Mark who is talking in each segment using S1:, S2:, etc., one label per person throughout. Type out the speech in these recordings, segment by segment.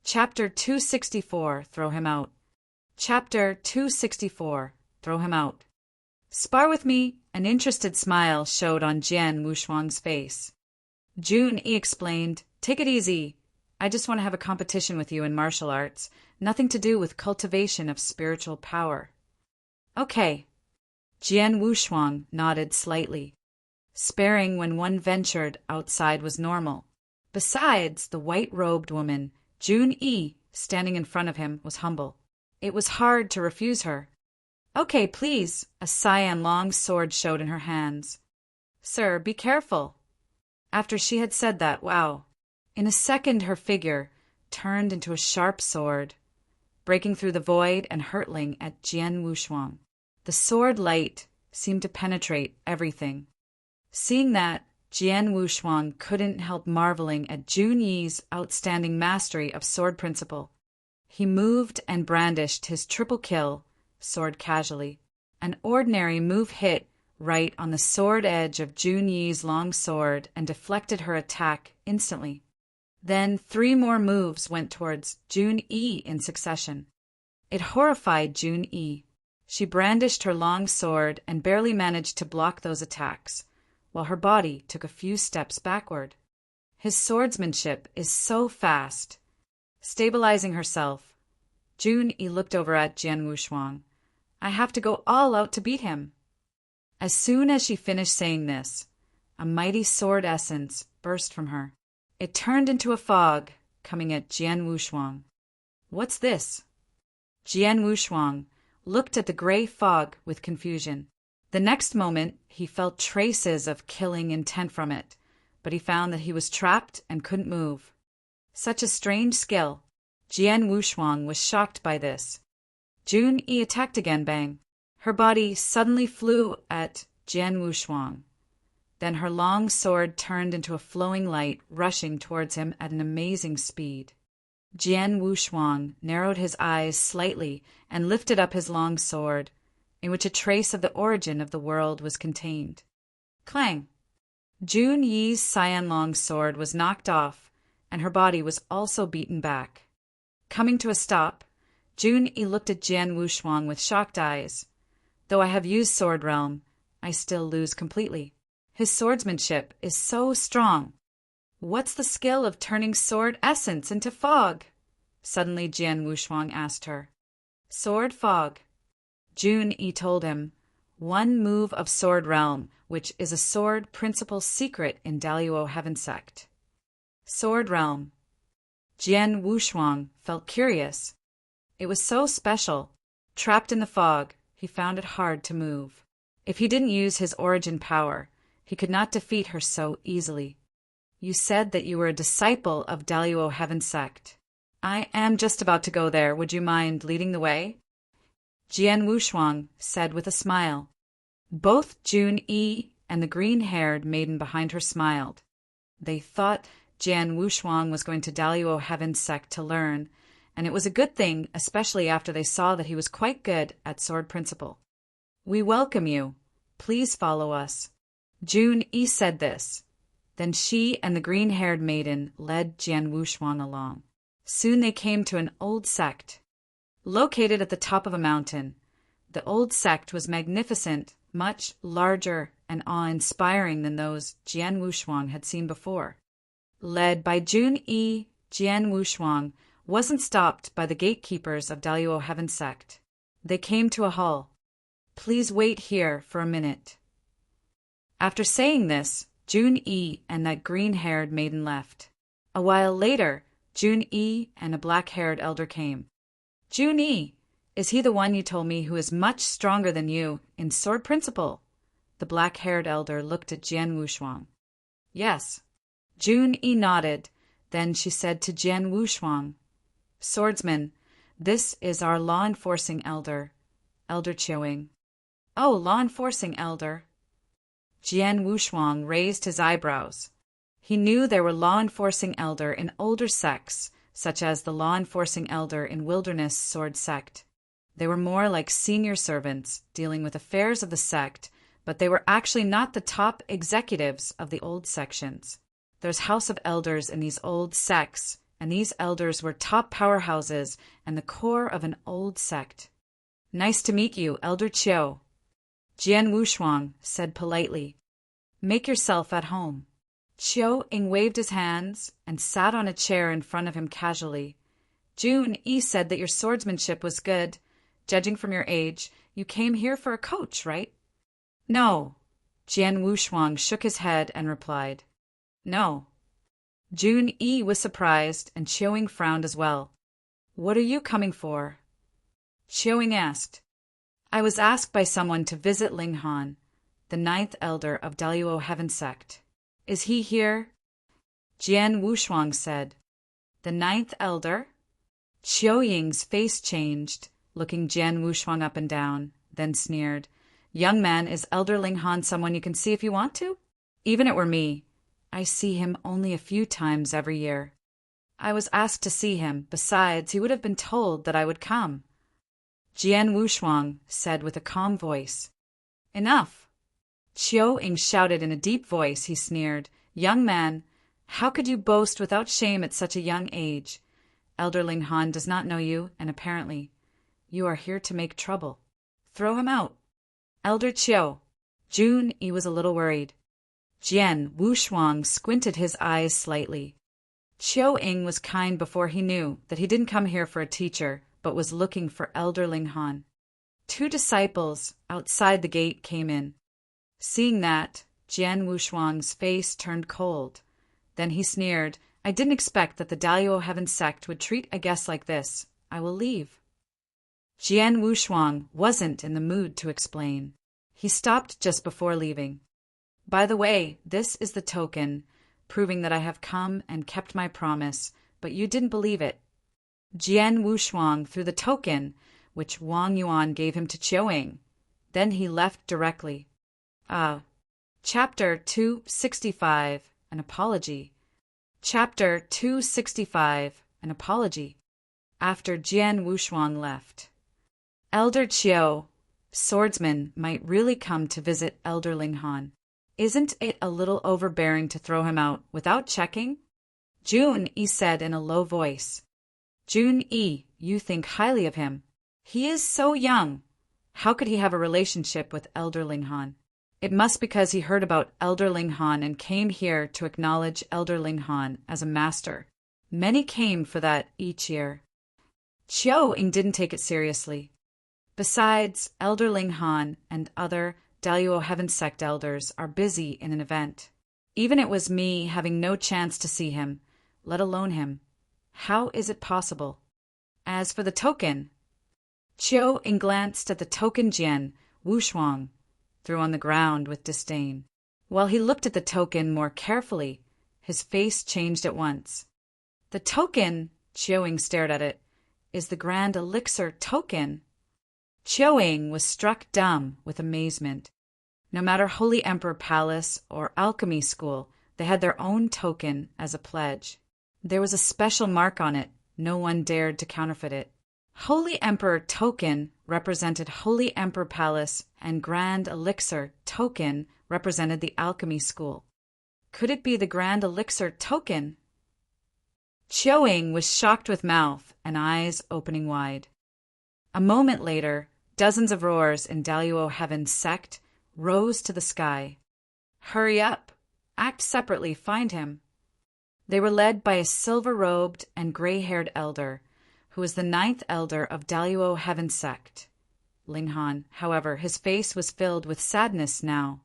S1: Chapter 264, Throw Him Out. Chapter 264, Throw Him Out. Spar with me? An interested smile showed on Jian Wushuang's face. Jun-yi explained, Take it easy. I just want to have a competition with you in martial arts, nothing to do with cultivation of spiritual power. Okay. Jian Wushuang nodded slightly. Sparing when one ventured outside was normal. Besides, the white-robed woman, Jun-yi, standing in front of him, was humble. It was hard to refuse her. Okay, please. A cyan long sword showed in her hands. Sir, be careful. After she had said that, wow. In a second her figure turned into a sharp sword, breaking through the void and hurtling at Jian Wushuang. The sword light seemed to penetrate everything. Seeing that, Jian Wushuang couldn't help marveling at Jun-yi's outstanding mastery of sword principle. He moved and brandished his triple kill sword casually. An ordinary move hit right on the sword edge of Jun-yi's long sword and deflected her attack instantly. Then 3 more moves went towards Jun-yi in succession. It horrified Jun-yi. She brandished her long sword and barely managed to block those attacks, while her body took a few steps backward. His swordsmanship is so fast. Stabilizing herself, Jun-yi looked over at Jian Wushuang. I have to go all out to beat him. As soon as she finished saying this, a mighty sword essence burst from her. It turned into a fog, coming at Jian Wushuang. What's this? Jian Wushuang looked at the gray fog with confusion. The next moment, he felt traces of killing intent from it, but he found that he was trapped and couldn't move. Such a strange skill. Jian Wushuang was shocked by this. Jun-yi attacked again, bang. Her body suddenly flew at Jian Wushuang. Then her long sword turned into a flowing light, rushing towards him at an amazing speed. Jian Wushuang narrowed his eyes slightly and lifted up his long sword, in which a trace of the origin of the world was contained. Clang! Jun-yi's cyan long sword was knocked off, and her body was also beaten back. Coming to a stop, Jun-yi looked at Jian Wushuang with shocked eyes. Though I have used Sword Realm, I still lose completely. His swordsmanship is so strong. What's the skill of turning sword essence into fog? Suddenly Jian Wushuang asked her. Sword fog. Jun-yi told him, one move of Sword Realm, which is a sword principle secret in Daluo Heaven Sect. Sword Realm. Jian Wushuang felt curious. It was so special. Trapped in the fog, he found it hard to move. If he didn't use his origin power, he could not defeat her so easily. You said that you were a disciple of Daluo Heaven Sect. I am just about to go there. Would you mind leading the way? Jian Wushuang said with a smile. Both Jun-yi and the green-haired maiden behind her smiled. They thought Jian Wushuang was going to Daluo Heaven Sect to learn, and it was a good thing, especially after they saw that he was quite good at sword principle. We welcome you. Please follow us. Jun-yi said this. Then she and the green-haired maiden led Jian Wushuang along. Soon they came to an old sect. Located at the top of a mountain, the old sect was magnificent, much larger and awe-inspiring than those Jian Wushuang had seen before. Led by Jun-yi, Jian Wushuang wasn't stopped by the gatekeepers of Daluo Heaven Sect. They came to a hall. Please wait here for a minute. After saying this, Jun-yi and that green-haired maiden left. A while later, Jun-yi and a black-haired elder came. Jun-yi, is he the one you told me who is much stronger than you in sword principle? The black-haired elder looked at Jian Wushuang. Yes. Jun-yi nodded. Then she said to Jian Wushuang, Swordsman, this is our law-enforcing elder, Elder Chiuing. Oh, law-enforcing elder. Jian Wushuang raised his eyebrows. He knew there were law-enforcing elder in older sects, such as the law-enforcing elder in Wilderness Sword Sect. They were more like senior servants, dealing with affairs of the sect, but they were actually not the top executives of the old sections. There's House of Elders in these old sects, and these elders were top powerhouses and the core of an old sect. "Nice to meet you, Elder Chiu," Jian Wushuang said politely. "Make yourself at home." Chiu Ying waved his hands and sat on a chair in front of him casually. "Jun Yi said that your swordsmanship was good. Judging from your age, you came here for a coach, right?" "No." Jian Wushuang shook his head and replied. "No." Jun Yi was surprised, and Chiu Ying frowned as well. "What are you coming for?" Chiu Ying asked. "I was asked by someone to visit Ling Han, the 9th elder of Daluo Heaven Sect. Is he here?" Jian Wushuang said. "The 9th elder?" Chiu Ying's face changed, looking Jian Wushuang up and down, then sneered. "Young man, is Elder Ling Han someone you can see if you want to? Even it were me, I see him only a few times every year. I was asked to see him. Besides, he would have been told that I would come." Jian Wushuang said with a calm voice. "Enough." Chiu Ying shouted in a deep voice. He sneered. "Young man, how could you boast without shame at such a young age? Elder Ling Han does not know you, and apparently you are here to make trouble. Throw him out." "Elder Chiu." Jun Yi was a little worried. Jian Wushuang squinted his eyes slightly. Chiu Ying was kind before he knew that he didn't come here for a teacher, but was looking for Elder Ling Han. 2 disciples outside the gate came in. Seeing that, Jian Wushuang's face turned cold. Then he sneered. "I didn't expect that the Daluo Heaven Sect would treat a guest like this. I will leave." Jian Wushuang wasn't in the mood to explain. He stopped just before leaving. "By the way, this is the token, proving that I have come and kept my promise, but you didn't believe it." Jian Wushuang threw the token, which Wang Yuan gave him, to Chiu Ying. Then he left directly. Chapter 265, An Apology. Chapter 265, An Apology. After Jian Wushuang left. Elder Chiu, swordsman, might really come to visit Elder Ling Han. Isn't it a little overbearing to throw him out without checking? Jun Yi said in a low voice. "Jun Yi, you think highly of him. He is so young. How could he have a relationship with Elder Ling Han? It must be because he heard about Elder Ling Han and came here to acknowledge Elder Ling Han as a master. Many came for that each year." Chiu Ying didn't take it seriously. Besides, Elder Ling Han and other Daluo Heaven Sect elders are busy in an event. Even it was me having no chance to see him, let alone him. How is it possible? As for the token, Chiu Ying glanced at the token Jian Wushuang threw on the ground with disdain. While he looked at the token more carefully, his face changed at once. "The token," Chiu Ying stared at it, "is the Grand Elixir token." Chiu Ying was struck dumb with amazement. No matter Holy Emperor Palace or Alchemy School, they had their own token as a pledge. There was a special mark on it. No one dared to counterfeit it. Holy Emperor token represented Holy Emperor Palace, and Grand Elixir token represented the Alchemy School. Could it be the Grand Elixir token? Chiu Ying was shocked with mouth and eyes opening wide. A moment later, dozens of roars in Daluo Heaven Sect rose to the sky. "Hurry up! Act separately, find him." They were led by a silver-robed and gray-haired elder, who was the 9th elder of Daluo Heaven Sect. Ling Han, however, his face was filled with sadness now.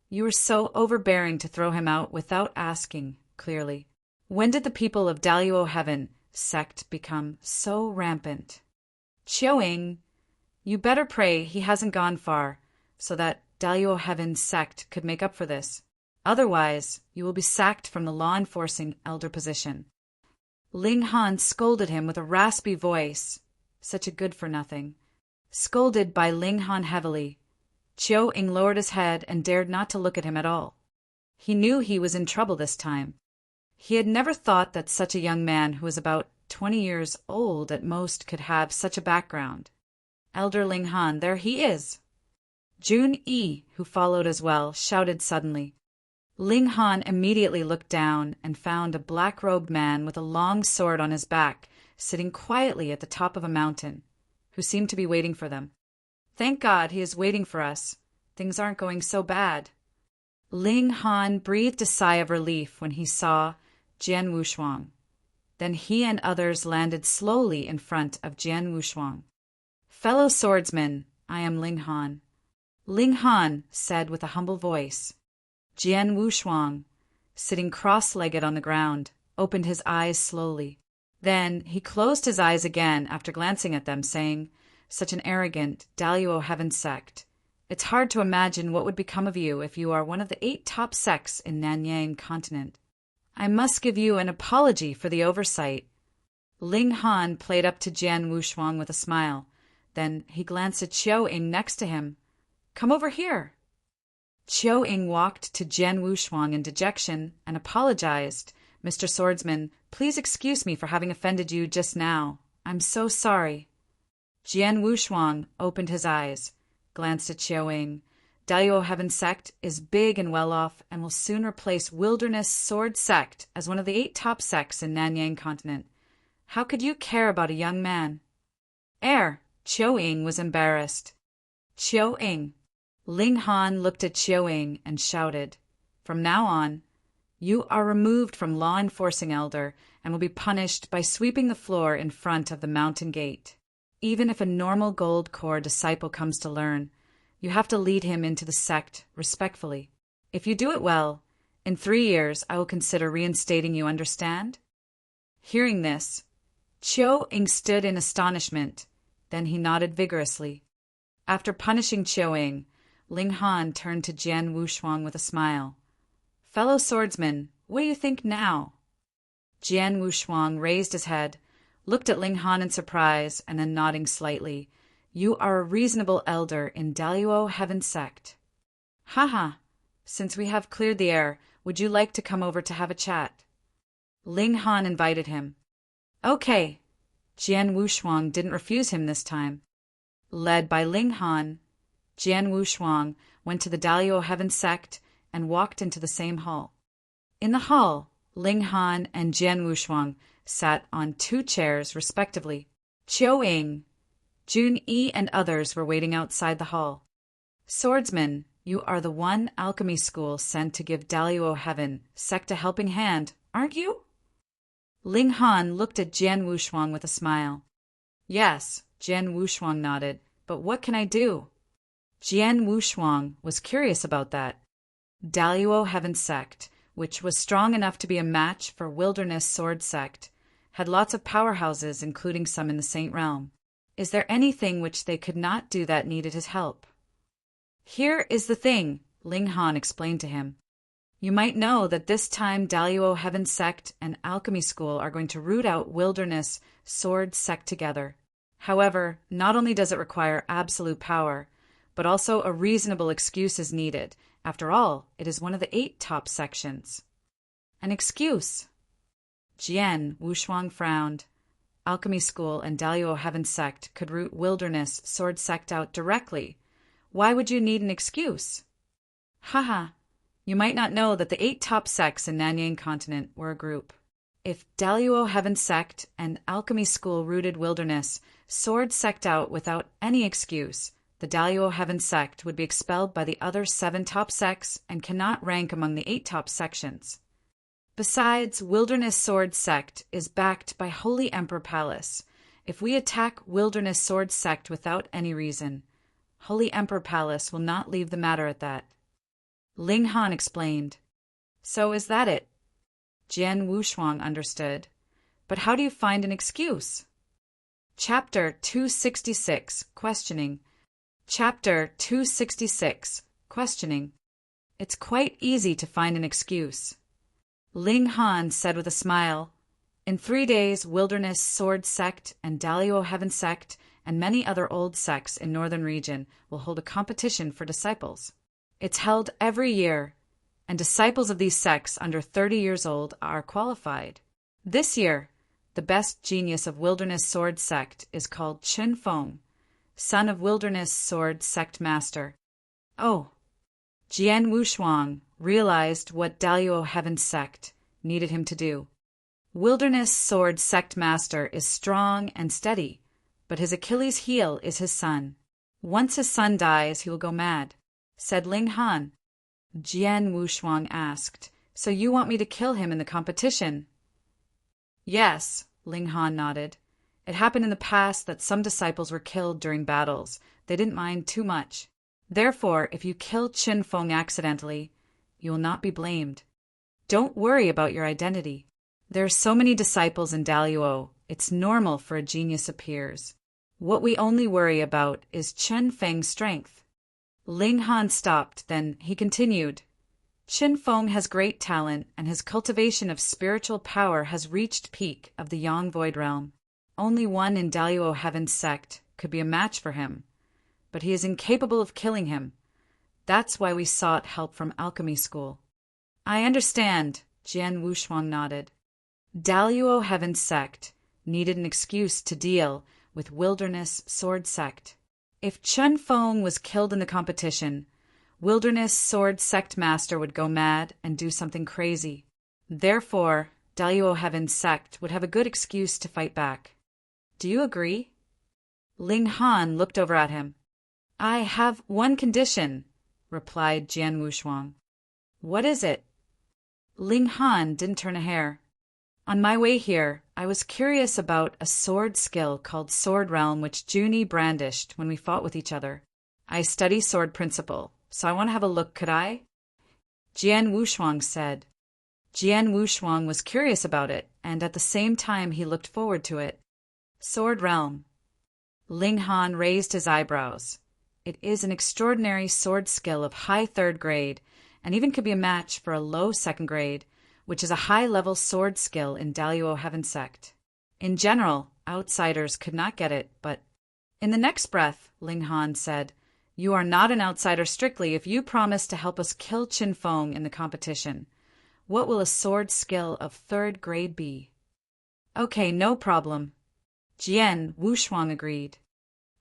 S1: You were so overbearing to throw him out without asking, clearly. When did the people of Daluo Heaven Sect become so rampant?" "Chiu Ying, you better pray he hasn't gone far, so that Daluo Heaven Sect could make up for this. Otherwise, you will be sacked from the law-enforcing elder position." Ling Han scolded him with a raspy voice. Such a good-for-nothing. Scolded by Ling Han heavily, Chiu Ying lowered his head and dared not to look at him at all. He knew he was in trouble this time. He had never thought that such a young man who was about 20 years old at most could have such a background. "Elder Ling Han, there he is!" Jun Yi, who followed as well, shouted suddenly. Ling Han immediately looked down and found a black-robed man with a long sword on his back, sitting quietly at the top of a mountain, who seemed to be waiting for them. Thank God he is waiting for us. Things aren't going so bad. Ling Han breathed a sigh of relief when he saw Jian Wushuang. Then he and others landed slowly in front of Jian Wushuang. Fellow swordsmen, I am Ling Han. Ling Han said with a humble voice. Jian Wushuang, sitting cross-legged on the ground, opened his eyes slowly. Then he closed his eyes again after glancing at them, saying, Such an arrogant, Daluo heaven sect. It's hard to imagine what would become of you if you are one of the 8 top sects in Nanyang continent. I must give you an apology for the oversight. Ling Han played up to Jian Wushuang with a smile. Then he glanced at Chiao Ying next to him. Come over here. Chiao Ying walked to Jian Wushuang in dejection and apologized. Mr. Swordsman, please excuse me for having offended you just now. I'm so sorry. Jian Wushuang opened his eyes, glanced at Chiao Ying. Daluo Heaven Sect is big and well-off and will soon replace Wilderness Sword Sect as one of the 8 top sects in Nanyang continent. How could you care about a young man? Chiao Ying was embarrassed. Chiao Ying. Ling Han looked at Chiao Ying and shouted, From now on, you are removed from law enforcing elder and will be punished by sweeping the floor in front of the mountain gate. Even if a normal gold core disciple comes to learn, you have to lead him into the sect respectfully. If you do it well, in 3 years I will consider reinstating you, understand? Hearing this, Chiao Ying stood in astonishment. Then he nodded vigorously. After punishing Chiao Ying, Ling Han turned to Jian Wushuang with a smile. Fellow swordsman, what do you think now? Jian Wushuang raised his head, looked at Ling Han in surprise, and then nodding slightly. You are a reasonable elder in Daluo Heaven Sect. Haha, since we have cleared the air, would you like to come over to have a chat? Ling Han invited him. Okay. Jian Wushuang didn't refuse him this time. Led by Ling Han, Jian Wushuang went to the Daluo Heaven Sect and walked into the same hall. In the hall, Ling Han and Jian Wushuang sat on 2 chairs respectively. Chiao Ying, Jun Yi and others were waiting outside the hall. Swordsman, you are the one alchemy school sent to give Daluo Heaven Sect a helping hand, aren't you? Ling Han looked at Jian Wushuang with a smile. Yes, Jian Wushuang nodded, but what can I do? Jian Wushuang was curious about that. Daluo Heaven Sect, which was strong enough to be a match for Wilderness Sword Sect, had lots of powerhouses, including some in the Saint Realm. Is there anything which they could not do that needed his help? Here is the thing, Ling Han explained to him. You might know that this time Daluo Heaven Sect and Alchemy School are going to root out Wilderness Sword Sect together. However, not only does it require absolute power, but also a reasonable excuse is needed. After all, it is one of the 8 top sections. An excuse. Jian Wushuang frowned. Alchemy School and Daluo Heaven Sect could root Wilderness Sword Sect out directly. Why would you need an excuse? Haha, you might not know that the 8 top sects in Nanyang continent were a group. If Daluo Heaven Sect and Alchemy School rooted Wilderness Sword Sect out without any excuse, the Daluo Heaven Sect would be expelled by the other 7 top sects and cannot rank among the 8 top sections. Besides, Wilderness Sword Sect is backed by Holy Emperor Palace. If we attack Wilderness Sword Sect without any reason, Holy Emperor Palace will not leave the matter at that. Ling Han explained. So is that it? Jian Wushuang understood. But how do you find an excuse? Chapter 266, Questioning. Chapter 266, Questioning. It's quite easy to find an excuse. Ling Han said with a smile, In 3 days, Wilderness Sword Sect and Daluo Heaven Sect and many other old sects in northern region will hold a competition for disciples. It's held every year, and disciples of these sects under 30 years old are qualified. This year, the best genius of Wilderness Sword Sect is called Chen Feng, son of Wilderness Sword Sect Master. Oh, Jian Wushuang realized what Daluo Heaven's sect needed him to do. Wilderness Sword Sect Master is strong and steady, but his Achilles heel is his son. Once his son dies, he will go mad, said Ling Han. Jian Wushuang asked, "So you want me to kill him in the competition?" "Yes," Ling Han nodded. "It happened in the past that some disciples were killed during battles. They didn't mind too much. Therefore, if you kill Qin Feng accidentally, you will not be blamed. Don't worry about your identity. There are so many disciples in Daluo, it's normal for a genius appears. What we only worry about is Qin Feng's strength." Ling Han stopped, then he continued. "Qin Feng has great talent, and his cultivation of spiritual power has reached peak of the Yang Void Realm. Only one in Daluo Heaven's sect could be a match for him, but he is incapable of killing him. That's why we sought help from alchemy school." "I understand," Jian Wushuang nodded. Daluo Heaven's sect needed an excuse to deal with Wilderness Sword Sect. If Qin Feng was killed in the competition, Wilderness Sword Sect Master would go mad and do something crazy. Therefore, Daluo Heaven's sect would have a good excuse to fight back. Do you agree? Ling Han looked over at him. "I have one condition," replied Jian Wushuang. "What is it?" Ling Han didn't turn a hair. "On my way here, I was curious about a sword skill called Sword Realm which Junie brandished when we fought with each other. I study sword principle, so I want to have a look, could I?" Jian Wushuang said. Jian Wushuang was curious about it, and at the same time he looked forward to it. Sword Realm. Ling Han raised his eyebrows. It is an extraordinary sword skill of high 3rd grade, and even could be a match for a low 2nd grade, which is a high-level sword skill in Daluo Heaven Sect. In general, outsiders could not get it, but in the next breath, Ling Han said, "You are not an outsider strictly if you promise to help us kill Qin Feng in the competition. What will a sword skill of 3rd grade be?" "Okay, no problem." Jian Wushuang agreed.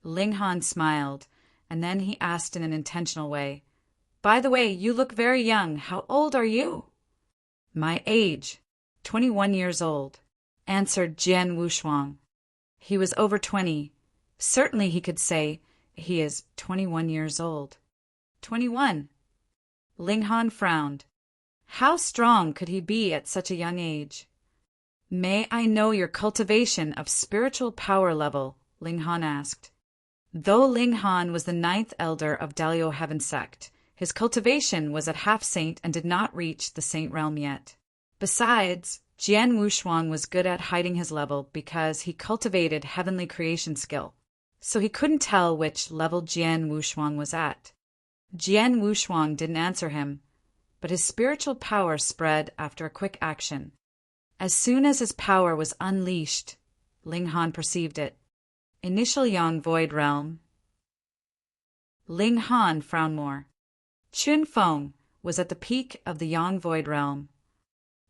S1: Ling Han smiled, and then he asked in an intentional way, "By the way, you look very young. How old are you?" "My age, 21 years old," answered Jian Wushuang. He was over 20. Certainly he could say he is 21 years old. 21. Ling Han frowned. How strong could he be at such a young age? "May I know your cultivation of spiritual power level?" Ling Han asked. Though Ling Han was the 9th elder of Daluo Heaven Sect, his cultivation was at half saint and did not reach the saint realm yet. Besides, Jian Wushuang was good at hiding his level because he cultivated heavenly creation skill, so he couldn't tell which level Jian Wushuang was at. Jian Wushuang didn't answer him, but his spiritual power spread after a quick action. As soon as his power was unleashed, Ling Han perceived it. Initial Yang Void Realm. Ling Han frowned more. Qin Feng was at the peak of the Yang Void Realm.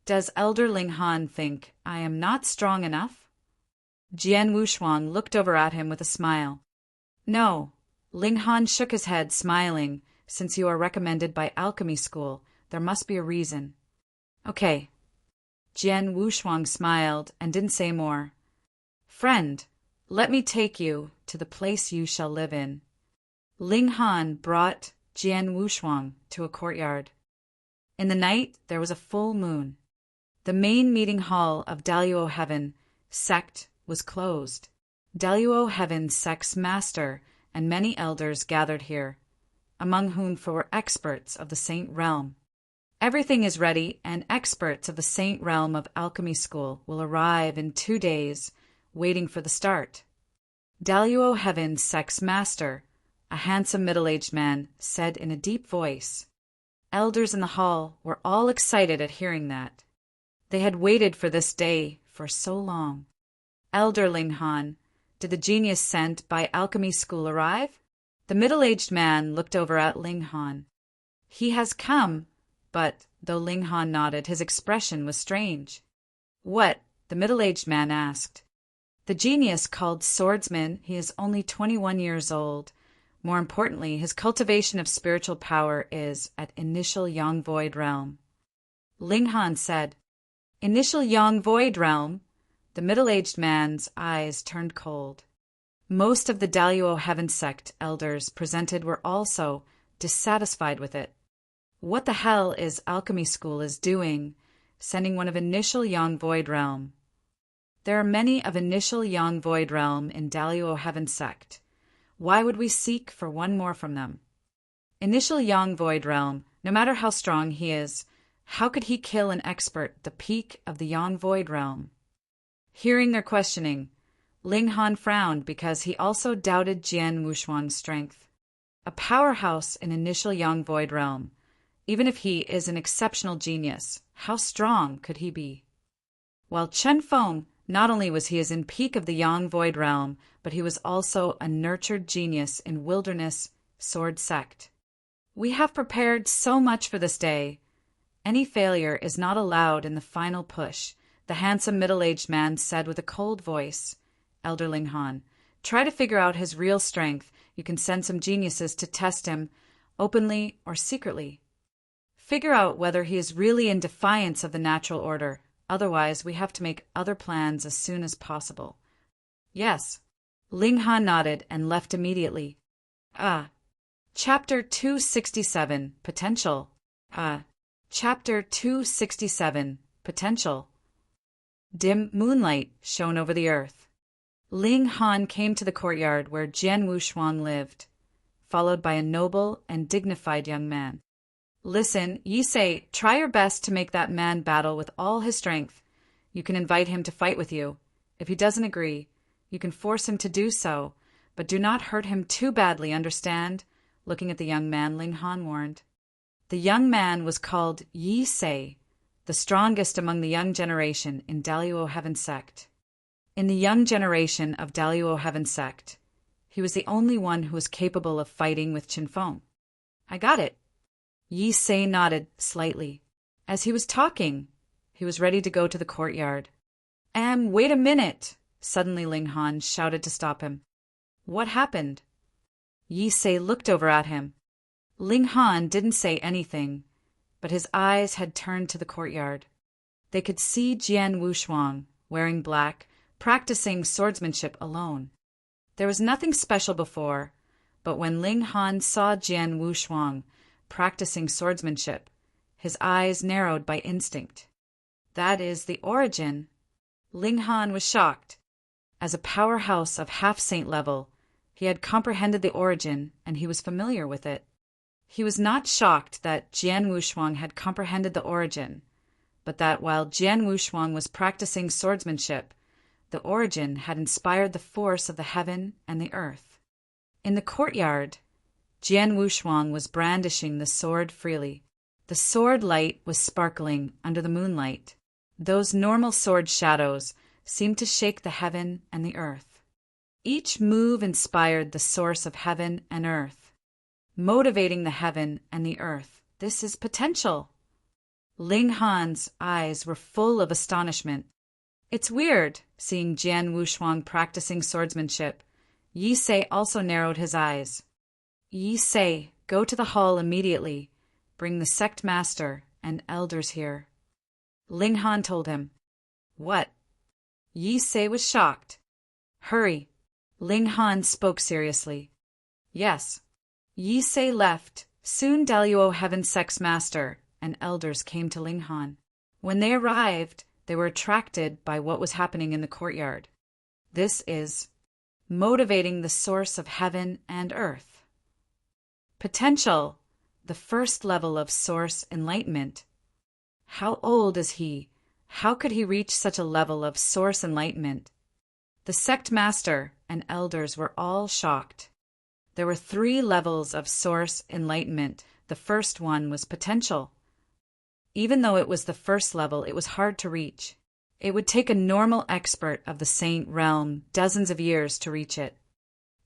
S1: Does Elder Ling Han think I am not strong enough? Jian Wushuang looked over at him with a smile. No. Ling Han shook his head, smiling. Since you are recommended by alchemy school, there must be a reason. Okay. Jian Wushuang smiled and didn't say more. Friend, let me take you to the place you shall live in. Ling Han brought Jian Wushuang to a courtyard. In the night, there was a full moon. The main meeting hall of Daluo Heaven Sect was closed. Daluo Heaven Sect's master and many elders gathered here, among whom were experts of the Saint Realm. Everything is ready, and experts of the Saint Realm of Alchemy School will arrive in 2 days, waiting for the start. Daluo Heaven Sect's master, a handsome middle-aged man, said in a deep voice. Elders in the hall were all excited at hearing that. They had waited for this day for so long. Elder Ling Han, did the genius sent by Alchemy School arrive? The middle-aged man looked over at Ling Han. He has come, but, though Ling Han nodded, his expression was strange. What? The middle-aged man asked. The genius called Swordsman, he is only 21 years old. More importantly, his cultivation of spiritual power is at initial Yang Void realm. Ling Han said, "Initial Yang Void realm?" The middle-aged man's eyes turned cold. Most of the Daluo Heaven sect elders presented were also dissatisfied with it. What the hell is alchemy school is doing, sending one of initial Yang Void realm? There are many of initial Yang Void realm in Daluo Heaven sect. Why would we seek for one more from them? Initial Yang Void realm, no matter how strong he is, how could he kill an expert at the peak of the Yang Void realm? Hearing their questioning, Ling Han frowned because he also doubted Jian Wuxuan's strength. A powerhouse in initial Yang Void realm. Even if he is an exceptional genius, how strong could he be? While Chen Feng, not only was he in peak of the Yang Void realm, but he was also a nurtured genius in wilderness sword sect. We have prepared so much for this day. Any failure is not allowed in the final push, the handsome middle-aged man said with a cold voice. Elder Ling Han, try to figure out his real strength. You can send some geniuses to test him, openly or secretly. Figure out whether he is really in defiance of the natural order. Otherwise, we have to make other plans as soon as possible. Yes. Ling Han nodded and left immediately. Chapter 267, Potential. Chapter 267, Potential. Dim moonlight shone over the earth. Ling Han came to the courtyard where Jian Wuxuan lived, followed by a noble and dignified young man. Listen, Yi Sei, try your best to make that man battle with all his strength. You can invite him to fight with you. If he doesn't agree, you can force him to do so, but do not hurt him too badly, understand? Looking at the young man, Ling Han warned. The young man was called Yi Sei, the strongest among the young generation in Daluo Heaven sect. In the young generation of Daluo Heaven sect, he was the only one who was capable of fighting with Chen Feng. I got it. Yi Sei nodded slightly. As he was talking, he was ready to go to the courtyard. Wait a minute! Suddenly Ling Han shouted to stop him. What happened? Yi Sei looked over at him. Ling Han didn't say anything, but his eyes had turned to the courtyard. They could see Jian Wuxuan, wearing black, practicing swordsmanship alone. There was nothing special before, but when Ling Han saw Jian Wuxuan practicing swordsmanship, his eyes narrowed by instinct. That is the origin. Ling Han was shocked. As a powerhouse of half-saint level, he had comprehended the origin and he was familiar with it. He was not shocked that Jian Wuxuan had comprehended the origin, but that while Jian Wuxuan was practicing swordsmanship, the origin had inspired the force of the heaven and the earth. In the courtyard, Jian Wuxuan was brandishing the sword freely. The sword light was sparkling under the moonlight. Those normal sword shadows seemed to shake the heaven and the earth. Each move inspired the source of heaven and earth, motivating the heaven and the earth. This is potential. Ling Han's eyes were full of astonishment. It's weird, seeing Jian Wuxuan practicing swordsmanship. Yi Sei also narrowed his eyes. Yi Sei, go to the hall immediately. Bring the sect master and elders here. Ling Han told him. What? Yi Sei was shocked. Hurry. Ling Han spoke seriously. Yes. Yi Sei left. Soon Daluo Heaven sect's master and elders came to Ling Han. When they arrived, they were attracted by what was happening in the courtyard. This is motivating the source of heaven and earth. Potential, the first level of source enlightenment. How old is he? How could he reach such a level of source enlightenment? The sect master and elders were all shocked. There were 3 levels of source enlightenment. The first one was potential. Even though it was the first level, it was hard to reach. It would take a normal expert of the saint realm dozens of years to reach it.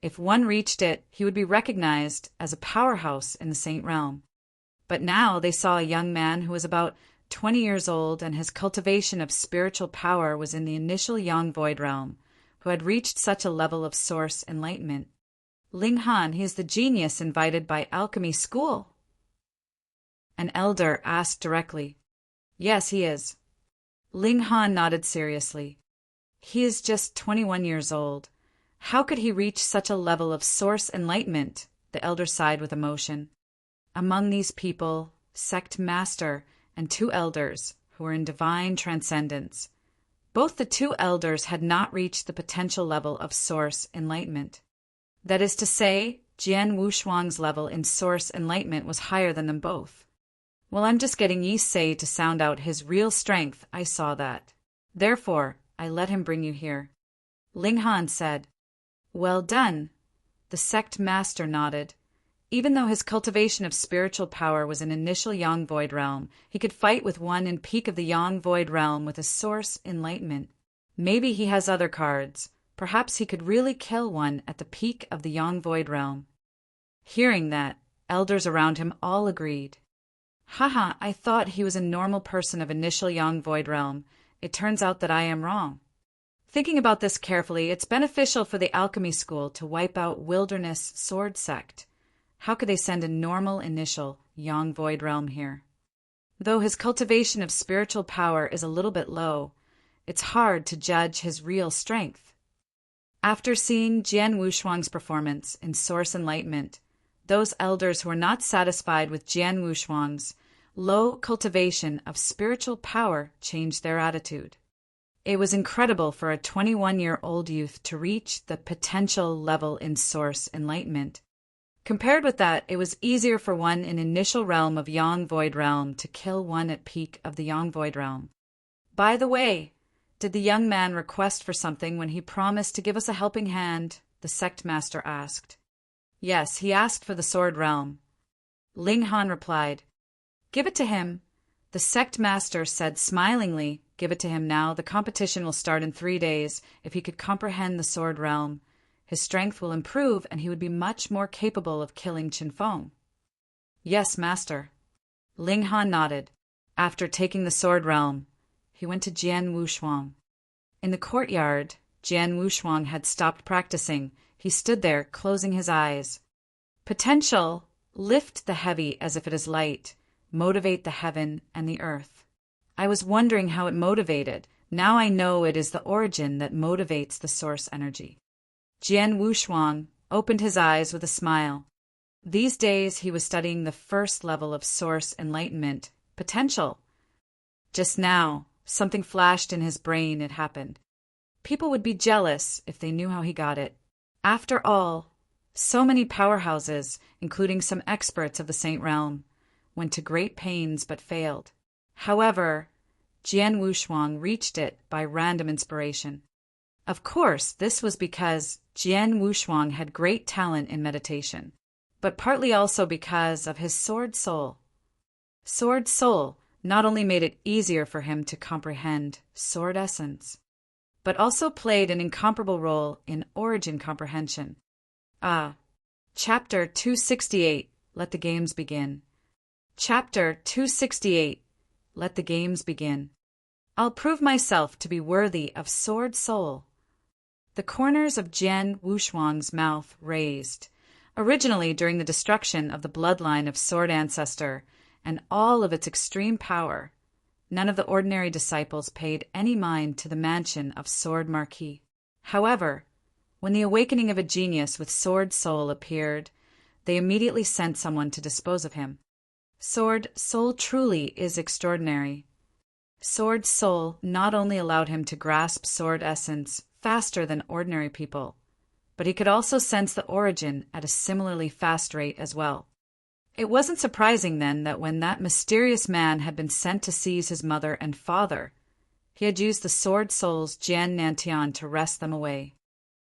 S1: If one reached it, he would be recognized as a powerhouse in the saint realm. But now they saw a young man who was about 20 years old and his cultivation of spiritual power was in the initial Yang Void realm, who had reached such a level of source enlightenment. Ling Han, he is the genius invited by alchemy school. An elder asked directly. Yes, he is. Ling Han nodded seriously. He is just 21 years old. How could he reach such a level of source enlightenment? The elder sighed with emotion. Among these people, sect master and 2 elders who were in divine transcendence. Both the 2 elders had not reached the potential level of source enlightenment. That is to say, Jian Wushuang's level in source enlightenment was higher than them both. Well, I'm just getting Yi Sei to sound out his real strength, I saw that. Therefore, I let him bring you here. Ling Han said. Well done. The sect master nodded. Even though his cultivation of spiritual power was in initial Yang Void Realm, he could fight with one in peak of the Yang Void Realm with a source enlightenment. Maybe he has other cards. Perhaps he could really kill one at the peak of the Yang Void Realm. Hearing that, elders around him all agreed. Haha, I thought he was a normal person of initial Yang Void Realm. It turns out that I am wrong. Thinking about this carefully, it's beneficial for the alchemy school to wipe out Wilderness Sword Sect. How could they send a normal initial Yang Void Realm here? Though his cultivation of spiritual power is a little bit low, it's hard to judge his real strength. After seeing Jian Wushuang's performance in Source Enlightenment, those elders who were not satisfied with Jian Wushuang's low cultivation of spiritual power changed their attitude. It was incredible for a 21-year-old youth to reach the potential level in Source Enlightenment. Compared with that, it was easier for one in initial realm of Yang Void Realm to kill one at peak of the Yang Void Realm. By the way, did the young man request for something when he promised to give us a helping hand? The sect master asked. Yes, he asked for the Sword Realm. Ling Han replied. Give it to him. The sect master said smilingly, give it to him now. The competition will start in 3 days. If he could comprehend the Sword Realm, his strength will improve and he would be much more capable of killing Qinfeng. Yes, master. Ling Han nodded. After taking the Sword Realm, he went to Jian Wushuang. In the courtyard, Jian Wushuang had stopped practicing. He stood there, closing his eyes. Potential, lift the heavy as if it is light, motivate the heaven and the earth. I was wondering how it motivated. Now I know it is the origin that motivates the source energy. Jian Wushuang opened his eyes with a smile. These days he was studying the first level of source enlightenment, potential. Just now, something flashed in his brain. It happened. People would be jealous if they knew how he got it. After all, so many powerhouses, including some experts of the Saint Realm, went to great pains but failed. However, Jian Wushuang reached it by random inspiration. Of course, this was because Jian Wushuang had great talent in meditation, but partly also because of his Sword Soul. Sword Soul not only made it easier for him to comprehend Sword Essence, but also played an incomparable role in origin comprehension. Chapter 268, Let the Games Begin. Chapter 268, Let the Games Begin. I'll prove myself to be worthy of Sword Soul. The corners of Jian Wushuang's mouth raised. Originally, during the destruction of the bloodline of Sword Ancestor and all of its extreme power, none of the ordinary disciples paid any mind to the mansion of Sword Marquis. However, when the awakening of a genius with Sword Soul appeared, they immediately sent someone to dispose of him. Sword Soul truly is extraordinary. Sword Soul not only allowed him to grasp Sword Essence faster than ordinary people, but he could also sense the origin at a similarly fast rate as well. It wasn't surprising then that when that mysterious man had been sent to seize his mother and father, he had used the Sword Soul's Jian Nantian to wrest them away.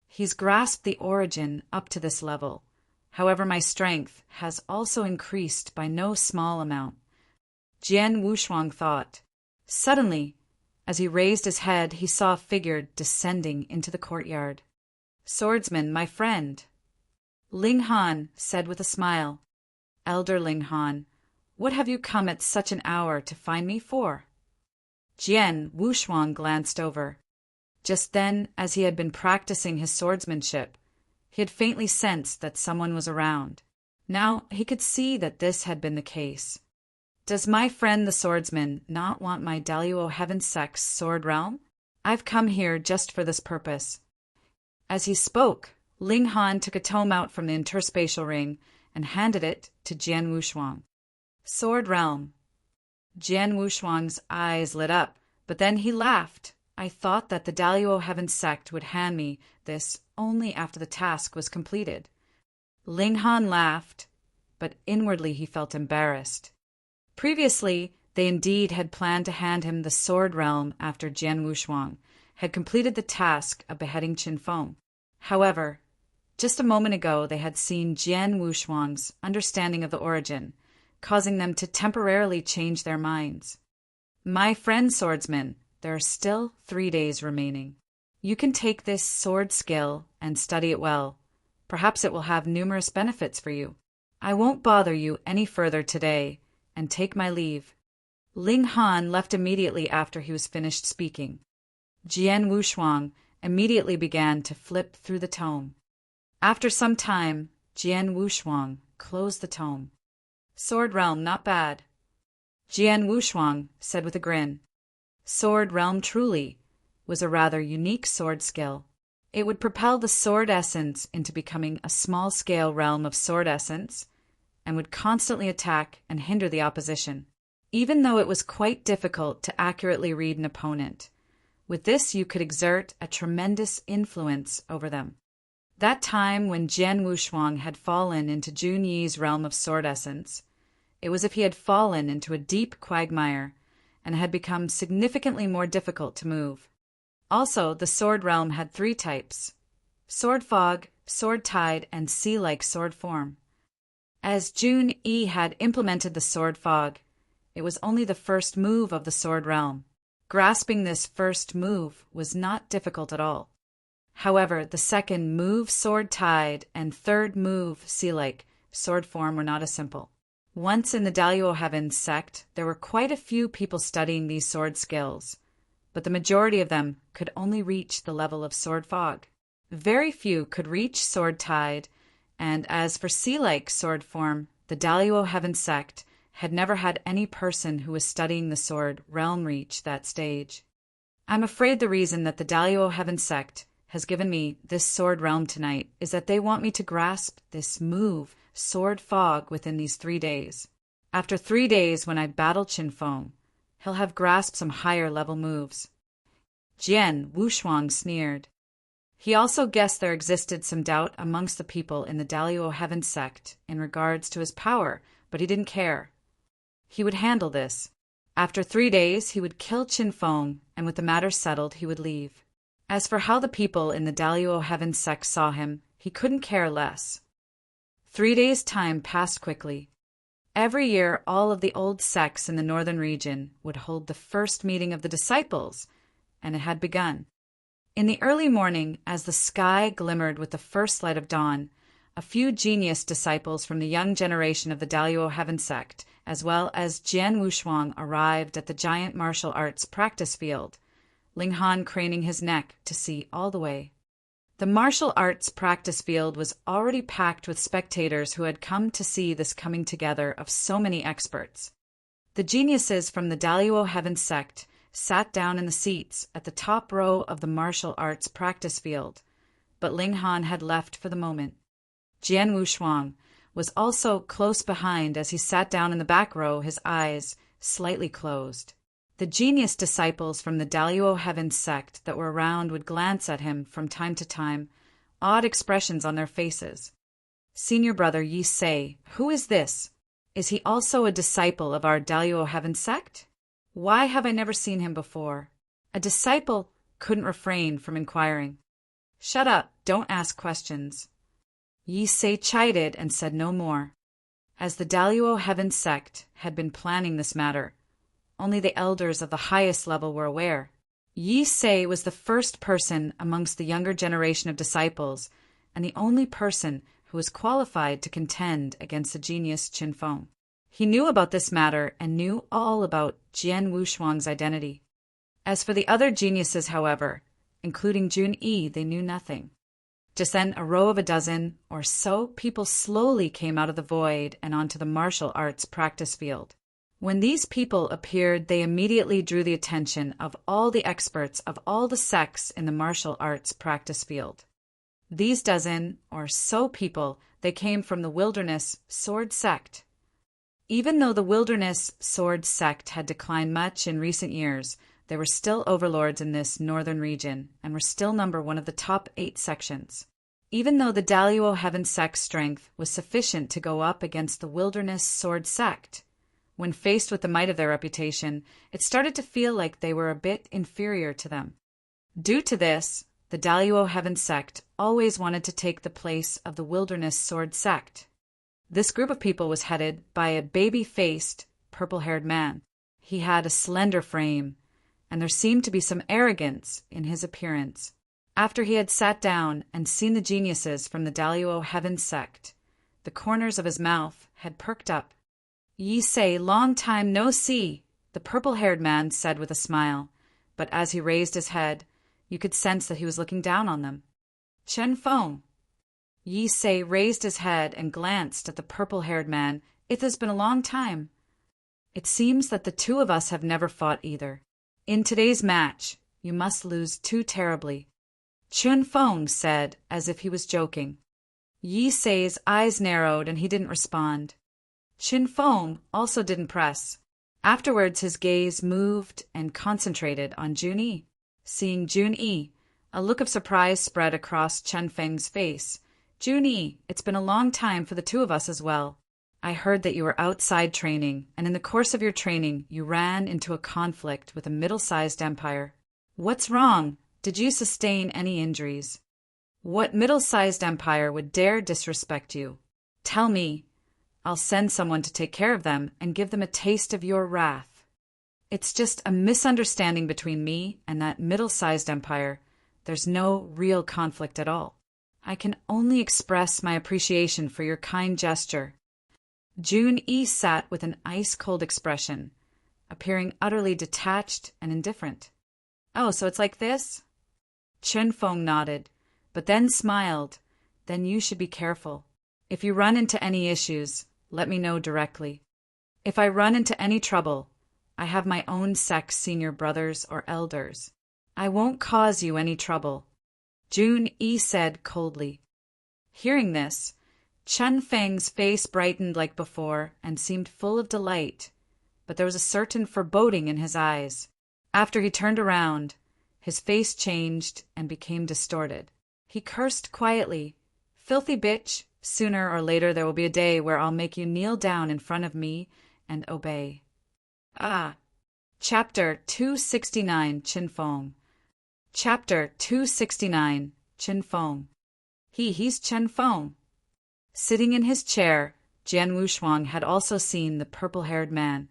S1: He's grasped the origin up to this level. However, my strength has also increased by no small amount. Jian Wushuang thought. Suddenly, as he raised his head, he saw a figure descending into the courtyard. Swordsman, my friend. Ling Han said with a smile. Elder Ling Han, what have you come at such an hour to find me for? Jian Wushuang glanced over. Just then, as he had been practicing his swordsmanship, He had faintly sensed that someone was around. Now he could see that this had been the case. Does my friend the swordsman not want my Daluo Heaven Sect's sword realm? I've come here just for this purpose. As he spoke, Ling Han took a tome out from the interspatial ring and handed it to Jian Wushuang. Sword realm. Jian Wushuang's eyes lit up, but then he laughed. I thought that the Daluo Heaven Sect would hand me this only after the task was completed. Ling Han laughed, but inwardly he felt embarrassed. Previously, they indeed had planned to hand him the sword realm after Jian Wushuang had completed the task of beheading Qin Feng. However, just a moment ago they had seen Jian Wushuang's understanding of the origin, causing them to temporarily change their minds. My friend swordsman, there are still 3 days remaining. You can take this sword skill and study it well. Perhaps it will have numerous benefits for you. I won't bother you any further today, and take my leave. Ling Han left immediately after he was finished speaking. Jian Wushuang immediately began to flip through the tome. After some time, Jian Wushuang closed the tome. Sword realm, not bad, Jian Wushuang said with a grin. Sword realm truly was a rather unique sword skill. It would propel the sword essence into becoming a small-scale realm of sword essence, and would constantly attack and hinder the opposition, even though it was quite difficult to accurately read an opponent. With this, you could exert a tremendous influence over them. That time when Jian Wushuang had fallen into Jun Yi's realm of sword essence, it was as if he had fallen into a deep quagmire and had become significantly more difficult to move. Also, the sword realm had 3 types: sword fog, sword tide, and sea-like sword form. As Jun Yi had implemented the sword fog, it was only the first move of the sword realm. Grasping this first move was not difficult at all. However, the second move, sword tide, and third move, sea-like sword form, were not as simple. Once in the Daluo Heaven Sect, there were quite a few people studying these sword skills, but the majority of them could only reach the level of sword fog. Very few could reach sword tide, and as for sea-like sword form, the Daluo Heaven Sect had never had any person who was studying the sword realm reach that stage. I'm afraid the reason that the Daluo Heaven Sect has given me this sword realm tonight is that they want me to grasp this move, sword fog, within these 3 days. After 3 days, when I battle Qin Feng, he'll have grasped some higher level moves. Jian Wushuang sneered. He also guessed there existed some doubt amongst the people in the Daluo Heaven Sect in regards to his power, but he didn't care. He would handle this. After 3 days, he would kill Qin Feng, and with the matter settled, he would leave. As for how the people in the Daluo Heaven Sect saw him, he couldn't care less. 3 days' time passed quickly. Every year, all of the old sects in the northern region would hold the first meeting of the disciples, and it had begun. In the early morning, as the sky glimmered with the first light of dawn, a few genius disciples from the young generation of the Daluo Heaven Sect, as well as Jian Wushuang, arrived at the giant martial arts practice field, Ling Han craning his neck to see all the way. The martial arts practice field was already packed with spectators who had come to see this coming together of so many experts. The geniuses from the Daluo Heaven Sect sat down in the seats at the top row of the martial arts practice field, but Ling Han had left for the moment. Jian Wushuang was also close behind as he sat down in the back row, his eyes slightly closed. The genius disciples from the Daluo Heaven Sect that were around would glance at him from time to time, odd expressions on their faces. Senior brother Yi Sei, who is this? Is he also a disciple of our Daluo Heaven Sect? Why have I never seen him before? A disciple couldn't refrain from inquiring. Shut up, don't ask questions. Yi Sei chided and said no more. As the Daluo Heaven Sect had been planning this matter, only the elders of the highest level were aware. Yi Sei was the first person amongst the younger generation of disciples, and the only person who was qualified to contend against the genius Qin Feng. He knew about this matter and knew all about Jian Wushuang's identity. As for the other geniuses, however, including Jun Yi, they knew nothing. Just then, a row of a dozen or so people slowly came out of the void and onto the martial arts practice field. When these people appeared, they immediately drew the attention of all the experts of all the sects in the martial arts practice field. These dozen or so people, they came from the Wilderness Sword Sect. Even though the Wilderness Sword Sect had declined much in recent years, they were still overlords in this northern region and were still number one of the top 8 sections. Even though the Daluo Heaven Sect's strength was sufficient to go up against the Wilderness Sword Sect, when faced with the might of their reputation, it started to feel like they were a bit inferior to them. Due to this, the Daluo Heaven Sect always wanted to take the place of the Wilderness Sword Sect. This group of people was headed by a baby-faced, purple-haired man. He had a slender frame, and there seemed to be some arrogance in his appearance. After he had sat down and seen the geniuses from the Daluo Heaven Sect, the corners of his mouth had perked up. "Ye say, long time no see," the purple-haired man said with a smile, but as he raised his head, you could sense that he was looking down on them. "Chen Feng." Yi Sei raised his head and glanced at the purple-haired man. "It has been a long time. It seems that the two of us have never fought either. In today's match, you must lose too terribly," Chen Feng said, as if he was joking. Yi Sei's eyes narrowed and he didn't respond. Chen Feng also didn't press. Afterwards, his gaze moved and concentrated on Jun-Yi. Seeing Jun-Yi, a look of surprise spread across Chen Feng's face. "Jun-Yi, it's been a long time for the two of us as well. I heard that you were outside training, and in the course of your training, you ran into a conflict with a middle-sized empire. What's wrong? Did you sustain any injuries? What middle-sized empire would dare disrespect you? Tell me. I'll send someone to take care of them and give them a taste of your wrath. It's just a misunderstanding between me and that middle-sized empire. There's no real conflict at all. I can only express my appreciation for your kind gesture." Jun-Yi sat with an ice-cold expression, appearing utterly detached and indifferent. "Oh, so it's like this?" Chen Feng nodded, but then smiled. "Then you should be careful. If you run into any issues, let me know directly. If I run into any trouble, I have my own sect's senior brothers or elders. I won't cause you any trouble," Jun-Yi said coldly. Hearing this, Chen Feng's face brightened like before and seemed full of delight, but there was a certain foreboding in his eyes. After he turned around, his face changed and became distorted. He cursed quietly. "Filthy bitch, sooner or later there will be a day where I'll make you kneel down in front of me and obey." Ah. Chapter 269, Chen Feng. Chapter 269, Chen Feng. He's Chen Feng. Sitting in his chair, Jian Wushuang had also seen the purple-haired man.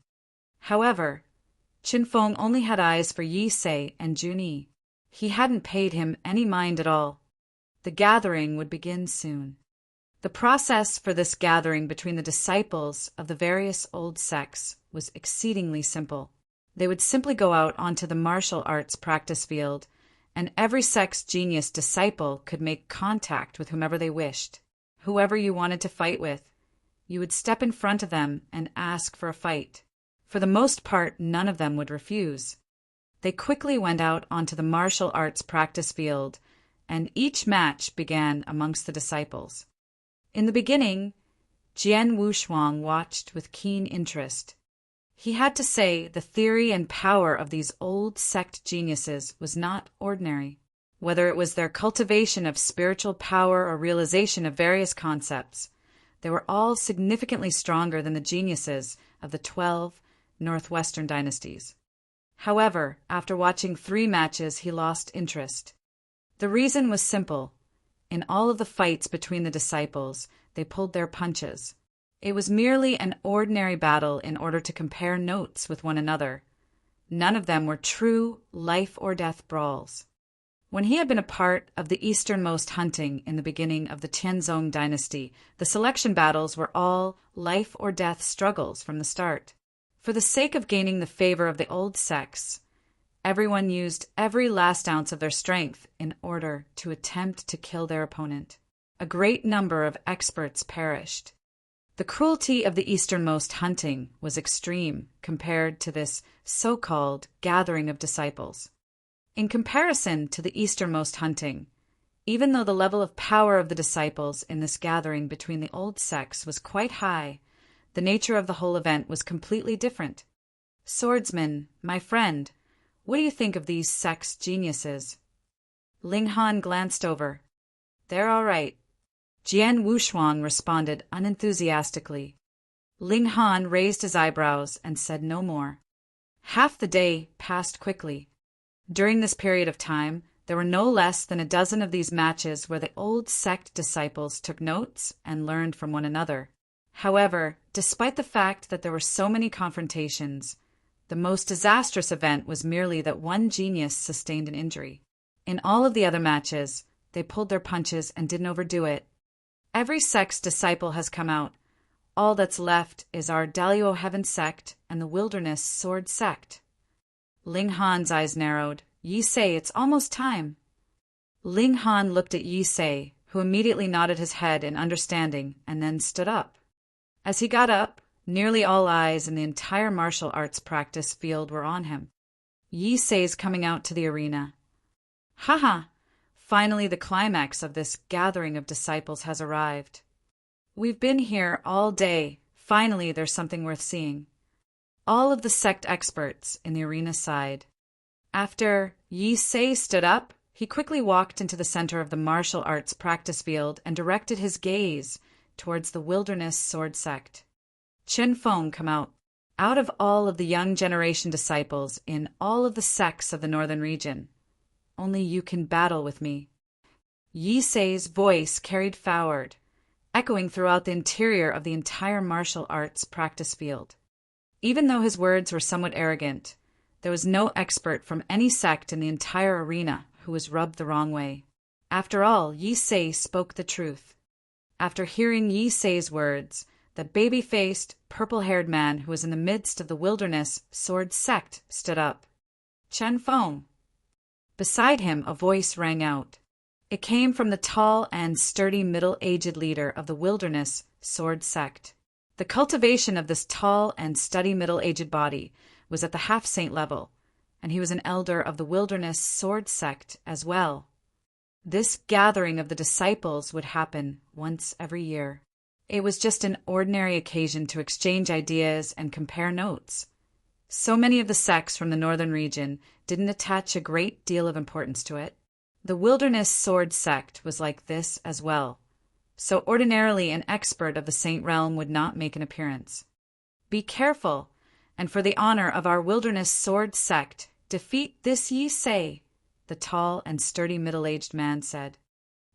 S1: However, Chen Feng only had eyes for Yi Sei and Jun-Yi. He hadn't paid him any mind at all. The gathering would begin soon. The process for this gathering between the disciples of the various old sects was exceedingly simple. They would simply go out onto the martial arts practice field, and every sect's genius disciple could make contact with whomever they wished. Whoever you wanted to fight with, you would step in front of them and ask for a fight. For the most part, none of them would refuse. They quickly went out onto the martial arts practice field, and each match began amongst the disciples. In the beginning, Jian Wushuang watched with keen interest. He had to say the theory and power of these old sect geniuses was not ordinary. Whether it was their cultivation of spiritual power or realization of various concepts, they were all significantly stronger than the geniuses of the 12 Northwestern dynasties. However, after watching 3 matches, he lost interest. The reason was simple. In all of the fights between the disciples, they pulled their punches. It was merely an ordinary battle in order to compare notes with one another. None of them were true life-or-death brawls. When he had been a part of the easternmost hunting in the beginning of the Tianzong dynasty, the selection battles were all life-or-death struggles from the start. For the sake of gaining the favor of the old sects, Everyone used every last ounce of their strength in order to attempt to kill their opponent. A great number of experts perished. The cruelty of the easternmost hunting was extreme compared to this so-called gathering of disciples. In comparison to the easternmost hunting, even though the level of power of the disciples in this gathering between the old sects was quite high, the nature of the whole event was completely different. Swordsman, my friend, what do you think of these sects' geniuses? Ling Han glanced over. They're all right. Jian Wushuang responded unenthusiastically. Ling Han raised his eyebrows and said no more. Half the day passed quickly. During this period of time, there were no less than a dozen of these matches where the old sect disciples took notes and learned from one another. However, despite the fact that there were so many confrontations, the most disastrous event was merely that one genius sustained an injury. In all of the other matches, they pulled their punches and didn't overdo it. Every sect's disciple has come out. All that's left is our Dalio Heaven sect and the Wilderness Sword sect. Ling Han's eyes narrowed. Yi Sei, it's almost time. Ling Han looked at Yi Sei, who immediately nodded his head in understanding and then stood up. As he got up, nearly all eyes in the entire martial arts practice field were on him. Yi Sei's coming out to the arena. Haha! Finally the climax of this gathering of disciples has arrived. We've been here all day. Finally there's something worth seeing. All of the sect experts in the arena sighed. After Yi Sei stood up, he quickly walked into the center of the martial arts practice field and directed his gaze towards the Wilderness Sword sect. Chen Feng, come out. Out of all of the young generation disciples in all of the sects of the northern region, only you can battle with me. Yi Sei's voice carried forward, echoing throughout the interior of the entire martial arts practice field. Even though his words were somewhat arrogant, there was no expert from any sect in the entire arena who was rubbed the wrong way. After all, Yi Sei spoke the truth. After hearing Yi Sei's words, the baby-faced, purple-haired man who was in the midst of the Wilderness Sword sect stood up. Chen Feng. Beside him, a voice rang out. It came from the tall and sturdy middle-aged leader of the Wilderness Sword sect. The cultivation of this tall and steady middle-aged body was at the half-saint level, and he was an elder of the Wilderness Sword sect as well. This gathering of the disciples would happen once every year. It was just an ordinary occasion to exchange ideas and compare notes. So many of the sects from the northern region didn't attach a great deal of importance to it. The Wilderness Sword sect was like this as well, so ordinarily an expert of the Saint realm would not make an appearance. Be careful, and for the honor of our Wilderness Sword sect, defeat this Yi Sei, the tall and sturdy middle-aged man said.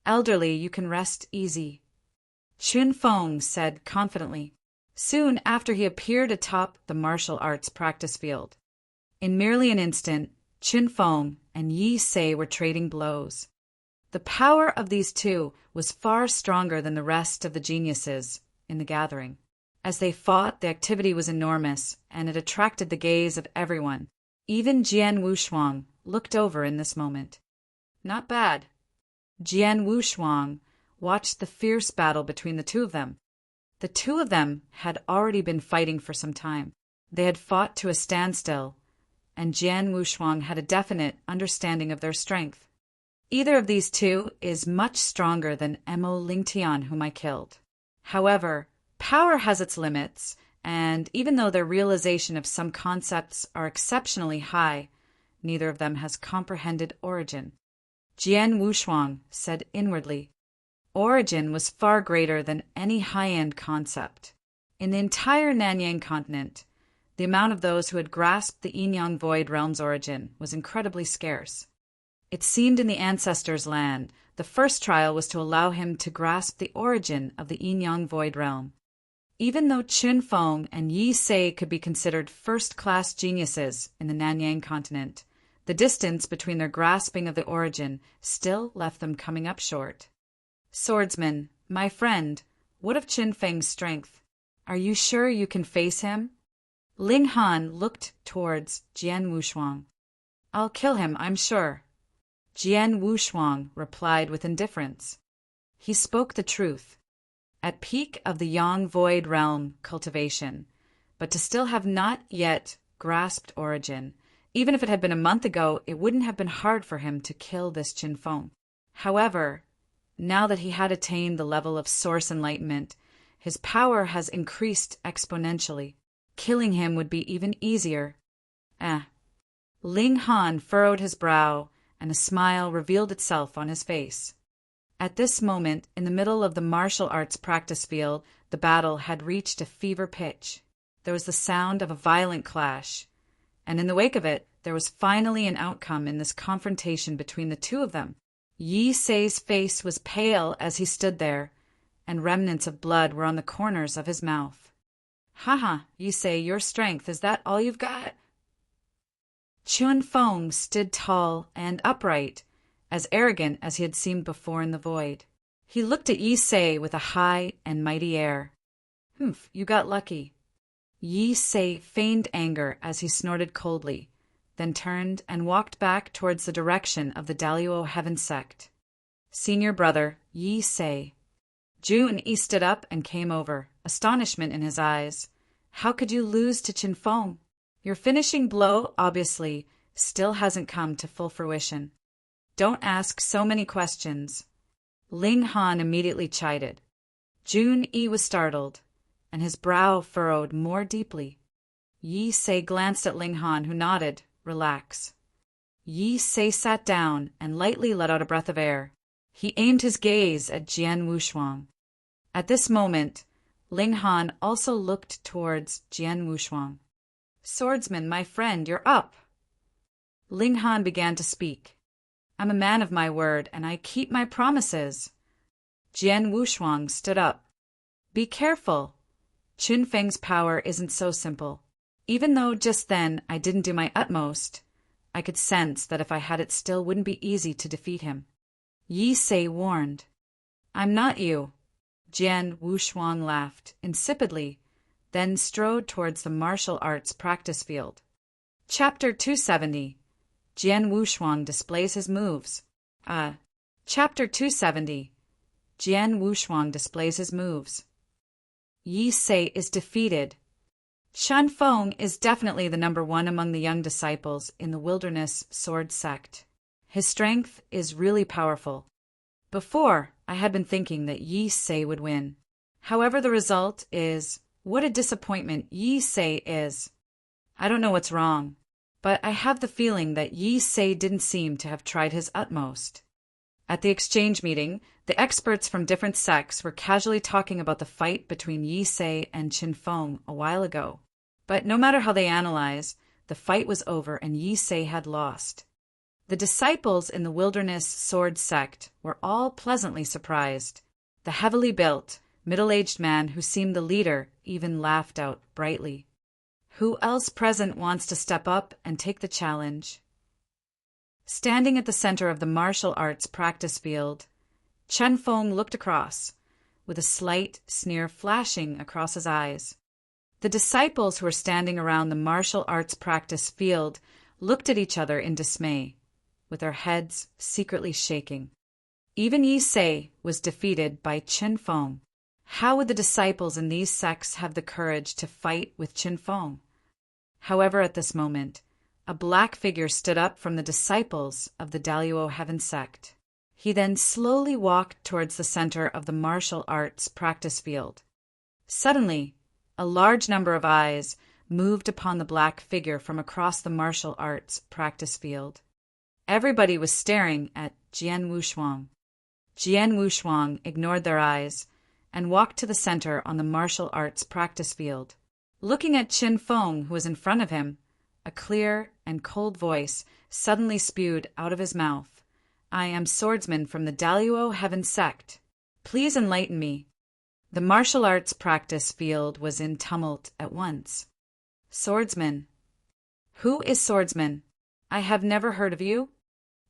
S1: Elderly, you can rest easy. Chen Feng said confidently, soon after he appeared atop the martial arts practice field. In merely an instant, Chen Feng and Yi Sei were trading blows. The power of these two was far stronger than the rest of the geniuses in the gathering. As they fought, the activity was enormous, and it attracted the gaze of everyone. Even Jian Wushuang looked over in this moment. Not bad. Jian Wushuang watched the fierce battle between the two of them. The two of them had already been fighting for some time. They had fought to a standstill, and Jian Wushuang had a definite understanding of their strength. Either of these two is much stronger than Mo Lingtian, whom I killed. However, power has its limits, and even though their realization of some concepts are exceptionally high, neither of them has comprehended origin. Jian Wushuang said inwardly, origin was far greater than any high-end concept. In the entire Nanyang continent, the amount of those who had grasped the Yin-Yang Void Realm's origin was incredibly scarce. It seemed in the ancestor's land, the first trial was to allow him to grasp the origin of the Yin-Yang Void Realm. Even though Chen Feng and Yi Sei could be considered first-class geniuses in the Nanyang continent, the distance between their grasping of the origin still left them coming up short. Swordsman, my friend, what of Chen Feng's strength? Are you sure you can face him? Ling Han looked towards Jian Wushuang. I'll kill him, I'm sure. Jian Wushuang replied with indifference. He spoke the truth. At peak of the Yang Void Realm cultivation, but to still have not yet grasped origin, even if it had been a month ago, it wouldn't have been hard for him to kill this Qin Feng. However, now that he had attained the level of source enlightenment, his power has increased exponentially. Killing him would be even easier. Ling Han furrowed his brow, and a smile revealed itself on his face. At this moment, in the middle of the martial arts practice field, the battle had reached a fever pitch. There was the sound of a violent clash, and in the wake of it, there was finally an outcome in this confrontation between the two of them. Yi Sei's face was pale as he stood there, and remnants of blood were on the corners of his mouth. "Haha, Yi Sei, your strength, is that all you've got?" Qin Feng stood tall and upright, as arrogant as he had seemed before in the void. He looked at Yi Sei with a high and mighty air. "Humph, you got lucky." Yi Sei feigned anger as he snorted coldly, then turned and walked back towards the direction of the Daluo Heaven Sect. "Senior brother, Yi Sei." Jun-yi stood up and came over, astonishment in his eyes. "How could you lose to Qin Feng? Your finishing blow, obviously, still hasn't come to full fruition. Don't ask so many questions." Ling Han immediately chided. Jun-yi was startled, and his brow furrowed more deeply. Yi Sei glanced at Ling Han, who nodded, "Relax." Yi Sei sat down and lightly let out a breath of air. He aimed his gaze at Jian Wushuang. At this moment, Ling Han also looked towards Jian Wushuang. "Swordsman, my friend, you're up." Ling Han began to speak. "I'm a man of my word, and I keep my promises." Jian Wushuang stood up. "Be careful. Qin Feng's power isn't so simple. Even though just then I didn't do my utmost, I could sense that if I had it still wouldn't be easy to defeat him." Yi Sei warned. "I'm not you." Jian Wushuang laughed insipidly, then strode towards the martial arts practice field. Chapter 270. Jian Wushuang displays his moves. Chapter 270. Jian Wushuang displays his moves. Yi Sei is defeated. Qin Feng is definitely the number one among the young disciples in the Wilderness Sword Sect. His strength is really powerful. Before, I had been thinking that Yi Sei would win. However, the result is, what a disappointment Yi Sei is. I don't know what's wrong, but I have the feeling that Yi Sei didn't seem to have tried his utmost. At the exchange meeting, the experts from different sects were casually talking about the fight between Yi Sei and Qin Feng a while ago. But no matter how they analyze, the fight was over and Yi Sei had lost. The disciples in the Wilderness Sword Sect were all pleasantly surprised. The heavily built, middle-aged man who seemed the leader even laughed out brightly. Who else present wants to step up and take the challenge? Standing at the center of the martial arts practice field, Qin Feng looked across, with a slight sneer flashing across his eyes. The disciples who were standing around the martial arts practice field looked at each other in dismay, with their heads secretly shaking. Even Yi Sei was defeated by Qin Feng. How would the disciples in these sects have the courage to fight with Qin Feng? However, at this moment, a black figure stood up from the disciples of the Daluo Heaven Sect. He then slowly walked towards the center of the martial arts practice field. Suddenly, a large number of eyes moved upon the black figure from across the martial arts practice field. Everybody was staring at Jian Wushuang. Jian Wushuang ignored their eyes and walked to the center on the martial arts practice field. Looking at Qin Feng, who was in front of him, a clear and cold voice suddenly spewed out of his mouth. "I am swordsman from the Daluo Heaven Sect. Please enlighten me." The martial arts practice field was in tumult at once. "Swordsman? Who is swordsman? I have never heard of you.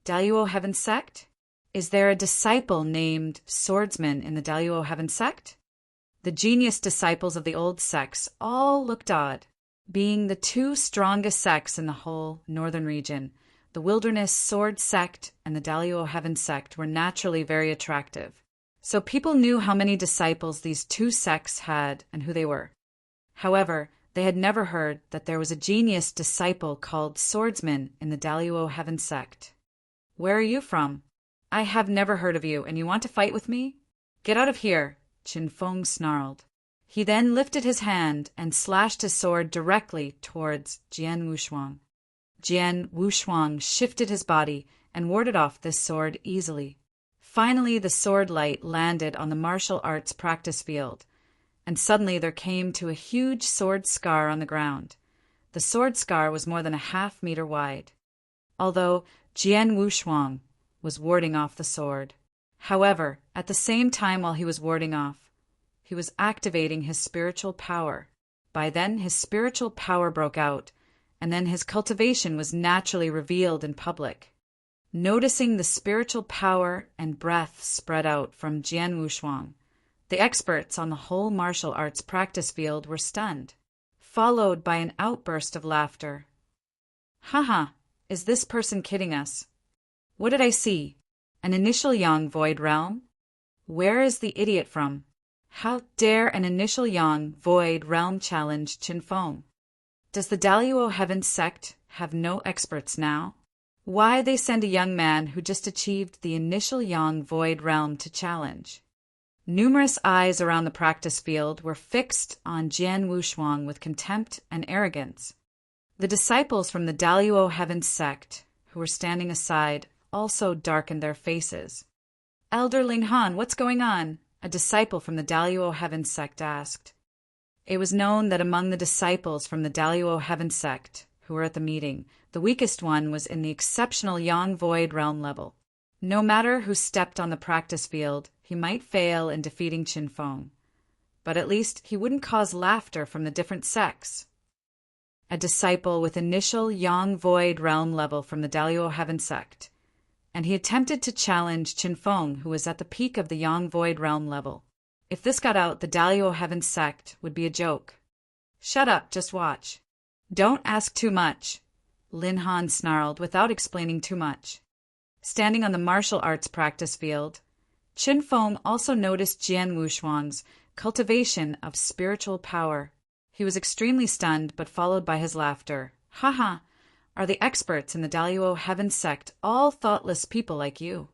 S1: Daluo Heaven Sect? Is there a disciple named Swordsman in the Daluo Heaven Sect?" The genius disciples of the old sects all looked odd. Being the two strongest sects in the whole northern region, The Wilderness Sword Sect and the Dalio Heaven Sect were naturally very attractive, so people knew how many disciples these two sects had and who they were. However, they had never heard that there was a genius disciple called Swordsman in the Dalio Heaven Sect. "Where are you from? I have never heard of you, and you want to fight with me? Get out of here," Qin Feng snarled. He then lifted his hand and slashed his sword directly towards Jian Wushuang. Jian Wushuang shifted his body and warded off this sword easily. Finally, the sword light landed on the martial arts practice field, and suddenly there came to a huge sword scar on the ground. The sword scar was more than a half-meter wide, although Jian Wushuang was warding off the sword. However, at the same time while he was warding off, he was activating his spiritual power. By then, his spiritual power broke out, and then his cultivation was naturally revealed in public. Noticing the spiritual power and breath spread out from Jian Wushuang, the experts on the whole martial arts practice field were stunned, followed by an outburst of laughter. Haha, is this person kidding us? What did I see? An initial Yang Void Realm? Where is the idiot from? How dare an initial Yang Void Realm challenge Qin Feng? Does the Daluo Heaven Sect have no experts now? Why they send a young man who just achieved the initial Yang Void Realm to challenge? Numerous eyes around the practice field were fixed on Jian Wushuang with contempt and arrogance. The disciples from the Daluo Heaven Sect, who were standing aside, also darkened their faces. "Elder Ling Han, what's going on?" a disciple from the Daluo Heaven Sect asked. It was known that among the disciples from the Daluo Heaven Sect who were at the meeting, the weakest one was in the exceptional Yang Void Realm level. No matter who stepped on the practice field, he might fail in defeating Qin Feng, but at least he wouldn't cause laughter from the different sects. A disciple with initial Yang Void Realm level from the Daluo Heaven Sect, and he attempted to challenge Qin Feng, who was at the peak of the Yang Void Realm level. If this got out, the Daluo Heaven Sect would be a joke. "Shut up, just watch. Don't ask too much," Lin Han snarled without explaining too much. Standing on the martial arts practice field, Qin Feng also noticed Jian Wushuang's cultivation of spiritual power. He was extremely stunned, but followed by his laughter. "Haha, are the experts in the Daluo Heaven Sect all thoughtless people like you?"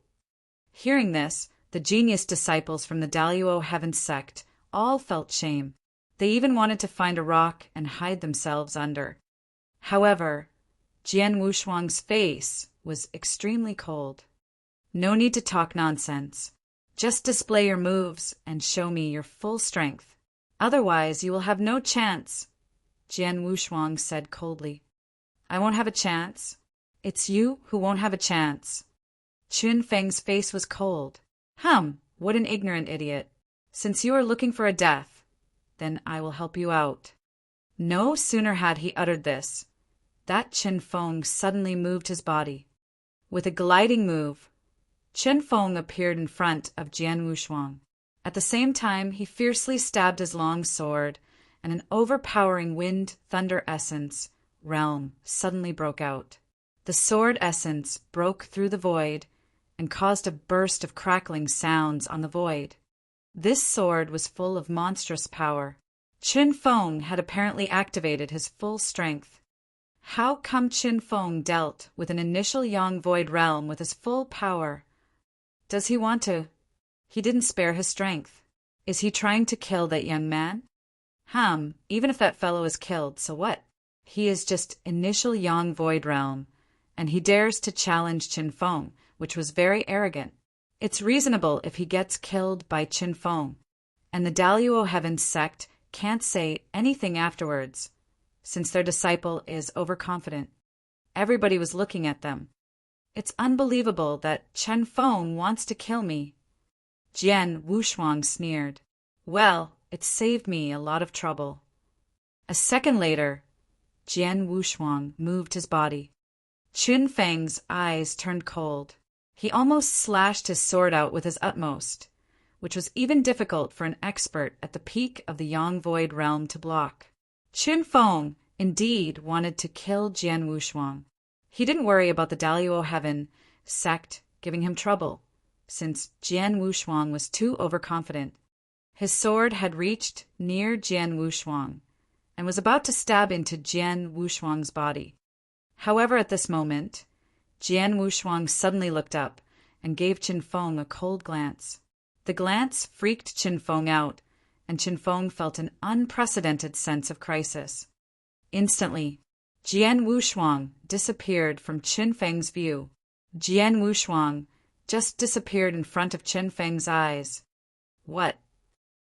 S1: Hearing this, the genius disciples from the Daluo Heaven Sect all felt shame. They even wanted to find a rock and hide themselves under. However, Jian Wushuang's face was extremely cold. "No need to talk nonsense. Just display your moves and show me your full strength. Otherwise, you will have no chance," Jian Wushuang said coldly. "I won't have a chance. It's you who won't have a chance." Qin Feng's face was cold. What an ignorant idiot. Since you are looking for a death, then I will help you out." No sooner had he uttered this, that Qin Feng suddenly moved his body. With a gliding move, Qin Feng appeared in front of Jian Wushuang. At the same time, he fiercely stabbed his long sword, and an overpowering wind thunder essence realm suddenly broke out. The sword essence broke through the void and caused a burst of crackling sounds on the void. This sword was full of monstrous power. Qin Feng had apparently activated his full strength. How come Qin Feng dealt with an initial Yang Void Realm with his full power? Does he want to? He didn't spare his strength. Is he trying to kill that young man? Even if that fellow is killed, so what? He is just initial Yang Void Realm, and he dares to challenge Qin Feng, which was very arrogant. It's reasonable if he gets killed by Qin Feng, and the Daluo Heaven Sect can't say anything afterwards, since their disciple is overconfident. Everybody was looking at them. It's unbelievable that Qin Feng wants to kill me. Jian Wushuang sneered. Well, it saved me a lot of trouble. A second later, Jian Wushuang moved his body. Qin Feng's eyes turned cold. He almost slashed his sword out with his utmost, which was even difficult for an expert at the peak of the Yang Void Realm to block. Qin Feng indeed wanted to kill Jian Wushuang. He didn't worry about the Dalio Heaven sect giving him trouble, since Jian Wushuang was too overconfident. His sword had reached near Jian Wushuang and was about to stab into Jian Wushuang's body. However, at this moment, Jian Wushuang suddenly looked up and gave Qin Feng a cold glance. The glance freaked Qin Feng out, and Qin Feng felt an unprecedented sense of crisis. Instantly, Jian Wushuang disappeared from Qin Feng's view. Jian Wushuang just disappeared in front of Qin Feng's eyes. What?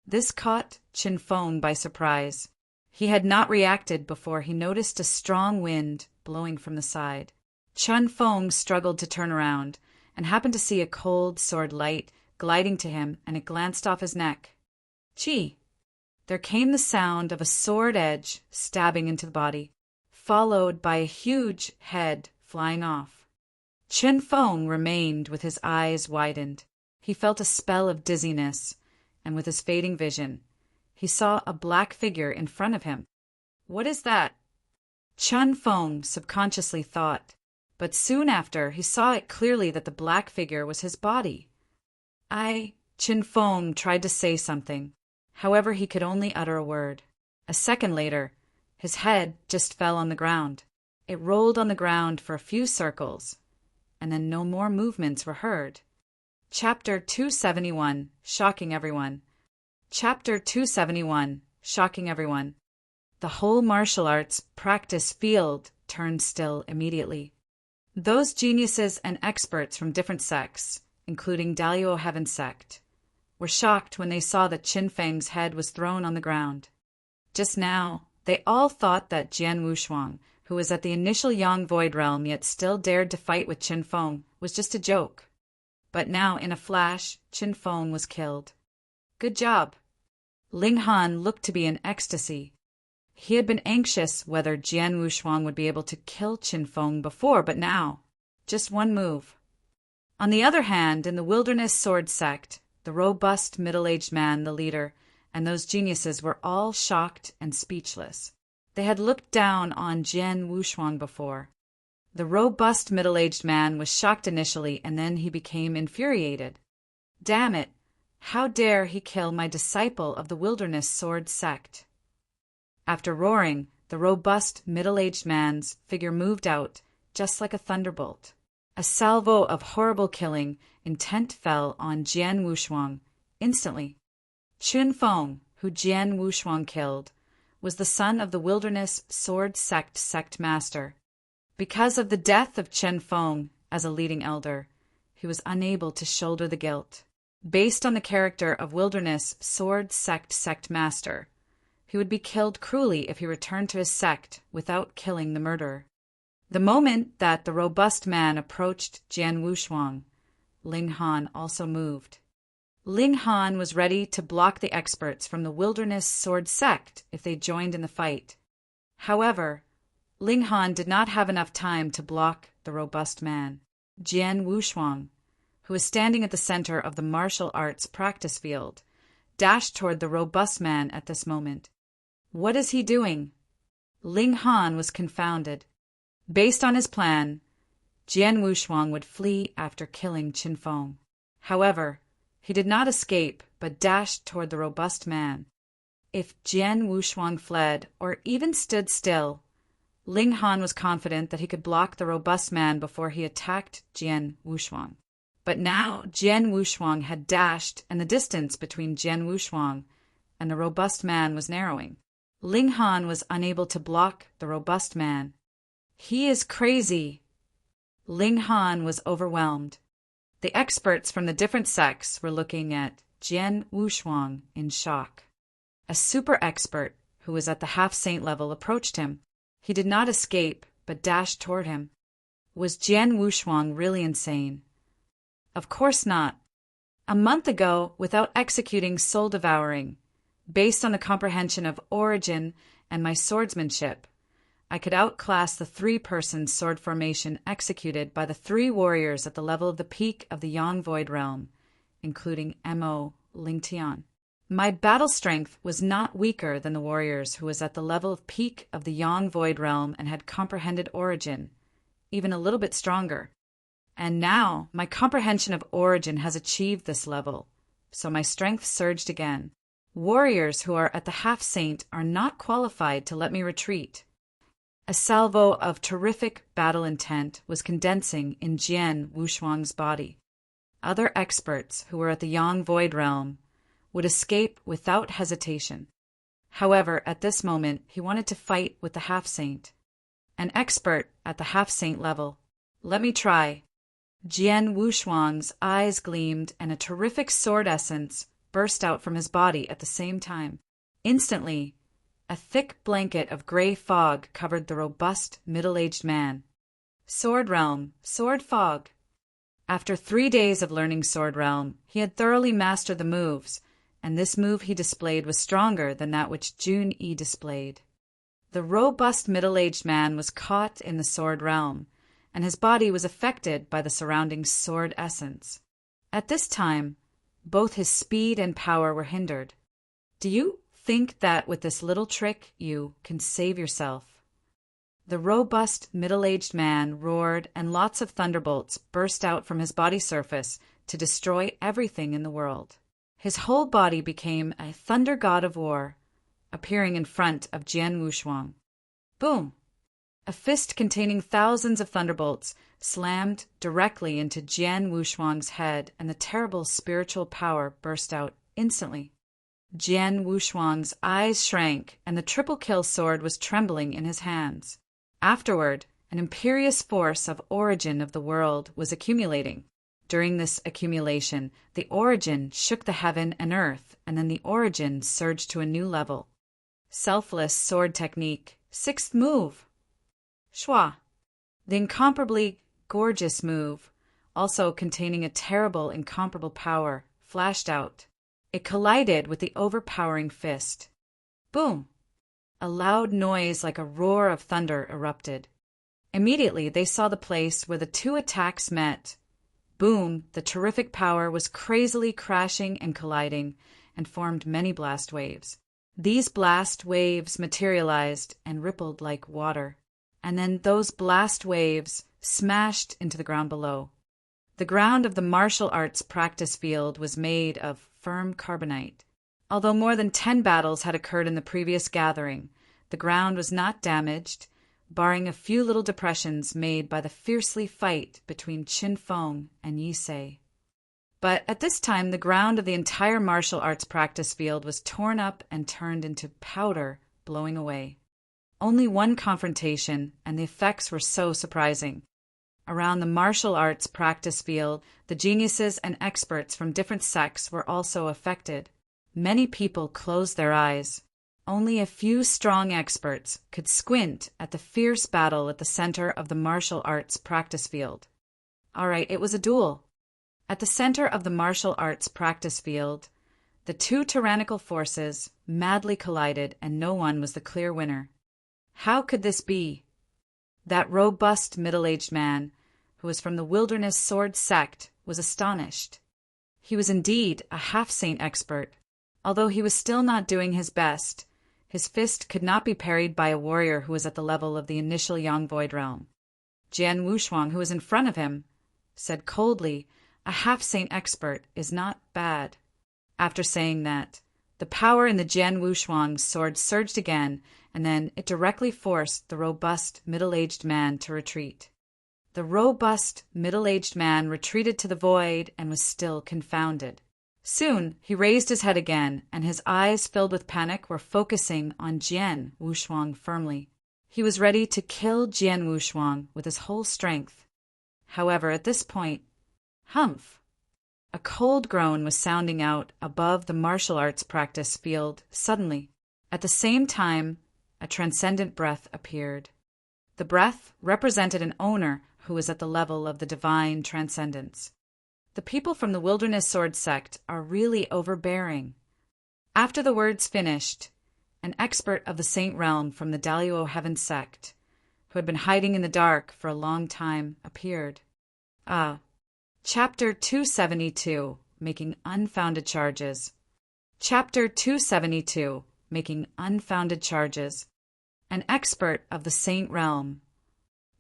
S1: This caught Qin Feng by surprise. He had not reacted before he noticed a strong wind blowing from the side. Qin Feng struggled to turn around and happened to see a cold sword light gliding to him, and it glanced off his neck. Chi! There came the sound of a sword edge stabbing into the body, followed by a huge head flying off. Qin Feng remained with his eyes widened. He felt a spell of dizziness, and with his fading vision, he saw a black figure in front of him. What is that? Qin Feng subconsciously thought, but soon after he saw it clearly that the black figure was his body. Qin Feng tried to say something. However, he could only utter a word. A second later, his head just fell on the ground. It rolled on the ground for a few circles, and then no more movements were heard. Chapter 271, Shocking Everyone. Chapter 271, Shocking Everyone. The whole martial arts practice field turned still immediately. Those geniuses and experts from different sects, including Dalio Heaven sect, were shocked when they saw that Qin Feng's head was thrown on the ground. Just now, they all thought that Jian Wushuang, who was at the initial Yang Void Realm yet still dared to fight with Qin Feng, was just a joke. But now, in a flash, Qin Feng was killed. Good job. Ling Han looked to be in ecstasy. He had been anxious whether Jian Wushuang would be able to kill Qin Feng before, but now, just one move. On the other hand, in the Wilderness Sword sect, the robust middle-aged man, the leader, and those geniuses were all shocked and speechless. They had looked down on Jian Wushuang before. The robust middle-aged man was shocked initially, and then he became infuriated. Damn it! How dare he kill my disciple of the Wilderness Sword sect? After roaring, the robust middle-aged man's figure moved out, just like a thunderbolt. A salvo of horrible killing intent fell on Jian Wushuang instantly. Qin Feng, who Jian Wushuang killed, was the son of the Wilderness Sword sect master. Because of the death of Qin Feng as a leading elder, he was unable to shoulder the guilt. Based on the character of Wilderness Sword sect master, he would be killed cruelly if he returned to his sect without killing the murderer. The moment that the robust man approached Jian Wushuang, Ling Han also moved. Ling Han was ready to block the experts from the Wilderness Sword sect if they joined in the fight. However, Ling Han did not have enough time to block the robust man. Jian Wushuang, who was standing at the center of the martial arts practice field, dashed toward the robust man at this moment. What is he doing? Ling Han was confounded. Based on his plan, Jian Wushuang would flee after killing Qin Feng. However, he did not escape but dashed toward the robust man. If Jian Wushuang fled or even stood still, Ling Han was confident that he could block the robust man before he attacked Jian Wushuang. But now Jian Wushuang had dashed, and the distance between Jian Wushuang and the robust man was narrowing. Ling Han was unable to block the robust man. He is crazy. Ling Han was overwhelmed. The experts from the different sects were looking at Jian Wushuang in shock. A super expert who was at the half-saint level approached him. He did not escape, but dashed toward him. Was Jian Wushuang really insane? Of course not. A month ago, without executing soul devouring, based on the comprehension of origin and my swordsmanship, I could outclass the three-person sword formation executed by the three warriors at the level of the peak of the Yang Void Realm, including Mo Lingtian. My battle strength was not weaker than the warriors who was at the level of peak of the Yang Void Realm and had comprehended origin, even a little bit stronger. And now my comprehension of origin has achieved this level, so my strength surged again. Warriors who are at the half-saint are not qualified to let me retreat. A salvo of terrific battle intent was condensing in Jian Wushuang's body. Other experts who were at the Yang Void Realm would escape without hesitation. However, at this moment, he wanted to fight with the half-saint. An expert at the half-saint level. Let me try. Jian Wushuang's eyes gleamed and a terrific sword essence burst out from his body at the same time. Instantly, a thick blanket of gray fog covered the robust, middle-aged man. Sword Realm, Sword Fog. After 3 days of learning Sword Realm, he had thoroughly mastered the moves, and this move he displayed was stronger than that which Jun-Yi displayed. The robust middle-aged man was caught in the Sword Realm, and his body was affected by the surrounding sword essence. At this time, both his speed and power were hindered. Do you think that with this little trick you can save yourself? The robust, middle-aged man roared, and lots of thunderbolts burst out from his body surface to destroy everything in the world. His whole body became a thunder god of war, appearing in front of Jian Wushuang. Boom! A fist containing thousands of thunderbolts slammed directly into Jian Wushuang's head, and the terrible spiritual power burst out instantly. Jian Wushuang's eyes shrank, and the triple kill sword was trembling in his hands. Afterward, an imperious force of origin of the world was accumulating. During this accumulation, the origin shook the heaven and earth, and then the origin surged to a new level. Selfless sword technique, 6th move. Schwa. The incomparably gorgeous move, also containing a terrible, incomparable power, flashed out. It collided with the overpowering fist. Boom! A loud noise like a roar of thunder erupted. Immediately they saw the place where the two attacks met. Boom! The terrific power was crazily crashing and colliding, and formed many blast waves. These blast waves materialized and rippled like water, and then those blast waves smashed into the ground below. The ground of the martial arts practice field was made of firm carbonite. Although more than 10 battles had occurred in the previous gathering, the ground was not damaged, barring a few little depressions made by the fiercely fight between Qin Feng and Yi Sei. But at this time, the ground of the entire martial arts practice field was torn up and turned into powder, blowing away. Only one confrontation, and the effects were so surprising. Around the martial arts practice field, the geniuses and experts from different sects were also affected. Many people closed their eyes. Only a few strong experts could squint at the fierce battle at the center of the martial arts practice field. All right, it was a duel. At the center of the martial arts practice field, the two tyrannical forces madly collided, and no one was the clear winner. How could this be? That robust middle-aged man, who was from the Wilderness Sword sect, was astonished. He was indeed a half-saint expert. Although he was still not doing his best, his fist could not be parried by a warrior who was at the level of the initial Yang Void Realm. Jian Wushuang, who was in front of him, said coldly, "A half-saint expert is not bad." After saying that, the power in the Jian Wushuang's sword surged again, and then it directly forced the robust, middle-aged man to retreat. The robust, middle-aged man retreated to the void and was still confounded. Soon he raised his head again, and his eyes filled with panic were focusing on Jian Wushuang firmly. He was ready to kill Jian Wushuang with his whole strength. However, at this point, humph! A cold groan was sounding out above the martial arts practice field suddenly. At the same time, a transcendent breath appeared. The breath represented an owner who was at the level of the divine transcendence. The people from the Wilderness Sword sect are really overbearing. After the words finished, an expert of the Saint Realm from the Daluo Heaven sect, who had been hiding in the dark for a long time, appeared. Chapter 272, Making Unfounded Charges. Chapter 272, Making Unfounded Charges. An expert of the Saint Realm.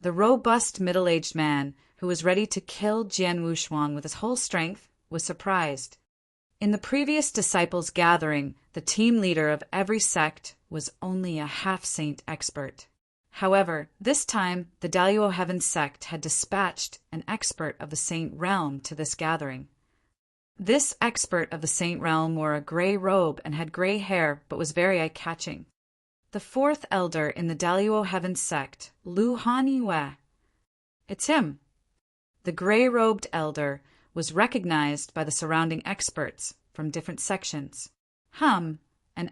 S1: The robust middle-aged man, who was ready to kill Jian Wushuang with his whole strength, was surprised. In the previous disciples' gathering, the team leader of every sect was only a half-saint expert. However, this time the Daluo Heaven sect had dispatched an expert of the saint realm to this gathering. This expert of the saint realm wore a gray robe and had gray hair, but was very eye-catching. The fourth elder in the Daluo Heaven sect, Lu Hanyue. It's him. The gray-robed elder was recognized by the surrounding experts from different sections. An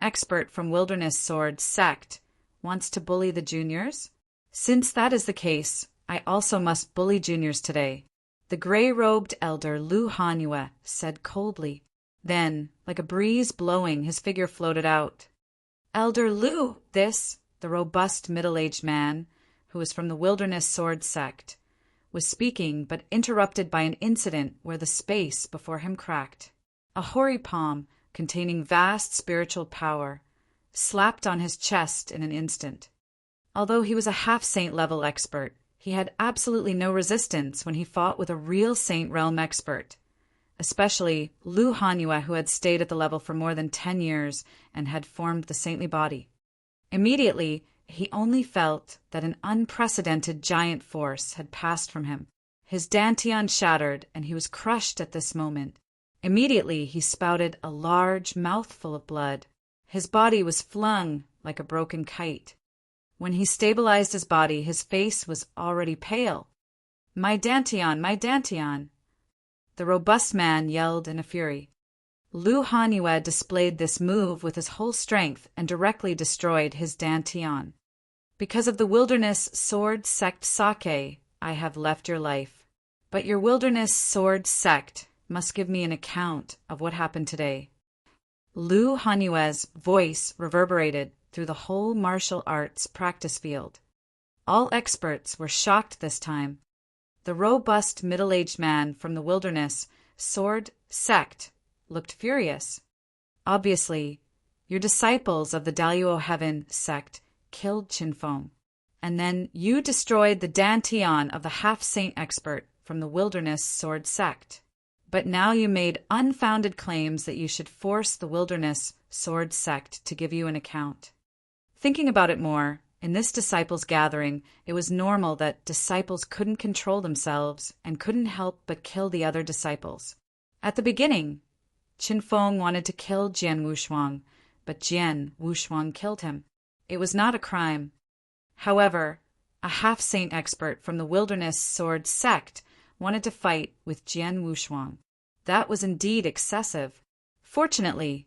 S1: expert from Wilderness Sword sect, wants to bully the juniors? Since that is the case, I also must bully juniors today, the gray-robed elder Lu Hanyue said coldly. Then, like a breeze blowing, his figure floated out. Elder Lu, the robust middle-aged man, who was from the Wilderness Sword sect, was speaking but interrupted by an incident where the space before him cracked. A hoary palm, containing vast spiritual power, slapped on his chest in an instant. Although he was a half-saint level expert, he had absolutely no resistance when he fought with a real saint realm expert, especially Lu Hanyue, who had stayed at the level for more than 10 years and had formed the saintly body. Immediately, he only felt that an unprecedented giant force had passed from him. His dantian shattered, and he was crushed at this moment. Immediately, he spouted a large mouthful of blood. His body was flung like a broken kite. When he stabilized his body, his face was already pale. My dantian, my dantian! The robust man yelled in a fury. Lu Hanyue displayed this move with his whole strength and directly destroyed his dantian. Because of the Wilderness Sword sect sake, I have left your life. But your Wilderness Sword sect must give me an account of what happened today. Lu Hanyue's voice reverberated through the whole martial arts practice field. All experts were shocked this time. The robust middle-aged man from the Wilderness Sword sect looked furious. Obviously, your disciples of the Daluo Heaven sect killed Qinfeng, and then you destroyed the dantian of the half-saint expert from the Wilderness Sword sect. But now you made unfounded claims that you should force the Wilderness Sword sect to give you an account. Thinking about it more, in this disciples' gathering, it was normal that disciples couldn't control themselves and couldn't help but kill the other disciples. At the beginning, Qinfeng wanted to kill Jian Wushuang, but Jian Wushuang killed him. It was not a crime. However, a half-saint expert from the Wilderness Sword sect wanted to fight with Jian Wushuang. That was indeed excessive. Fortunately,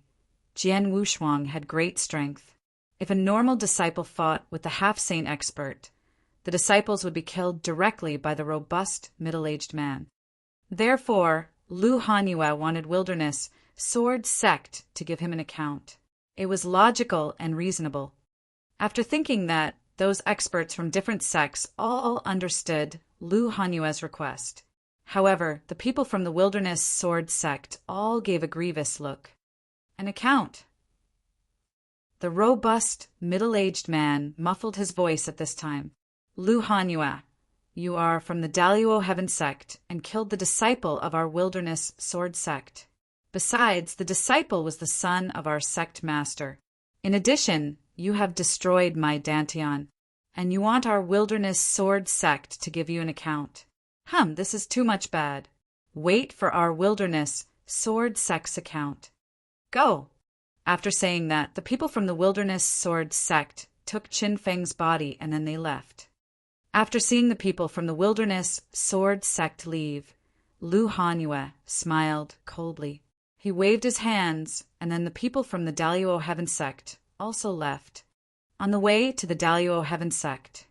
S1: Jian Wushuang had great strength. If a normal disciple fought with the half-saint expert, the disciples would be killed directly by the robust middle-aged man. Therefore, Lu Hanyue wanted Wilderness Sword sect to give him an account. It was logical and reasonable. After thinking that those experts from different sects all understood Lu Hanyue's request. However, the people from the Wilderness Sword sect all gave a grievous look. An account. The robust, middle-aged man muffled his voice at this time. Lu Hanyue, you are from the Daluo Heaven sect and killed the disciple of our Wilderness Sword sect. Besides, the disciple was the son of our sect master. In addition, you have destroyed my dantian, and you want our Wilderness Sword sect to give you an account. This is too much bad. Wait for our Wilderness Sword sect's account. Go. After saying that, the people from the Wilderness Sword sect took Qinfeng's body and then they left. After seeing the people from the Wilderness Sword sect leave, Lu Hanyue smiled coldly. He waved his hands, and then the people from the Daluo Heaven sect also left. On the way to the Daluo Heaven sect,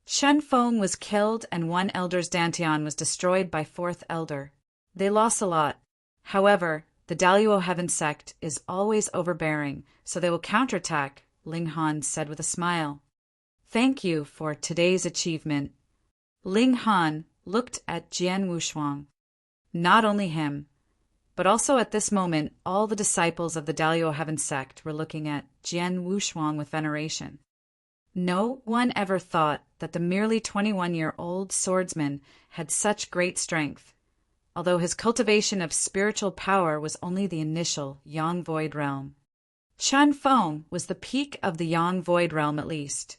S1: Qinfeng was killed and one elder's dantian was destroyed by fourth elder. They lost a lot. However, the Daluo Heaven sect is always overbearing, so they will counterattack, Ling Han said with a smile. Thank you for today's achievement. Ling Han looked at Jian Wushuang. Not only him, but also at this moment all the disciples of the Daluo Heaven sect were looking at Jian Wushuang with veneration. No one ever thought that the merely 21-year-old swordsman had such great strength, although his cultivation of spiritual power was only the initial Yang Void realm. Chun Feng was the peak of the Yang Void realm at least,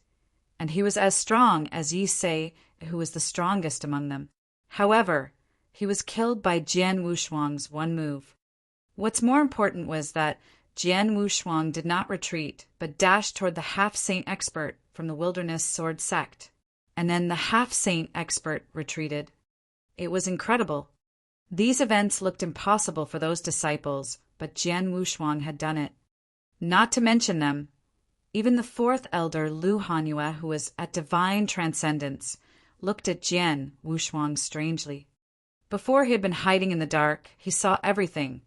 S1: and he was as strong as Yi Se, who was the strongest among them. However, he was killed by Jian Wushuang's one move. What's more important was that Jian Wushuang did not retreat, but dashed toward the half-saint expert from the wilderness sword sect. And then the half-saint expert retreated. It was incredible. These events looked impossible for those disciples, but Jian Wushuang had done it. Not to mention them, even the fourth elder Lu Hanyue, who was at divine transcendence, looked at Jian Wushuang strangely. Before he had been hiding in the dark, he saw everything,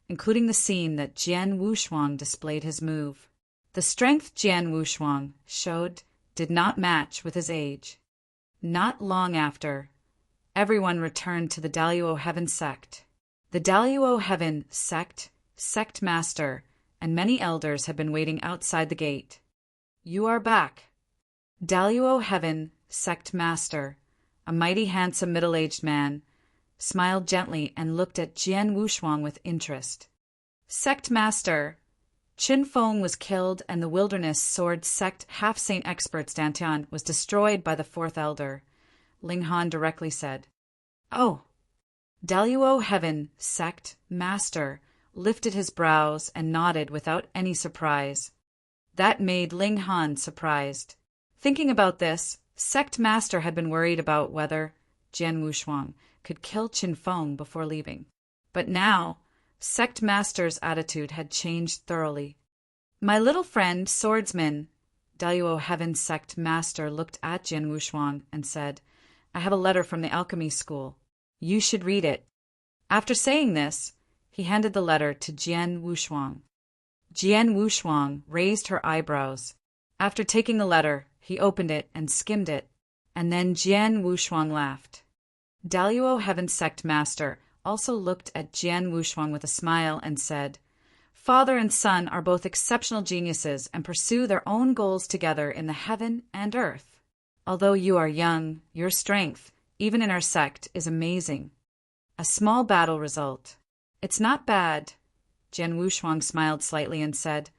S1: including the scene that Jian Wushuang displayed his move. The strength Jian Wushuang showed did not match with his age. Not long after, everyone returned to the Daluo Heaven sect. The Daluo Heaven sect master, and many elders had been waiting outside the gate. "You are back." Daluo Heaven sect master, a mighty handsome middle-aged man, smiled gently and looked at Jian Wushuang with interest. "Sect master, Qin Feng was killed and the wilderness sword sect half-saint expert Dantian was destroyed by the fourth elder," Ling Han directly said. "Oh." Daluo Heaven sect master lifted his brows and nodded without any surprise. That made Ling Han surprised. Thinking about this, sect master had been worried about whether Jian Wushuang could kill Qin Feng before leaving. But now, sect master's attitude had changed thoroughly. "My little friend, swordsman," Daluo Heaven sect master looked at Jian Wushuang and said, "I have a letter from the alchemy school. You should read it." After saying this, he handed the letter to Jian Wushuang. Jian Wushuang raised her eyebrows. After taking the letter, he opened it and skimmed it, and then Jian Wushuang laughed. Daluo Heaven sect master also looked at Jian Wushuang with a smile and said, "Father and son are both exceptional geniuses and pursue their own goals together in the heaven and earth. Although you are young, your strength, even in our sect, is amazing. A small battle result. It's not bad." Jian Wushuang smiled slightly and said,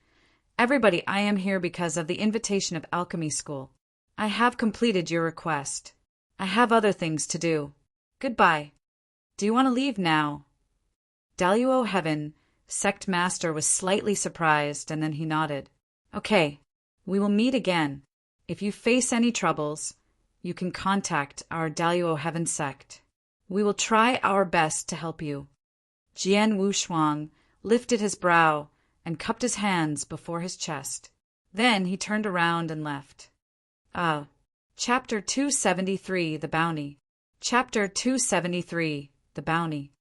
S1: "Everybody, I am here because of the invitation of alchemy school. I have completed your request. I have other things to do. Goodbye. Do you want to leave now?" Daluo Heaven sect master was slightly surprised, and then he nodded. "Okay, we will meet again. If you face any troubles, you can contact our Daluo Heaven sect. We will try our best to help you." Jian Wushuang lifted his brow and cupped his hands before his chest. Then he turned around and left. Chapter 273, The Bounty. Chapter 273, The Bounty.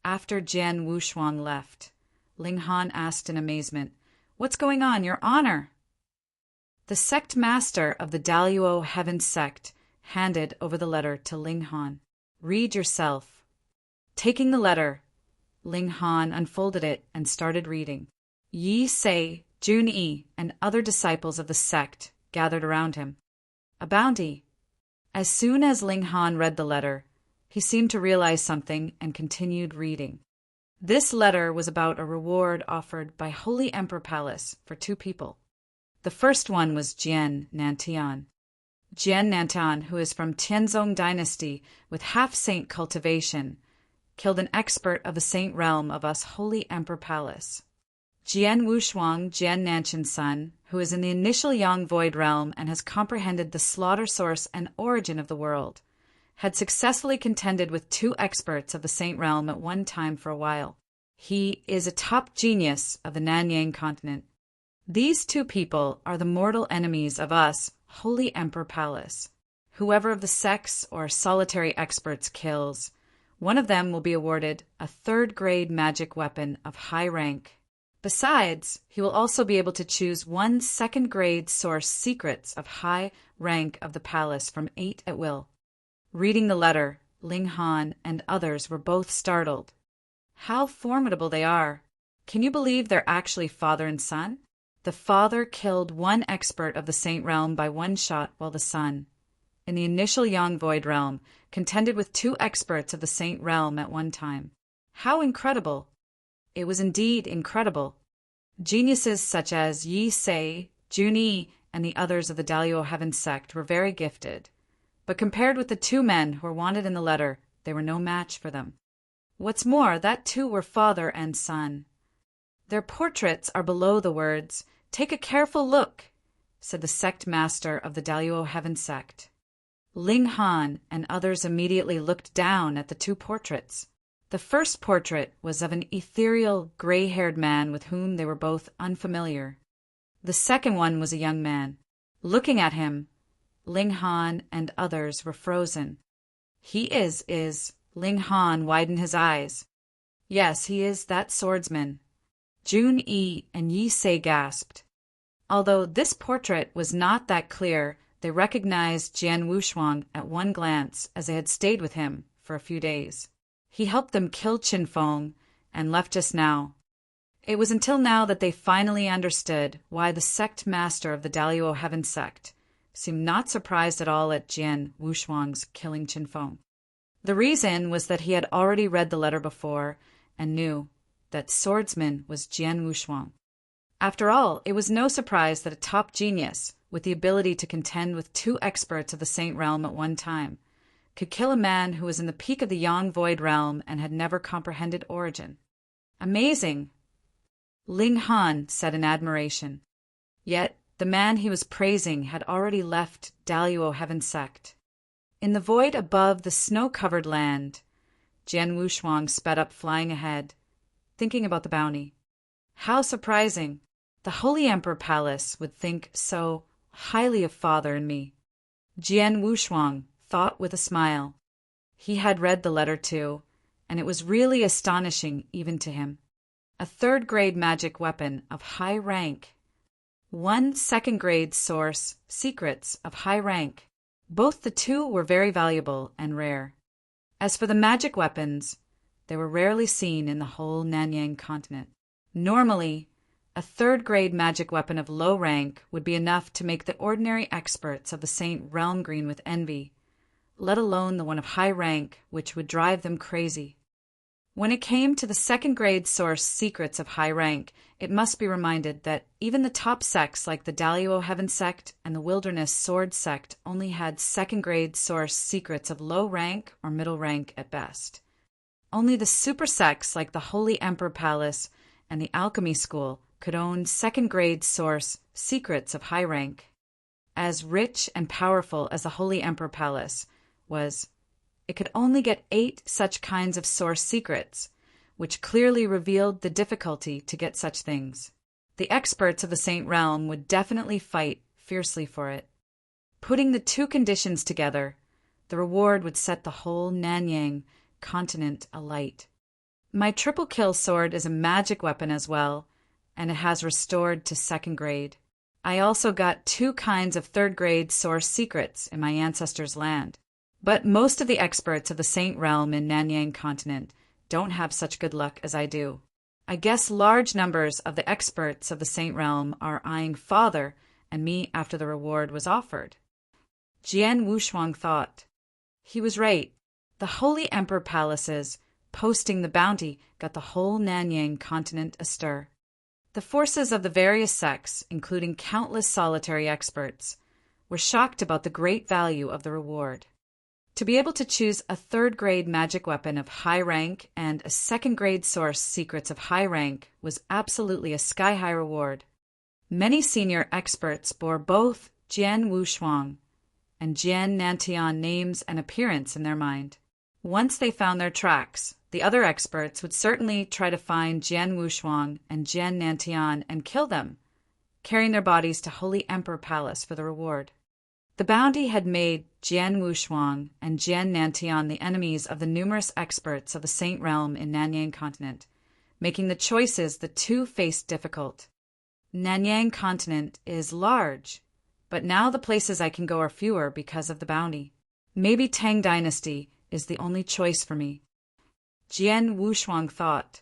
S1: After Jian Wushuang left, Ling Han asked in amazement, "What's going on, Your Honor?" The sect master of the Daluo Heaven sect handed over the letter to Ling Han. "Read yourself." Taking the letter, Ling Han unfolded it and started reading. Yi Se, Jun Yi, and other disciples of the sect gathered around him. A bounty. As soon as Ling Han read the letter, he seemed to realize something and continued reading. This letter was about a reward offered by Holy Emperor Palace for two people. The first one was Jian Nantian. Jian Nantian, who is from Tianzong dynasty with half-saint cultivation, killed an expert of the saint realm of us Holy Emperor Palace. Jian Wushuang, Jian Nantian's son, who is in the initial Yang Void realm and has comprehended the slaughter source and origin of the world, had successfully contended with two experts of the saint realm at one time for a while. He is a top genius of the Nanyang continent. These two people are the mortal enemies of us, Holy Emperor Palace. Whoever of the sects or solitary experts kills, one of them will be awarded a third-grade magic weapon of high rank. Besides, he will also be able to choose one second-grade source secrets of high rank of the palace from 8 at will. Reading the letter, Ling Han and others were both startled. How formidable they are! Can you believe they're actually father and son? The father killed one expert of the Saint Realm by one shot, while the son, in the initial Yang Void Realm, contended with two experts of the Saint Realm at one time. How incredible! It was indeed incredible. Geniuses such as Yi Sei, Jun Yi, and the others of the Dalio Heaven sect were very gifted, but compared with the two men who were wanted in the letter, they were no match for them. What's more, that two were father and son. Their portraits are below the words. Take a careful look, said the sect master of the Dalio Heaven sect. Ling Han and others immediately looked down at the two portraits. The first portrait was of an ethereal, gray-haired man with whom they were both unfamiliar. The second one was a young man. Looking at him, Ling Han and others were frozen. He is. Ling Han widened his eyes. Yes, he is that swordsman. Jun Yi and Yi Sei gasped. Although this portrait was not that clear, they recognized Jian Wushuang at one glance, as they had stayed with him for a few days. He helped them kill Qin Feng and left just now. It was until now that they finally understood why the sect master of the Dalio Heaven sect seemed not surprised at all at Jian Wushuang's killing Qin Feng. The reason was that he had already read the letter before and knew that swordsman was Jian Wushuang. After all, it was no surprise that a top genius, with the ability to contend with two experts of the Saint Realm at one time, could kill a man who was in the peak of the Yang Void Realm and had never comprehended origin. Amazing! Ling Han said in admiration. Yet the man he was praising had already left Dalio Heaven sect. In the void above the snow-covered land, Jian Wushuang sped up, flying ahead, thinking about the bounty. How surprising! The Holy Emperor Palace would think so highly of father and me. Jian Wushuang thought with a smile. He had read the letter too, and it was really astonishing even to him. A third-grade magic weapon of high rank. One second-grade source, secrets of high rank. Both the two were very valuable and rare. As for the magic weapons, they were rarely seen in the whole Nanyang continent. Normally, a third-grade magic weapon of low rank would be enough to make the ordinary experts of the Saint Realm green with envy, let alone the one of high rank, which would drive them crazy. When it came to the second-grade source secrets of high rank, it must be reminded that even the top sects like the Dalio Heaven sect and the Wilderness Sword sect only had second-grade source secrets of low rank or middle rank at best. Only the super sects like the Holy Emperor Palace and the Alchemy School could own second-grade source secrets of high rank. As rich and powerful as the Holy Emperor Palace was, it could only get 8 such kinds of source secrets, which clearly revealed the difficulty to get such things. The experts of the Saint Realm would definitely fight fiercely for it. Putting the two conditions together, the reward would set the whole Nanyang continent alight. My triple kill sword is a magic weapon as well, and it has restored to second grade. I also got 2 kinds of third-grade source secrets in my ancestors' land. But most of the experts of the Saint Realm in Nanyang continent don't have such good luck as I do. I guess large numbers of the experts of the Saint Realm are eyeing father and me after the reward was offered. Jian Wushuang thought. He was right. The Holy Emperor Palaces posting the bounty got the whole Nanyang continent astir. The forces of the various sects, including countless solitary experts, were shocked about the great value of the reward. To be able to choose a third-grade magic weapon of high rank and a second-grade source secrets of high rank was absolutely a sky-high reward. Many senior experts bore both Jian Wushuang and Jian Nantian names and appearance in their mind. Once they found their tracks, the other experts would certainly try to find Jian Wushuang and Jian Nantian and kill them, carrying their bodies to Holy Emperor Palace for the reward. The bounty had made Jian Wushuang and Jian Nantian the enemies of the numerous experts of the Saint Realm in Nanyang continent, making the choices the two faced difficult. Nanyang continent is large, but now the places I can go are fewer because of the bounty. Maybe Tang Dynasty is the only choice for me. Jian Wushuang thought.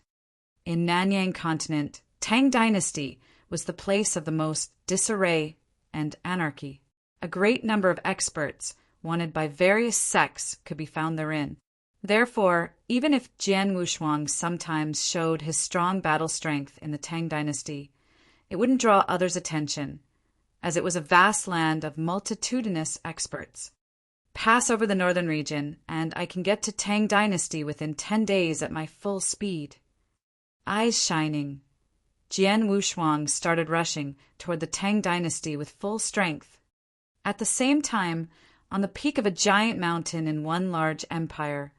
S1: In Nanyang continent, Tang Dynasty was the place of the most disarray and anarchy. A great number of experts, wanted by various sects, could be found therein. Therefore, even if Jian Wushuang sometimes showed his strong battle strength in the Tang dynasty, it wouldn't draw others' attention, as it was a vast land of multitudinous experts. Pass over the northern region, and I can get to Tang dynasty within 10 days at my full speed. Eyes shining, Jian Wushuang started rushing toward the Tang dynasty with full strength. At the same time, on the peak of a giant mountain in one large empire,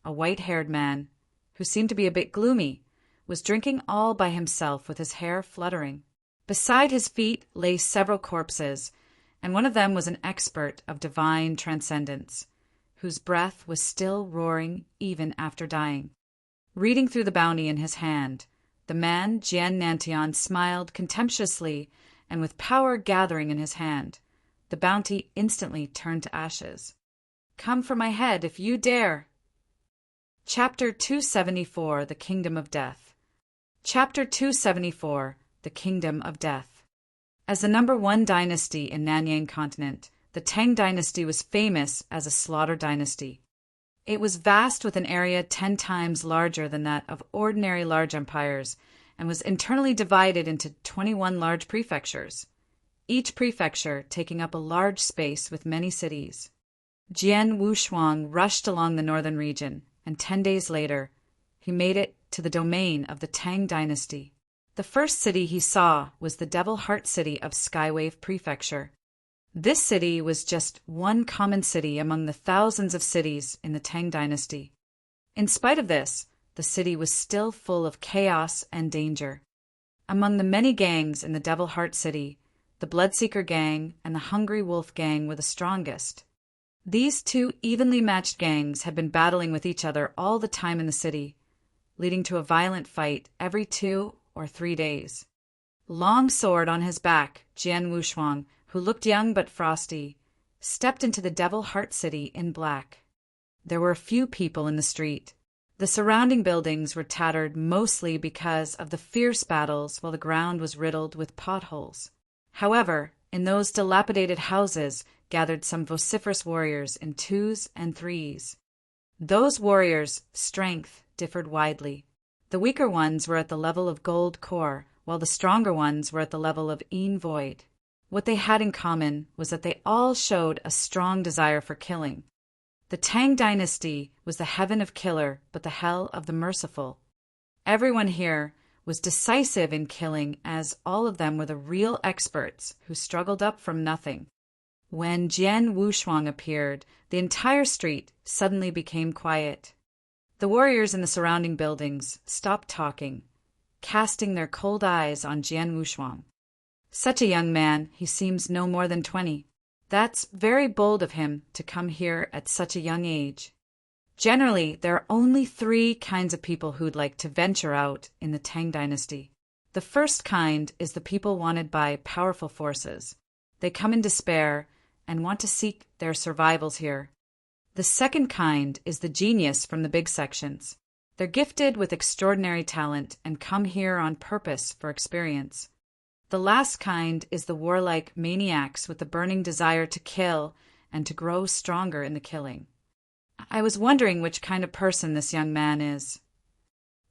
S1: a white-haired man, who seemed to be a bit gloomy, was drinking all by himself with his hair fluttering. Beside his feet lay several corpses, and one of them was an expert of divine transcendence, whose breath was still roaring even after dying. Reading through the bounty in his hand, the man Jian Nantian smiled contemptuously, and with power gathering in his hand, the bounty instantly turned to ashes. "Come for my head if you dare!" Chapter 274, The Kingdom of Death. Chapter 274, The Kingdom of Death. As the number 1 dynasty in Nanyang continent, the Tang dynasty was famous as a slaughter dynasty. It was vast with an area 10 times larger than that of ordinary large empires, and was internally divided into 21 large prefectures, each prefecture taking up a large space with many cities. Jian Wushuang rushed along the northern region, and 10 days later, he made it to the domain of the Tang dynasty. The first city he saw was the Devil Heart City of Skywave Prefecture. This city was just one common city among the thousands of cities in the Tang dynasty. In spite of this, the city was still full of chaos and danger. Among the many gangs in the Devil Heart City, the Bloodseeker Gang and the Hungry Wolf Gang were the strongest. These 2 evenly matched gangs had been battling with each other all the time in the city, leading to a violent fight every 2 or 3 days. Long sword on his back, Jian Wushuang, who looked young but frosty, stepped into the Devil Heart City in black. There were few people in the street. The surrounding buildings were tattered mostly because of the fierce battles, while the ground was riddled with potholes. However, in those dilapidated houses gathered some vociferous warriors in 2s and 3s. Those warriors' strength differed widely. The weaker ones were at the level of Gold Core, while the stronger ones were at the level of Een Void. What they had in common was that they all showed a strong desire for killing. The Tang dynasty was the heaven of killer, but the hell of the merciful. Everyone here was decisive in killing, as all of them were the real experts who struggled up from nothing. When Jian Wushuang appeared, the entire street suddenly became quiet. The warriors in the surrounding buildings stopped talking, casting their cold eyes on Jian Wushuang. Such a young man, he seems no more than 20. That's very bold of him to come here at such a young age. Generally, there are only 3 kinds of people who'd like to venture out in the Tang dynasty. The first kind is the people wanted by powerful forces. They come in despair and want to seek their survivals here. The second kind is the genius from the big sections. They're gifted with extraordinary talent and come here on purpose for experience. The last kind is the warlike maniacs with the burning desire to kill and to grow stronger in the killing. I was wondering which kind of person this young man is.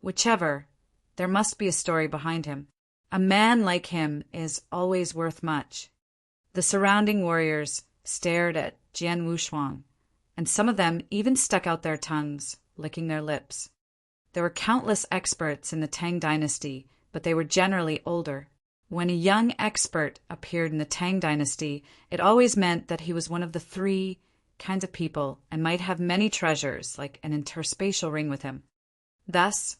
S1: Whichever, there must be a story behind him. A man like him is always worth much. The surrounding warriors stared at Jian Wushuang, and some of them even stuck out their tongues, licking their lips. There were countless experts in the Tang dynasty, but they were generally older. When a young expert appeared in the Tang dynasty, it always meant that he was one of the 3 kinds of people and might have many treasures, like an interspatial ring with him. Thus,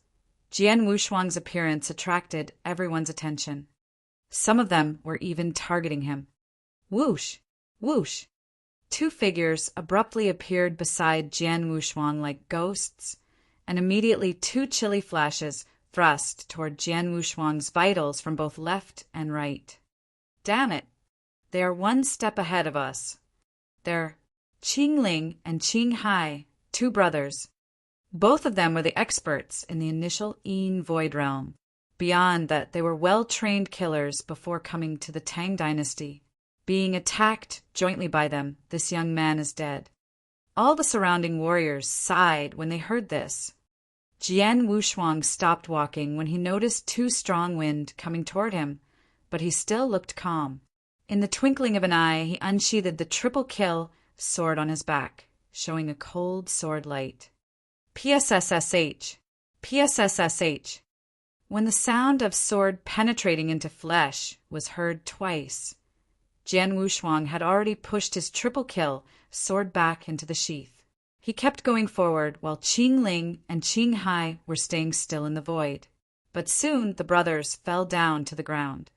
S1: Jian Wushuang's appearance attracted everyone's attention. Some of them were even targeting him. Whoosh! Whoosh! 2 figures abruptly appeared beside Jian Wushuang like ghosts, and immediately 2 chilly flashes thrust toward Jian Wushuang's vitals from both left and right. Damn it! They are 1 step ahead of us. They're Qing Ling and Qing Hai, 2 brothers. Both of them were the experts in the initial Een Void realm. beyond that they were well-trained killers before coming to the Tang dynasty. Being attacked jointly by them, this young man is dead. All the surrounding warriors sighed when they heard this. Jian Wushuang stopped walking when he noticed two strong wind coming toward him, but he still looked calm. In the twinkling of an eye, he unsheathed the triple kill sword on his back, showing a cold sword light. PSSSH. PSSSH. When the sound of sword penetrating into flesh was heard twice, Jian Wushuang had already pushed his triple kill sword back into the sheath. He kept going forward while Qing Ling and Qing Hai were staying still in the void. But soon the brothers fell down to the ground.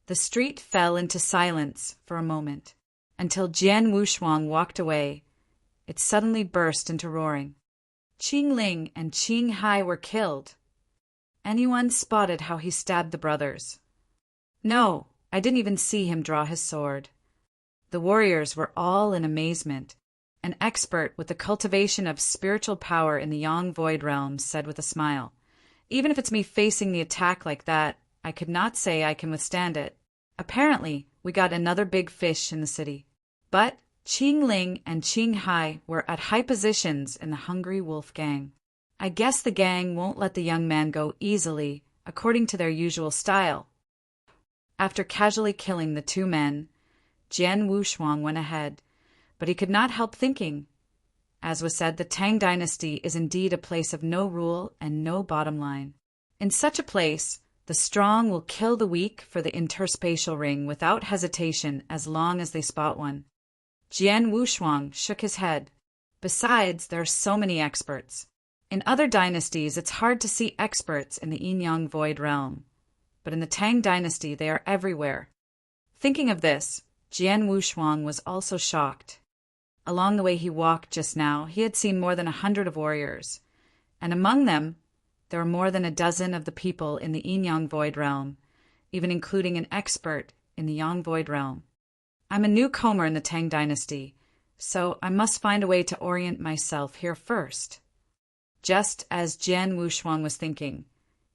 S1: The street fell into silence for a moment, until Jian Wushuang walked away. It suddenly burst into roaring. Qing Ling and Qing Hai were killed. Anyone spotted how he stabbed the brothers? No, I didn't even see him draw his sword. The warriors were all in amazement. An expert with the cultivation of spiritual power in the Yang Void Realm said with a smile, "Even if it's me facing the attack like that, I could not say I can withstand it. Apparently, we got another big fish in the city." But Qing Ling and Qing Hai were at high positions in the Hungry Wolf Gang. I guess the gang won't let the young man go easily, according to their usual style. After casually killing the two men, Jian Wushuang went ahead, but he could not help thinking. As was said, the Tang dynasty is indeed a place of no rule and no bottom line. In such a place, the strong will kill the weak for the interspatial ring without hesitation as long as they spot one. Jian Wushuang shook his head. Besides, there are so many experts. In other dynasties, it's hard to see experts in the Yin-Yang Void Realm, but in the Tang dynasty, they are everywhere. Thinking of this, Jian Wushuang was also shocked. Along the way he walked just now, he had seen more than 100 of warriors, and among them, there were more than a dozen of the people in the Yin-Yang Void Realm, even including an expert in the Yang Void Realm. I'm a newcomer in the Tang dynasty, so I must find a way to orient myself here first. Just as Jian Wushuang was thinking,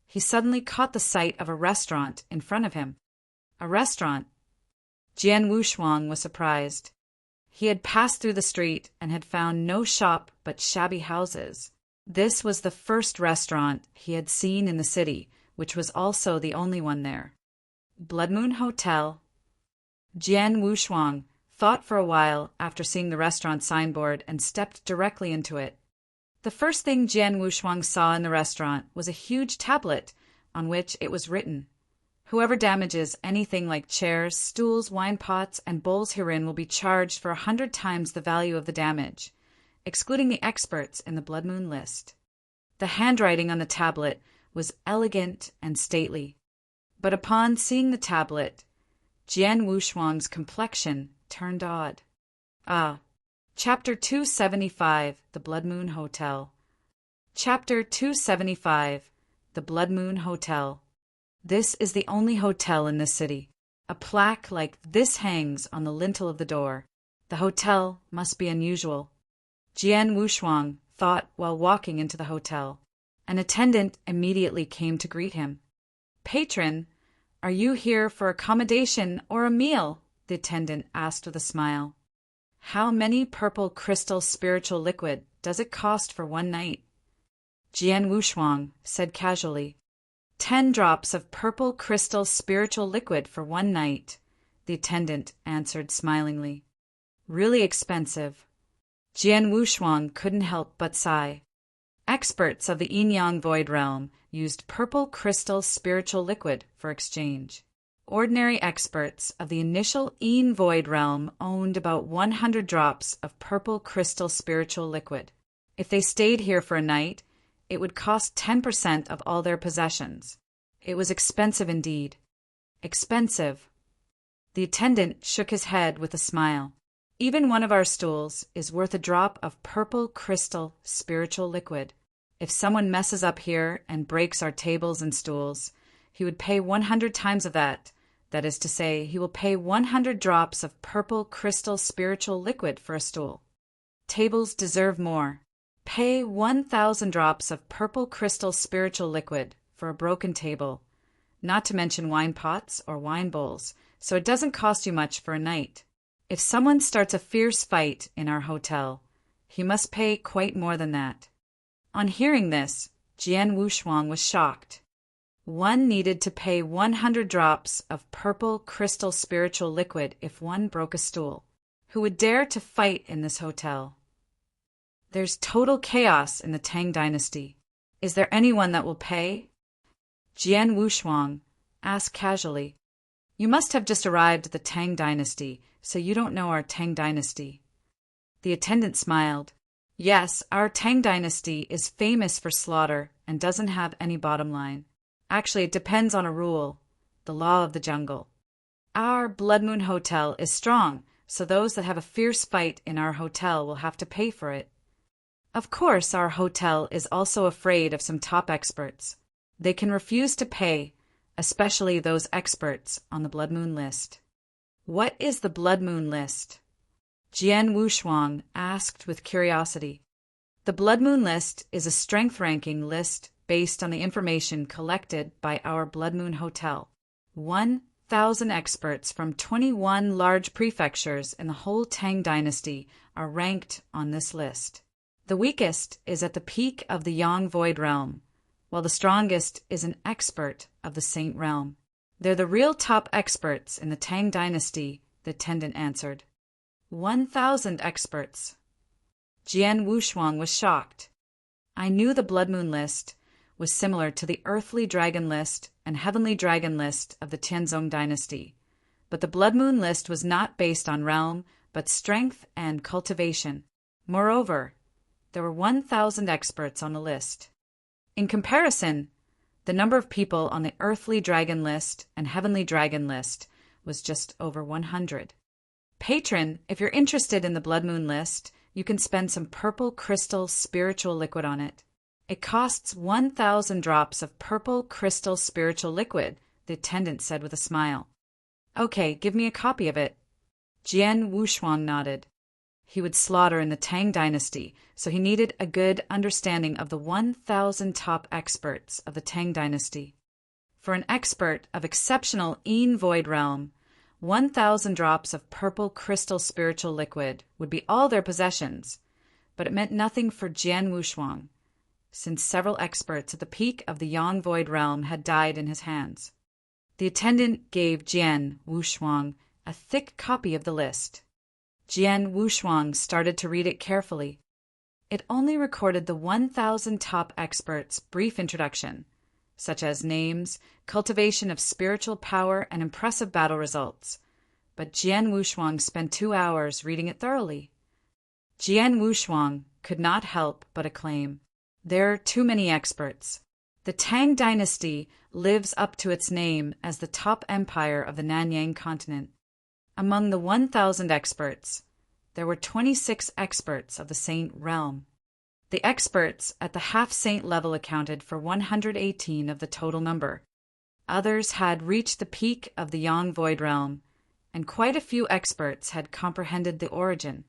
S1: he suddenly caught the sight of a restaurant in front of him. A restaurant? Jian Wushuang was surprised. He had passed through the street and had found no shop but shabby houses. This was the first restaurant he had seen in the city, which was also the only one there. Blood Moon Hotel. Jian Wushuang thought for a while after seeing the restaurant signboard and stepped directly into it. The first thing Jian Wushuang saw in the restaurant was a huge tablet on which it was written, "Whoever damages anything like chairs, stools, wine pots, and bowls herein will be charged for 100 times the value of the damage, excluding the experts in the Blood Moon list." The handwriting on the tablet was elegant and stately, but upon seeing the tablet, Jian Wushuang's complexion turned odd. Chapter 275, The Blood Moon Hotel. Chapter 275, The Blood Moon Hotel. This is the only hotel in this city. A plaque like this hangs on the lintel of the door. The hotel must be unusual. Jian Wushuang thought while walking into the hotel. An attendant immediately came to greet him. "Patron, are you here for accommodation or a meal?" the attendant asked with a smile. "How many purple crystal spiritual liquid does it cost for one night?" Jian Wushuang said casually, 10 drops of purple crystal spiritual liquid for one night," the attendant answered smilingly. "Really expensive." Jian Wushuang couldn't help but sigh. Experts of the Yin-Yang Void Realm used purple crystal spiritual liquid for exchange. Ordinary experts of the initial Yin Void Realm owned about 100 drops of purple crystal spiritual liquid. If they stayed here for a night, it would cost 10% of all their possessions. It was expensive indeed. Expensive. The attendant shook his head with a smile. "Even one of our stools is worth a drop of purple crystal spiritual liquid. If someone messes up here and breaks our tables and stools, he would pay 100 times of that. That is to say, he will pay 100 drops of purple crystal spiritual liquid for a stool. Tables deserve more. Pay 1,000 drops of purple crystal spiritual liquid for a broken table. not to mention wine pots or wine bowls, so it doesn't cost you much for a night. If someone starts a fierce fight in our hotel, he must pay quite more than that." On hearing this, Jian Wushuang was shocked. One needed to pay 100 drops of purple crystal spiritual liquid if one broke a stool. Who would dare to fight in this hotel? There's total chaos in the Tang dynasty. Is there anyone that will pay? Jian Wushuang asked casually. You must have just arrived at the Tang dynasty, so you don't know our Tang dynasty. The attendant smiled. Yes, our Tang dynasty is famous for slaughter and doesn't have any bottom line. Actually, it depends on a rule, the law of the jungle. Our Blood Moon Hotel is strong, so those that have a fierce fight in our hotel will have to pay for it. Of course, our hotel is also afraid of some top experts. They can refuse to pay, especially those experts on the Blood Moon list. What is the Blood Moon list? Jian Wushuang asked with curiosity. The Blood Moon list is a strength ranking list based on the information collected by our Blood Moon Hotel. 1,000 experts from 21 large prefectures in the whole Tang dynasty are ranked on this list. The weakest is at the peak of the Yang Void Realm, while the strongest is an expert of the Saint Realm. They're the real top experts in the Tang dynasty, the attendant answered. 1,000 experts. Jian Wushuang was shocked. I knew the Blood Moon list was similar to the Earthly Dragon list and Heavenly Dragon list of the Tianzong dynasty, but the Blood Moon list was not based on realm, but strength and cultivation. Moreover, there were 1,000 experts on the list. In comparison, the number of people on the Earthly Dragon list and Heavenly Dragon list was just over 100. Patron, if you're interested in the Blood Moon list, you can spend some purple crystal spiritual liquid on it. It costs 1,000 drops of purple crystal spiritual liquid, the attendant said with a smile. Okay, give me a copy of it. Jian Wushuang nodded. He would slaughter in the Tang dynasty, so he needed a good understanding of the 1,000 top experts of the Tang dynasty. For an expert of exceptional Yin Void Realm, 1,000 drops of purple crystal spiritual liquid would be all their possessions, but it meant nothing for Jian Wushuang, since several experts at the peak of the Yang Void Realm had died in his hands. The attendant gave Jian Wushuang a thick copy of the list. Jian Wushuang started to read it carefully. It only recorded the 1,000 top experts' brief introduction, such as names, cultivation of spiritual power, and impressive battle results. But Jian Wushuang spent 2 hours reading it thoroughly. Jian Wushuang could not help but acclaim, "There are too many experts. The Tang dynasty lives up to its name as the top empire of the Nanyang continent. Among the 1,000 experts, there were 26 experts of the Saint Realm. The experts at the half-saint level accounted for 118 of the total number. Others had reached the peak of the Yang Void Realm, and quite a few experts had comprehended the origin.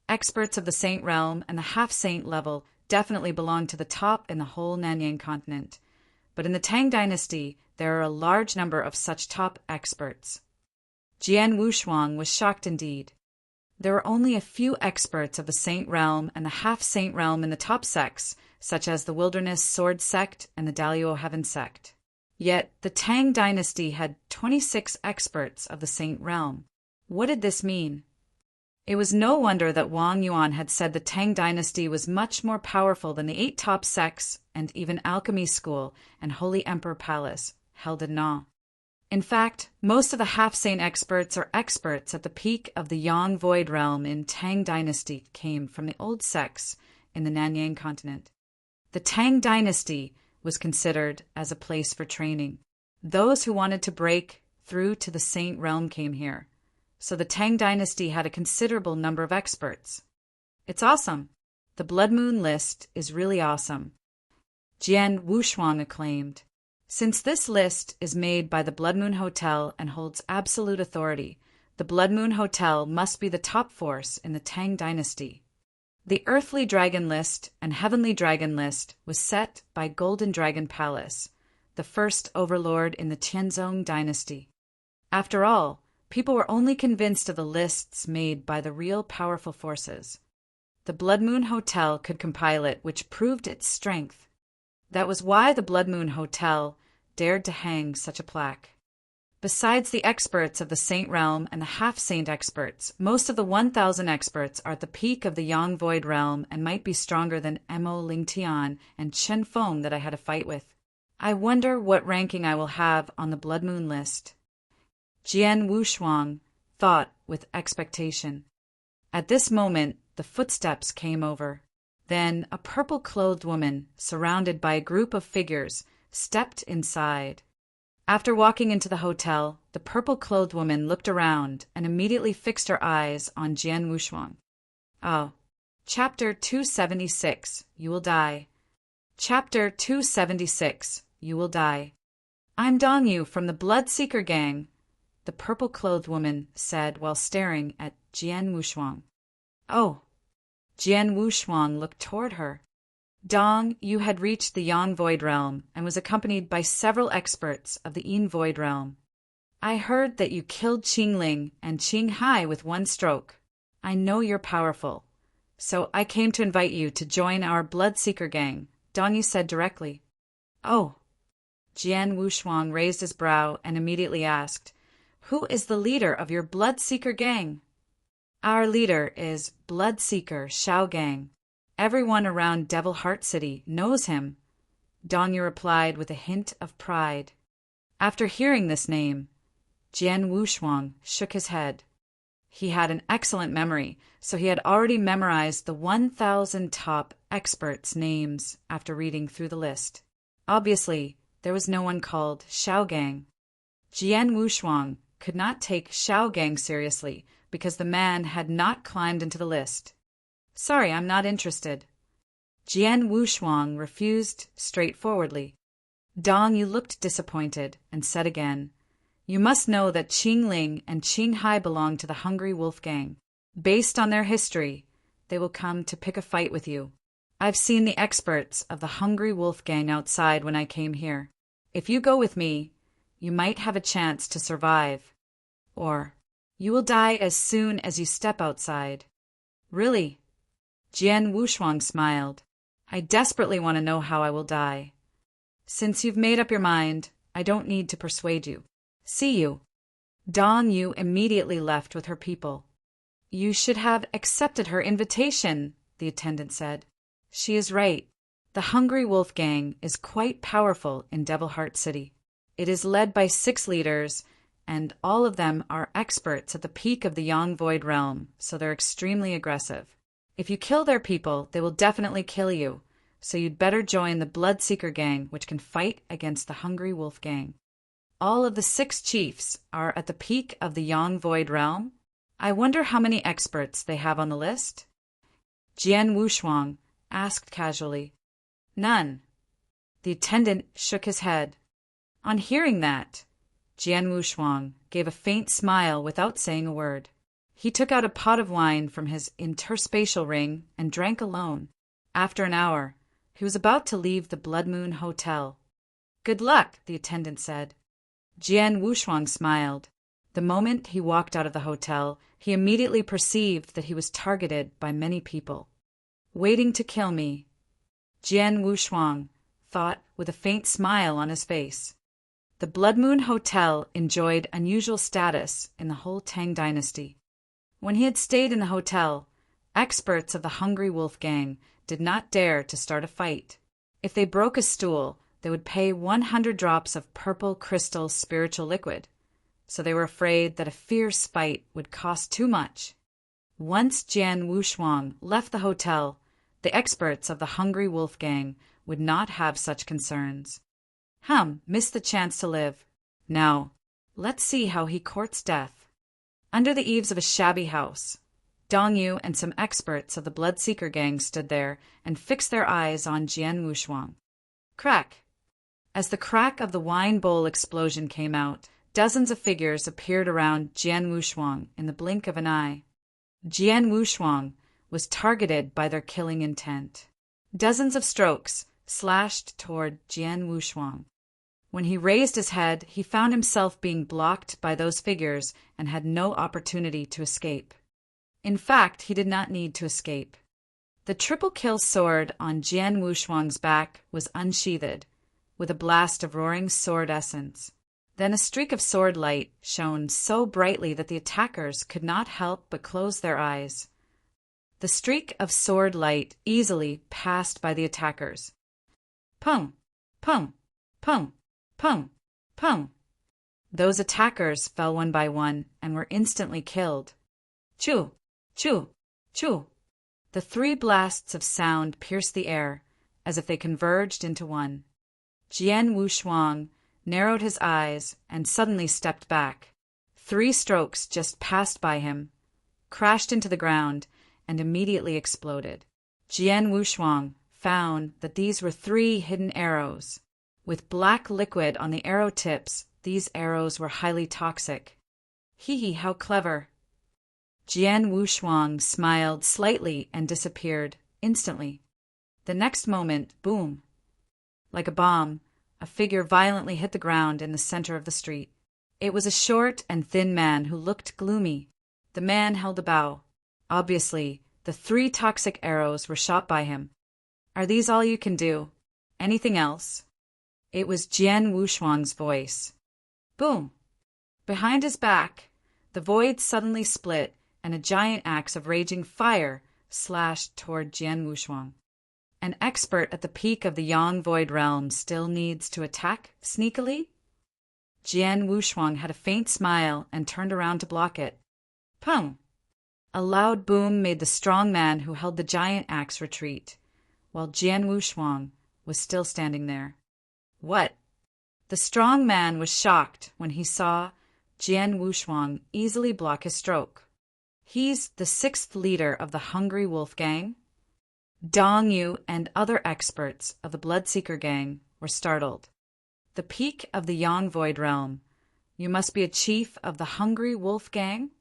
S1: Experts of the Saint Realm and the half-saint level definitely belong to the top in the whole Nanyang continent, but in the Tang dynasty there are a large number of such top experts." Jian Wushuang was shocked indeed. There were only a few experts of the Saint Realm and the half-saint realm in the top sects, such as the Wilderness Sword sect and the Daliao Heaven sect. Yet the Tang dynasty had 26 experts of the Saint Realm. What did this mean? It was no wonder that Wang Yuan had said the Tang dynasty was much more powerful than the 8 top sects and even Alchemy School and Holy Emperor Palace held in awe. In fact, most of the half-saint experts or experts at the peak of the Yang Void Realm in Tang dynasty came from the old sects in the Nanyang continent. The Tang dynasty was considered as a place for training. Those who wanted to break through to the Saint Realm came here. So the Tang dynasty had a considerable number of experts. It's awesome. The Blood Moon list is really awesome. Jian Wushuang acclaimed. Since this list is made by the Blood Moon Hotel and holds absolute authority, the Blood Moon Hotel must be the top force in the Tang dynasty. The Earthly Dragon list and Heavenly Dragon list was set by Golden Dragon Palace, the first overlord in the Tianzong dynasty. After all, people were only convinced of the lists made by the real powerful forces. The Blood Moon Hotel could compile it, which proved its strength. That was why the Blood Moon Hotel dared to hang such a plaque. Besides the experts of the Saint Realm and the half-saint experts, most of the 1,000 experts are at the peak of the Yang Void Realm and might be stronger than Mo Lingtian and Chen Feng that I had a fight with. I wonder what ranking I will have on the Blood Moon list. Jian Wushuang thought with expectation. At this moment, the footsteps came over. Then a purple-clothed woman, surrounded by a group of figures, stepped inside. After walking into the hotel, the purple-clothed woman looked around and immediately fixed her eyes on Jian Wushuang. Oh, Chapter 276, You Will Die. Chapter 276, You Will Die. I'm Dong Yu from the Bloodseeker Gang, the purple-clothed woman said while staring at Jian Wushuang. Oh. Jian Wushuang looked toward her. Dong Yu had reached the Yang Void Realm and was accompanied by several experts of the Yin Void Realm. I heard that you killed Qingling and Qinghai with one stroke. I know you're powerful, so I came to invite you to join our Bloodseeker Gang, Dong Yu said directly. Oh. Jian Wushuang raised his brow and immediately asked, Who is the leader of your Bloodseeker Gang? Our leader is Bloodseeker Shao Gang. Everyone around Devil Heart City knows him, Dong Yu replied with a hint of pride. After hearing this name, Jian Wushuang shook his head. He had an excellent memory, so he had already memorized the 1,000 top experts' names after reading through the list. Obviously, there was no one called Shao Gang. Jian Wushuang could not take Shao Gang seriously because the man had not climbed into the list. Sorry, I'm not interested. Jian Wushuang refused straightforwardly. Dong Yu looked disappointed and said again, You must know that Qingling and Qinghai belong to the Hungry Wolf Gang. Based on their history, they will come to pick a fight with you. I've seen the experts of the Hungry Wolf Gang outside when I came here. If you go with me, you might have a chance to survive. Or you will die as soon as you step outside. Really? Jian Wushuang smiled. I desperately want to know how I will die. Since you've made up your mind, I don't need to persuade you. See you. Dong Yu immediately left with her people. You should have accepted her invitation, the attendant said. She is right. The Hungry Wolf Gang is quite powerful in Devil Heart City. It is led by 6 leaders, and all of them are experts at the peak of the Yang Void Realm, so they're extremely aggressive. If you kill their people, they will definitely kill you, so you'd better join the Bloodseeker Gang, which can fight against the Hungry Wolf Gang. All of the 6 chiefs are at the peak of the Yang Void Realm. I wonder how many experts they have on the list? Jian Wushuang asked casually. None. The attendant shook his head. On hearing that, Jian Wushuang gave a faint smile without saying a word. He took out a pot of wine from his interspatial ring and drank alone. After an hour, he was about to leave the Blood Moon Hotel. Good luck, the attendant said. Jian Wushuang smiled. The moment he walked out of the hotel, he immediately perceived that he was targeted by many people. Waiting to kill me, Jian Wushuang thought with a faint smile on his face. The Blood Moon Hotel enjoyed unusual status in the whole Tang dynasty. When he had stayed in the hotel, experts of the Hungry Wolf Gang did not dare to start a fight. If they broke a stool, they would pay 100 drops of purple crystal spiritual liquid, so they were afraid that a fierce fight would cost too much. Once Jian Wushuang left the hotel, the experts of the Hungry Wolf Gang would not have such concerns. Missed the chance to live. Now, let's see how he courts death. Under the eaves of a shabby house, Dong Yu and some experts of the Bloodseeker Gang stood there and fixed their eyes on Jian Wushuang. Crack! As the crack of the wine bowl explosion came out, dozens of figures appeared around Jian Wushuang in the blink of an eye. Jian Wushuang was targeted by their killing intent. Dozens of strokes slashed toward Jian Wushuang. When he raised his head, he found himself being blocked by those figures and had no opportunity to escape. In fact, he did not need to escape. The triple kill sword on Jian Wushuang's back was unsheathed, with a blast of roaring sword essence. Then a streak of sword light shone so brightly that the attackers could not help but close their eyes. The streak of sword light easily passed by the attackers. Pum, pum, pum, pum, pum. Those attackers fell one by one and were instantly killed. Choo, choo, choo. The 3 blasts of sound pierced the air, as if they converged into one. Jian Wushuang narrowed his eyes and suddenly stepped back. 3 strokes just passed by him, crashed into the ground, and immediately exploded. Jian Wushuang found that these were 3 hidden arrows. With black liquid on the arrow tips, these arrows were highly toxic. Hee, how clever. Jian Wushuang smiled slightly and disappeared instantly. The next moment, boom. Like a bomb, a figure violently hit the ground in the center of the street. It was a short and thin man who looked gloomy. The man held a bow. Obviously, the 3 toxic arrows were shot by him. Are these all you can do? Anything else? It was Jian Wushuang's voice. Boom! Behind his back, the void suddenly split and a giant axe of raging fire slashed toward Jian Wushuang. An expert at the peak of the Yang Void Realm still needs to attack sneakily? Jian Wushuang had a faint smile and turned around to block it. Pum! A loud boom made the strong man who held the giant axe retreat, while Jian Wushuang was still standing there. What? The strong man was shocked when he saw Jian Wushuang easily block his stroke. He's the 6th leader of the Hungry Wolf Gang. Dong Yu and other experts of the Bloodseeker Gang were startled. The peak of the Yang Void Realm. You must be a chief of the Hungry Wolf Gang?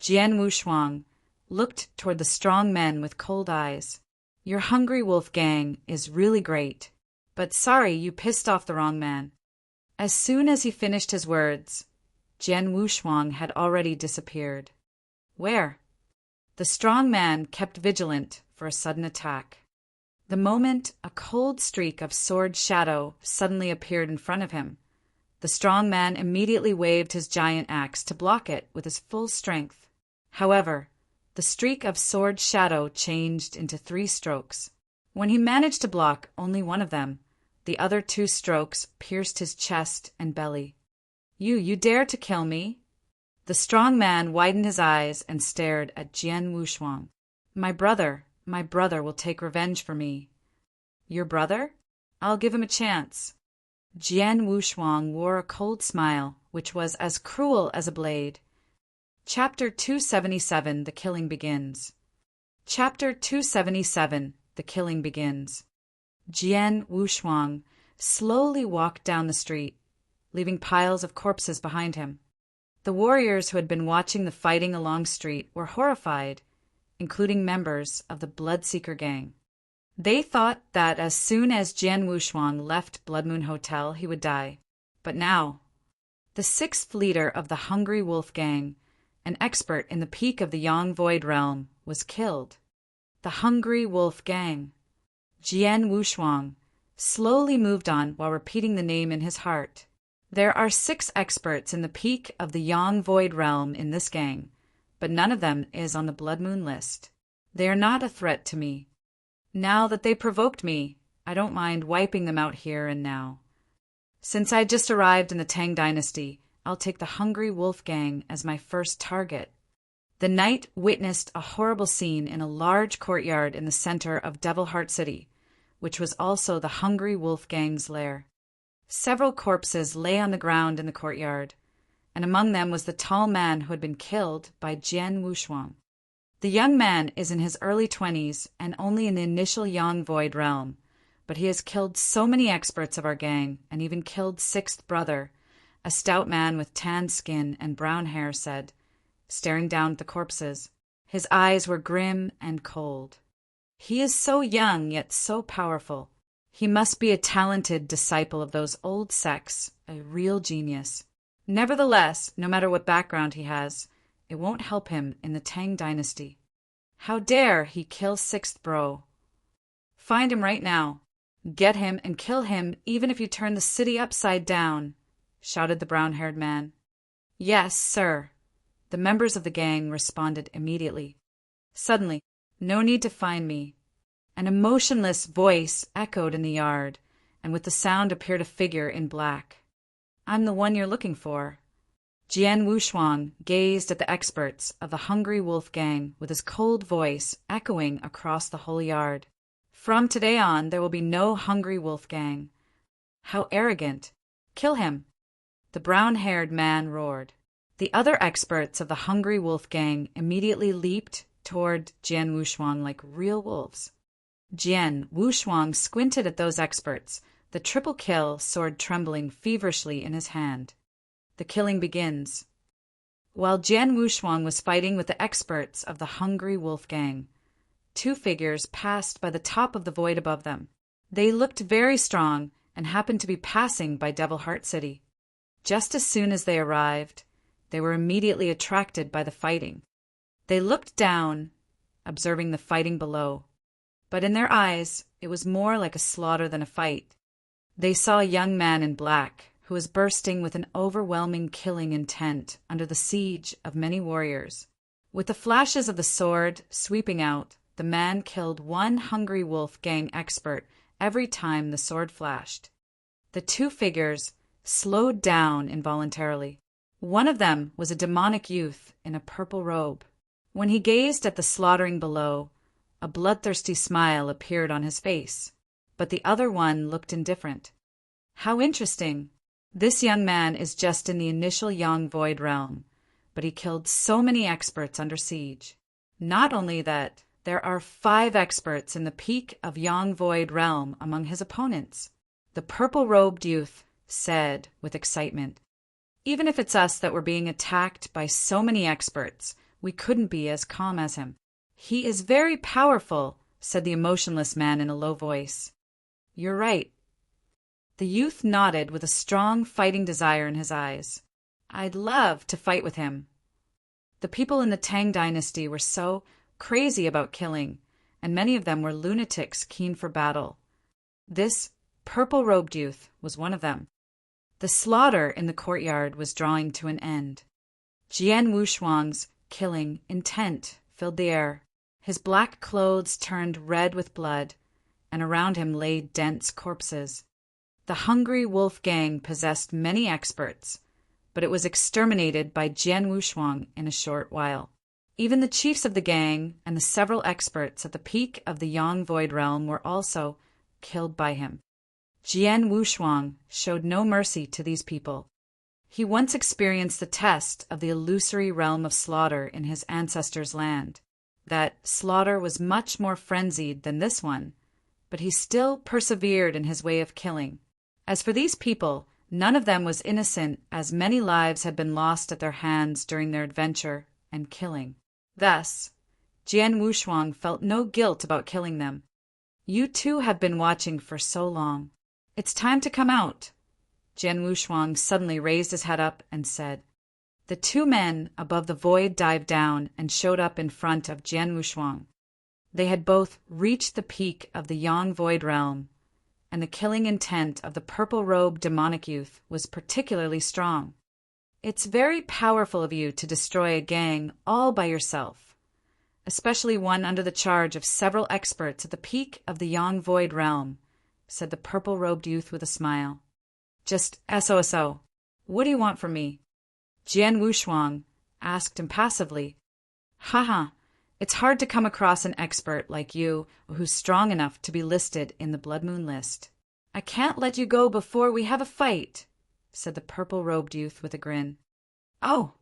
S1: Jian Wushuang looked toward the strong men with cold eyes. Your Hungry Wolf Gang is really great, but sorry you pissed off the wrong man. As soon as he finished his words, Jian Wushuang had already disappeared. Where? The strong man kept vigilant for a sudden attack. The moment a cold streak of sword shadow suddenly appeared in front of him, the strong man immediately waved his giant axe to block it with his full strength. However, the streak of sword shadow changed into 3 strokes. When he managed to block only one of them, the other 2 strokes pierced his chest and belly. You dare to kill me? The strong man widened his eyes and stared at Jian Wushuang. My brother will take revenge for me. Your brother? I'll give him a chance. Jian Wushuang wore a cold smile, which was as cruel as a blade. Chapter 277, The Killing Begins. Chapter 277, The Killing Begins. Jian Wushuang slowly walked down the street, leaving piles of corpses behind him. The warriors who had been watching the fighting along street were horrified, including members of the Bloodseeker Gang. They thought that as soon as Jian Wushuang left Blood Moon Hotel, he would die. But now, the 6th leader of the Hungry Wolf Gang, an expert in the peak of the Yang Void Realm, was killed. The Hungry Wolf Gang. Jian Wushuang slowly moved on while repeating the name in his heart. There are 6 experts in the peak of the Yang Void Realm in this gang, but none of them is on the Blood Moon list. They are not a threat to me. Now that they provoked me, I don't mind wiping them out here and now. Since I just arrived in the Tang Dynasty, I'll take the Hungry Wolf Gang as my first target. The knight witnessed a horrible scene in a large courtyard in the center of Devil Heart City, which was also the Hungry Wolf Gang's lair. Several corpses lay on the ground in the courtyard, and among them was the tall man who had been killed by Jian Wushuang. The young man is in his early 20s and only in the initial Yang Void Realm, but he has killed so many experts of our gang and even killed 6th brother, a stout man with tanned skin and brown hair said, staring down at the corpses. His eyes were grim and cold. He is so young yet so powerful. He must be a talented disciple of those old sects, a real genius. Nevertheless, no matter what background he has, it won't help him in the Tang dynasty. How dare he kill sixth bro? Find him right now. Get him and kill him even if you turn the city upside down, shouted the brown-haired man. Yes, sir. The members of the gang responded immediately. Suddenly, no need to find me. An emotionless voice echoed in the yard, and with the sound appeared a figure in black. I'm the one you're looking for. Jian Wushuang gazed at the experts of the Hungry Wolf Gang with his cold voice echoing across the whole yard. From today on, there will be no Hungry Wolf Gang. How arrogant. Kill him. The brown-haired man roared. The other experts of the Hungry Wolf Gang immediately leaped toward Jian Wushuang like real wolves. Jian Wushuang squinted at those experts, the triple kill sword trembling feverishly in his hand. The killing begins. While Jian Wushuang was fighting with the experts of the Hungry Wolf Gang, two figures passed by the top of the void above them. They looked very strong and happened to be passing by Devil Heart City. Just as soon as they arrived, they were immediately attracted by the fighting. They looked down, observing the fighting below. But in their eyes, it was more like a slaughter than a fight. They saw a young man in black who was bursting with an overwhelming killing intent under the siege of many warriors. With the flashes of the sword sweeping out, the man killed one Hungry Wolf Gang expert every time the sword flashed. The two figures slowed down involuntarily. One of them was a demonic youth in a purple robe. When he gazed at the slaughtering below, a bloodthirsty smile appeared on his face, but the other one looked indifferent. How interesting! This young man is just in the initial Yang Void realm, but he killed so many experts under siege. Not only that, there are 5 experts in the peak of Yang Void realm among his opponents, the purple-robed youth said with excitement. Even if it's us that were being attacked by so many experts, we couldn't be as calm as him. He is very powerful, said the emotionless man in a low voice. You're right. The youth nodded with a strong fighting desire in his eyes. I'd love to fight with him. The people in the Tang dynasty were so crazy about killing, and many of them were lunatics keen for battle. This purple-robed youth was one of them. The slaughter in the courtyard was drawing to an end. Jian Wushuang's killing intent filled the air. His black clothes turned red with blood, and around him lay dense corpses. The Hungry Wolf Gang possessed many experts, but it was exterminated by Jian Wushuang in a short while. Even the chiefs of the gang and the several experts at the peak of the Yang Void realm were also killed by him. Jian Wushuang showed no mercy to these people. He once experienced the test of the illusory realm of slaughter in his ancestors' land. That slaughter was much more frenzied than this one, but he still persevered in his way of killing. As for these people, none of them was innocent, as many lives had been lost at their hands during their adventure and killing. Thus, Jian Wushuang felt no guilt about killing them. You too have been watching for so long. It's time to come out. Jian Wushuang suddenly raised his head up and said. The 2 men above the void dived down and showed up in front of Jian Wushuang. They had both reached the peak of the Yang Void realm, and the killing intent of the purple-robed demonic youth was particularly strong. It's very powerful of you to destroy a gang all by yourself, especially one under the charge of several experts at the peak of the Yang Void realm, said the purple-robed youth with a smile. Just SOSO. What do you want from me? Jian Wushuang asked impassively. Haha, it's hard to come across an expert like you who's strong enough to be listed in the Blood Moon list. I can't let you go before we have a fight, said the purple-robed youth with a grin. Oh!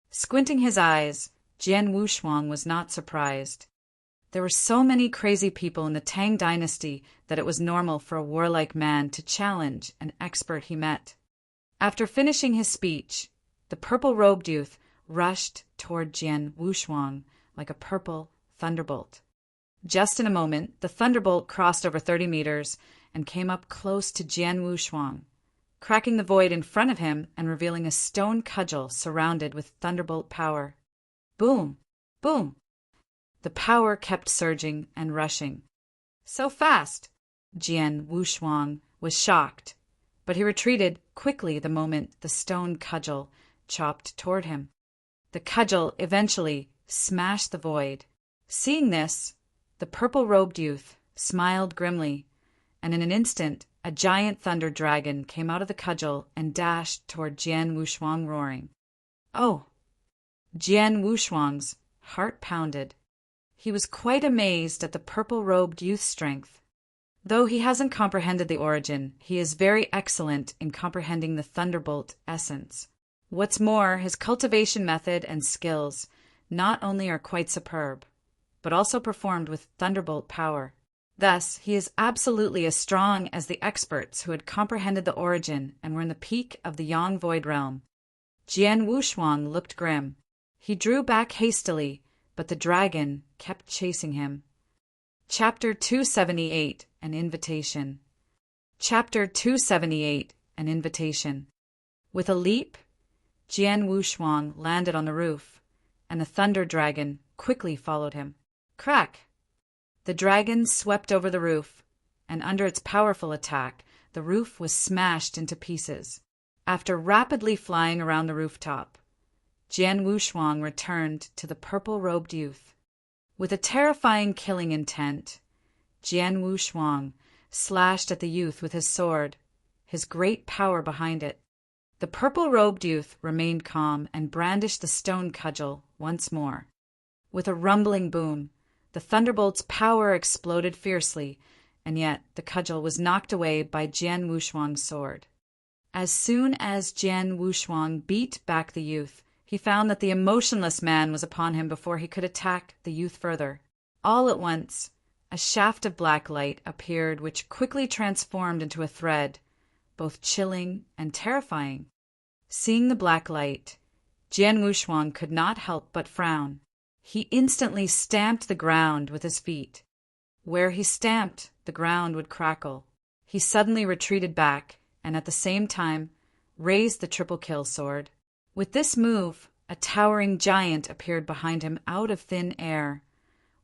S1: Squinting his eyes, Jian Wushuang was not surprised. There were so many crazy people in the Tang dynasty that it was normal for a warlike man to challenge an expert he met. After finishing his speech, the purple-robed youth rushed toward Jian Wushuang like a purple thunderbolt. Just in a moment, the thunderbolt crossed over 30 meters and came up close to Jian Wushuang, cracking the void in front of him and revealing a stone cudgel surrounded with thunderbolt power. Boom! Boom! The power kept surging and rushing. So fast! Jian Wushuang was shocked, but he retreated quickly the moment the stone cudgel chopped toward him. The cudgel eventually smashed the void. Seeing this, the purple-robed youth smiled grimly, and in an instant a giant thunder dragon came out of the cudgel and dashed toward Jian Wushuang, roaring. Oh! Jian Wushuang's heart pounded. He was quite amazed at the purple-robed youth's strength. Though he hasn't comprehended the origin, he is very excellent in comprehending the thunderbolt essence. What's more, his cultivation method and skills not only are quite superb, but also performed with thunderbolt power. Thus, he is absolutely as strong as the experts who had comprehended the origin and were in the peak of the Yang Void realm. Jian Wushuang looked grim. He drew back hastily, but the dragon kept chasing him. Chapter 278, An Invitation. Chapter 278, An Invitation. With a leap, Jian Wushuang landed on the roof, and the thunder dragon quickly followed him. Crack! The dragon swept over the roof, and under its powerful attack, the roof was smashed into pieces. After rapidly flying around the rooftop, Jian Wushuang returned to the purple-robed youth. With a terrifying killing intent, Jian Wushuang slashed at the youth with his sword, his great power behind it. The purple-robed youth remained calm and brandished the stone cudgel once more. With a rumbling boom, the thunderbolt's power exploded fiercely, and yet the cudgel was knocked away by Jian Wushuang's sword. As soon as Jian Wushuang beat back the youth, he found that the emotionless man was upon him before he could attack the youth further. All at once, a shaft of black light appeared which quickly transformed into a thread, both chilling and terrifying. Seeing the black light, Jian Wushuang could not help but frown. He instantly stamped the ground with his feet. Where he stamped, the ground would crackle. He suddenly retreated back, and at the same time raised the triple-kill sword. With this move, a towering giant appeared behind him out of thin air,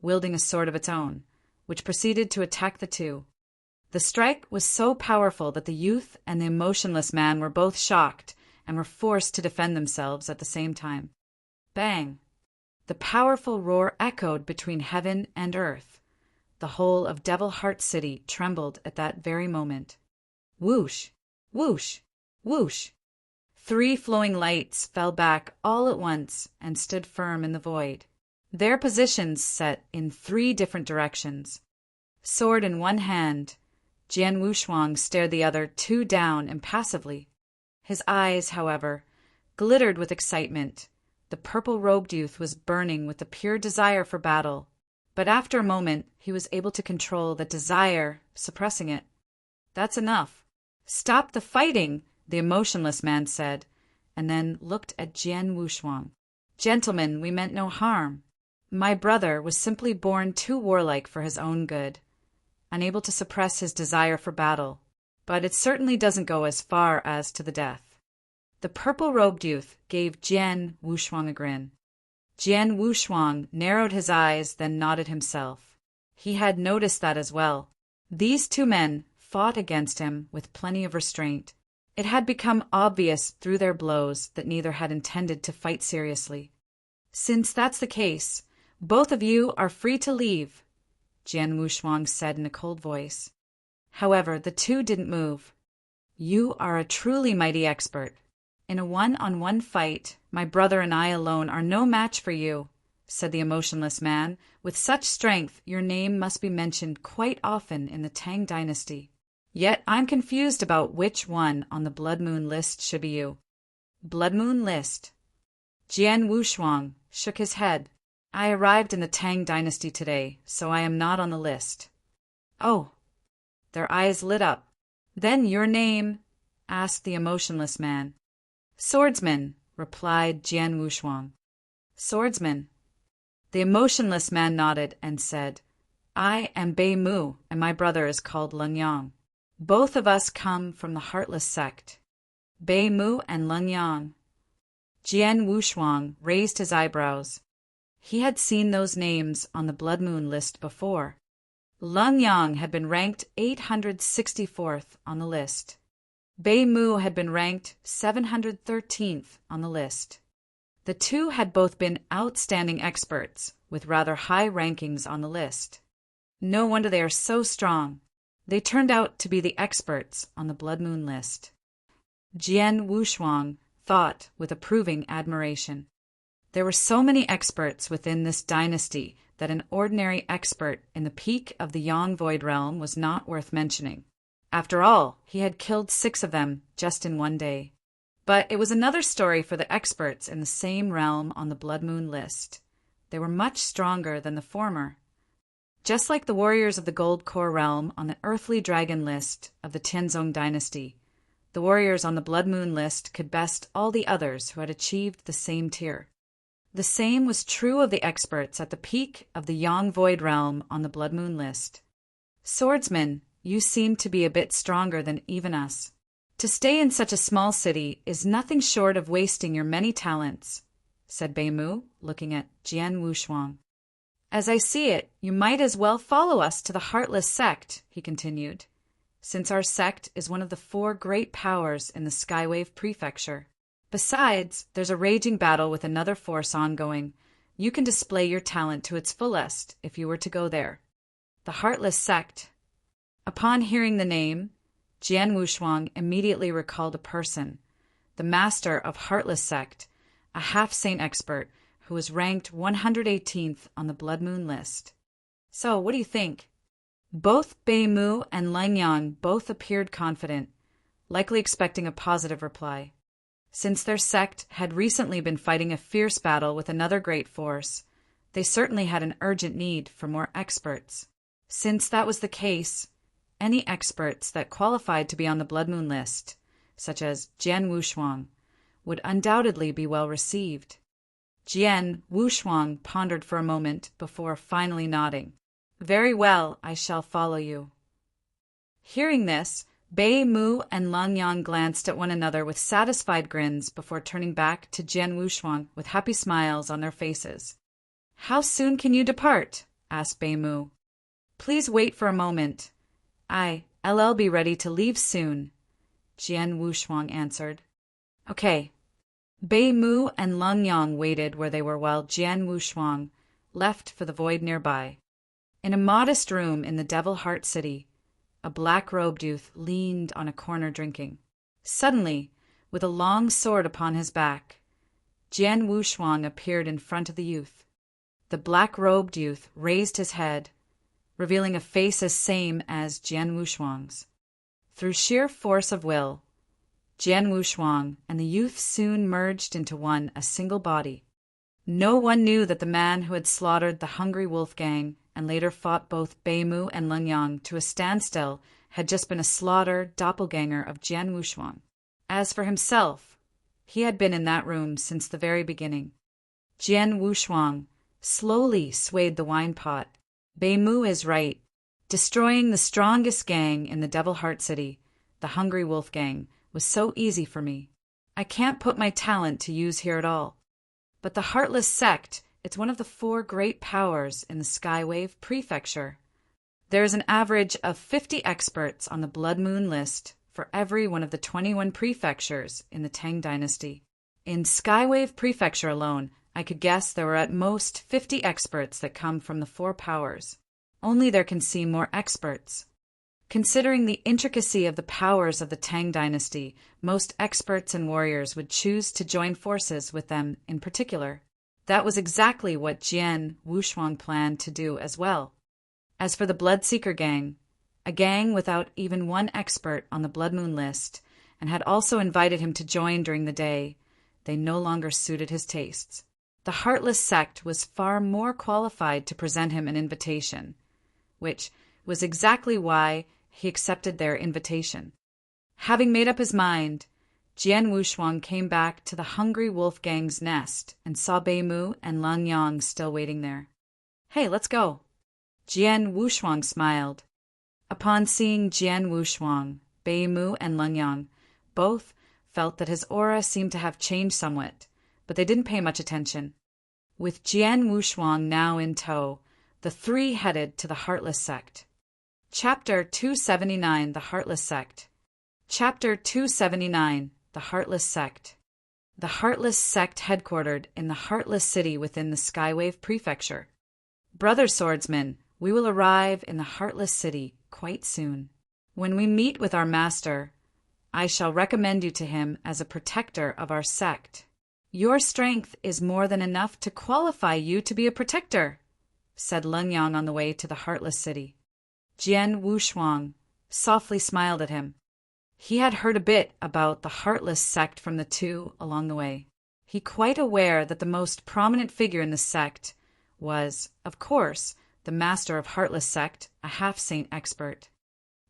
S1: wielding a sword of its own, which proceeded to attack the two. The strike was so powerful that the youth and the emotionless man were both shocked and were forced to defend themselves at the same time. Bang! The powerful roar echoed between heaven and earth. The whole of Devil Heart City trembled at that very moment. Whoosh! Whoosh! Whoosh! 3 flowing lights fell back all at once and stood firm in the void, their positions set in 3 different directions. Sword in one hand, Jian Wushuang stared the other 2 down impassively. His eyes, however, glittered with excitement. The purple-robed youth was burning with the pure desire for battle, but after a moment he was able to control the desire, suppressing it. That's enough. Stop the fighting, the emotionless man said, and then looked at Jian Wushuang. Gentlemen, we meant no harm. My brother was simply born too warlike for his own good, unable to suppress his desire for battle, but it certainly doesn't go as far as to the death. The purple-robed youth gave Jian Wushuang a grin. Jian Wushuang narrowed his eyes, then nodded himself. He had noticed that as well. These 2 men fought against him with plenty of restraint. It had become obvious through their blows that neither had intended to fight seriously. Since that's the case, both of you are free to leave, Jian Wushuang said in a cold voice. However, the 2 didn't move. You are a truly mighty expert. In a one-on-one fight, my brother and I alone are no match for you, said the emotionless man. With such strength, your name must be mentioned quite often in the Tang dynasty. Yet I'm confused about which one on the Blood Moon list should be you. Blood Moon list? Jian Wushuang shook his head. I arrived in the Tang dynasty today, so I am not on the list. Oh. Their eyes lit up. Then your name? Asked the emotionless man. Swordsman, replied Jian Wushuang. Swordsman. The emotionless man nodded and said, I am Bei Mu, and my brother is called Leng Yang. Both of us come from the Heartless sect. Bei Mu and Leng Yang. Jian Wushuang raised his eyebrows. He had seen those names on the Blood Moon list before. Leng Yang had been ranked 864th on the list. Bei Mu had been ranked 713th on the list. The two had both been outstanding experts, with rather high rankings on the list. No wonder they are so strong. They turned out to be the experts on the Blood Moon list. Jian Wushuang thought with approving admiration. There were so many experts within this dynasty that an ordinary expert in the peak of the Yang Void Realm was not worth mentioning. After all, he had killed 6 of them just in one day. But it was another story for the experts in the same realm on the Blood Moon list. They were much stronger than the former. Just like the warriors of the Gold Core realm on the Earthly Dragon list of the Tianzong dynasty, the warriors on the Blood Moon list could best all the others who had achieved the same tier. The same was true of the experts at the peak of the Yang Void realm on the Blood Moon list. Swordsman, you seem to be a bit stronger than even us. To stay in such a small city is nothing short of wasting your many talents, said Bei Mu, looking at Jian Wushuang. As I see it, you might as well follow us to the Heartless sect, he continued, since our sect is one of the 4 great powers in the Skywave Prefecture. Besides, there's a raging battle with another force ongoing. You can display your talent to its fullest if you were to go there. The Heartless sect. Upon hearing the name, Jian Wushuang immediately recalled a person, the master of Heartless sect, a half-saint expert who was ranked 118th on the Blood Moon list. So, what do you think? Both Bei Mu and Leng Yang both appeared confident, likely expecting a positive reply. Since their sect had recently been fighting a fierce battle with another great force, they certainly had an urgent need for more experts. Since that was the case, any experts that qualified to be on the Blood Moon list, such as Jian Wushuang, would undoubtedly be well received. Jian Wushuang pondered for a moment before finally nodding. Very well, I shall follow you. Hearing this, Bei Mu and Leng Yang glanced at one another with satisfied grins before turning back to Jian Wushuang with happy smiles on their faces. How soon can you depart? Asked Bei Mu. Please wait for a moment. I'll be ready to leave soon, Jian Wushuang answered. Okay. Bei Mu and Leng Yang waited where they were while Jian Wushuang left for the void nearby. In a modest room in the Devil Heart City, a black-robed youth leaned on a corner drinking. Suddenly, with a long sword upon his back, Jian Wushuang appeared in front of the youth. The black-robed youth raised his head, revealing a face as same as Jian Wushuang's. Through sheer force of will, Jian Wushuang and the youth soon merged into a single body. No one knew that the man who had slaughtered the Hungry Wolf Gang and later fought both Bei Mu and Leng Yang to a standstill had just been a slaughtered doppelganger of Jian Wushuang. As for himself, he had been in that room since the very beginning. Jian Wushuang slowly swayed the wine pot. Bei Mu is right. Destroying the strongest gang in the Devil Heart City, the Hungry Wolf Gang, was so easy for me. I can't put my talent to use here at all. But the Heartless sect, it's one of the 4 great powers in the Skywave Prefecture. There is an average of 50 experts on the Blood Moon list for every one of the 21 prefectures in the Tang Dynasty. In Skywave Prefecture alone, I could guess there were at most 50 experts that come from the 4 powers. Only there can seem more experts. Considering the intricacy of the powers of the Tang Dynasty, most experts and warriors would choose to join forces with them in particular. That was exactly what Jian Wushuang planned to do as well. As for the Bloodseeker Gang, a gang without even 1 expert on the Blood Moon list, and had also invited him to join during the day, they no longer suited his tastes. The Heartless sect was far more qualified to present him an invitation, which was exactly why he accepted their invitation. Having made up his mind, Jian Wushuang came back to the Hungry Wolf Gang's nest and saw Bei Mu and Leng Yang still waiting there. Hey, let's go. Jian Wushuang smiled. Upon seeing Jian Wushuang, Bei Mu and Leng Yang both felt that his aura seemed to have changed somewhat, but they didn't pay much attention. With Jian Wushuang now in tow, the three headed to the Heartless Sect. Chapter 279 The Heartless Sect. Chapter 279 The Heartless Sect. The Heartless Sect headquartered in the Heartless City within the Skywave Prefecture. Brother Swordsman, we will arrive in the Heartless City quite soon. When we meet with our master, I shall recommend you to him as a protector of our sect. Your strength is more than enough to qualify you to be a protector, said Leng Yang on the way to the Heartless City. Jian Wushuang softly smiled at him. He had heard a bit about the Heartless Sect from the two along the way. He quite aware that the most prominent figure in the sect was, of course, the master of Heartless Sect, a half-saint expert.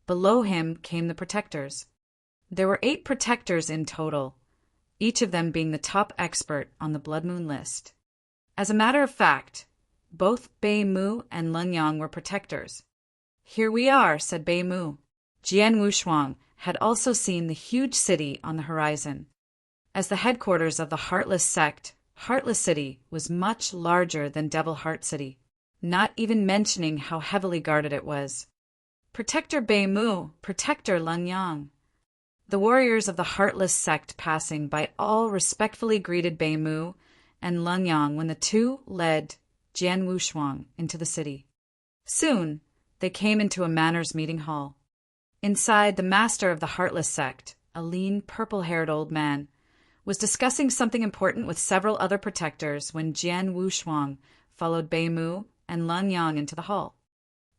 S1: Below him came the protectors. There were 8 protectors in total, each of them being the top expert on the Blood Moon list. As a matter of fact, both Bei Mu and Leng Yang were protectors. Here we are, said Bei Mu. Jian Wushuang had also seen the huge city on the horizon. As the headquarters of the Heartless Sect, Heartless City was much larger than Devil Heart City, not even mentioning how heavily guarded it was. Protector Bei Mu, Protector Leng Yang. The warriors of the Heartless Sect passing by all respectfully greeted Bei Mu and Leng Yang when the two led Jian Wushuang into the city. Soon, they came into a manners meeting hall. Inside, the master of the Heartless Sect, a lean, purple-haired old man, was discussing something important with several other protectors when Jian Wushuang followed Bei Mu and Leng Yang into the hall.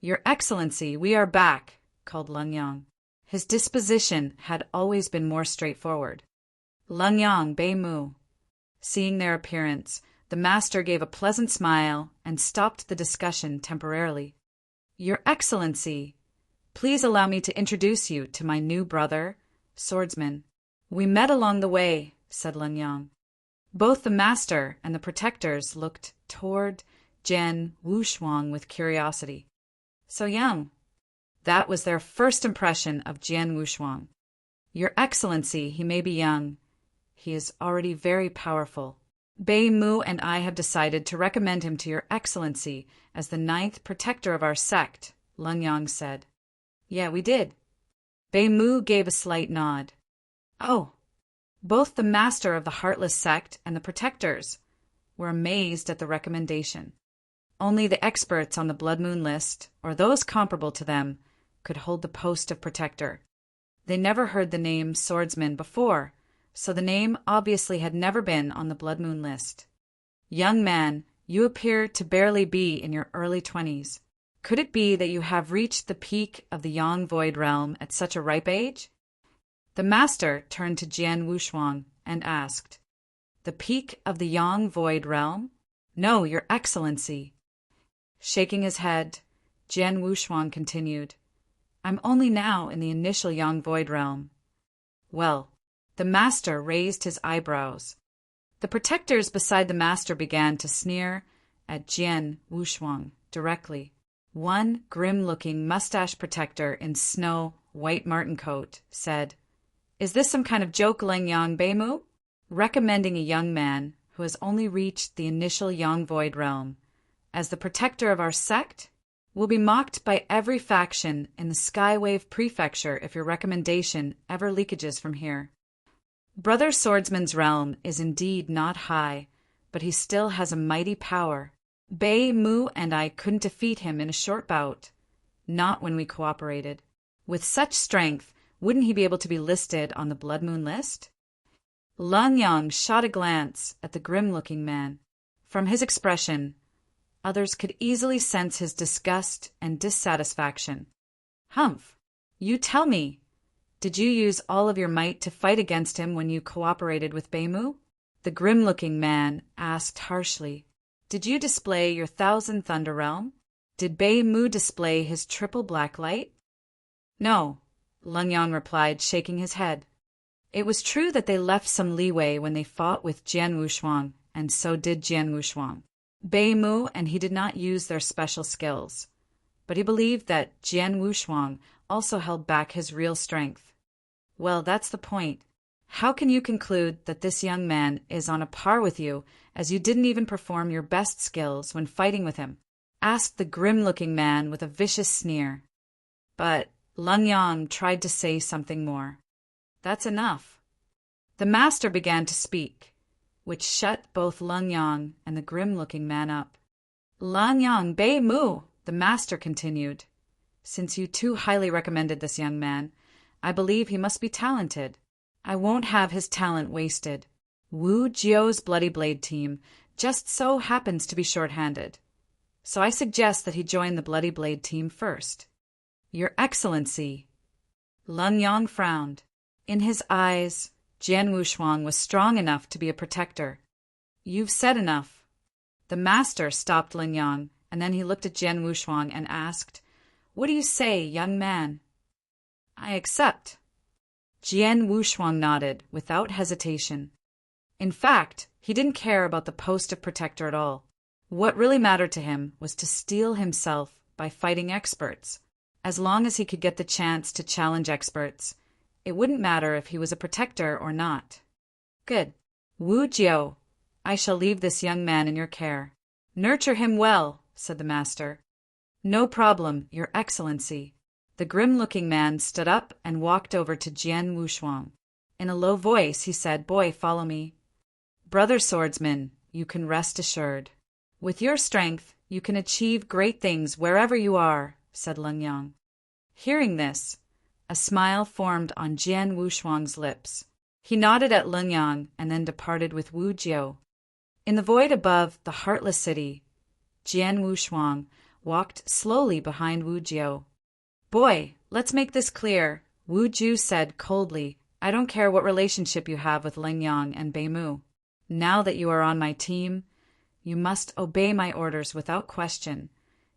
S1: Your Excellency, we are back, called Leng Yang. His disposition had always been more straightforward. Leng Yang, Bei Mu. Seeing their appearance, the master gave a pleasant smile and stopped the discussion temporarily. Your Excellency, please allow me to introduce you to my new brother, Swordsman. We met along the way, said Leng Yang. Both the master and the protectors looked toward Jian Wushuang with curiosity. So young. That was their first impression of Jian Wushuang. Your Excellency, he may be young. He is already very powerful. Bei Mu and I have decided to recommend him to your Excellency as the 9th protector of our sect, Leng Yang said. Yeah, we did. Bei Mu gave a slight nod. Oh. Both the master of the Heartless Sect and the protectors were amazed at the recommendation. Only the experts on the Blood Moon list, or those comparable to them, could hold the post of protector. They never heard the name Swordsman before, so the name obviously had never been on the Blood Moon list. Young man, you appear to barely be in your early 20s. Could it be that you have reached the peak of the Yang Void Realm at such a ripe age? The master turned to Jian Wushuang and asked, The peak of the Yang Void Realm? No, your Excellency. Shaking his head, Jian Wushuang continued, I'm only now in the initial Yang Void Realm. Well, the master raised his eyebrows. The protectors beside the master began to sneer at Jian Wushuang directly. One grim-looking mustache protector in snow white marten coat said, Is this some kind of joke, Leng Yang, Bei Mu? Recommending a young man who has only reached the initial Yang Void Realm as the protector of our sect? Will be mocked by every faction in the Skywave Prefecture if your recommendation ever leakages from here. Brother Swordsman's realm is indeed not high, but he still has a mighty power. Bei Mu and I couldn't defeat him in a short bout. Not when we cooperated. With such strength, wouldn't he be able to be listed on the Blood Moon list? Leng Yang shot a glance at the grim-looking man. From his expression, others could easily sense his disgust and dissatisfaction. Humph, you tell me, did you use all of your might to fight against him when you cooperated with Bei Mu? The grim-looking man asked harshly. Did you display your 1,000 Thunder Realm? Did Bei Mu display his triple black light? No, Leng Yang replied, shaking his head. It was true that they left some leeway when they fought with Jian Wushuang, and so did Jian Wushuang. Bei Mu and he did not use their special skills. but he believed that Jian Wushuang also held back his real strength. Well, that's the point. How can you conclude that this young man is on a par with you, as you didn't even perform your best skills when fighting with him? Asked the grim-looking man with a vicious sneer. But Leng Yang tried to say something more. That's enough. The master began to speak, which shut both Leng Yang and the grim-looking man up. Leng Yang Bei Mu, the master continued. Since you too highly recommended this young man, I believe he must be talented. I won't have his talent wasted. Wu Jiu's Bloody Blade team just so happens to be short-handed. So I suggest that he join the Bloody Blade team first. Your Excellency. Leng Yang frowned. In his eyes, Jian Wushuang was strong enough to be a protector. You've said enough. The master stopped Leng Yang, and then he looked at Jian Wushuang and asked, What do you say, young man? I accept. Jian Wushuang nodded without hesitation. In fact, he didn't care about the post of protector at all. What really mattered to him was to steel himself by fighting experts. As long as he could get the chance to challenge experts, it wouldn't matter if he was a protector or not. Good. Wu Jiu, I shall leave this young man in your care. Nurture him well, said the master. No problem, Your Excellency. The grim-looking man stood up and walked over to Jian Wushuang. In a low voice, he said, Boy, follow me. Brother swordsman, you can rest assured. With your strength, you can achieve great things wherever you are, said Leng Yang. Hearing this, a smile formed on Jian Wushuang's lips. He nodded at Leng Yang and then departed with Wu Jiu. In the void above the heartless city, Jian Wushuang walked slowly behind Wu Jiu. Boy, let's make this clear, Wu Jiu said coldly. I don't care what relationship you have with Leng Yang and Bei Mu. Now that you are on my team, you must obey my orders without question,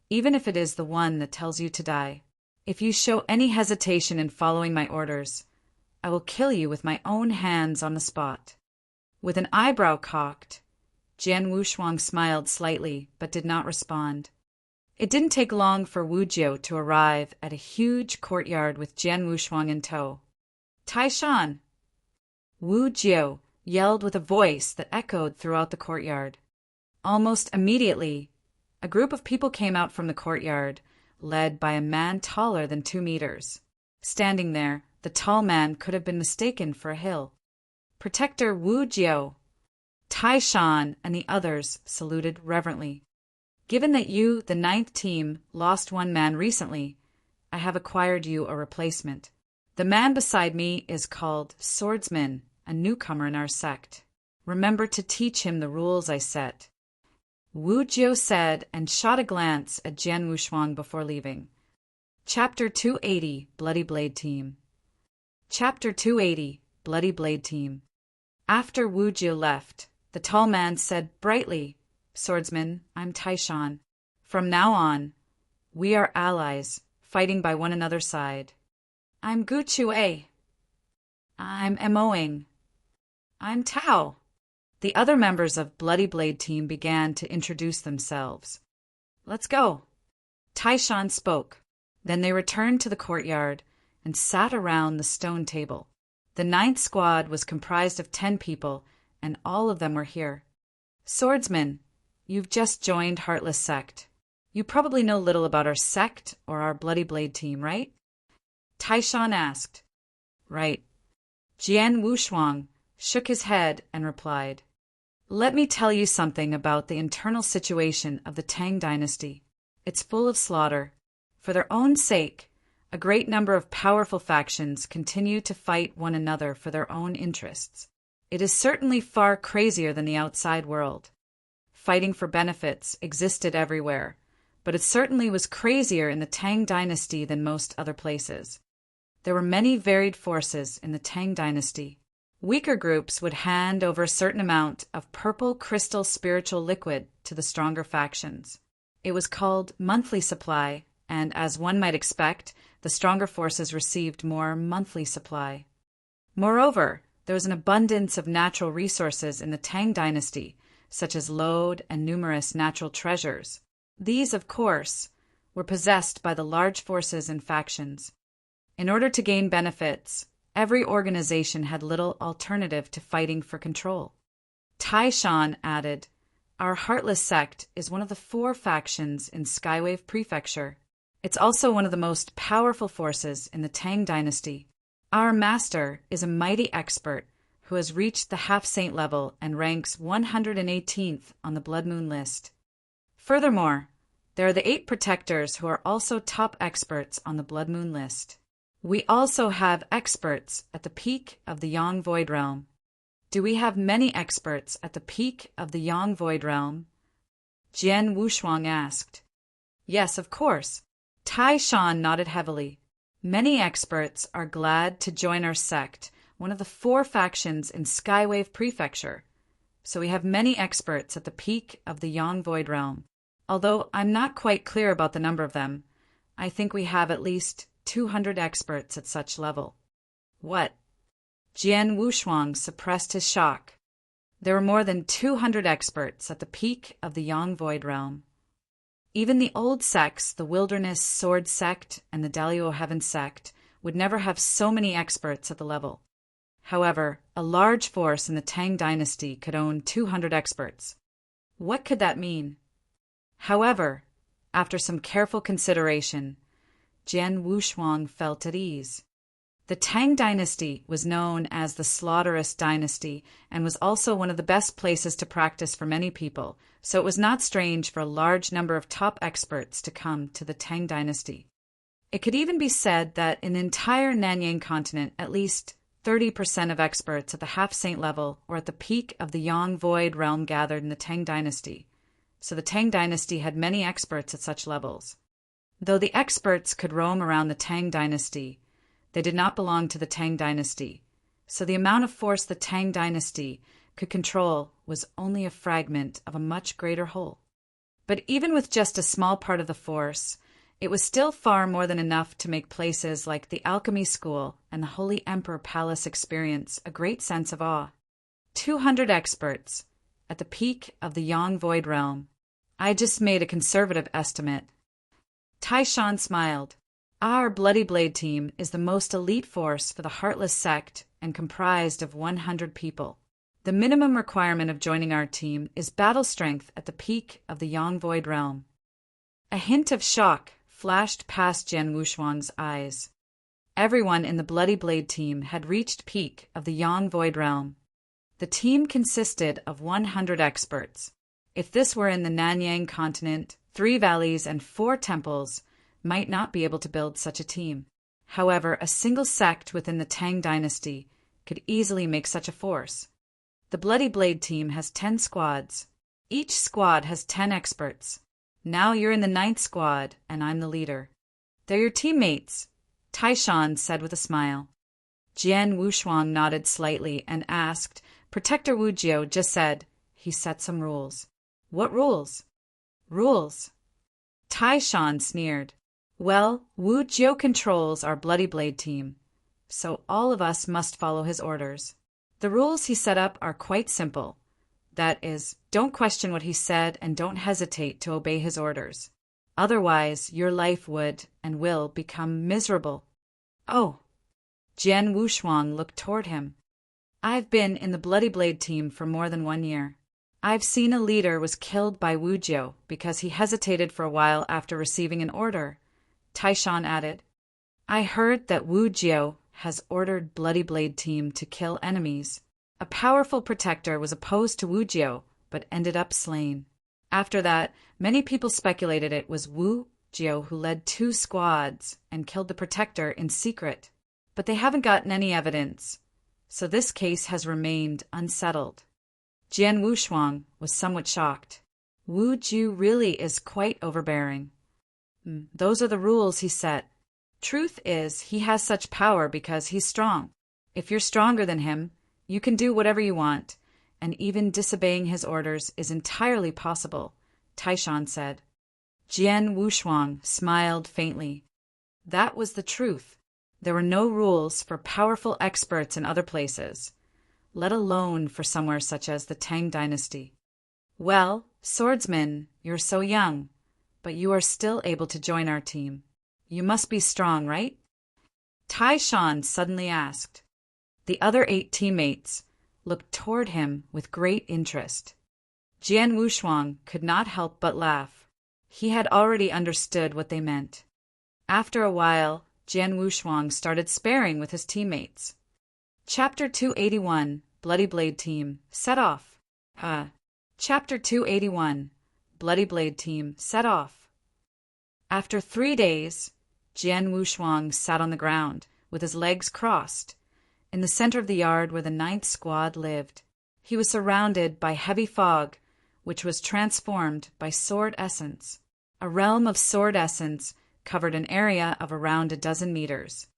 S1: even if it is the one that tells you to die. If you show any hesitation in following my orders, I will kill you with my own hands on the spot. With an eyebrow cocked, Jian Wushuang smiled slightly but did not respond. It didn't take long for Wu Jiu to arrive at a huge courtyard with Jian Wushuang in tow. Taishan! Wu Jiu yelled with a voice that echoed throughout the courtyard. Almost immediately, a group of people came out from the courtyard, led by a man taller than 2 meters. Standing there, the tall man could have been mistaken for a hill. Protector Wu Jiu. Taishan and the others saluted reverently. Given that you, the 9th team, lost one man recently, I have acquired you a replacement. The man beside me is called Swordsman, a newcomer in our sect. Remember to teach him the rules I set. Wu Jiu said and shot a glance at Jian Wushuang before leaving. Chapter 280, Bloody Blade Team. Chapter 280, Bloody Blade Team. After Wu Jiu left, the tall man said brightly, Swordsman, I'm Taishan. From now on, we are allies, fighting by one another's side. I'm Gu Chue. I'm Moing. I'm Tao. The other members of Bloody Blade Team began to introduce themselves. Let's go. Taishan spoke. Then they returned to the courtyard and sat around the stone table. The 9th squad was comprised of 10 people, and all of them were here. Swordsman, you've just joined Heartless Sect. You probably know little about our sect or our Bloody Blade Team, right? Taishan asked. Right. Jian Wushuang shook his head and replied, Let me tell you something about the internal situation of the Tang dynasty. It's full of slaughter. For their own sake, a great number of powerful factions continue to fight one another for their own interests. It is certainly far crazier than the outside world. Fighting for benefits existed everywhere, but it certainly was crazier in the Tang dynasty than most other places. There were many varied forces in the Tang dynasty. Weaker groups would hand over a certain amount of purple crystal spiritual liquid to the stronger factions. It was called monthly supply, and as one might expect, the stronger forces received more monthly supply. Moreover, there was an abundance of natural resources in the Tang dynasty, such as lode and numerous natural treasures. These, of course, were possessed by the large forces and factions. In order to gain benefits, every organization had little alternative to fighting for control. Taishan added, "Our Heartless sect is one of the 4 factions in Skywave Prefecture. It's also one of the most powerful forces in the Tang Dynasty. Our master is a mighty expert who has reached the half-saint level and ranks 118th on the Blood Moon list. Furthermore, there are the 8 protectors who are also top experts on the Blood Moon list. We also have experts at the peak of the Yang Void Realm." "Do we have many experts at the peak of the Yang Void Realm?" Jian Wushuang asked. "Yes, of course." Taishan nodded heavily. "Many experts are glad to join our sect, one of the 4 factions in Skywave Prefecture. So we have many experts at the peak of the Yang Void Realm. Although I'm not quite clear about the number of them, I think we have at least 200 experts at such level." "What?" Jian Wushuang suppressed his shock. There were more than 200 experts at the peak of the Yang Void Realm. Even the old sects, the Wilderness Sword Sect and the Dalio Heaven Sect, would never have so many experts at the level. However, a large force in the Tang Dynasty could own 200 experts. What could that mean? However, after some careful consideration, Jian Wushuang felt at ease. The Tang Dynasty was known as the Slaughterous Dynasty and was also one of the best places to practice for many people, so it was not strange for a large number of top experts to come to the Tang Dynasty. It could even be said that in the entire Nanyang continent, at least 30% of experts at the half-saint level or at the peak of the Yang Void Realm gathered in the Tang Dynasty, so the Tang Dynasty had many experts at such levels. Though the experts could roam around the Tang Dynasty, they did not belong to the Tang Dynasty, so the amount of force the Tang Dynasty could control was only a fragment of a much greater whole. But even with just a small part of the force, it was still far more than enough to make places like the Alchemy School and the Holy Emperor Palace experience a great sense of awe. 200 experts at the peak of the Yang Void Realm. I just made a conservative estimate. Taishan smiled. Our Bloody Blade team is the most elite force for the Heartless sect and comprised of 100 people. The minimum requirement of joining our team is battle strength at the peak of the Yang Void Realm. A hint of shock flashed past Jian Wushuang's eyes. Everyone in the Bloody Blade team had reached peak of the Yang Void Realm. The team consisted of 100 experts. If this were in the Nanyang continent, 3 valleys and 4 temples might not be able to build such a team. However, a single sect within the Tang Dynasty could easily make such a force. The Bloody Blade team has 10 squads. Each squad has 10 experts. Now you're in the 9th squad, and I'm the leader. They're your teammates, Taishan said with a smile. Jian Wushuang nodded slightly and asked, Protector Wu Jiao just said he set some rules. What rules? Rules. Taishan sneered. Well, Wu Jiao controls our Bloody Blade team, so all of us must follow his orders. The rules he set up are quite simple. That is, don't question what he said and don't hesitate to obey his orders. Otherwise, your life would and will become miserable. Oh. Jian Wushuang looked toward him. I've been in the Bloody Blade team for more than 1 year. I've seen a leader was killed by Wu Jiao because he hesitated for a while after receiving an order, Taishan added. I heard that Wu Jiao has ordered Bloody Blade team to kill enemies. A powerful protector was opposed to Wu Jiao, but ended up slain. After that, many people speculated it was Wu Jiao who led 2 squads and killed the protector in secret. But they haven't gotten any evidence, so this case has remained unsettled. Jian Wushuang was somewhat shocked. Wu Jiao really is quite overbearing. Those are the rules he set. Truth is, he has such power because he's strong. If you're stronger than him, you can do whatever you want, and even disobeying his orders is entirely possible, Taishan said. Jian Wushuang smiled faintly. That was the truth. There were no rules for powerful experts in other places, let alone for somewhere such as the Tang Dynasty. Well, swordsman, you're so young. but you are still able to join our team. You must be strong, right? Tai Shan suddenly asked. The other 8 teammates looked toward him with great interest. Jian Wushuang could not help but laugh. He had already understood what they meant. After a while, Jian Wushuang started sparring with his teammates. Chapter 281, Bloody Blade Team, set off. Chapter 281, Bloody Blade Team, set off. After 3 days, Jian Wushuang sat on the ground, with his legs crossed, in the center of the yard where the 9th squad lived. He was surrounded by heavy fog, which was transformed by sword essence. A realm of sword essence covered an area of around 12 meters.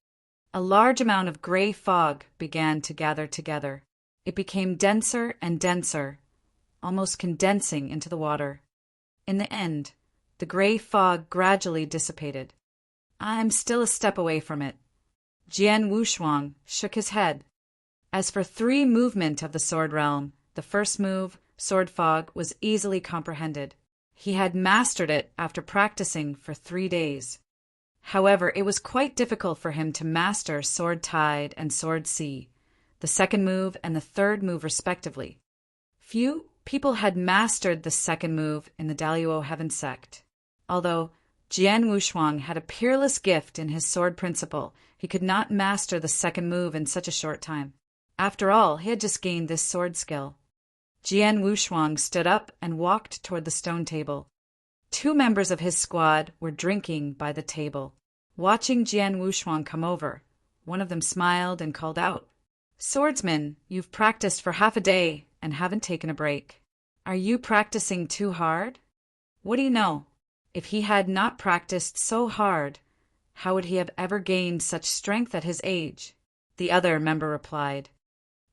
S1: A large amount of gray fog began to gather together. It became denser and denser, almost condensing into the water. In the end, the gray fog gradually dissipated. I'm still a step away from it. Jian Wushuang shook his head. As for 3 movement of the sword realm, the first move, sword fog, was easily comprehended. He had mastered it after practicing for 3 days. However, it was quite difficult for him to master sword tide and sword sea, the second move and the third move respectively. Few people had mastered the second move in the Daluo Heaven sect. Although Jian Wushuang had a peerless gift in his sword principle, he could not master the second move in such a short time. After all, he had just gained this sword skill. Jian Wushuang stood up and walked toward the stone table. 2 members of his squad were drinking by the table. Watching Jian Wushuang come over, one of them smiled and called out, "Swordsman, you've practiced for half a day and haven't taken a break. Are you practicing too hard?" What do you know? If he had not practiced so hard, how would he have ever gained such strength at his age? The other member replied.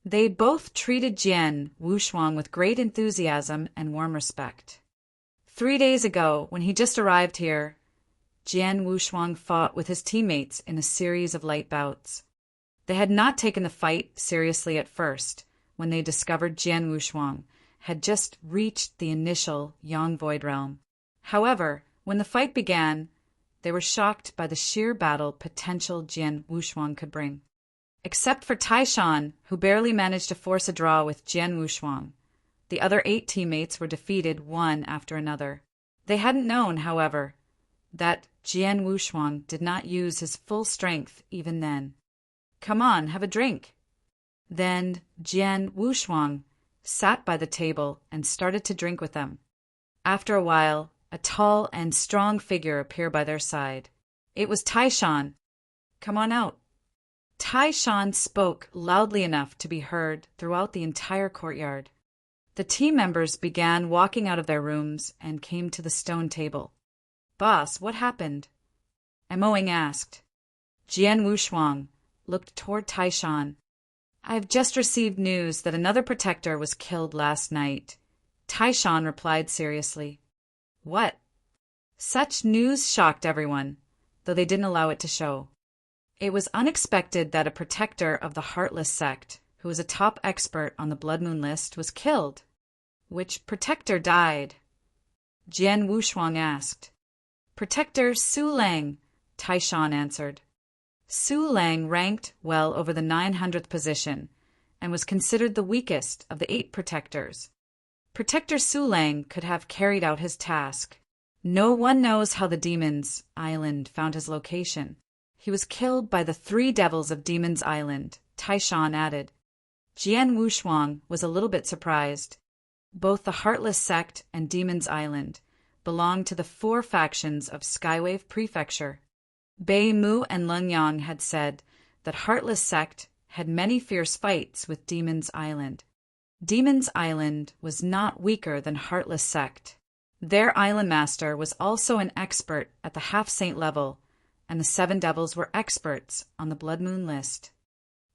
S1: They both treated Jian Wushuang with great enthusiasm and warm respect. 3 days ago, when he just arrived here, Jian Wushuang fought with his teammates in a series of light bouts. They had not taken the fight seriously at first, when they discovered Jian Wushuang had just reached the initial Yang Void Realm. However, when the fight began, they were shocked by the sheer battle potential Jian Wushuang could bring. Except for Tai Shan, who barely managed to force a draw with Jian Wushuang, the other 8 teammates were defeated one after another. They hadn't known, however, that Jian Wushuang did not use his full strength even then. "Come on, have a drink." Then Jian Wushuang sat by the table and started to drink with them. After a while, a tall and strong figure appeared by their side. It was Tai Shan. "Come on out." Tai Shan spoke loudly enough to be heard throughout the entire courtyard. The team members began walking out of their rooms and came to the stone table. "Boss, what happened?" Emoing asked. Jian Wushuang looked toward Tai Shan. "I have just received news that another protector was killed last night." Tai Shan replied seriously. "What?" Such news shocked everyone, though they didn't allow it to show. It was unexpected that a protector of the Heartless sect, who was a top expert on the Blood Moon list, was killed. Which protector died? Jian Wushuang asked. "Protector Su Lang," Tai Shan answered. Su Lang ranked well over the 900th position and was considered the weakest of the 8 protectors. Protector Su Lang could have carried out his task. No one knows how the Demon's Island found his location. He was killed by the 3 devils of Demon's Island, Tai Shan added. Jian Wushuang was a little bit surprised. Both the Heartless sect and Demon's Island belonged to the 4 factions of Skywave Prefecture. Bei Mu and Leng Yang had said that Heartless sect had many fierce fights with Demon's Island. Demon's Island was not weaker than Heartless sect. Their island master was also an expert at the half-saint level, and the 7 devils were experts on the Blood Moon list.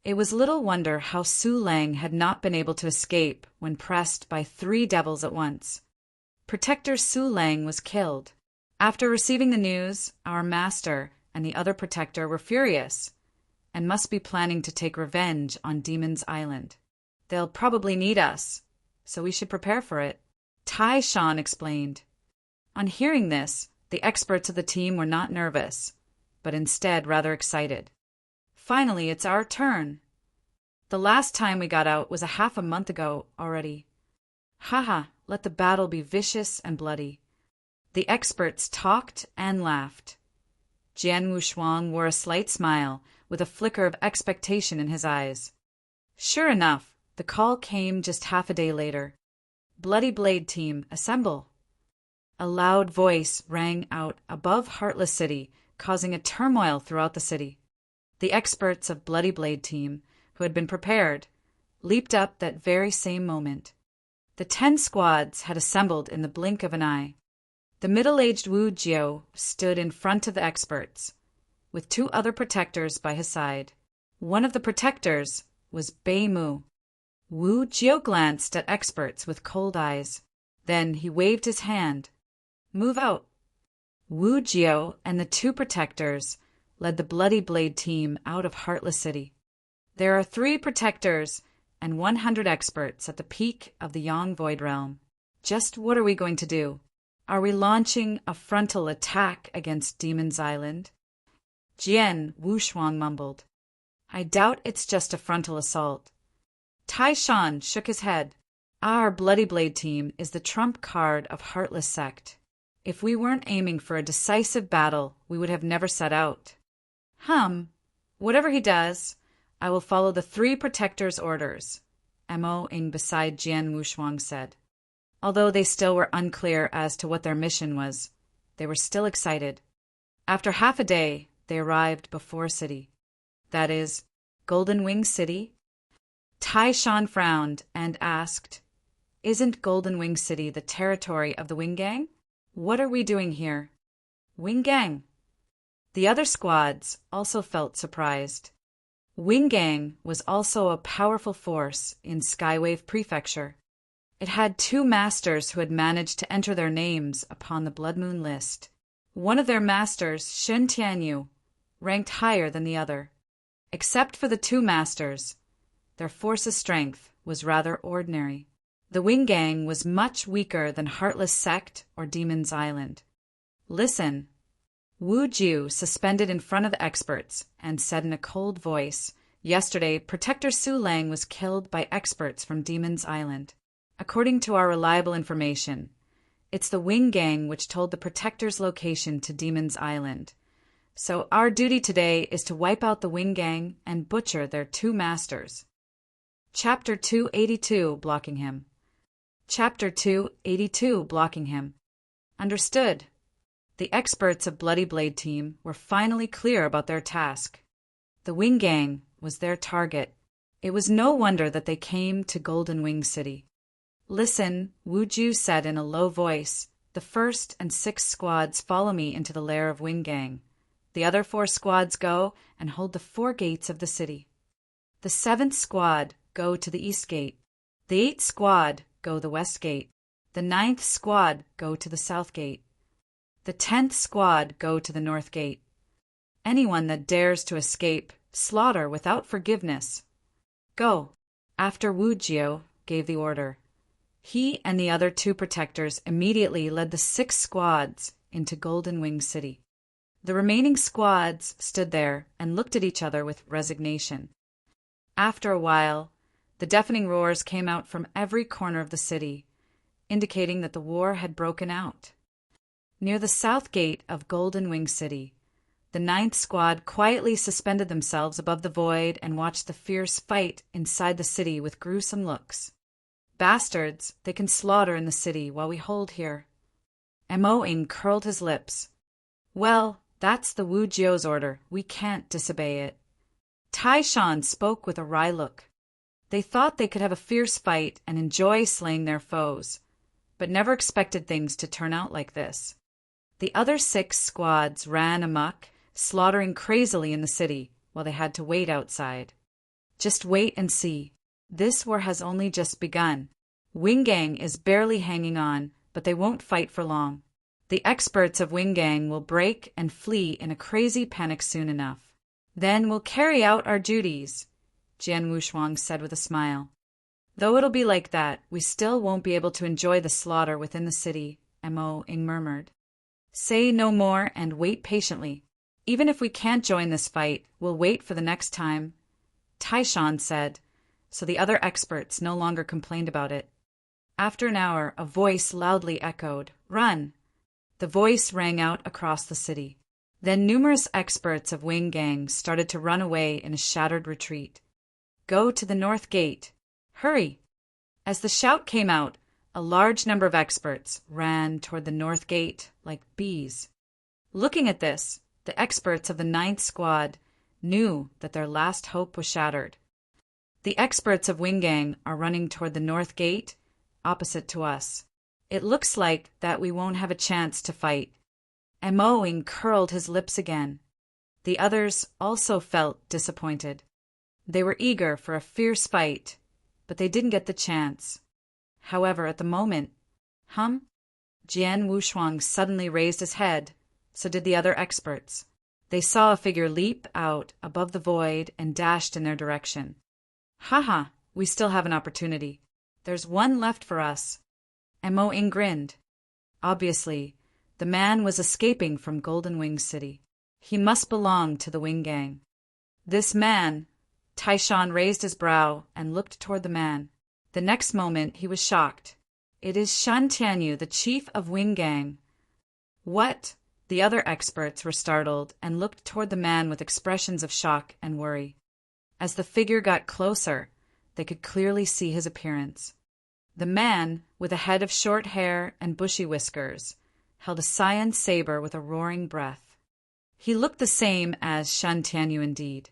S1: It was little wonder how Su Lang had not been able to escape when pressed by 3 devils at once. Protector Su Lang was killed. After receiving the news, our master and the other protector were furious and must be planning to take revenge on Demon's Island. They'll probably need us, so we should prepare for it. Tai Shan explained. On hearing this, The experts of the team were not nervous, but instead rather excited. Finally, it's our turn. The last time we got out was half a month ago already. Haha, let the battle be vicious and bloody. The experts talked and laughed. Jian Wushuang wore a slight smile, with a flicker of expectation in his eyes. Sure enough, the call came just half a day later. Bloody Blade Team, assemble! A loud voice rang out above Heartless City, causing a turmoil throughout the city. The experts of Bloody Blade Team, who had been prepared, leaped up that very same moment. The 10 squads had assembled in the blink of an eye. The middle-aged Wu Jiao stood in front of the experts, with 2 other protectors by his side. One of the protectors was Bei Mu. Wu Jiao glanced at experts with cold eyes. Then he waved his hand. Move out. Wu Jiao and the 2 protectors led the Bloody Blade Team out of Heartless City. There are 3 protectors and 100 experts at the peak of the Yang Void Realm. Just what are we going to do? Are we launching a frontal attack against Demon's Island? Jian Wushuang mumbled. I doubt it's just a frontal assault. Tai Shan shook his head. Our Bloody Blade Team is the trump card of Heartless Sect. If we weren't aiming for a decisive battle, we would have never set out. Whatever he does, I will follow the 3 protectors' orders, Mo Ing beside Jian Wushuang said. Although they still were unclear as to what their mission was, they were still excited. After half a day, they arrived before city. That is, Golden Wing City. Tai Shan frowned and asked, Isn't Golden Wing City the territory of the Wing Gang? What are we doing here? Wing Gang. The other squads also felt surprised. Wing Gang was also a powerful force in Skywave Prefecture. It had 2 masters who had managed to enter their names upon the Blood Moon list. One of their masters, Shen Tianyu, ranked higher than the other. Except for the 2 masters, their force's strength was rather ordinary. The Wing Gang was much weaker than Heartless Sect or Demon's Island. Listen. Wu Jiu suspended in front of the experts and said in a cold voice, Yesterday, Protector Su Lang was killed by experts from Demon's Island. According to our reliable information, it's the Wing Gang which told the Protector's location to Demon's Island. So our duty today is to wipe out the Wing Gang and butcher their 2 masters. Chapter 282, blocking him. Chapter 282, blocking him. Understood. The experts of Bloody Blade Team were finally clear about their task. The Wing Gang was their target. It was no wonder that they came to Golden Wing City. Listen, Wu Jiu said in a low voice. The 1st and 6th squads follow me into the lair of Wing Gang. The other 4 squads go and hold the 4 gates of the city. The 7th squad go to the east gate. The 8th squad go the west gate. The 9th squad go to the south gate. The 10th squad go to the north gate. Anyone that dares to escape, slaughter without forgiveness. Go. After Wu Jiu gave the order, he and the other 2 protectors immediately led the 6 squads into Golden Wing City. The remaining squads stood there and looked at each other with resignation. After a while, the deafening roars came out from every corner of the city, indicating that the war had broken out. Near the south gate of Golden Wing City, the 9th squad quietly suspended themselves above the void and watched the fierce fight inside the city with gruesome looks. Bastards, they can slaughter in the city while we hold here. Mo Ing curled his lips. Well, that's the Wu Jiu's order. We can't disobey it. Tai Shan spoke with a wry look. They thought they could have a fierce fight and enjoy slaying their foes, but never expected things to turn out like this. The other 6 squads ran amok, slaughtering crazily in the city while they had to wait outside. Just wait and see. This war has only just begun. Wing Gang is barely hanging on, but they won't fight for long. The experts of Wing Gang will break and flee in a crazy panic soon enough. Then we'll carry out our duties, Jian Wushuang said with a smile. Though it'll be like that, we still won't be able to enjoy the slaughter within the city, Mo Ing murmured. Say no more and wait patiently. Even if we can't join this fight, we'll wait for the next time, Taishan said, so the other experts no longer complained about it. After an hour, a voice loudly echoed, "Run!" The voice rang out across the city. Then numerous experts of Wing Gang started to run away in a shattered retreat. "Go to the north gate. Hurry!" As the shout came out, a large number of experts ran toward the north gate like bees. Looking at this, the experts of the 9th Squad knew that their last hope was shattered. The experts of Wing Gang are running toward the north gate, opposite to us. It looks like that we won't have a chance to fight. Emoing curled his lips again. The others also felt disappointed. They were eager for a fierce fight, but they didn't get the chance. However, at the moment, Jian Wushuang suddenly raised his head, so did the other experts. They saw a figure leap out above the void and dashed in their direction. "Haha, we still have an opportunity. There's one left for us." Emoing grinned. Obviously, the man was escaping from Golden Wing City. He must belong to the Wing Gang. This man, Taishan raised his brow and looked toward the man. The next moment he was shocked. "It is Shan Tianyu, the chief of Wing Gang." "What?" The other experts were startled and looked toward the man with expressions of shock and worry. As the figure got closer, they could clearly see his appearance. The man, with a head of short hair and bushy whiskers, held a cyan saber with a roaring breath. He looked the same as Shan Tianyu indeed.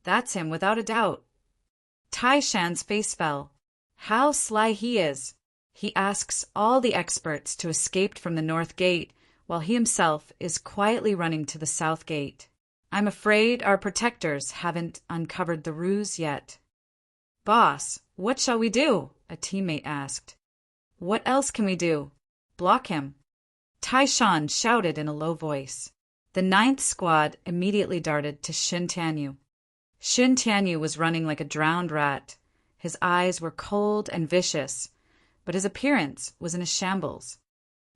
S1: "That's him, without a doubt." Taishan's face fell. "How sly he is! He asks all the experts to escape from the north gate, while he himself is quietly running to the south gate. I'm afraid our protectors haven't uncovered the ruse yet." "Boss, what shall we do?" a teammate asked. "What else can we do? Block him," Taishan shouted in a low voice. The 9th Squad immediately darted to Shin Tianyu. Shin Tianyu was running like a drowned rat. His eyes were cold and vicious, but his appearance was in a shambles.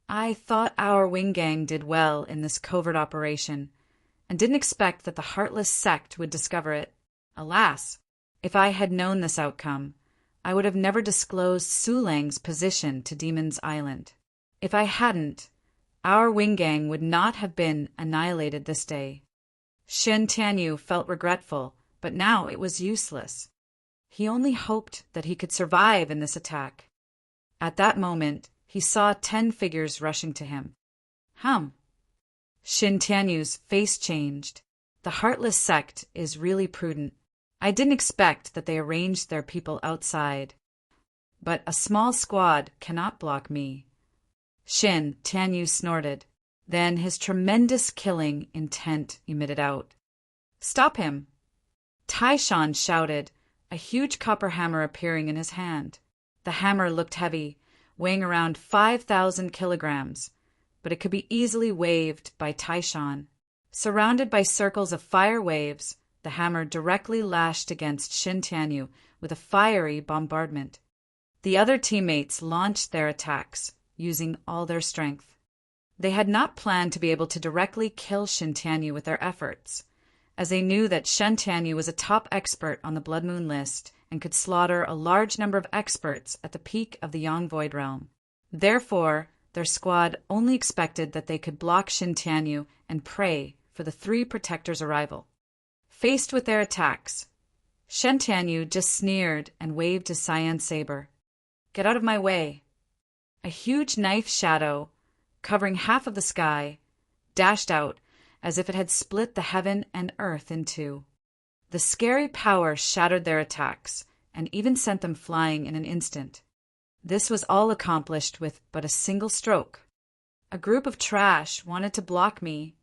S1: "I thought our Wing Gang did well in this covert operation, and didn't expect that the heartless sect would discover it. Alas, if I had known this outcome, I would have never disclosed Sulang's position to Demon's Island. If I hadn't, our Wing Gang would not have been annihilated this day." Shin Tianyu felt regretful, but now it was useless. He only hoped that he could survive in this attack. At that moment, he saw 10 figures rushing to him. Shin Tianyu's face changed. The Heartless sect is really prudent. I didn't expect that they arranged their people outside. But a small squad cannot block me. Shin Tianyu snorted. Then his tremendous killing intent emitted out. "Stop him!" Taishan shouted, a huge copper hammer appearing in his hand. The hammer looked heavy, weighing around 5,000 kilograms, but it could be easily waved by Taishan. Surrounded by circles of fire waves, the hammer directly lashed against Shin Tianyu with a fiery bombardment. The other teammates launched their attacks, using all their strength. They had not planned to be able to directly kill Shin Tianyu with their efforts, as they knew that Shin Tianyu was a top expert on the Blood Moon list and could slaughter a large number of experts at the peak of the Yang Void Realm. Therefore, their squad only expected that they could block Shin Tianyu and pray for the 3 protectors' arrival. Faced with their attacks, Shin Tianyu just sneered and waved his cyan saber. "Get out of my way." A huge knife shadow, covering half of the sky, dashed out as if it had split the heaven and earth in two. The scary power shattered their attacks and even sent them flying in an instant. This was all accomplished with but a single stroke. "A group of trash wanted to block me."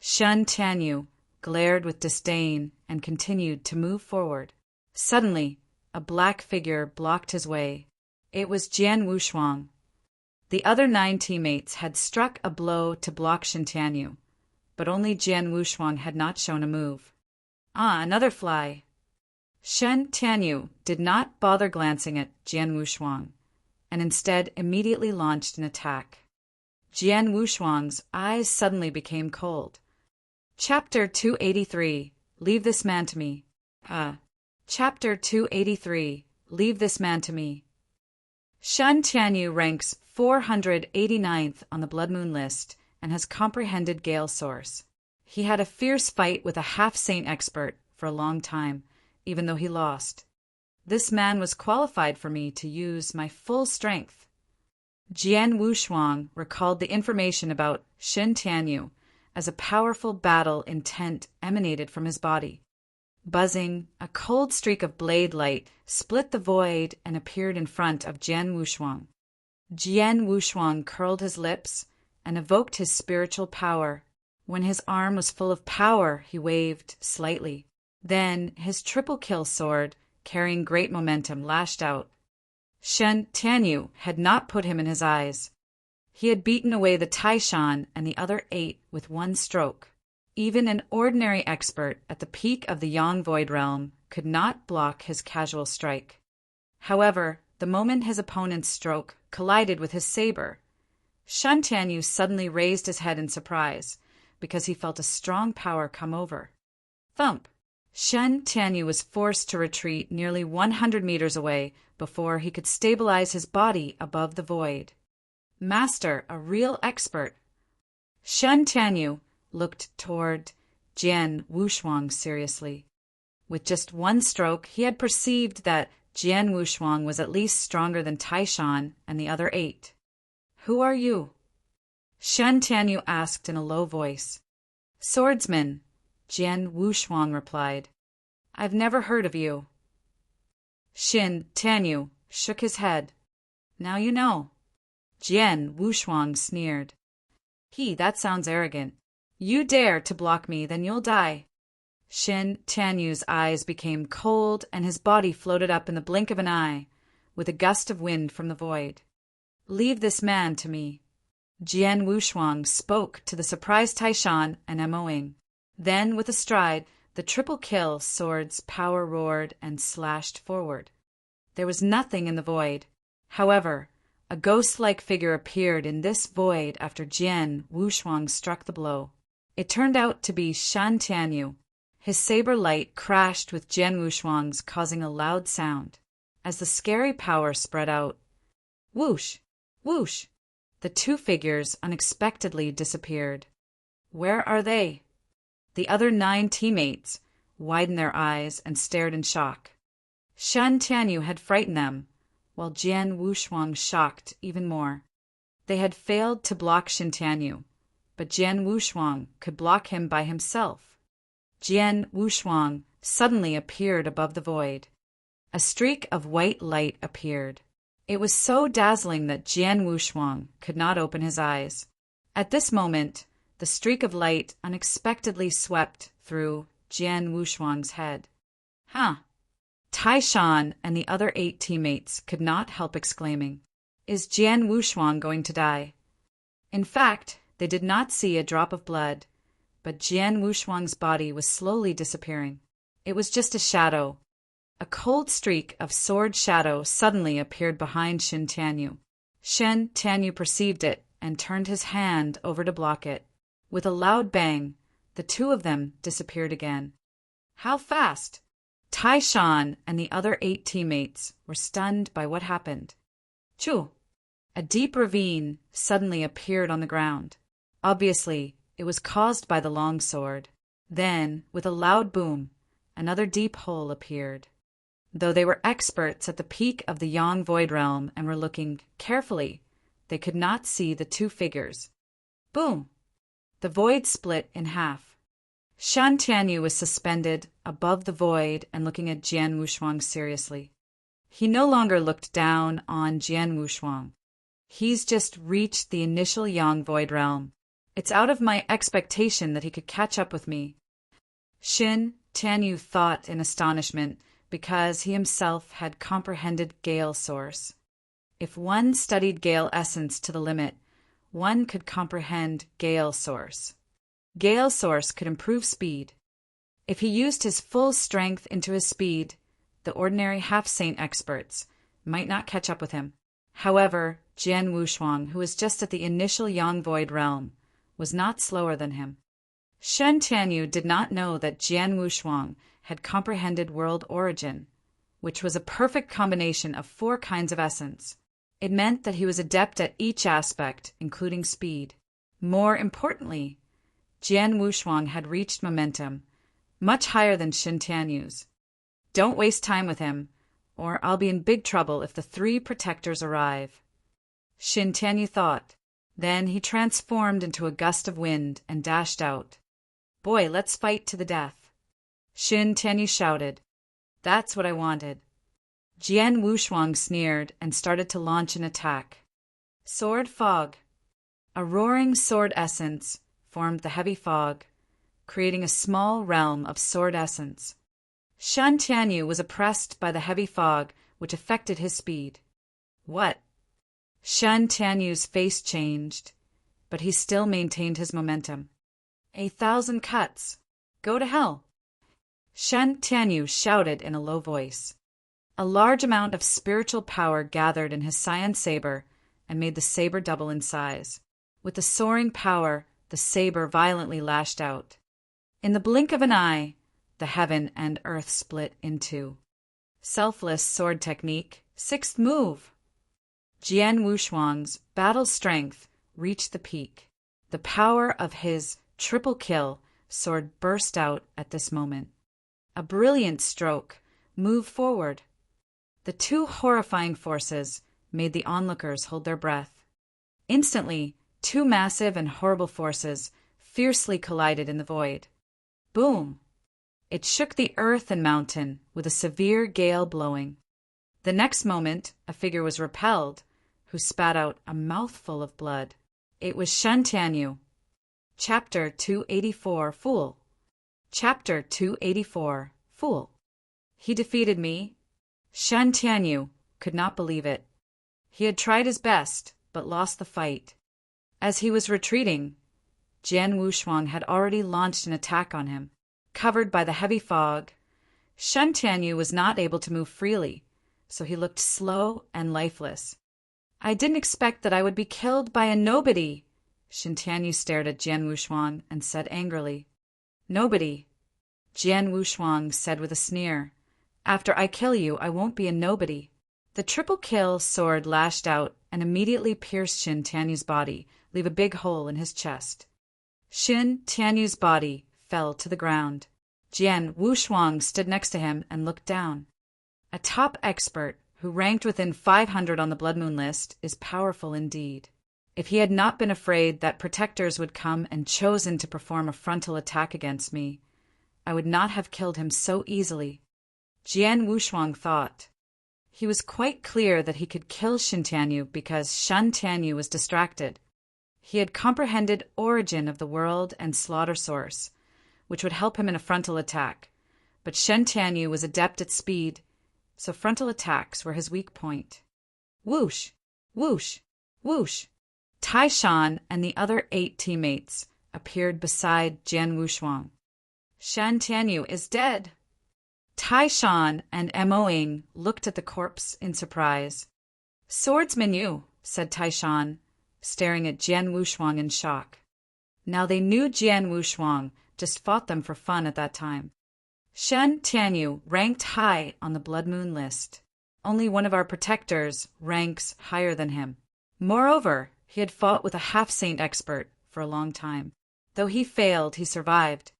S1: Shin Tianyu glared with disdain and continued to move forward. Suddenly, a black figure blocked his way. It was Jian Wushuang. The other 9 teammates had struck a blow to block Shin Tianyu, but only Jian Wushuang had not shown a move. Another fly. Shin Tianyu did not bother glancing at Jian Wushuang, and instead immediately launched an attack. Jian Wushuang's eyes suddenly became cold. Chapter 283. Leave this man to me. Chapter 283. Leave this man to me. Shen Tianyu ranks 489th on the Blood Moon list and has comprehended Gale Source. He had a fierce fight with a half-saint expert for a long time, even though he lost. This man was qualified for me to use my full strength. Jian Wushuang recalled the information about Shen Tianyu as a powerful battle intent emanated from his body. Buzzing, a cold streak of blade light split the void and appeared in front of Jian Wushuang. Jian Wushuang curled his lips and evoked his spiritual power. When his arm was full of power, he waved slightly. Then his triple-kill sword, carrying great momentum, lashed out. Shen Tianyu had not put him in his eyes. He had beaten away the Taishan and the other 8 with one stroke. Even an ordinary expert at the peak of the Yang Void Realm could not block his casual strike. However, the moment his opponent's stroke collided with his saber, Shen Tianyu suddenly raised his head in surprise, because he felt a strong power come over. Thump! Shen Tianyu was forced to retreat nearly 100 meters away before he could stabilize his body above the void. Master, a real expert. Shen Tianyu looked toward Jian Wushuang seriously. With just one stroke, he had perceived that Jian Wushuang was at least stronger than Taishan and the other 8. Who are you? Shen Tianyu asked in a low voice. Swordsman, Jian Wushuang replied. I've never heard of you. Shen Tianyu shook his head. Now you know. Jian Wushuang sneered. That sounds arrogant. You dare to block me, then you'll die. Shen Tianyu's eyes became cold and his body floated up in the blink of an eye, with a gust of wind from the void. Leave this man to me. Jian Wushuang spoke to the surprised Taishan and MOing. Then, with a stride, the triple-kill sword's power roared and slashed forward. There was nothing in the void. However, a ghost-like figure appeared in this void after Jian Wushuang struck the blow. It turned out to be Shen Tianyu. His saber light crashed with Jian Wushuang's, causing a loud sound. As the scary power spread out, whoosh! Whoosh! The 2 figures unexpectedly disappeared. Where are they? The other 9 teammates widened their eyes and stared in shock. Shen Tianyu had frightened them, while Jian Wushuang shocked even more. They had failed to block Shen Tianyu, but Jian Wushuang could block him by himself. Jian Wushuang suddenly appeared above the void. A streak of white light appeared. It was so dazzling that Jian Wushuang could not open his eyes. At this moment, the streak of light unexpectedly swept through Jian Wushuang's head. Taishan and the other 8 teammates could not help exclaiming, Is Jian Wushuang going to die? In fact, they did not see a drop of blood, but Jian Wushuang's body was slowly disappearing. It was just a shadow. A cold streak of sword shadow suddenly appeared behind Shen Tianyu. Shen Tianyu perceived it and turned his hand over to block it. With a loud bang, the 2 of them disappeared again. How fast? Taishan and the other 8 teammates were stunned by what happened. Choo! A deep ravine suddenly appeared on the ground. Obviously, it was caused by the longsword. Then, with a loud boom, another deep hole appeared. Though they were experts at the peak of the Yang Void Realm and were looking carefully, they could not see the 2 figures. Boom! The void split in half. Shen Tianyu was suspended above the void and looking at Jian Wushuang seriously. He no longer looked down on Jian Wushuang. He's just reached the initial Yang Void Realm. It's out of my expectation that he could catch up with me. Shen Tianyu thought in astonishment, because he himself had comprehended Gale Source. If one studied Gale Essence to the limit, one could comprehend Gale Source. Gale Source could improve speed. If he used his full strength into his speed, the ordinary half-saint experts might not catch up with him. However, Jian Wushuang, who was just at the initial Yang Void realm, was not slower than him. Shen Tianyu did not know that Jian Wushuang had comprehended world origin, which was a perfect combination of 4 kinds of essence. It meant that he was adept at each aspect, including speed. More importantly, Jian Wushuang had reached momentum, much higher than Shen Tianyu's. Don't waste time with him, or I'll be in big trouble if the 3 protectors arrive. Shen Tianyu thought. Then he transformed into a gust of wind and dashed out. Boy, let's fight to the death. Shen Tianyu shouted. That's what I wanted. Jian Wushuang sneered and started to launch an attack. Sword fog. A roaring sword essence formed the heavy fog, creating a small realm of sword essence. Shen Tianyu was oppressed by the heavy fog, which affected his speed. What? Shen Tianyu's face changed, but he still maintained his momentum. 1,000 cuts. Go to hell. Shen Tianyu shouted in a low voice. A large amount of spiritual power gathered in his cyan saber and made the saber double in size. With the soaring power, the saber violently lashed out. In the blink of an eye, the heaven and earth split in 2. Selfless sword technique, 6th move. Jian Wushuang's battle strength reached the peak. The power of his triple kill sword burst out at this moment. A brilliant stroke. Move forward. The 2 horrifying forces made the onlookers hold their breath. Instantly, 2 massive and horrible forces fiercely collided in the void. Boom! It shook the earth and mountain with a severe gale blowing. The next moment, a figure was repelled, who spat out a mouthful of blood. It was Shen Tianyu. Chapter 284, Fool. Chapter 284, Fool. He defeated me. Shen Tianyu could not believe it. He had tried his best, but lost the fight. As he was retreating, Jian Wushuang had already launched an attack on him. Covered by the heavy fog, Shen Tianyu was not able to move freely, so he looked slow and lifeless. I didn't expect that I would be killed by a nobody. Shen Tianyu stared at Jian Wushuang and said angrily. Nobody. Jian Wushuang said with a sneer. After I kill you, I won't be a nobody. The triple kill sword lashed out and immediately pierced Shen Tianyu's body, leave a big hole in his chest. Shen Tianyu's body fell to the ground. Jian Wushuang stood next to him and looked down. A top expert who ranked within 500 on the Blood Moon list is powerful indeed. If he had not been afraid that protectors would come and chosen to perform a frontal attack against me, I would not have killed him so easily. Jian Wushuang thought. He was quite clear that he could kill Shen Tianyu because Shen Tianyu was distracted. He had comprehended origin of the world and slaughter source, which would help him in a frontal attack. But Shen Tianyu was adept at speed, so frontal attacks were his weak point. Whoosh! Whoosh! Whoosh! Tai Shan and the other 8 teammates appeared beside Jian Wushuang. Shen Tianyu is dead. Tai Shan and Mo Ying looked at the corpse in surprise. Swordsman you, said Tai Shan, staring at Jian Wushuang in shock. Now they knew Jian Wushuang just fought them for fun at that time. Shen Tianyu ranked high on the Blood Moon list. Only one of our protectors ranks higher than him. Moreover, he had fought with a half-saint expert for a long time. Though he failed, he survived.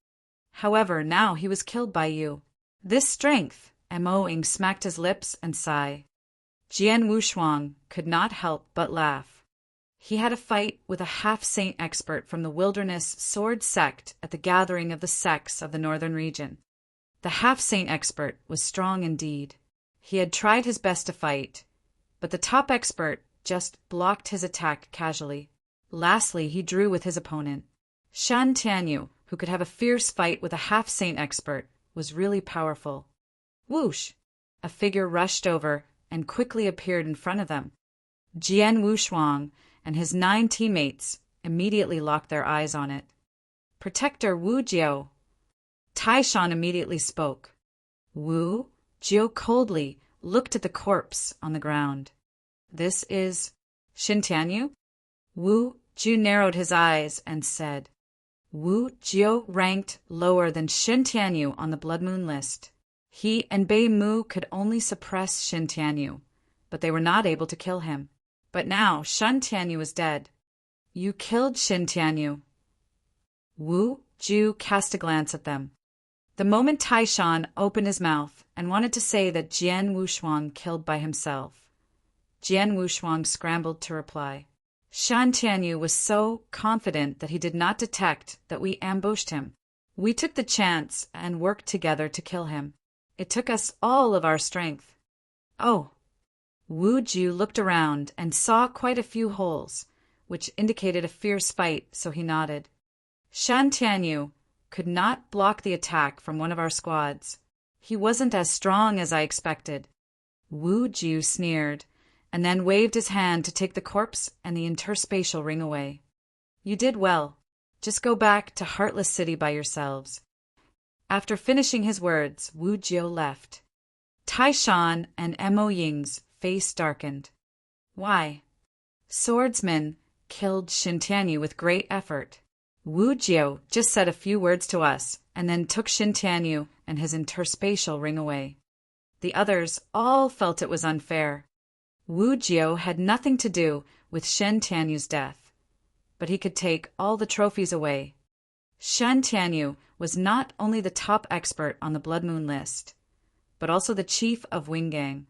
S1: However, now he was killed by you. This strength, Mo Ying smacked his lips and sighed. Jian Wushuang could not help but laugh. He had a fight with a half-saint expert from the wilderness sword sect at the gathering of the sects of the northern region. The half-saint expert was strong indeed. He had tried his best to fight, but the top expert just blocked his attack casually. Lastly, he drew with his opponent. Shen Tianyu, who could have a fierce fight with a half-saint expert, was really powerful. Whoosh! A figure rushed over and quickly appeared in front of them. Jian Wushuang and his 9 teammates immediately locked their eyes on it. Protector Wu Jiao. Tai Shan immediately spoke. Wu Jiao coldly looked at the corpse on the ground. This is Shin Tianyu? Wu Jiu narrowed his eyes and said, Wu Jiu ranked lower than Shin Tianyu on the Blood Moon list. He and Bei Mu could only suppress Shin Tianyu, but they were not able to kill him. But now Shin Tianyu is dead. You killed Shin Tianyu. Wu Jiu cast a glance at them. The moment Taishan opened his mouth and wanted to say that Jian Wushuang killed by himself, Jian Wushuang scrambled to reply. Shan Tianyu was so confident that he did not detect that we ambushed him. We took the chance and worked together to kill him. It took us all of our strength. Oh. Wu Jiu looked around and saw quite a few holes, which indicated a fierce fight, so he nodded. Shan Tianyu could not block the attack from one of our squads. He wasn't as strong as I expected. Wu Jiu sneered, and then waved his hand to take the corpse and the interspatial ring away. You did well. Just go back to Heartless City by yourselves. After finishing his words, Wu Jiu left. Taishan and Mo Ying's face darkened. Why? Swordsman killed Shin Tianyu with great effort. Wu Jiu just said a few words to us and then took Shin Tianyu and his interspatial ring away. The others all felt it was unfair. Wu Jiu had nothing to do with Shin Tianyu's death, but he could take all the trophies away. Shin Tianyu was not only the top expert on the Blood Moon list, but also the chief of Wing Gang.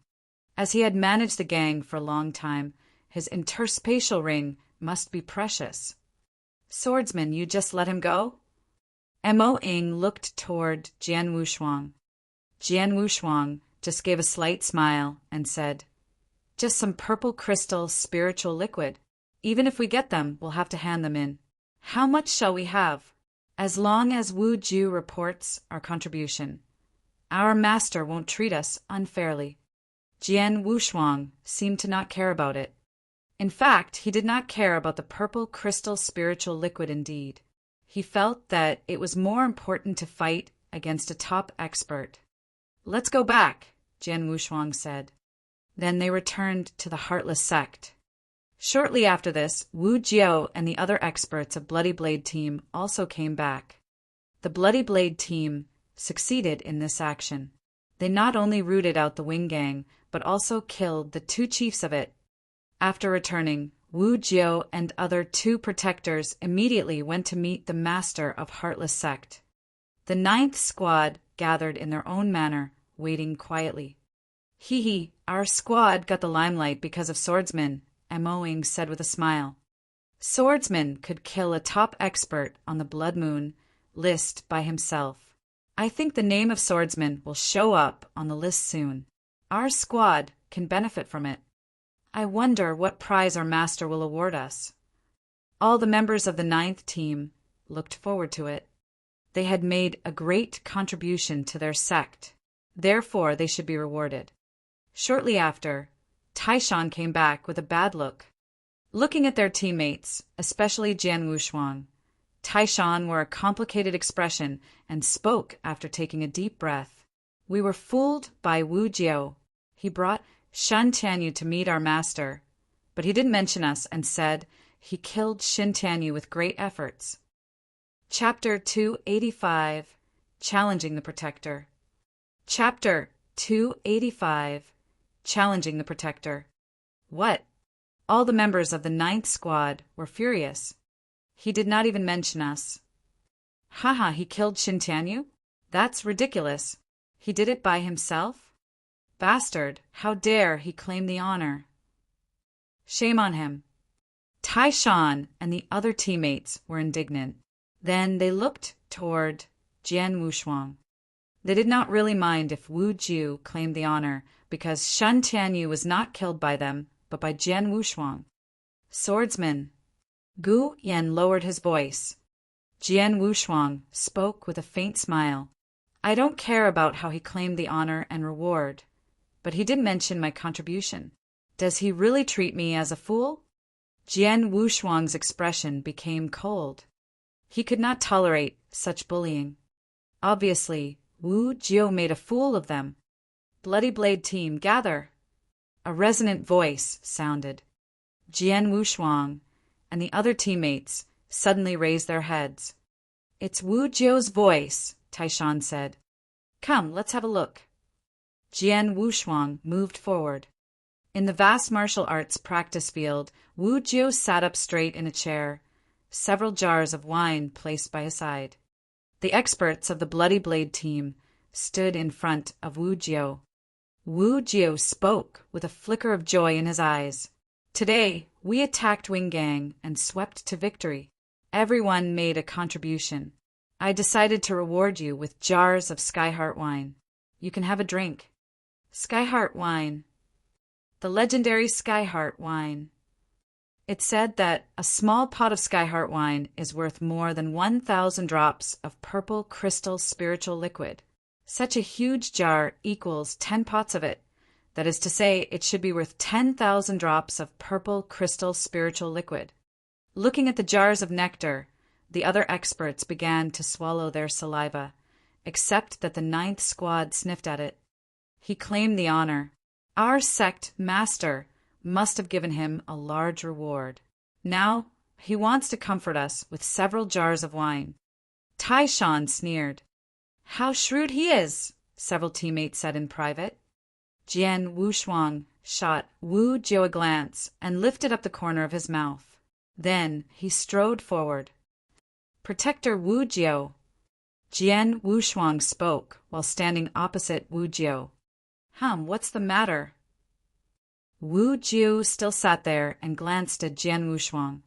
S1: As he had managed the gang for a long time, his interspatial ring must be precious. Swordsman, you just let him go? Mo Ying looked toward Jian Wushuang. Jian Wushuang just gave a slight smile and said, Just some purple crystal spiritual liquid. Even if we get them, we'll have to hand them in. How much shall we have? As long as Wu Jiu reports our contribution. Our master won't treat us unfairly. Jian Wushuang seemed to not care about it. In fact, he did not care about the purple crystal spiritual liquid indeed. He felt that it was more important to fight against a top expert. Let's go back, Jian Wushuang said. Then they returned to the Heartless sect. Shortly after this, Wu Jiu and the other experts of Bloody Blade team also came back. The Bloody Blade team succeeded in this action. They not only rooted out the Wing Gang, but also killed the two chiefs of it. After returning, Wu Jiu and other two protectors immediately went to meet the master of Heartless sect. The 9th squad gathered in their own manner, waiting quietly. Hee, our squad got the limelight because of Swordsman, Mo Ying said with a smile. Swordsman could kill a top expert on the Blood Moon list by himself. I think the name of Swordsman will show up on the list soon. Our squad can benefit from it. I wonder what prize our master will award us. All the members of the 9th team looked forward to it. They had made a great contribution to their sect. Therefore, they should be rewarded. Shortly after, Taishan came back with a bad look. Looking at their teammates, especially Jian Wushuang, Taishan wore a complicated expression and spoke after taking a deep breath. We were fooled by Wu Jiu. He brought Shan Tianyu to meet our master, but he didn't mention us and said he killed Shin Tianyu with great efforts. Chapter 285, Challenging the Protector. Chapter 285, Challenging the Protector. What? All the members of the 9th squad were furious. He did not even mention us. Haha, he killed Shin Tianyu? That's ridiculous. He did it by himself? Bastard, how dare he claim the honor? Shame on him. Taishan and the other teammates were indignant. Then they looked toward Jian Wushuang. They did not really mind if Wu Jiu claimed the honor, because Shan Tianyu was not killed by them, but by Jian Wushuang. Swordsman. Gu Yan lowered his voice. Jian Wushuang spoke with a faint smile. I don't care about how he claimed the honor and reward, but he did mention my contribution. Does he really treat me as a fool? Jian Wushuang's expression became cold. He could not tolerate such bullying. Obviously, Wu Jiu made a fool of them. Bloody Blade team, gather. A resonant voice sounded. Jian Wushuang and the other teammates suddenly raised their heads. "It's Wu Jio's voice," Taishan said. "Come, let's have a look." Jian Wushuang moved forward. In the vast martial arts practice field, Wu Jio sat up straight in a chair, several jars of wine placed by his side. The experts of the Bloody Blade team stood in front of Wu Jio. Wu Jio spoke with a flicker of joy in his eyes. "Today, we attacked Wing Gang and swept to victory. Everyone made a contribution. I decided to reward you with jars of Skyheart wine. You can have a drink." Skyheart wine. The legendary Skyheart wine. It's said that a small pot of Skyheart wine is worth more than 1,000 drops of purple crystal spiritual liquid. Such a huge jar equals 10 pots of it. That is to say, it should be worth 10,000 drops of purple crystal spiritual liquid. Looking at the jars of nectar, the other experts began to swallow their saliva, except that the 9th squad sniffed at it. He claimed the honor. Our sect master must have given him a large reward. Now, he wants to comfort us with several jars of wine. Taishan sneered. "How shrewd he is," several teammates said in private. Jian Wushuang shot Wu Jio a glance and lifted up the corner of his mouth. Then he strode forward. "Protector Wu Jio." Jian Wushuang spoke while standing opposite Wu Jio. What's the matter?" Wu Jio still sat there and glanced at Jian Wushuang.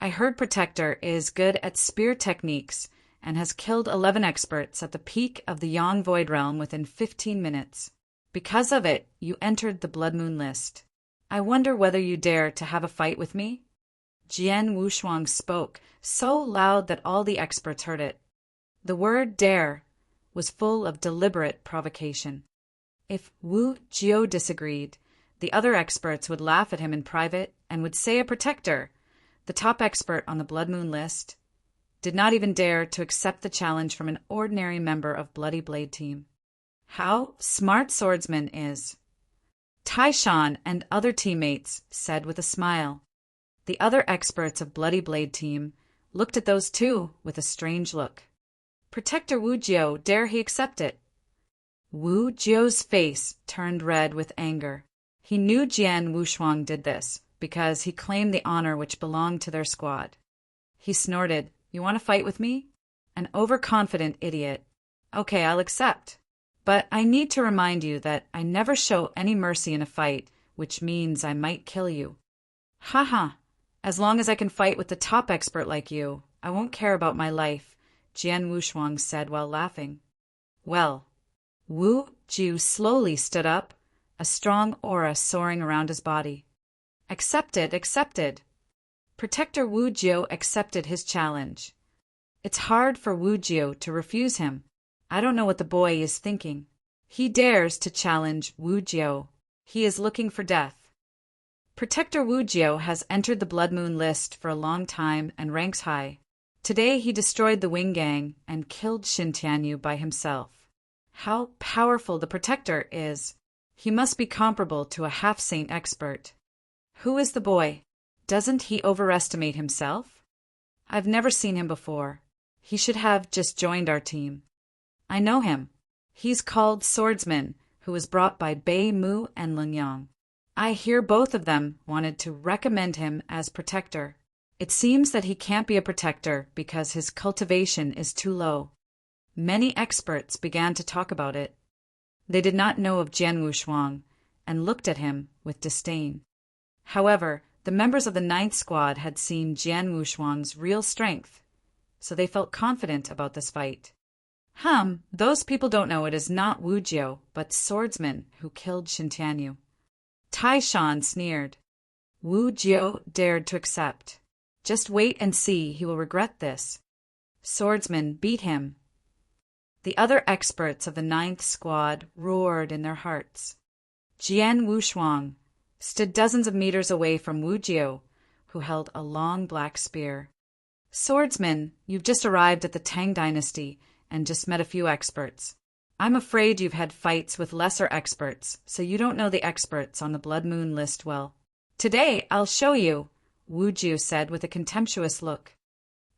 S1: "I heard Protector is good at spear techniques and has killed 11 experts at the peak of the Yang Void Realm within 15 minutes. Because of it, you entered the Blood Moon list. I wonder whether you dare to have a fight with me?" Jian Wushuang spoke so loud that all the experts heard it. The word dare was full of deliberate provocation. If Wu Jio disagreed, the other experts would laugh at him in private and would say a Protector, the top expert on the Blood Moon list, did not even dare to accept the challenge from an ordinary member of Bloody Blade team. How smart swordsman is. Taishan and other teammates said with a smile. The other experts of Bloody Blade team looked at those two with a strange look. Protector Wu Jio, dare he accept it? Wu Jio's face turned red with anger. He knew Jian Wushuang did this because he claimed the honor which belonged to their squad. He snorted, "You want to fight with me? An overconfident idiot. Okay, I'll accept. But I need to remind you that I never show any mercy in a fight, which means I might kill you." Haha, as long as I can fight with the top expert like you, I won't care about my life, Jian Wushuang said while laughing. Well, Wu Jio slowly stood up, a strong aura soaring around his body. Accepted, accepted. Protector Wu Jio accepted his challenge. It's hard for Wu Jio to refuse him. I don't know what the boy is thinking. He dares to challenge Wu Jio. He is looking for death. Protector Wu Jio has entered the Blood Moon list for a long time and ranks high. Today he destroyed the Wing Gang and killed Xin Tianyu by himself. How powerful the Protector is. He must be comparable to a half-saint expert. Who is the boy? Doesn't he overestimate himself? I've never seen him before. He should have just joined our team. I know him. He's called Swordsman, who was brought by Bei Mu and Leng Yang. I hear both of them wanted to recommend him as Protector. It seems that he can't be a Protector because his cultivation is too low. Many experts began to talk about it. They did not know of Jian Wushuang and looked at him with disdain. However, the members of the 9th Squad had seen Jian Wushuang's real strength, so they felt confident about this fight. Those people don't know it is not Wu Jio, but Swordsman who killed Xin Tianyu. Taishan sneered. Wu Jio dared to accept. Just wait and see, he will regret this. Swordsman beat him. The other experts of the 9th Squad roared in their hearts. Jian Wushuang stood dozens of meters away from Wu Jio, who held a long black spear. Swordsman, you've just arrived at the Tang Dynasty and just met a few experts. I'm afraid you've had fights with lesser experts, so you don't know the experts on the Blood Moon list well. Today, I'll show you, Wu Jiu said with a contemptuous look.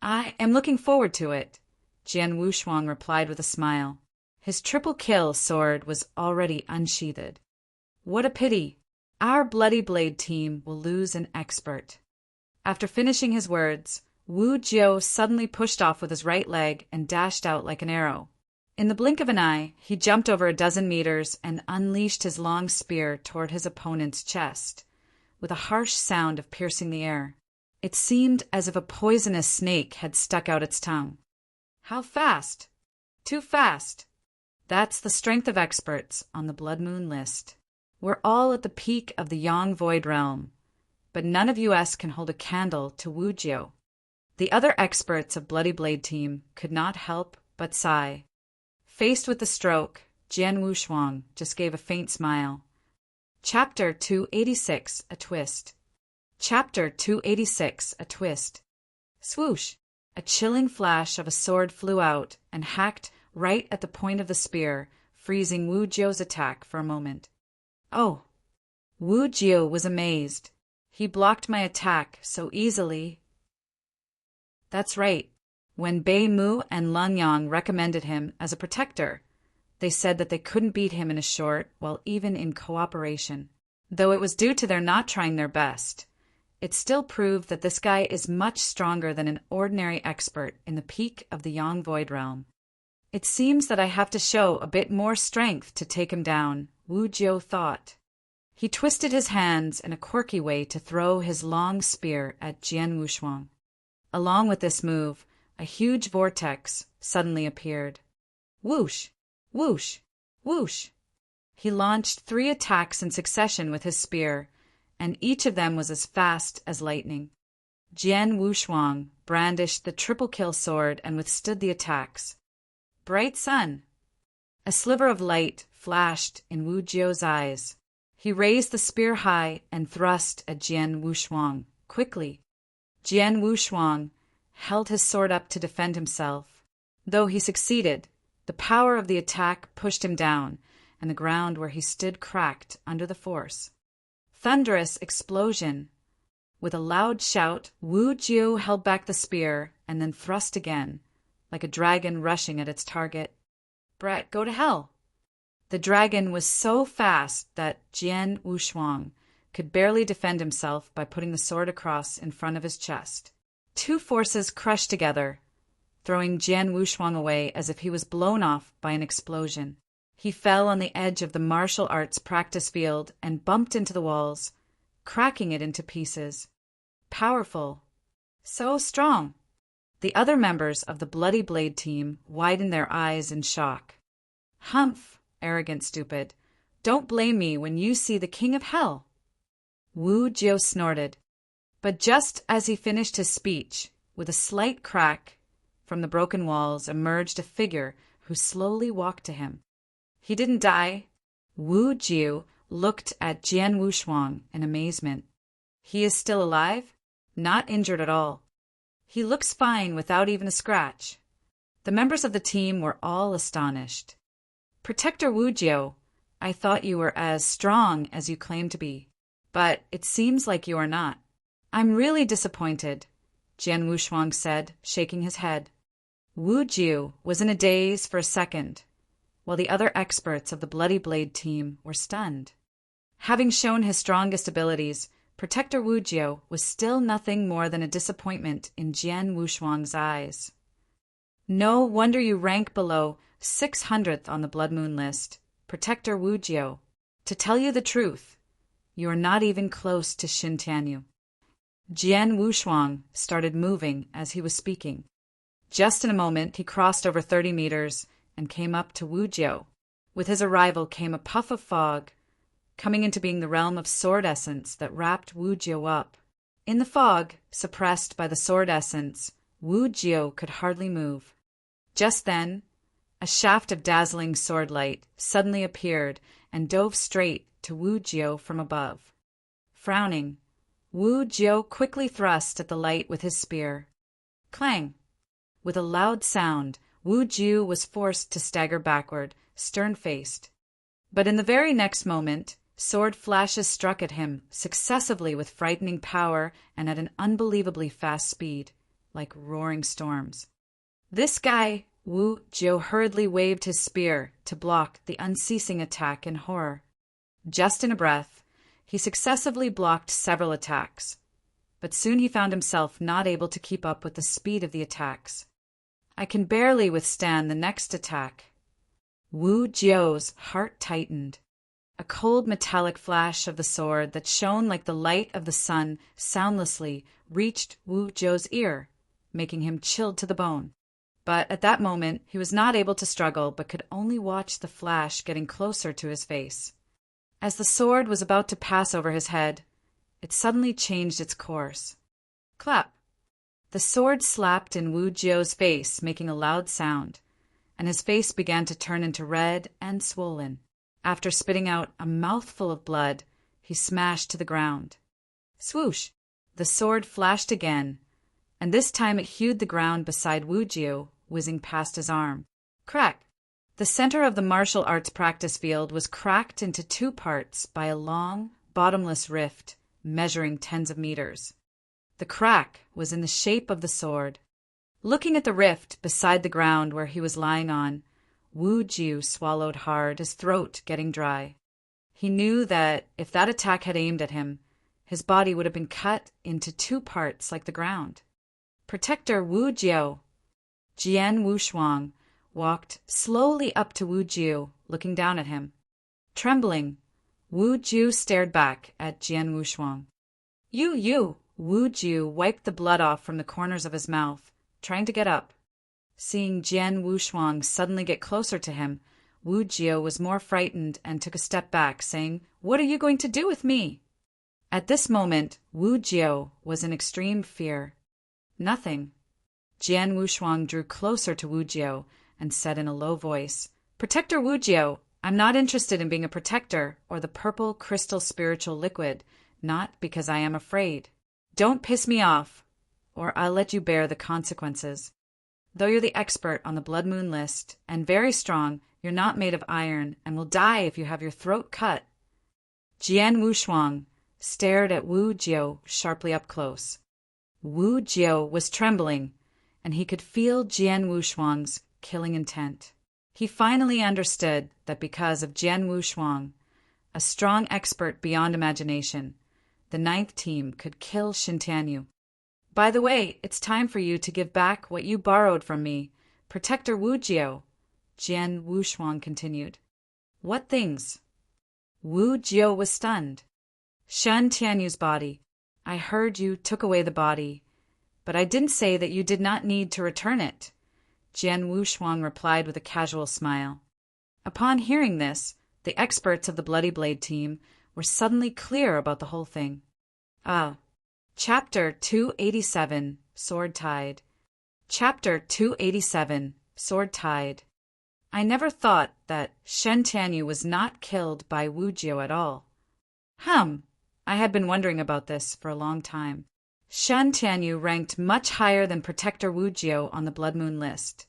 S1: I am looking forward to it, Jian Wushuang replied with a smile. His triple kill sword was already unsheathed. What a pity. Our Bloody Blade team will lose an expert. After finishing his words, Wu Jiu suddenly pushed off with his right leg and dashed out like an arrow. In the blink of an eye, he jumped over a dozen meters and unleashed his long spear toward his opponent's chest, with a harsh sound of piercing the air. It seemed as if a poisonous snake had stuck out its tongue. How fast? Too fast. That's the strength of experts on the Blood Moon list. We're all at the peak of the Yang Void Realm, but none of us can hold a candle to Wu Jiu. The other experts of Bloody Blade team could not help but sigh. Faced with the stroke, Jian Wushuang just gave a faint smile. Chapter 286, A Twist. Chapter 286, A Twist. Swoosh! A chilling flash of a sword flew out and hacked right at the point of the spear, freezing Wu Jiu's attack for a moment. Oh! Wu Jiu was amazed. He blocked my attack so easily. That's right. When Bei Mu and Lun Yang recommended him as a protector, they said that they couldn't beat him in a short, while even in cooperation. Though it was due to their not trying their best, it still proved that this guy is much stronger than an ordinary expert in the peak of the Yang Void Realm. It seems that I have to show a bit more strength to take him down, Wu Jiu thought. He twisted his hands in a quirky way to throw his long spear at Jian Wushuang. Along with this move, a huge vortex suddenly appeared. Whoosh! Whoosh! Whoosh! He launched 3 attacks in succession with his spear, and each of them was as fast as lightning. Jian Wushuang brandished the triple kill sword and withstood the attacks. Bright sun! A sliver of light flashed in Wu Jiu's eyes. He raised the spear high and thrust at Jian Wushuang, quickly. Jian Wushuang held his sword up to defend himself. Though he succeeded, the power of the attack pushed him down, and the ground where he stood cracked under the force. Thunderous explosion! With a loud shout, Wu Jiu held back the spear and then thrust again, like a dragon rushing at its target. Brat, go to hell! The dragon was so fast that Jian Wushuang could barely defend himself by putting the sword across in front of his chest. 2 forces crushed together, throwing Jian Wushuang away as if he was blown off by an explosion. He fell on the edge of the martial arts practice field and bumped into the walls, cracking it into pieces. Powerful. So strong. The other members of the Bloody Blade team widened their eyes in shock. Humph, arrogant stupid. Don't blame me when you see the King of Hell. Wu Jiu snorted. But just as he finished his speech, with a slight crack, from the broken walls emerged a figure who slowly walked to him. He didn't die. Wu Jiu looked at Jian Wushuang in amazement. He is still alive? Not injured at all. He looks fine without even a scratch. The members of the team were all astonished. Protector Wu Jiu, I thought you were as strong as you claim to be, but it seems like you are not. I'm really disappointed, Jian Wushuang said, shaking his head. Wu Jiu was in a daze for a second, while the other experts of the Bloody Blade team were stunned. Having shown his strongest abilities, Protector Wu Jiu was still nothing more than a disappointment in Jian Wushuang's eyes. No wonder you rank below 600th on the Blood Moon list, Protector Wu Jiu. To tell you the truth, you are not even close to Xin Tianyu. Jian Wushuang started moving as he was speaking. Just in a moment, he crossed over 30 meters and came up to Wu Jiu. With his arrival came a puff of fog, coming into being the realm of sword essence that wrapped Wu Jiu up. In the fog, suppressed by the sword essence, Wu Jiu could hardly move. Just then, a shaft of dazzling sword light suddenly appeared and dove straight to Wu Jiu from above. Frowning, Wu Jiu quickly thrust at the light with his spear. Clang! With a loud sound, Wu Jiu was forced to stagger backward, stern-faced. But in the very next moment, sword flashes struck at him, successively with frightening power and at an unbelievably fast speed, like roaring storms. This guy, Wu Jiu, hurriedly waved his spear to block the unceasing attack in horror. Just in a breath, he successively blocked several attacks, but soon he found himself not able to keep up with the speed of the attacks. I can barely withstand the next attack. Wu Jiu's heart tightened. A cold metallic flash of the sword that shone like the light of the sun soundlessly reached Wu Jiu's ear, making him chilled to the bone. But at that moment, he was not able to struggle but could only watch the flash getting closer to his face. As the sword was about to pass over his head, it suddenly changed its course. Clap! The sword slapped in Wu Jiu's face, making a loud sound, and his face began to turn into red and swollen. After spitting out a mouthful of blood, he smashed to the ground. Swoosh! The sword flashed again, and this time it hewed the ground beside Wu Jiu, whizzing past his arm. Crack! The center of the martial arts practice field was cracked into two parts by a long, bottomless rift measuring tens of meters. The crack was in the shape of the sword. Looking at the rift beside the ground where he was lying on, Wu Jiu swallowed hard, his throat getting dry. He knew that if that attack had aimed at him, his body would have been cut into two parts like the ground. Protector Wu Jiu. Jian Wushuang walked slowly up to Wu Jiu, looking down at him. Trembling, Wu Jiu stared back at Jian Wushuang. You! Wu Jiu wiped the blood off from the corners of his mouth, trying to get up. Seeing Jian Wushuang suddenly get closer to him, Wu Jiu was more frightened and took a step back, saying, "What are you going to do with me?" At this moment, Wu Jiu was in extreme fear. Nothing. Jian Wushuang drew closer to Wu Jiu and said in a low voice, "Protector Wu Jiu, I'm not interested in being a protector or the purple crystal spiritual liquid, not because I am afraid. Don't piss me off, or I'll let you bear the consequences. Though you're the expert on the Blood Moon list and very strong, you're not made of iron and will die if you have your throat cut." Jian Wushuang stared at Wu Jiu sharply up close. Wu Jiu was trembling, and he could feel Jian Wushuang's killing intent. He finally understood that because of Jian Wushuang, a strong expert beyond imagination, the 9th team could kill Shintanyu. "By the way, it's time for you to give back what you borrowed from me, Protector Wu Jiu," Jian Wushuang continued. "What things?" Wu Jiu was stunned. "Shen Tianyu's body. I heard you took away the body, but I didn't say that you did not need to return it," Jian Wushuang replied with a casual smile. Upon hearing this, the experts of the Bloody Blade team were suddenly clear about the whole thing. Chapter 287, Sword Tide. Chapter 287, Sword Tide. I never thought that Shen Tianyu was not killed by Wu Jiu at all. I had been wondering about this for a long time. Shen Tianyu ranked much higher than Protector Wu Jiu on the Blood Moon list,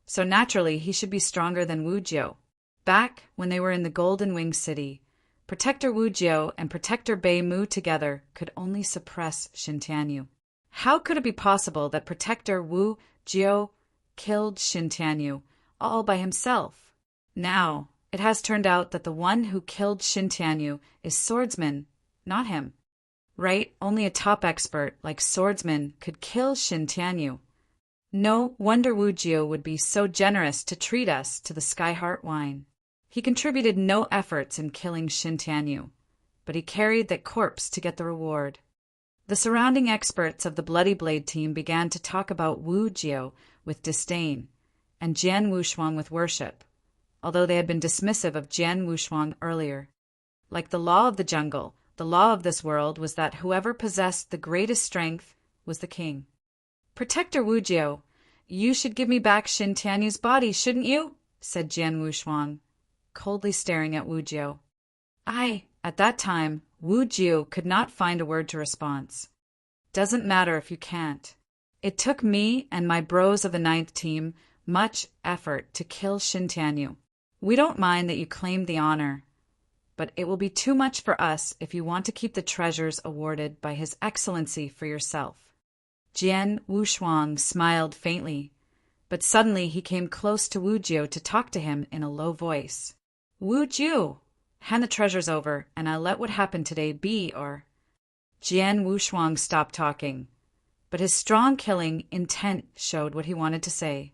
S1: so naturally he should be stronger than Wu Jiu. Back when they were in the Golden Wing City, Protector Wu Jiu and Protector Bei Mu together could only suppress Shintanyu. How could it be possible that Protector Wu Jiu killed Shintanyu all by himself? Now, it has turned out that the one who killed Shintanyu is Swordsman, not him. Right? Only a top expert like Swordsman could kill Shintanyu. No wonder Wu Jiu would be so generous to treat us to the Skyheart wine. He contributed no efforts in killing Shintanyu, but he carried that corpse to get the reward. The surrounding experts of the Bloody Blade team began to talk about Wu Jiu with disdain, and Jian Wushuang with worship, although they had been dismissive of Jian Wushuang earlier. Like the law of the jungle, the law of this world was that whoever possessed the greatest strength was the king. "Protector Wu Jiu, you should give me back Shintanyu's body, shouldn't you?" said Jian Wushuang, coldly staring at Wu Jiu. At that time, Wu Jiu could not find a word to response. "Doesn't matter if you can't. It took me and my bros of the 9th team much effort to kill Shintanyu. We don't mind that you claimed the honor, but it will be too much for us if you want to keep the treasures awarded by His Excellency for yourself." Jian Wushuang smiled faintly, but suddenly he came close to Wu Jiu to talk to him in a low voice. "Wu Jiu, hand the treasures over, and I'll let what happened today be, or—" Jian Wushuang stopped talking, but his strong killing intent showed what he wanted to say.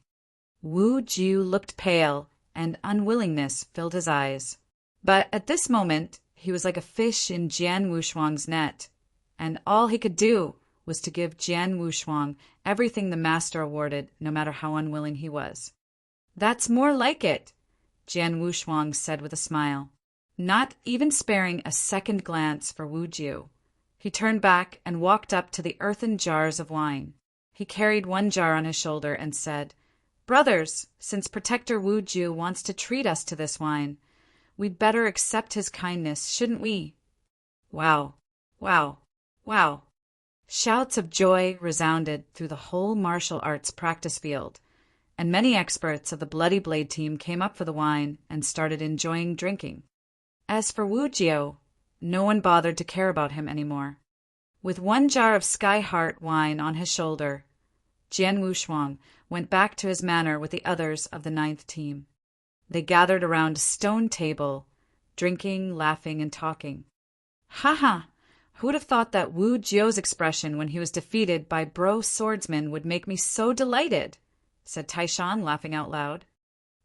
S1: Wu Jiu looked pale, and unwillingness filled his eyes. But at this moment, he was like a fish in Jian Wushuang's net, and all he could do was to give Jian Wushuang everything the master awarded, no matter how unwilling he was. "That's more like it," Jian Wushuang said with a smile, not even sparing a second glance for Wu Jiu. He turned back and walked up to the earthen jars of wine. He carried one jar on his shoulder and said, "Brothers, since Protector Wu Jiu wants to treat us to this wine, we'd better accept his kindness, shouldn't we?" Wow, wow, wow. Shouts of joy resounded through the whole martial arts practice field, and many experts of the Bloody Blade team came up for the wine and started enjoying drinking. As for Wu Jiu, no one bothered to care about him anymore. With one jar of Sky Heart wine on his shoulder, Jian Wushuang went back to his manor with the others of the 9th team. They gathered around a stone table, drinking, laughing, and talking. "Ha ha! Who would have thought that Wu Jiu's expression when he was defeated by Bro Swordsman would make me so delighted?" said Taishan, laughing out loud.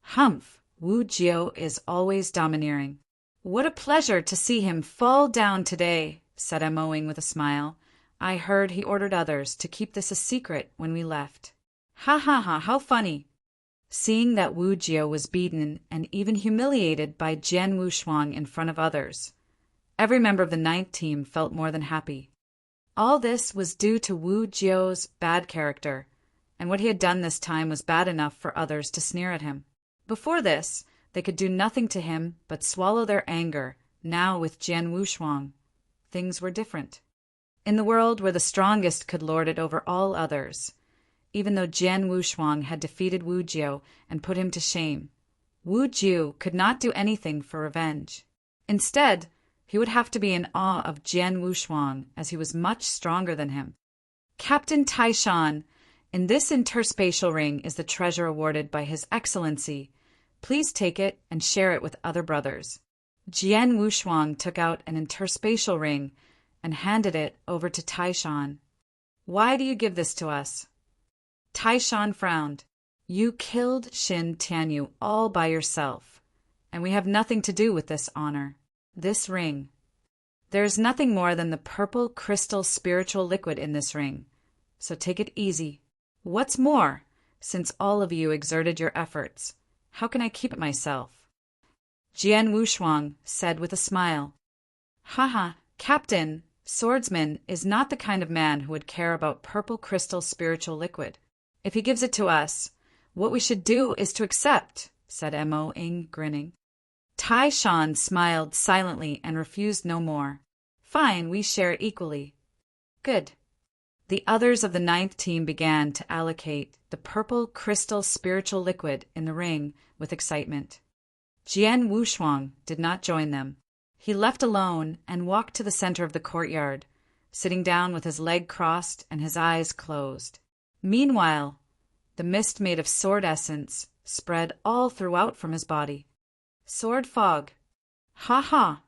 S1: "Humph! Wu Jiu is always domineering. What a pleasure to see him fall down today," said Moing with a smile. "I heard he ordered others to keep this a secret when we left. Ha ha ha, how funny." Seeing that Wu Jiu was beaten and even humiliated by Jian Wushuang in front of others, every member of the 9th team felt more than happy. All this was due to Wu Jiu's bad character, and what he had done this time was bad enough for others to sneer at him. Before this, they could do nothing to him but swallow their anger. Now with Jian Wushuang, things were different. In the world where the strongest could lord it over all others, even though Jian Wushuang had defeated Wu Jiu and put him to shame, Wu Jiu could not do anything for revenge. Instead, he would have to be in awe of Jian Wushuang, as he was much stronger than him. "Captain Taishan, in this interspatial ring is the treasure awarded by His Excellency. Please take it and share it with other brothers." Jian Wushuang took out an interspatial ring and handed it over to Taishan. "Why do you give this to us?" Taishan frowned. "You killed Shin Tianyu all by yourself, and we have nothing to do with this honor. This ring. There is nothing more than the purple crystal spiritual liquid in this ring, so take it easy. What's more, since all of you exerted your efforts, how can I keep it myself?" Jian Wushuang said with a smile, "Haha, Captain, Swordsman is not the kind of man who would care about purple crystal spiritual liquid. If he gives it to us, what we should do is to accept," said Moing, grinning. Taishan smiled silently and refused no more. "Fine, we share it equally." "Good." The others of the 9th team began to allocate the purple crystal spiritual liquid in the ring with excitement. Jian Wushuang did not join them. He left alone and walked to the center of the courtyard, sitting down with his leg crossed and his eyes closed. Meanwhile, the mist made of sword essence spread all throughout from his body. Sword fog. Ha ha!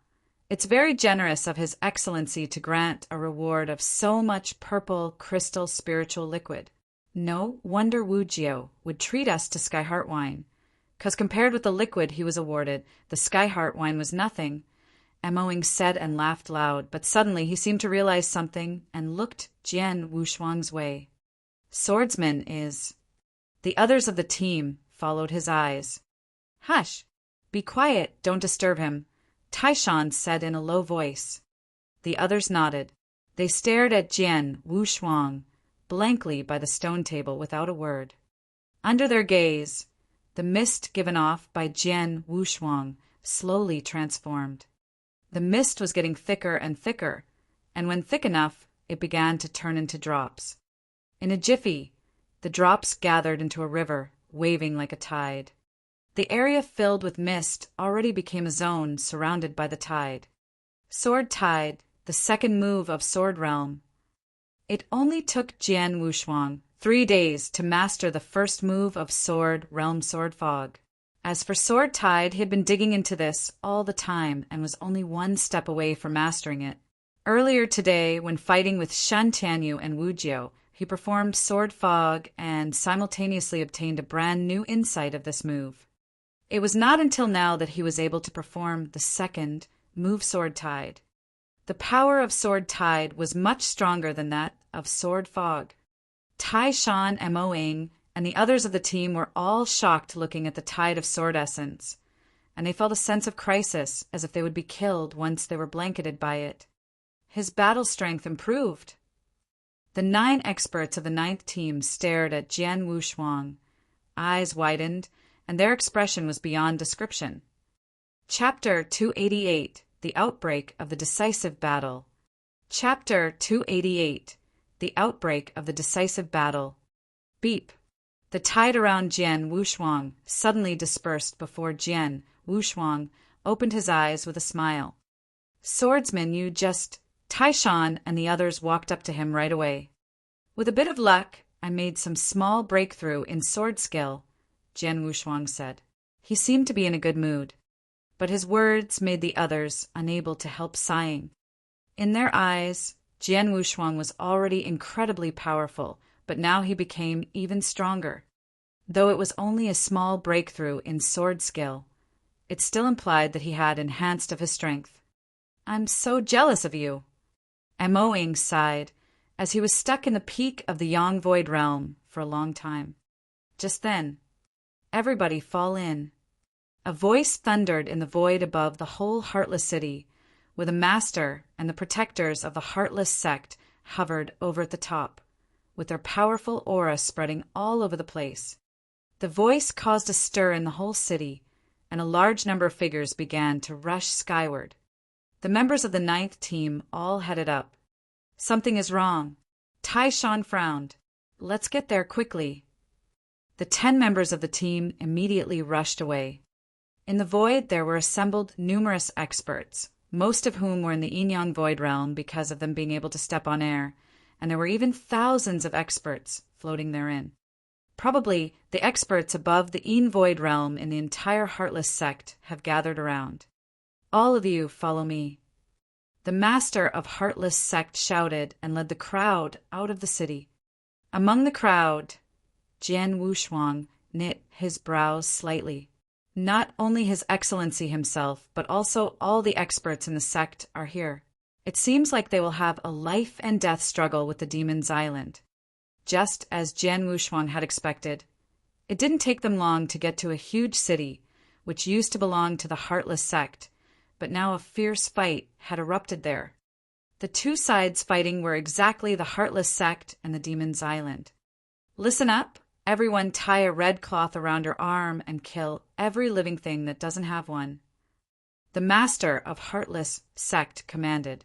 S1: It's very generous of His Excellency to grant a reward of so much purple crystal spiritual liquid. No wonder Wu Jiu would treat us to Sky Heart wine, 'cause compared with the liquid he was awarded, the Sky Heart wine was nothing. Moing said and laughed loud, but suddenly he seemed to realize something and looked Jian Wushuang's way. "Swordsman is—" The others of the team followed his eyes. "Hush! Be quiet, don't disturb him," Taishan said in a low voice. The others nodded. They stared at Jian Wushuang blankly by the stone table without a word. Under their gaze, the mist given off by Jian Wushuang slowly transformed. The mist was getting thicker and thicker, and when thick enough, it began to turn into drops. In a jiffy, the drops gathered into a river, waving like a tide. The area filled with mist already became a zone surrounded by the tide. Sword Tide, the second move of Sword Realm. It only took Jian Wushuang 3 days to master the first move of Sword Realm Sword Fog. As for Sword Tide, he had been digging into this all the time and was only one step away from mastering it. Earlier today, when fighting with Shan Tianyu and Wu Jiao, he performed Sword Fog and simultaneously obtained a brand new insight of this move. It was not until now that he was able to perform the second move Sword Tide. The power of Sword Tide was much stronger than that of Sword Fog. Tai Shan and Mo Ying and the others of the team were all shocked looking at the tide of sword essence, and they felt a sense of crisis as if they would be killed once they were blanketed by it. His battle strength improved. The 9 experts of the 9th team stared at Jian Wushuang. Eyes widened, and their expression was beyond description. Chapter 288, The Outbreak of the Decisive Battle. Chapter 288, The Outbreak of the Decisive Battle. Beep. The tide around Jian Wushuang suddenly dispersed before Jian Wushuang opened his eyes with a smile. Swordsman, you just... Tai Shan and the others walked up to him right away. With a bit of luck, I made some small breakthrough in sword skill, Jian Wushuang said. He seemed to be in a good mood, but his words made the others unable to help sighing. In their eyes, Jian Wushuang was already incredibly powerful, but now he became even stronger. Though it was only a small breakthrough in sword skill, it still implied that he had enhanced of his strength. I'm so jealous of you. And Mo Ying sighed, as he was stuck in the peak of the Yang Void Realm for a long time. Just then, everybody fall in. A voice thundered in the void above the whole Heartless City, where the Master and the protectors of the Heartless sect hovered over at the top, with their powerful aura spreading all over the place. The voice caused a stir in the whole city, and a large number of figures began to rush skyward. The members of the 9th team all headed up. Something is wrong. Tai Shan frowned. Let's get there quickly. The 10 members of the team immediately rushed away. In the void there were assembled numerous experts, most of whom were in the Yin-Yang Void Realm because of them being able to step on air, and there were even thousands of experts floating therein. Probably the experts above the Yin Void Realm in the entire Heartless sect have gathered around. All of you follow me. The Master of Heartless sect shouted and led the crowd out of the city. Among the crowd, Jian Wushuang knit his brows slightly. Not only His Excellency himself, but also all the experts in the sect are here. It seems like they will have a life and death struggle with the Demon's Island. Just as Jian Wushuang had expected, it didn't take them long to get to a huge city, which used to belong to the Heartless sect, but now a fierce fight had erupted there. The 2 sides fighting were exactly the Heartless sect and the Demon's Island. Listen up, everyone, tie a red cloth around your arm and kill every living thing that doesn't have one. The Master of Heartless sect commanded.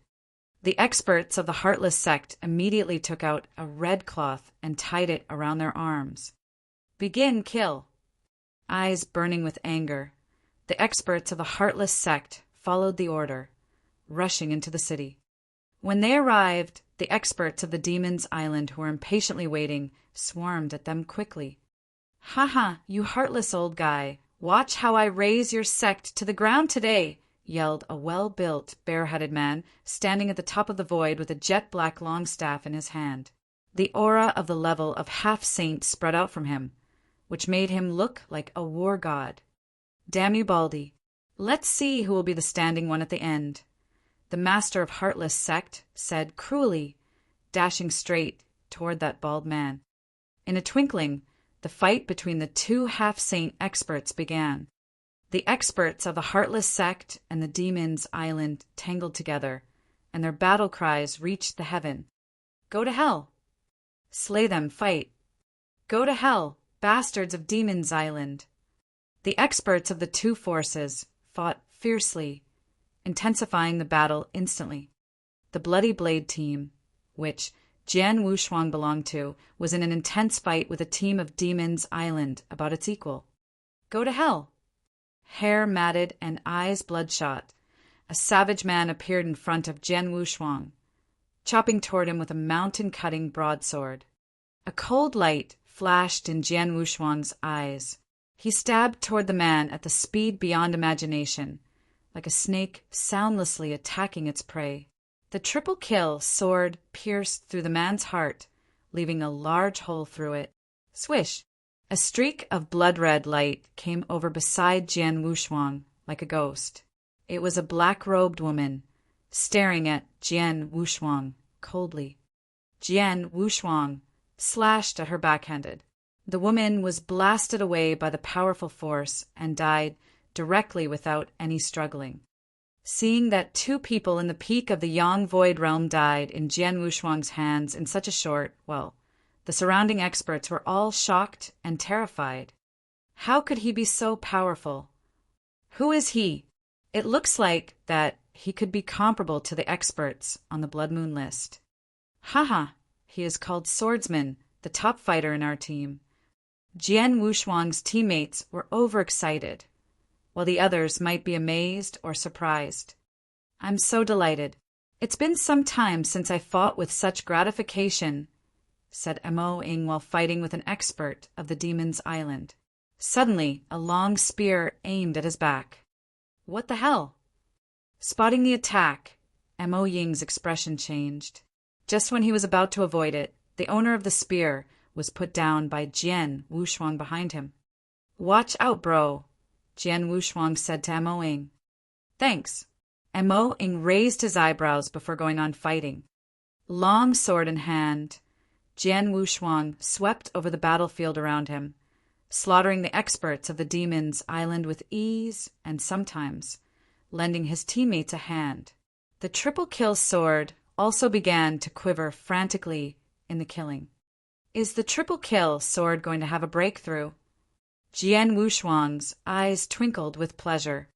S1: The experts of the Heartless sect immediately took out a red cloth and tied it around their arms. Begin kill. Eyes burning with anger, the experts of the Heartless sect followed the order, rushing into the city. When they arrived, the experts of the Demon's Island who were impatiently waiting swarmed at them quickly. "Ha, you heartless old guy, watch how I raze your sect to the ground today," yelled a well-built, bare-headed man standing at the top of the void with a jet-black long staff in his hand. The aura of the level of half-saint spread out from him, which made him look like a war god. "Damn you, Baldy. Let's see who will be the standing one at the end," the Master of Heartless sect said cruelly, dashing straight toward that bald man. In a twinkling, the fight between the 2 half-saint experts began. The experts of the Heartless sect and the Demon's Island tangled together, and their battle cries reached the heaven. "Go to hell! Slay them, fight! Go to hell, bastards of Demon's Island!" The experts of the 2 forces fought fiercely, intensifying the battle instantly. The Bloody Blade team, which Jian Wushuang belonged to, was in an intense fight with a team of Demon's Island about its equal. "Go to hell! hair matted and eyes bloodshot, a savage man appeared in front of Jian Wushuang, chopping toward him with a mountain-cutting broadsword. A cold light flashed in Jian Wushuang's eyes. He stabbed toward the man at the speed beyond imagination, like a snake soundlessly attacking its prey. The triple kill sword pierced through the man's heart, leaving a large hole through it. Swish! A streak of blood-red light came over beside Jian Wushuang like a ghost. It was a black-robed woman, staring at Jian Wushuang coldly. Jian Wushuang slashed at her backhanded. The woman was blasted away by the powerful force and died directly without any struggling. Seeing that 2 people in the peak of the Yang Void Realm died in Jian Wushuang's hands in such a short, the surrounding experts were all shocked and terrified. How could he be so powerful? Who is he? It looks like that he could be comparable to the experts on the Blood Moon list. Haha, he is called Swordsman, the top fighter in our team. Jian Wushuang's teammates were overexcited, while the others might be amazed or surprised. I'm so delighted. It's been some time since I fought with such gratification, said Mo Ing while fighting with an expert of the Demon's Island. Suddenly, a long spear aimed at his back. What the hell? Spotting the attack, Mo Ying's expression changed. Just when he was about to avoid it, the owner of the spear was put down by Jian Wushuang behind him. Watch out, bro, Jian Wushuang said to Mo Ing. Thanks. Mo Ing raised his eyebrows before going on fighting. Long sword in hand, Jian Wushuang swept over the battlefield around him, slaughtering the experts of the Demon's Island with ease and sometimes lending his teammates a hand. The triple kill sword also began to quiver frantically in the killing. Is the triple kill sword going to have a breakthrough? Jian Wushuang's eyes twinkled with pleasure.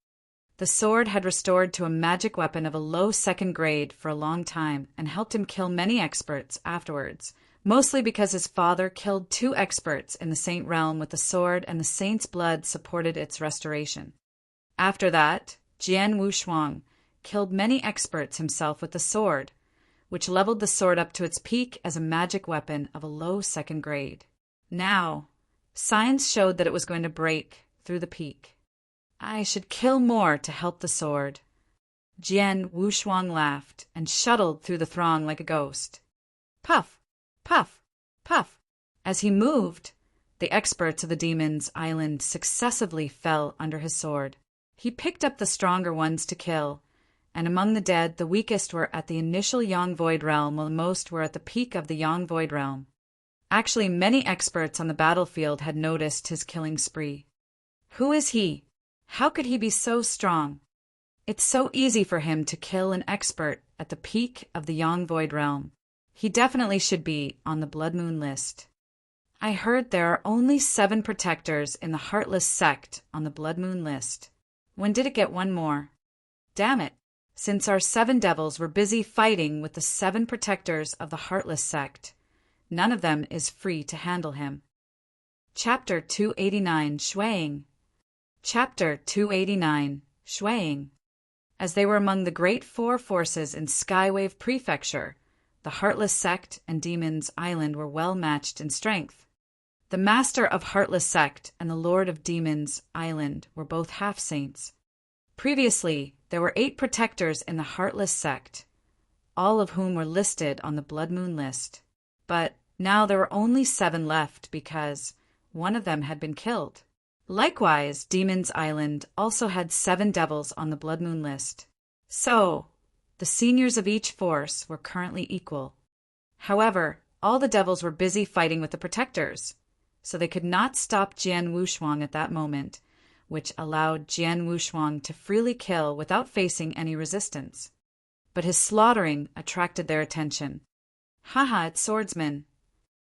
S1: The sword had restored to a magic weapon of a low second grade for a long time and helped him kill many experts afterwards, mostly because his father killed 2 experts in the Saint Realm with the sword and the saint's blood supported its restoration. After that, Jian Wushuang killed many experts himself with the sword, which leveled the sword up to its peak as a magic weapon of a low second grade. Now, signs showed that it was going to break through the peak. I should kill more to help the sword. Jian Wushuang laughed and shuttled through the throng like a ghost. Puff, puff, puff. As he moved, the experts of the Demon's Island successively fell under his sword. He picked up the stronger ones to kill, and among the dead, the weakest were at the initial Yang Void Realm, while most were at the peak of the Yang Void Realm. Actually, many experts on the battlefield had noticed his killing spree. Who is he? How could he be so strong? It's so easy for him to kill an expert at the peak of the Yang Void Realm. He definitely should be on the Blood Moon list. I heard there are only 7 protectors in the Heartless sect on the Blood Moon list. When did it get 1 more? Damn it! Since our 7 devils were busy fighting with the 7 protectors of the Heartless sect, none of them is free to handle him. Chapter 289, Shuang. Chapter 289, Shuang. As they were among the great 4 forces in Skywave Prefecture, the Heartless sect and Demon's Island were well matched in strength. The Master of Heartless sect and the Lord of Demon's Island were both half-saints. Previously, there were 8 protectors in the Heartless sect, all of whom were listed on the Blood Moon list. But now there were only 7 left because one of them had been killed. Likewise, Demon's Island also had 7 devils on the Blood Moon list. So, the seniors of each force were currently equal. However, all the devils were busy fighting with the protectors, so they could not stop Jian Wushuang at that moment, which allowed Jian Wushuang to freely kill without facing any resistance. But his slaughtering attracted their attention. Haha, it's Swordsman.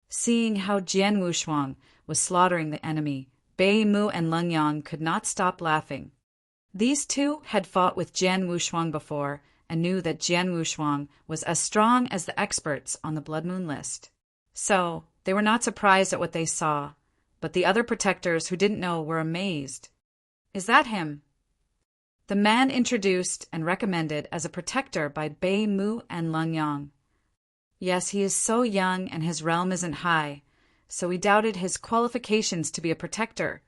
S1: Seeing how Jian Wushuang was slaughtering the enemy, Bei Mu and Leng Yang could not stop laughing. These 2 had fought with Jian Wushuang before and knew that Jian Wushuang was as strong as the experts on the Blood Moon list. So, they were not surprised at what they saw, but the other protectors who didn't know were amazed. Is that him? The man introduced and recommended as a protector by Bei Mu and Lung Yang. Yes, he is so young and his realm isn't high, so we doubted his qualifications to be a protector,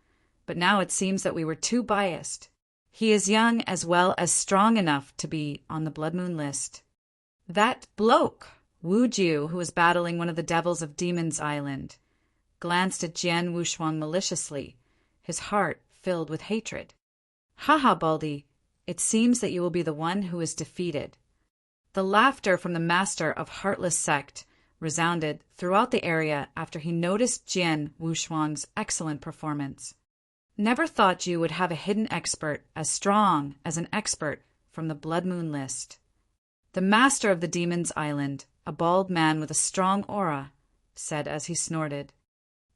S1: but now it seems that we were too biased. He is young as well as strong enough to be on the Blood Moon list. That bloke, Wu Jiu, who was battling one of the devils of Demon's Island, glanced at Jian Wushuang maliciously, his heart filled with hatred. "Ha-ha, Baldy, it seems that you will be the one who is defeated." The laughter from the master of Heartless Sect resounded throughout the area after he noticed Jian Wushuang's excellent performance. Never thought you would have a hidden expert as strong as an expert from the Blood Moon list. The master of the Demon's Island, a bald man with a strong aura, said as he snorted.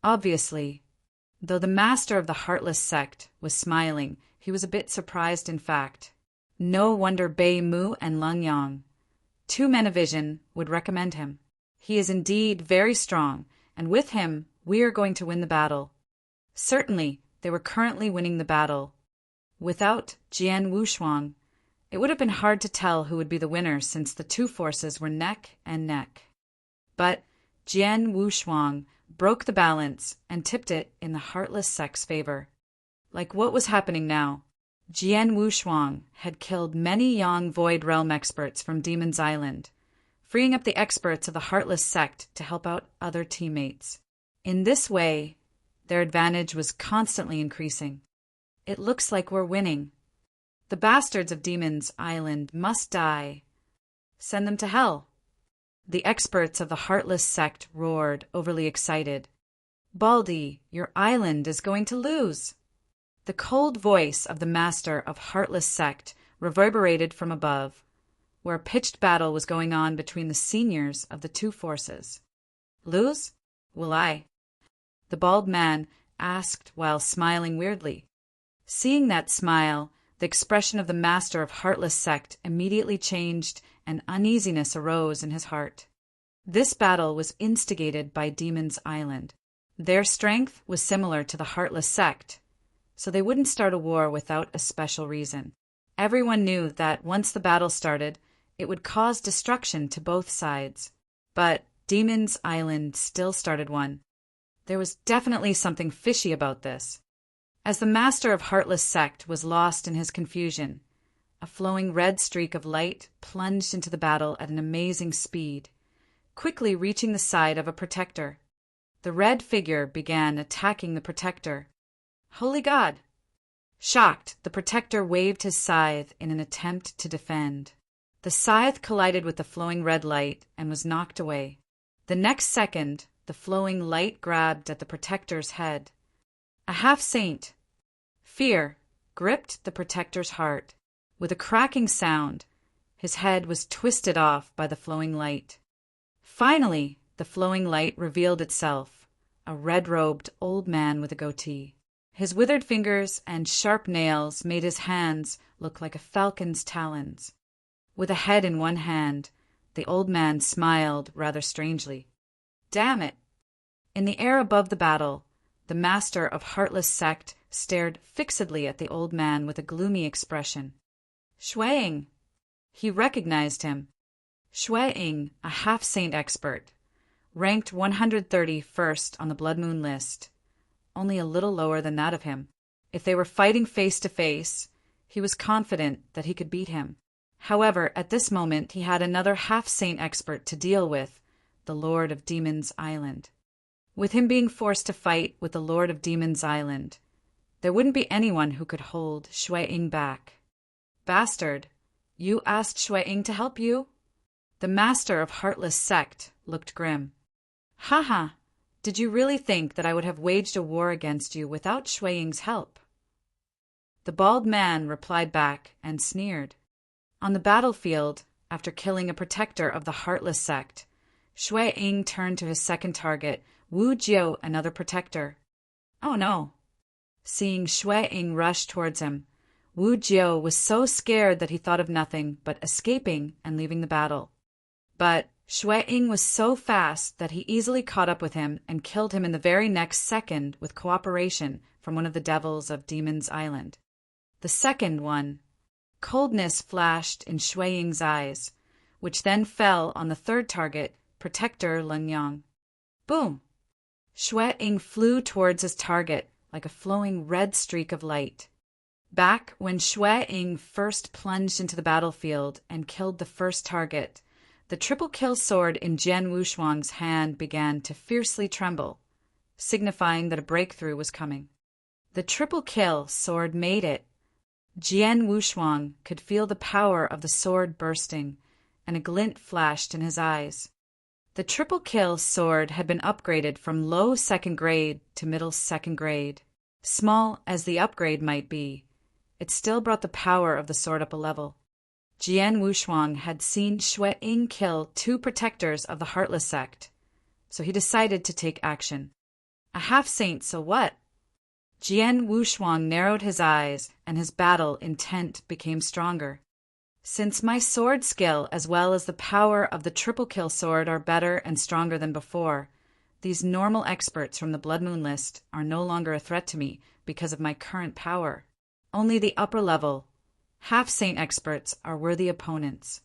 S1: Obviously, though the master of the Heartless Sect was smiling, he was a bit surprised in fact. No wonder Bei Mu and Lung Yang, two men of vision, would recommend him. He is indeed very strong, and with him we are going to win the battle. Certainly, they were currently winning the battle. Without Jian Wushuang, it would have been hard to tell who would be the winner since the two forces were neck and neck. But Jian Wushuang broke the balance and tipped it in the Heartless Sect's favor. Like what was happening now, Jian Wushuang had killed many young Void Realm experts from Demon's Island, freeing up the experts of the Heartless Sect to help out other teammates. In this way, their advantage was constantly increasing. It looks like we're winning. The bastards of Demon's Island must die. Send them to hell. The experts of the Heartless Sect roared, overly excited. Baldy, your island is going to lose. The cold voice of the master of Heartless Sect reverberated from above, where a pitched battle was going on between the seniors of the two forces. Lose? Will I? The bald man asked while smiling weirdly. Seeing that smile, the expression of the master of Heartless Sect immediately changed and uneasiness arose in his heart. This battle was instigated by Demon's Island. Their strength was similar to the Heartless Sect, so they wouldn't start a war without a special reason. Everyone knew that once the battle started, it would cause destruction to both sides. But Demon's Island still started one. There was definitely something fishy about this. As the master of Heartless Sect was lost in his confusion, a flowing red streak of light plunged into the battle at an amazing speed, quickly reaching the side of a protector. The red figure began attacking the protector. Holy God! Shocked, the protector waved his scythe in an attempt to defend. The scythe collided with the flowing red light and was knocked away. The next second, the flowing light grabbed at the protector's head. A half-saint. Fear gripped the protector's heart. With a cracking sound, his head was twisted off by the flowing light. Finally, the flowing light revealed itself, a red-robed old man with a goatee. His withered fingers and sharp nails made his hands look like a falcon's talons. With a head in one hand, the old man smiled rather strangely. Damn it! In the air above the battle, the master of Heartless Sect stared fixedly at the old man with a gloomy expression. Shuang! He recognized him. Shuang, a half-saint expert, ranked 131st on the Blood Moon list, only a little lower than that of him. If they were fighting face to face, he was confident that he could beat him. However, at this moment he had another half-saint expert to deal with, the Lord of Demon's Island. With him being forced to fight with the Lord of Demon's Island, there wouldn't be anyone who could hold Shuang back. Bastard, you asked Shuang to help you? The master of Heartless Sect looked grim. Haha, did you really think that I would have waged a war against you without Shuang's help? The bald man replied back and sneered. On the battlefield, after killing a protector of the Heartless Sect, Shuang turned to his second target, Wu Jiu, another protector. Oh no! Seeing Shuang rush towards him, Wu Jiu was so scared that he thought of nothing but escaping and leaving the battle. But Shuang was so fast that he easily caught up with him and killed him in the very next second with cooperation from one of the devils of Demon's Island. The second one. Coldness flashed in Shui Ying's eyes, which then fell on the third target, Protector Leng Yang. Boom! Shui Ying flew towards his target like a flowing red streak of light. Back when Shui Ying first plunged into the battlefield and killed the first target, the triple kill sword in Jian Wushuang's hand began to fiercely tremble, signifying that a breakthrough was coming. The triple kill sword made it. Jian Wushuang could feel the power of the sword bursting, and a glint flashed in his eyes. The triple kill sword had been upgraded from low second grade to middle second grade. Small as the upgrade might be, it still brought the power of the sword up a level. Jian Wushuang had seen Shui Ying kill 2 protectors of the Heartless sect, so he decided to take action. A half-saint, so what? Jian Wushuang narrowed his eyes, and his battle intent became stronger. Since my sword skill as well as the power of the triple kill sword are better and stronger than before, these normal experts from the Blood Moon list are no longer a threat to me because of my current power. Only the upper level, half-saint experts are worthy opponents.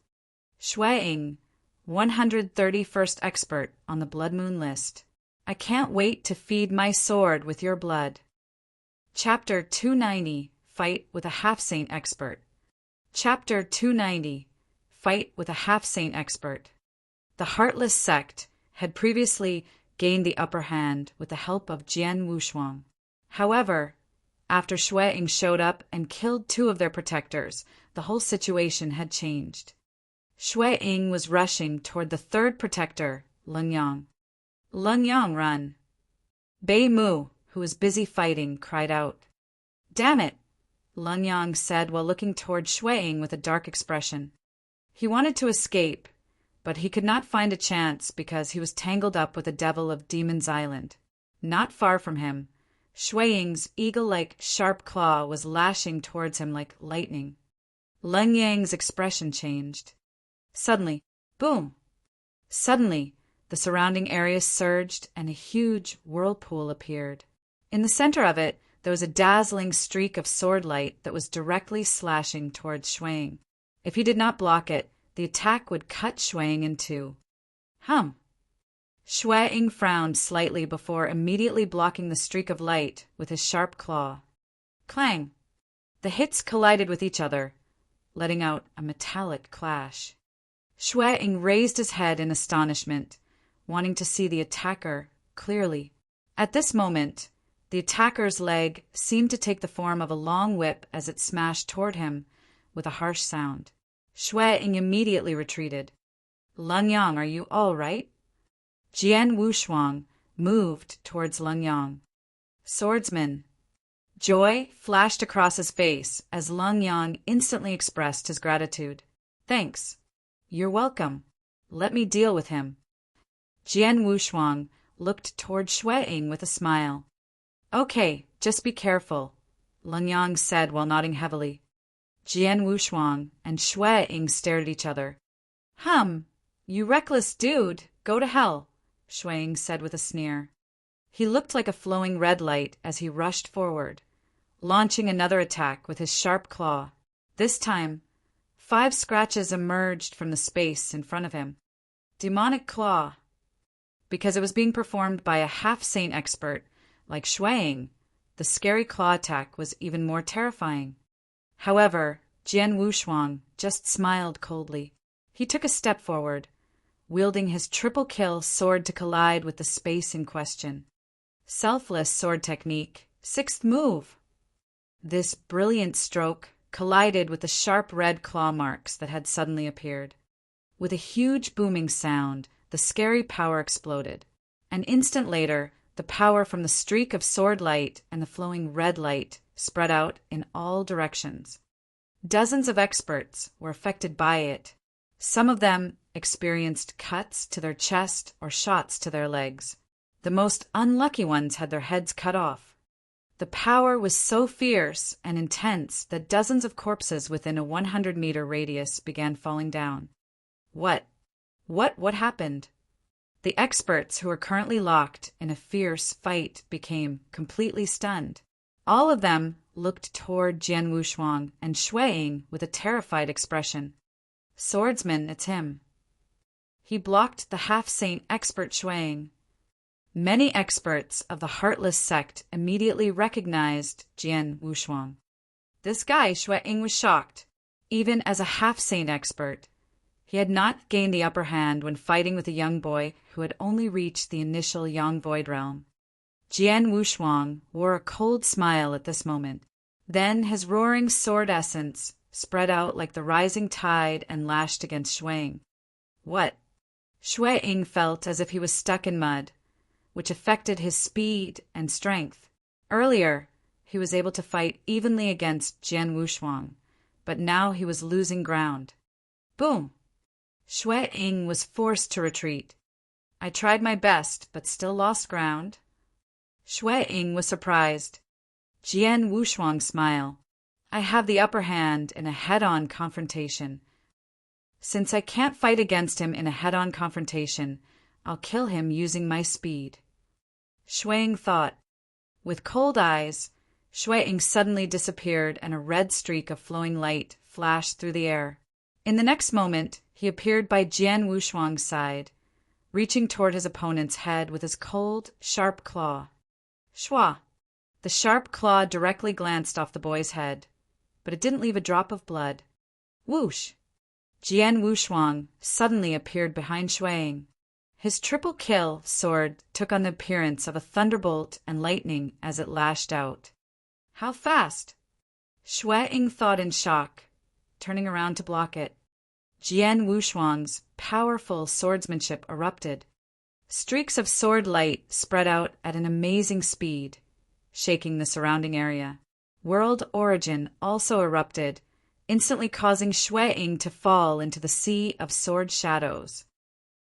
S1: Shui Ying, 131st expert on the Blood Moon list. I can't wait to feed my sword with your blood. Chapter 290, Fight with a Half-Saint Expert. Chapter 290, Fight with a Half-Saint Expert. The Heartless sect had previously gained the upper hand with the help of Jian Wushuang. However, after Shui Ying showed up and killed 2 of their protectors, the whole situation had changed. Shui Ying was rushing toward the third protector, Leng Yang. Leng Yang, run! Bei Mu, who was busy fighting, cried out. Damn it! Leng Yang said while looking toward Shui Ying with a dark expression. He wanted to escape, but he could not find a chance because he was tangled up with the devil of Demon's Island. Not far from him, Shui Ying's eagle-like sharp claw was lashing towards him like lightning. Leng Yang's expression changed. Suddenly, boom! Suddenly, the surrounding area surged and a huge whirlpool appeared. In the center of it, there was a dazzling streak of sword light that was directly slashing towards Shui Ying. If he did not block it, the attack would cut Shui Ying in 2. Shui Ying frowned slightly before immediately blocking the streak of light with his sharp claw. Clang! The hits collided with each other, letting out a metallic clash. Shui Ying raised his head in astonishment, wanting to see the attacker clearly. At this moment, the attacker's leg seemed to take the form of a long whip as it smashed toward him with a harsh sound. Shui Ying immediately retreated. Leng Yang, are you all right? Jian Wushuang moved towards Leng Yang. Swordsman. Joy flashed across his face as Leng Yang instantly expressed his gratitude. Thanks. You're welcome. Let me deal with him. Jian Wushuang looked toward Shui Ying with a smile. Okay, just be careful, Leng Yang said while nodding heavily. Jian Wushuang and Shui Ying stared at each other. You reckless dude, go to hell, Shui Ying said with a sneer. He looked like a flowing red light as he rushed forward, launching another attack with his sharp claw. This time, 5 scratches emerged from the space in front of him. Demonic claw. Because it was being performed by a half-saint expert like Shui Ying, the scary claw attack was even more terrifying. However, Jian Wushuang just smiled coldly. He took a step forward, wielding his triple kill sword to collide with the space in question. Selfless sword technique, 6th move. This brilliant stroke collided with the sharp red claw marks that had suddenly appeared. With a huge booming sound, the scary power exploded. An instant later, the power from the streak of sword light and the flowing red light spread out in all directions. Dozens of experts were affected by it. Some of them experienced cuts to their chest or shots to their legs. The most unlucky ones had their heads cut off. The power was so fierce and intense that dozens of corpses within a 100-meter radius began falling down. What happened? The experts who were currently locked in a fierce fight became completely stunned. All of them looked toward Jian Wushuang and Shui Ying with a terrified expression. Swordsman, it's him. He blocked the half-saint expert Shui Ying. Many experts of the Heartless sect immediately recognized Jian Wushuang. This guy, Shui Ying, was shocked. Even as a half-saint expert, he had not gained the upper hand when fighting with a young boy who had only reached the initial Yang Void realm. Jian Wushuang wore a cold smile at this moment. Then his roaring sword essence spread out like the rising tide and lashed against Shui Ying. What? Shui Ying felt as if he was stuck in mud, which affected his speed and strength. Earlier, he was able to fight evenly against Jian Wushuang, but now he was losing ground. Boom! Shui Ying was forced to retreat. I tried my best, but still lost ground. Shui Ying was surprised. Jian Wushuang smiled. I have the upper hand in a head-on confrontation. Since I can't fight against him in a head-on confrontation, I'll kill him using my speed. Shui Ying thought. With cold eyes, Shui Ying suddenly disappeared and a red streak of flowing light flashed through the air. In the next moment, he appeared by Jian Wushuang's side, reaching toward his opponent's head with his cold, sharp claw. Shwa! The sharp claw directly glanced off the boy's head, but it didn't leave a drop of blood. Whoosh! Jian Wushuang suddenly appeared behind Shui Ying. His triple kill sword took on the appearance of a thunderbolt and lightning as it lashed out. How fast! Shui Ying thought in shock, turning around to block it. Jian Wushuang's powerful swordsmanship erupted. Streaks of sword light spread out at an amazing speed, shaking the surrounding area. World Origin also erupted, instantly causing Shui Ying to fall into the sea of sword shadows.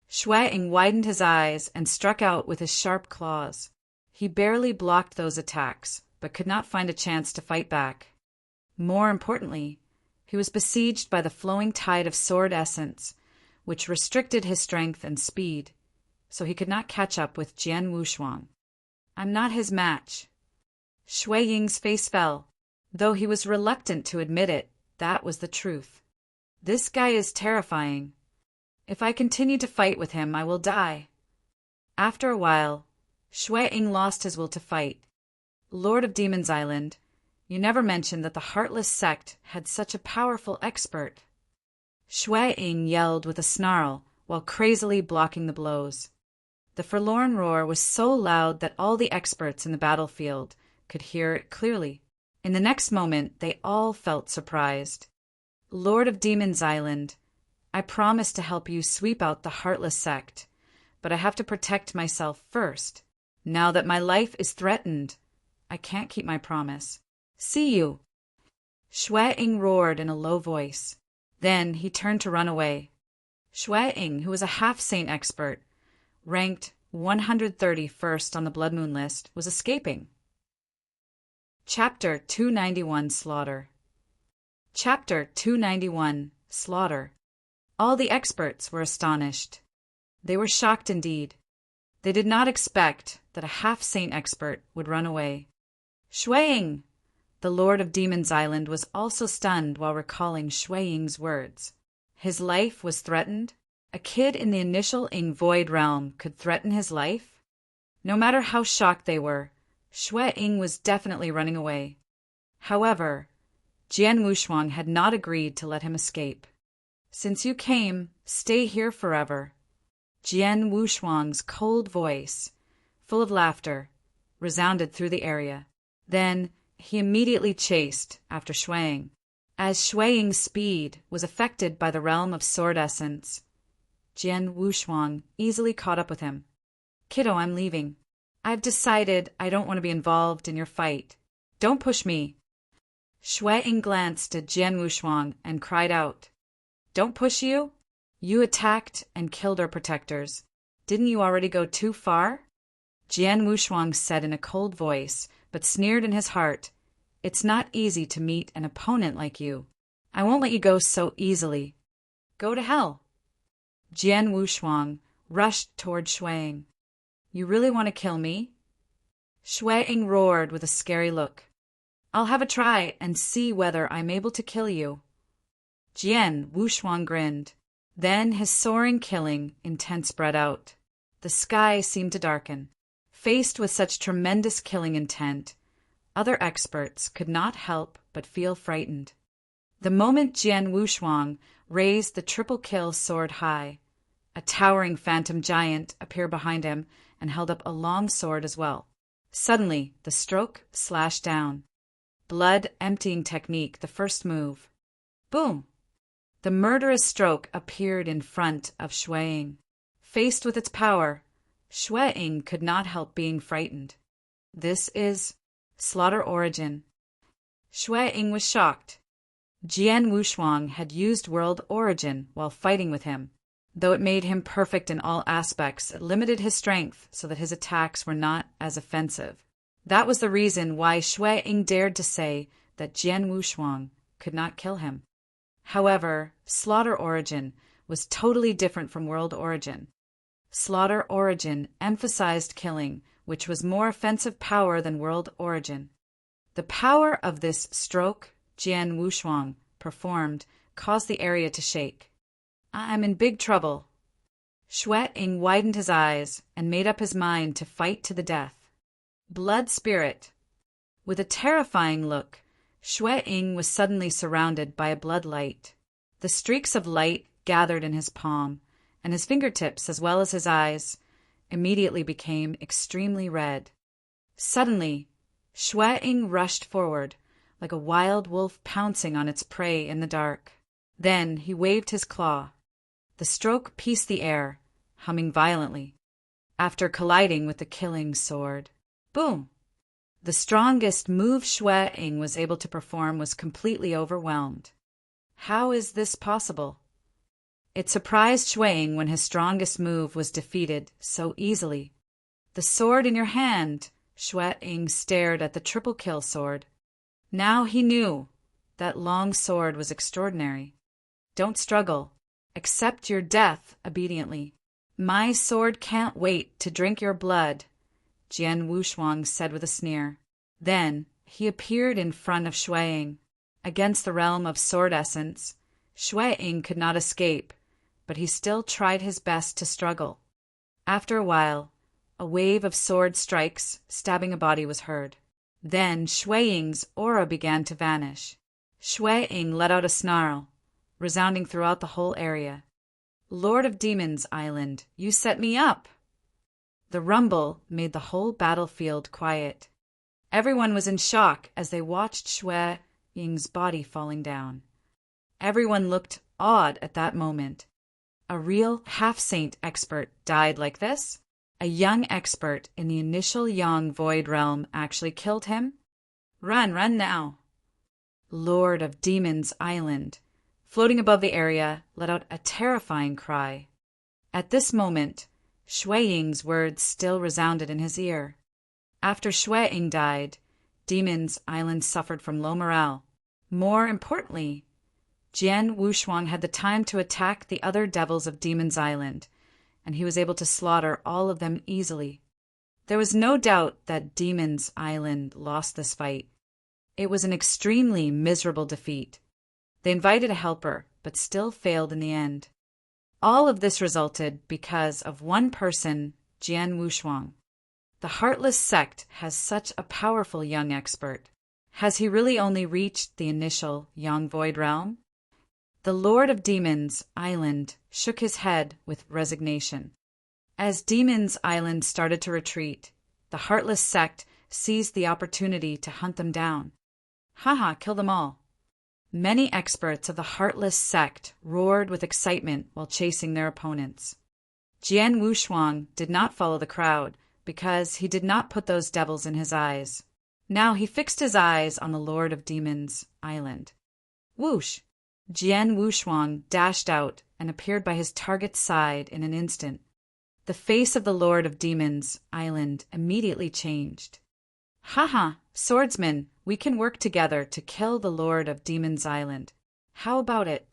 S1: Shui Ying widened his eyes and struck out with his sharp claws. He barely blocked those attacks, but could not find a chance to fight back. More importantly, he was besieged by the flowing tide of sword essence, which restricted his strength and speed, so he could not catch up with Jian Wushuang. I'm not his match. Shui Ying's face fell. Though he was reluctant to admit it, that was the truth. This guy is terrifying. If I continue to fight with him, I will die. After a while, Shui Ying lost his will to fight. Lord of Demon's Island, you never mentioned that the Heartless sect had such a powerful expert. Shui Ying yelled with a snarl while crazily blocking the blows. The forlorn roar was so loud that all the experts in the battlefield could hear it clearly. In the next moment, they all felt surprised. Lord of Demon's Island, I promise to help you sweep out the Heartless sect, but I have to protect myself first. Now that my life is threatened, I can't keep my promise. See you. Shui Ying roared in a low voice. Then he turned to run away. Shui Ying, who was a half-saint expert, ranked 131st on the Blood Moon list, was escaping. Chapter 291 Slaughter. Chapter 291 Slaughter. All the experts were astonished. They were shocked indeed. They did not expect that a half-saint expert would run away. Shui Ying! The Lord of Demon's Island was also stunned while recalling Shui Ying's words. His life was threatened? A kid in the initial Ying Void realm could threaten his life? No matter how shocked they were, Shui Ying was definitely running away. However, Jian Wushuang had not agreed to let him escape. Since you came, stay here forever. Jian Wushuang's cold voice, full of laughter, resounded through the area. Then he immediately chased after Shui Ying. As Shui Ying's speed was affected by the realm of sword essence, Jian Wushuang easily caught up with him. Kiddo, I'm leaving. I've decided I don't want to be involved in your fight. Don't push me. Shui Ying glanced at Jian Wushuang and cried out, Don't push you? You attacked and killed our protectors. Didn't you already go too far? Jian Wushuang said in a cold voice, but sneered in his heart, It's not easy to meet an opponent like you. I won't let you go so easily. Go to hell. Jian Wushuang rushed toward Shui Ying. You really want to kill me? Shui Ying roared with a scary look. I'll have a try and see whether I'm able to kill you. Jian Wushuang grinned. Then his soaring killing intent spread out. The sky seemed to darken. Faced with such tremendous killing intent, other experts could not help but feel frightened. The moment Jian Wushuang raised the triple kill sword high, a towering phantom giant appeared behind him and held up a long sword as well. Suddenly, the stroke slashed down. Blood emptying technique, the first move. Boom! The murderous stroke appeared in front of Shueying. Faced with its power, Shueying could not help being frightened. This is slaughter origin. Shueying was shocked. Jian Wushuang had used world origin while fighting with him. Though it made him perfect in all aspects, it limited his strength so that his attacks were not as offensive. That was the reason why Shueying dared to say that Jian Wushuang could not kill him. However, slaughter origin was totally different from world origin. Slaughter origin emphasized killing, which was more offensive power than world origin. The power of this stroke Jian Wushuang performed caused the area to shake. I'm in big trouble. Shueying widened his eyes and made up his mind to fight to the death. Blood spirit. With a terrifying look, Shueying was suddenly surrounded by a blood light. The streaks of light gathered in his palm, and his fingertips as well as his eyes immediately became extremely red. Suddenly, Shueying rushed forward, like a wild wolf pouncing on its prey in the dark. Then he waved his claw. The stroke pierced the air, humming violently, after colliding with the killing sword. Boom! The strongest move Shueying was able to perform was completely overwhelmed. How is this possible? It surprised Shueying when his strongest move was defeated so easily. The sword in your hand, Shueying stared at the triple kill sword. Now he knew that long sword was extraordinary. Don't struggle. Accept your death obediently. My sword can't wait to drink your blood, Jian Wushuang said with a sneer. Then he appeared in front of Shueying. Against the realm of sword essence, Shueying could not escape, but he still tried his best to struggle. After a while, a wave of sword strikes stabbing a body was heard. Then Shueying's aura began to vanish. Shueying let out a snarl, resounding throughout the whole area. Lord of Demons Island, you set me up! The rumble made the whole battlefield quiet. Everyone was in shock as they watched Shueying's body falling down. Everyone looked awed at that moment. A real half-saint expert died like this? A young expert in the initial Yang Void realm actually killed him? Run now! Lord of Demons Island, floating above the area, let out a terrifying cry. At this moment, Shueying's words still resounded in his ear. After Shueying died, Demons Island suffered from low morale. More importantly, Jian Wushuang had the time to attack the other devils of Demons Island, and he was able to slaughter all of them easily. There was no doubt that Demons Island lost this fight. It was an extremely miserable defeat. They invited a helper, but still failed in the end. All of this resulted because of one person, Jian Wushuang. The Heartless sect has such a powerful young expert. Has he really only reached the initial Yang Void realm? The Lord of Demons Island shook his head with resignation. As Demons Island started to retreat, the Heartless sect seized the opportunity to hunt them down. Haha, kill them all. Many experts of the Heartless sect roared with excitement while chasing their opponents. Jian Wushuang did not follow the crowd because he did not put those devils in his eyes. Now he fixed his eyes on the Lord of Demons Island. Whoosh! Jian Wushuang dashed out and appeared by his target's side in an instant. The face of the Lord of Demons Island immediately changed. Haha, swordsman, we can work together to kill the Lord of Demons Island. How about it?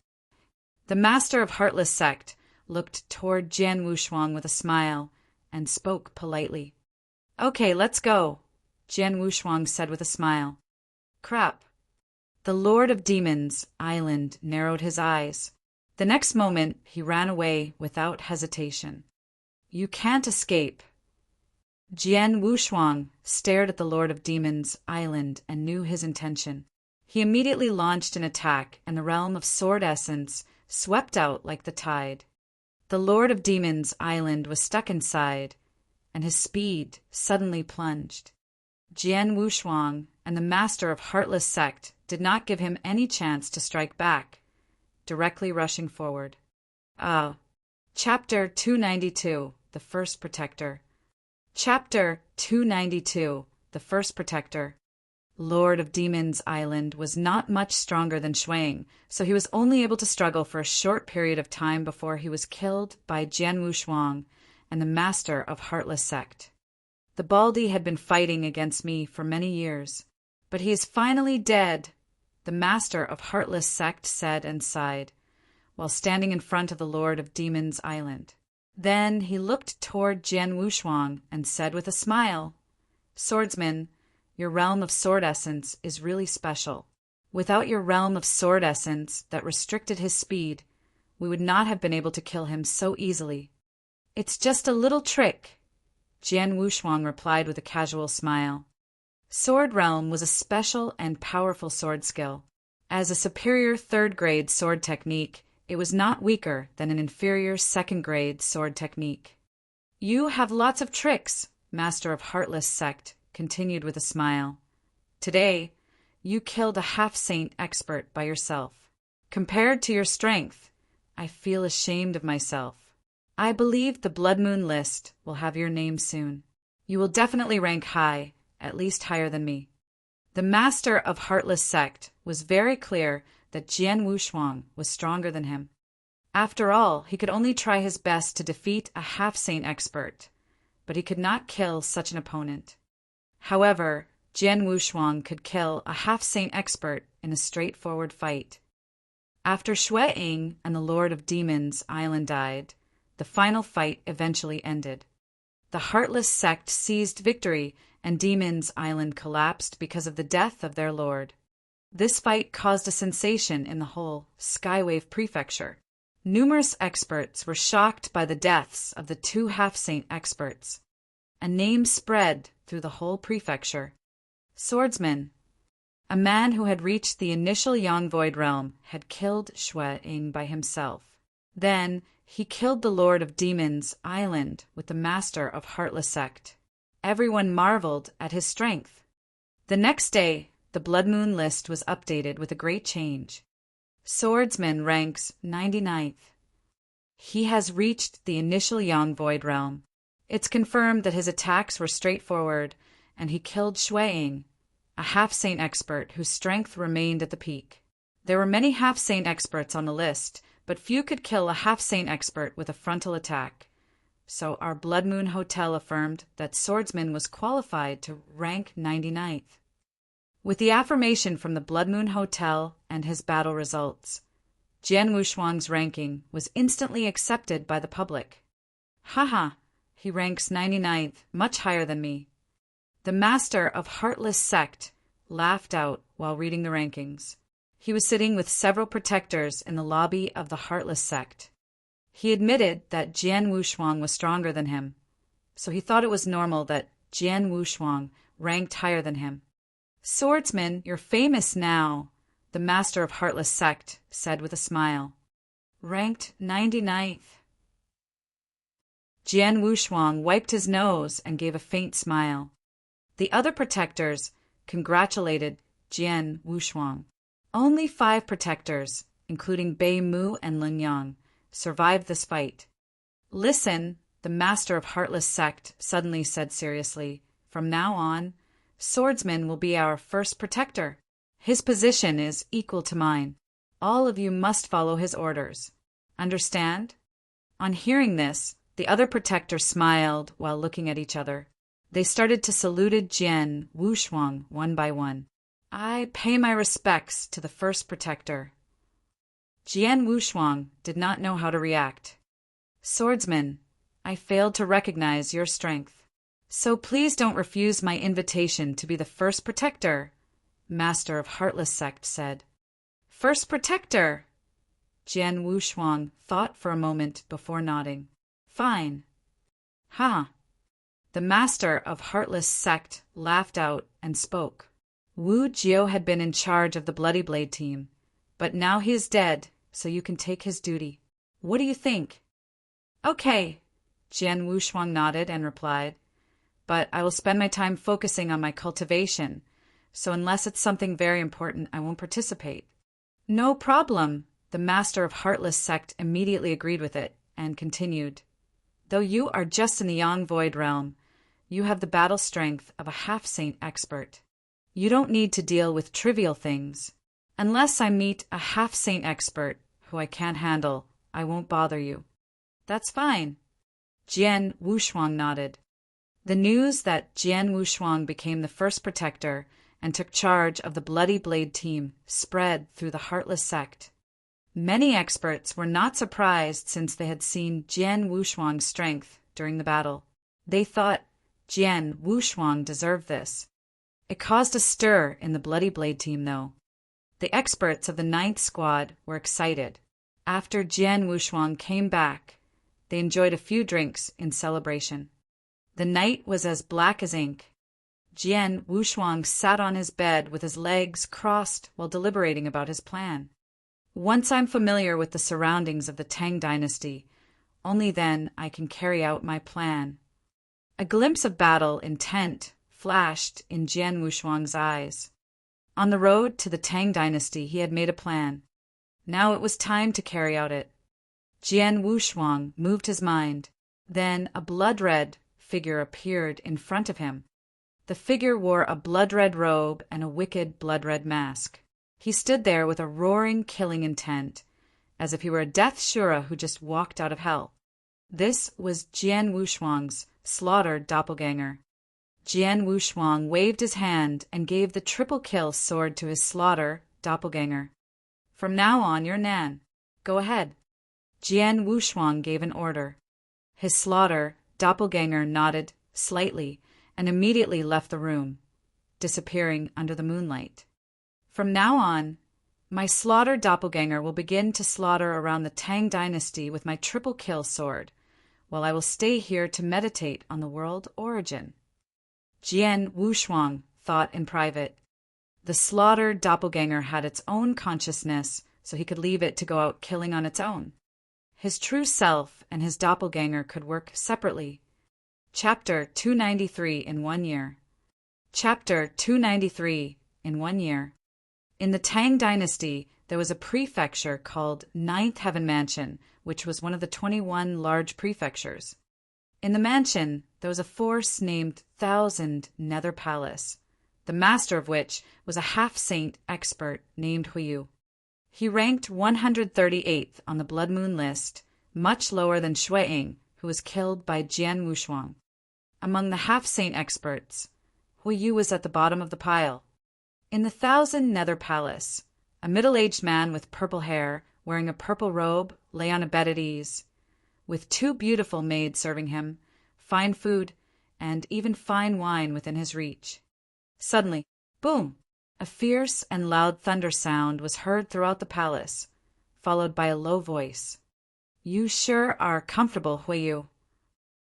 S1: The master of Heartless sect looked toward Jian Wushuang with a smile and spoke politely. Okay, let's go, Jian Wushuang said with a smile. Crap. The Lord of Demons Island narrowed his eyes. The next moment, he ran away without hesitation. You can't escape. Jian Wushuang stared at the Lord of Demons Island and knew his intention. He immediately launched an attack, and the realm of sword essence swept out like the tide. The Lord of Demons Island was stuck inside, and his speed suddenly plunged. Jian Wushuang and the master of Heartless Sect did not give him any chance to strike back, directly rushing forward. Chapter 292, The First Protector. Chapter 292, The First Protector. Lord of Demons Island was not much stronger than Shuang, so he was only able to struggle for a short period of time before he was killed by Jian Wushuang and the master of Heartless Sect. The Baldy had been fighting against me for many years, but he is finally dead, the master of Heartless Sect said and sighed, while standing in front of the Lord of Demons Island. Then he looked toward Jian Wushuang and said with a smile, Swordsman, your realm of sword essence is really special. Without your realm of sword essence that restricted his speed, we would not have been able to kill him so easily. It's just a little trick, Jian Wushuang replied with a casual smile. Sword Realm was a special and powerful sword skill. As a superior third-grade sword technique, it was not weaker than an inferior second-grade sword technique. You have lots of tricks, Master of Heartless Sect continued with a smile. Today, you killed a half-saint expert by yourself. Compared to your strength, I feel ashamed of myself. I believe the Blood Moon list will have your name soon. You will definitely rank high, at least higher than me. The Master of Heartless Sect was very clear that Jian Wushuang was stronger than him. After all, he could only try his best to defeat a half-saint expert, but he could not kill such an opponent. However, Jian Wushuang could kill a half-saint expert in a straightforward fight. After Shui Ying and the Lord of Demons Island died, the final fight eventually ended. The Heartless Sect seized victory and Demons Island collapsed because of the death of their lord. This fight caused a sensation in the whole Skywave Prefecture. Numerous experts were shocked by the deaths of the two half-saint experts. A name spread through the whole prefecture. Swordsman. A man who had reached the initial Yang Void realm had killed Shui Ying by himself. Then he killed the Lord of Demons Island with the Master of Heartless Sect. Everyone marveled at his strength. The next day, the Blood Moon list was updated with a great change. Swordsman ranks 99th. He has reached the initial Yang Void realm. It's confirmed that his attacks were straightforward, and he killed Shui Ying, a half-saint expert whose strength remained at the peak. There were many half-saint experts on the list, but few could kill a half-saint expert with a frontal attack. So our Blood Moon Hotel affirmed that Swordsman was qualified to rank 99th. With the affirmation from the Blood Moon Hotel and his battle results, Jian Wushuang's ranking was instantly accepted by the public. Haha, he ranks 99th, much higher than me. The Master of Heartless Sect laughed out while reading the rankings. He was sitting with several protectors in the lobby of the Heartless Sect. He admitted that Jian Wushuang was stronger than him, so he thought it was normal that Jian Wushuang ranked higher than him. Swordsman, you're famous now, the Master of Heartless Sect said with a smile. Ranked 99th. Jian Wushuang wiped his nose and gave a faint smile. The other protectors congratulated Jian Wushuang. Only 5 protectors, including Bei Mu and Ling Yang, survived this fight. Listen, the Master of Heartless Sect suddenly said seriously, from now on, Swordsman will be our first protector. His position is equal to mine. All of you must follow his orders. Understand? On hearing this, the other protectors smiled while looking at each other. They started to salute Jian Wushuang one by one. I pay my respects to the first protector. Jian Wushuang did not know how to react. Swordsman, I failed to recognize your strength. So please don't refuse my invitation to be the first protector. master of Heartless Sect, said. First protector! Jian Wushuang thought for a moment before nodding. Fine. Ha! The master of Heartless Sect laughed out and spoke. Wu Jiao had been in charge of the Bloody Blade team, but now he is dead, so you can take his duty. What do you think? Okay, Jian Wushuang nodded and replied, but I will spend my time focusing on my cultivation, so unless it's something very important, I won't participate. No problem, the master of Heartless Sect immediately agreed with it and continued. Though you are just in the Yang Void realm, you have the battle strength of a half-saint expert. You don't need to deal with trivial things. Unless I meet a half-saint expert who I can't handle, I won't bother you. That's fine. Jian Wushuang nodded. The news that Jian Wushuang became the first protector and took charge of the Bloody Blade team spread through the Heartless Sect. Many experts were not surprised since they had seen Jian Wushuang's strength during the battle. They thought Jian Wushuang deserved this. It caused a stir in the Bloody Blade team, though. The experts of the 9th Squad were excited. After Jian Wushuang came back, they enjoyed a few drinks in celebration. The night was as black as ink. Jian Wushuang sat on his bed with his legs crossed while deliberating about his plan. Once I'm familiar with the surroundings of the Tang dynasty, only then I can carry out my plan. A glimpse of battle intent flashed in Jian Wushuang's eyes. On the road to the Tang dynasty, he had made a plan. Now it was time to carry out it. Jian Wushuang moved his mind. Then a blood-red figure appeared in front of him. The figure wore a blood-red robe and a wicked blood-red mask. He stood there with a roaring killing intent, as if he were a death Shura who just walked out of hell. This was Jian Wushuang's slaughtered doppelganger. Jian Wushuang waved his hand and gave the triple kill sword to his slaughter doppelganger. From now on, you're Nan. Go ahead. Jian Wushuang gave an order. His slaughter doppelganger nodded slightly and immediately left the room, disappearing under the moonlight. From now on, my slaughter doppelganger will begin to slaughter around the Tang dynasty with my triple kill sword, while I will stay here to meditate on the world origin. Jian Wushuang thought in private. The slaughtered doppelganger had its own consciousness, so he could leave it to go out killing on its own. His true self and his doppelganger could work separately. Chapter 293 in 1 year. Chapter 293 in 1 year. In the Tang dynasty, there was a prefecture called 9th Heaven Mansion, which was one of the 21 large prefectures. In the mansion, there was a force named 1,000 Nether Palace, the master of which was a half-saint expert named Huiyu. He ranked 138th on the Blood Moon list, much lower than Xueying, who was killed by Jian Wushuang. Among the half-saint experts, Huiyu was at the bottom of the pile. In the 1,000 Nether Palace, a middle-aged man with purple hair, wearing a purple robe, lay on a bed at ease, with 2 beautiful maids serving him, fine food, and even fine wine within his reach. Suddenly, boom! A fierce and loud thunder sound was heard throughout the palace, followed by a low voice. You sure are comfortable, Huiyu.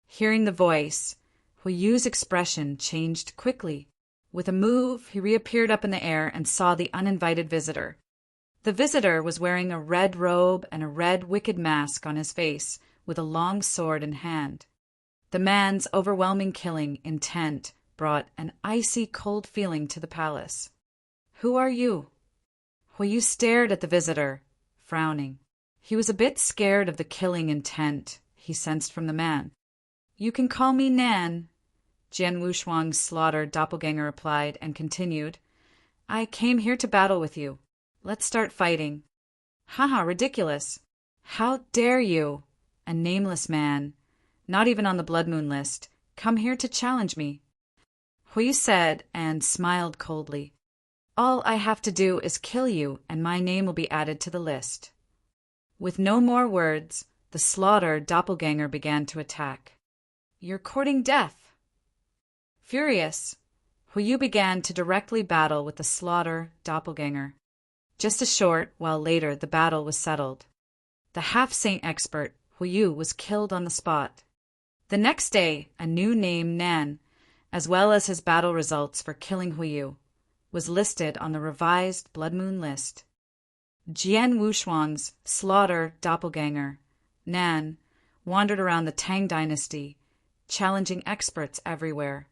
S1: Hearing the voice, Huiyu's expression changed quickly. With a move, he reappeared up in the air and saw the uninvited visitor. The visitor was wearing a red robe and a red wicked mask on his face, with a long sword in hand. The man's overwhelming killing intent brought an icy cold feeling to the palace. Who are you? Huiyu stared at the visitor, frowning. He was a bit scared of the killing intent he sensed from the man. You can call me Nan, Jian Wushuang's slaughtered doppelganger replied and continued. I came here to battle with you. Let's start fighting. Haha, ridiculous. How dare you, a nameless man, not even on the Blood Moon list, come here to challenge me? Huiyu said and smiled coldly. All I have to do is kill you and my name will be added to the list. With no more words, the slaughtered doppelganger began to attack. You're courting death. Furious, Huyu began to directly battle with the Slaughter doppelganger. Just a short while later, the battle was settled. The half-saint expert, Huyu, was killed on the spot. The next day, a new name, Nan, as well as his battle results for killing Huyu, was listed on the revised Blood Moon list. Jian Wushuang's Slaughter doppelganger, Nan, wandered around the Tang dynasty, challenging experts everywhere.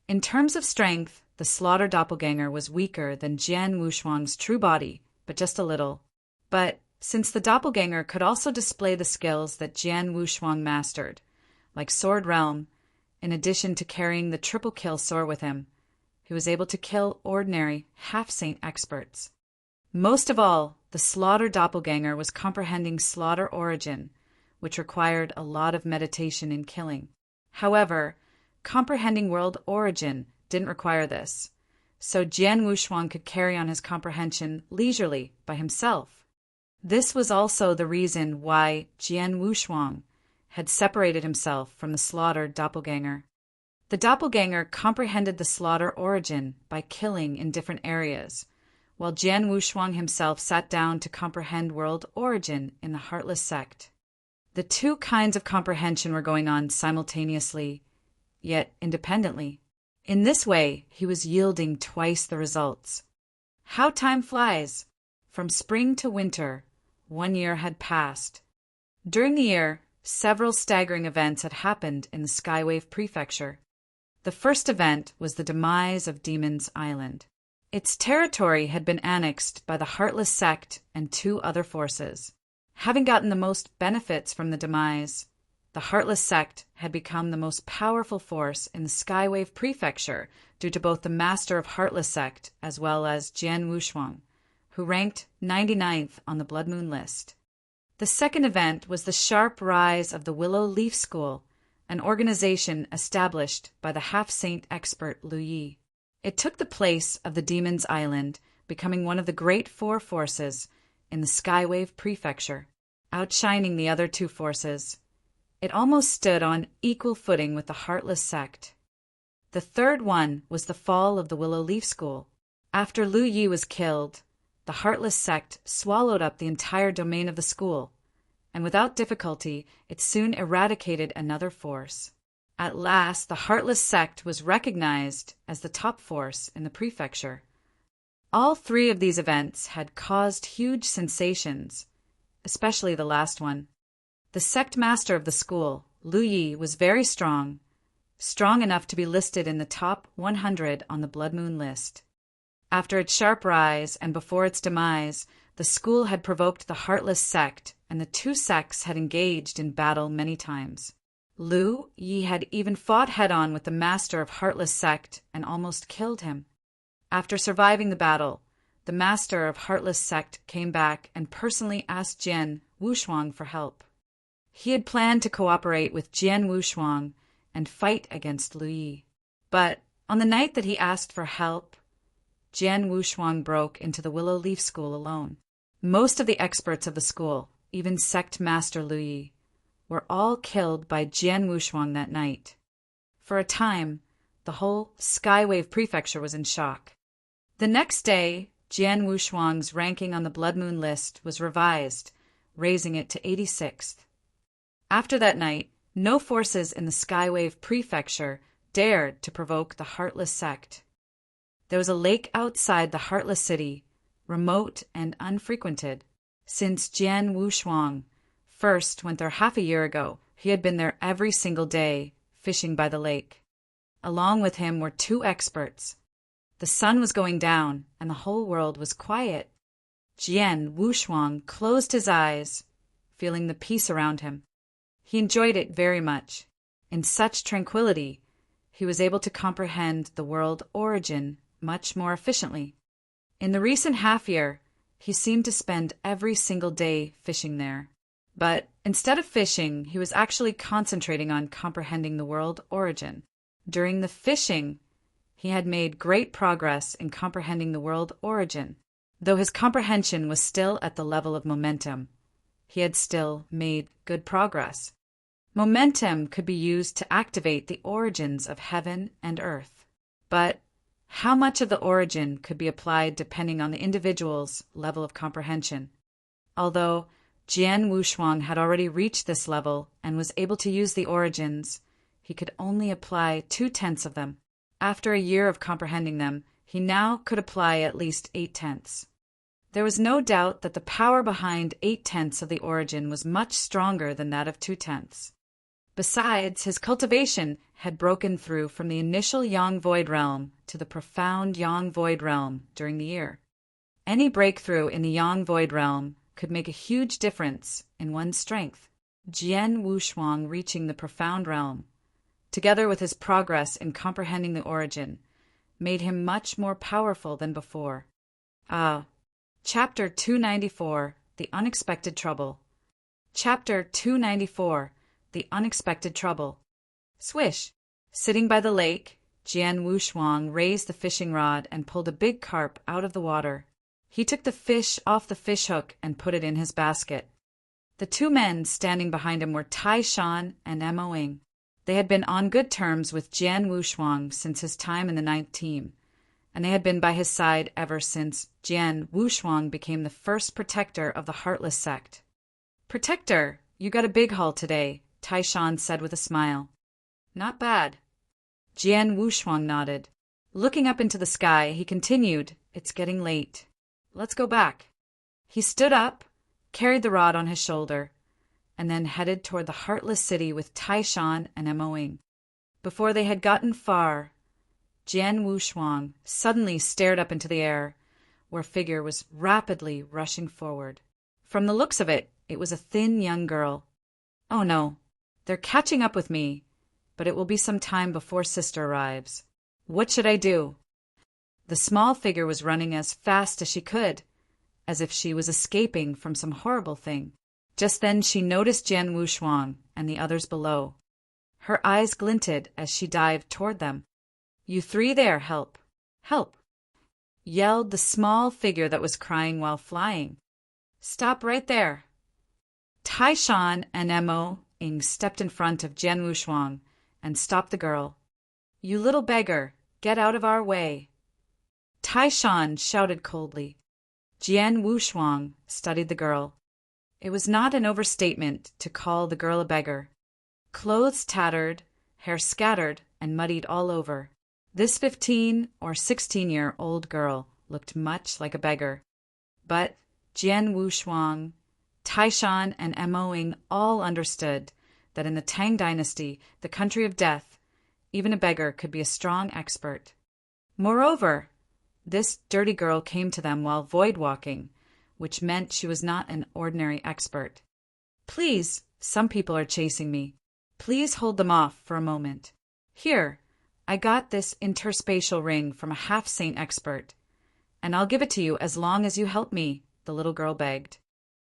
S1: In terms of strength, the Slaughter doppelganger was weaker than Jian Wushuang's true body, but just a little. But since the doppelganger could also display the skills that Jian Wushuang mastered, like Sword Realm, in addition to carrying the triple kill sword with him, he was able to kill ordinary half-saint experts. Most of all, the Slaughter doppelganger was comprehending Slaughter origin, which required a lot of meditation in killing. However, comprehending world origin didn't require this, so Jian Wushuang could carry on his comprehension leisurely by himself. This was also the reason why Jian Wushuang had separated himself from the Slaughter doppelganger. The doppelganger comprehended the Slaughter origin by killing in different areas, while Jian Wushuang himself sat down to comprehend world origin in the Heartless sect. The two kinds of comprehension were going on simultaneously, yet independently. In this way, he was yielding twice the results. How time flies! From spring to winter, 1 year had passed. During the year, several staggering events had happened in the Skywave Prefecture. The first event was the demise of Demon's Island. Its territory had been annexed by the Heartless sect and 2 other forces. Having gotten the most benefits from the demise, the Heartless sect had become the most powerful force in the Skywave Prefecture due to both the Master of Heartless sect as well as Jian Wushuang, who ranked 99th on the Blood Moon list. The second event was the sharp rise of the Willow Leaf School, an organization established by the half-saint expert Lu Yi. It took the place of the Demon's Island, becoming one of the great 4 forces in the Skywave Prefecture, outshining the other 2 forces. It almost stood on equal footing with the Heartless sect. The third one was the fall of the Willow Leaf School. After Lu Yi was killed, the Heartless sect swallowed up the entire domain of the school, and without difficulty, it soon eradicated another force. At last, the Heartless sect was recognized as the top force in the prefecture. All 3 of these events had caused huge sensations, especially the last one. The sect master of the school, Lu Yi, was very strong enough to be listed in the top 100 on the Blood Moon list. After its sharp rise and before its demise, the school had provoked the Heartless sect, and the 2 sects had engaged in battle many times. Lu Yi had even fought head-on with the master of Heartless sect and almost killed him. After surviving the battle, the master of Heartless sect came back and personally asked Jian Wushuang for help. He had planned to cooperate with Jian Wushuang and fight against Lu Yi. But on the night that he asked for help, Jian Wushuang broke into the Willow Leaf School alone. Most of the experts of the school, even sect master Lu Yi, were all killed by Jian Wushuang that night. For a time, the whole Skywave Prefecture was in shock. The next day, Jian Wushuang's ranking on the Blood Moon list was revised, raising it to 86th. After that night, no forces in the Skywave Prefecture dared to provoke the Heartless sect. There was a lake outside the Heartless city, remote and unfrequented. Since Jian Wushuang first went there half a year ago, he had been there every single day, fishing by the lake. Along with him were 2 experts. The sun was going down, and the whole world was quiet. Jian Wushuang closed his eyes, feeling the peace around him. He enjoyed it very much. In such tranquility, he was able to comprehend the world origin much more efficiently. In the recent half-year, he seemed to spend every single day fishing there. But instead of fishing, he was actually concentrating on comprehending the world origin. During the fishing, he had made great progress in comprehending the world origin. Though his comprehension was still at the level of momentum, he had still made good progress. Momentum could be used to activate the origins of heaven and earth. But How much of the origin could be applied depending on the individual's level of comprehension. Although Jian Wushuang had already reached this level and was able to use the origins, he could only apply 2/10 of them. After a year of comprehending them, he now could apply at least 8/10. There was no doubt that the power behind 8/10 of the origin was much stronger than that of 2/10. Besides, his cultivation had broken through from the initial Yang Void Realm to the profound Yang Void Realm during the year. Any breakthrough in the Yang Void Realm could make a huge difference in one's strength. Jian Wushuang reaching the profound realm, together with his progress in comprehending the origin, made him much more powerful than before. Chapter 294, The Unexpected Trouble. Chapter 294, The Unexpected Trouble. Swish! Sitting by the lake, Jian Wushuang raised the fishing rod and pulled a big carp out of the water. He took the fish off the fish hook and put it in his basket. The two men standing behind him were Tai Shan and Mo Ying. They had been on good terms with Jian Wushuang since his time in the 9th team, and they had been by his side ever since Jian Wushuang became the first protector of the Heartless sect. "Protector, you got a big haul today," Tai Shan said with a smile. "Not bad." Jian Wushuang nodded. Looking up into the sky, he continued, "It's getting late. Let's go back." He stood up, carried the rod on his shoulder, and then headed toward the Heartless City with Tai Shan and Mo Ying. Before they had gotten far, Jian Wushuang suddenly stared up into the air, where a figure was rapidly rushing forward. From the looks of it, it was a thin young girl. "Oh no, they're catching up with me, but it will be some time before sister arrives. What should I do?" The small figure was running as fast as she could, as if she was escaping from some horrible thing. Just then she noticed Jian Wushuang and the others below. Her eyes glinted as she dived toward them. "You three there, help! Help!" yelled the small figure that was crying while flying. "Stop right there!" Tai Shan and Mo Ying stepped in front of Jian Wushuang and stopped the girl. "You little beggar, get out of our way!" Tai Shan shouted coldly. Jian Wushuang studied the girl. It was not an overstatement to call the girl a beggar. Clothes tattered, hair scattered and muddied all over, this 15 or 16-year-old girl looked much like a beggar. But Jian Wushuang, Tai Shan and Mo Ying all understood that in the Tang Dynasty, the country of death, even a beggar could be a strong expert. Moreover, this dirty girl came to them while void walking, which meant she was not an ordinary expert. "Please, some people are chasing me. Please hold them off for a moment. Here, I got this interspatial ring from a half-saint expert, and I'll give it to you as long as you help me," the little girl begged.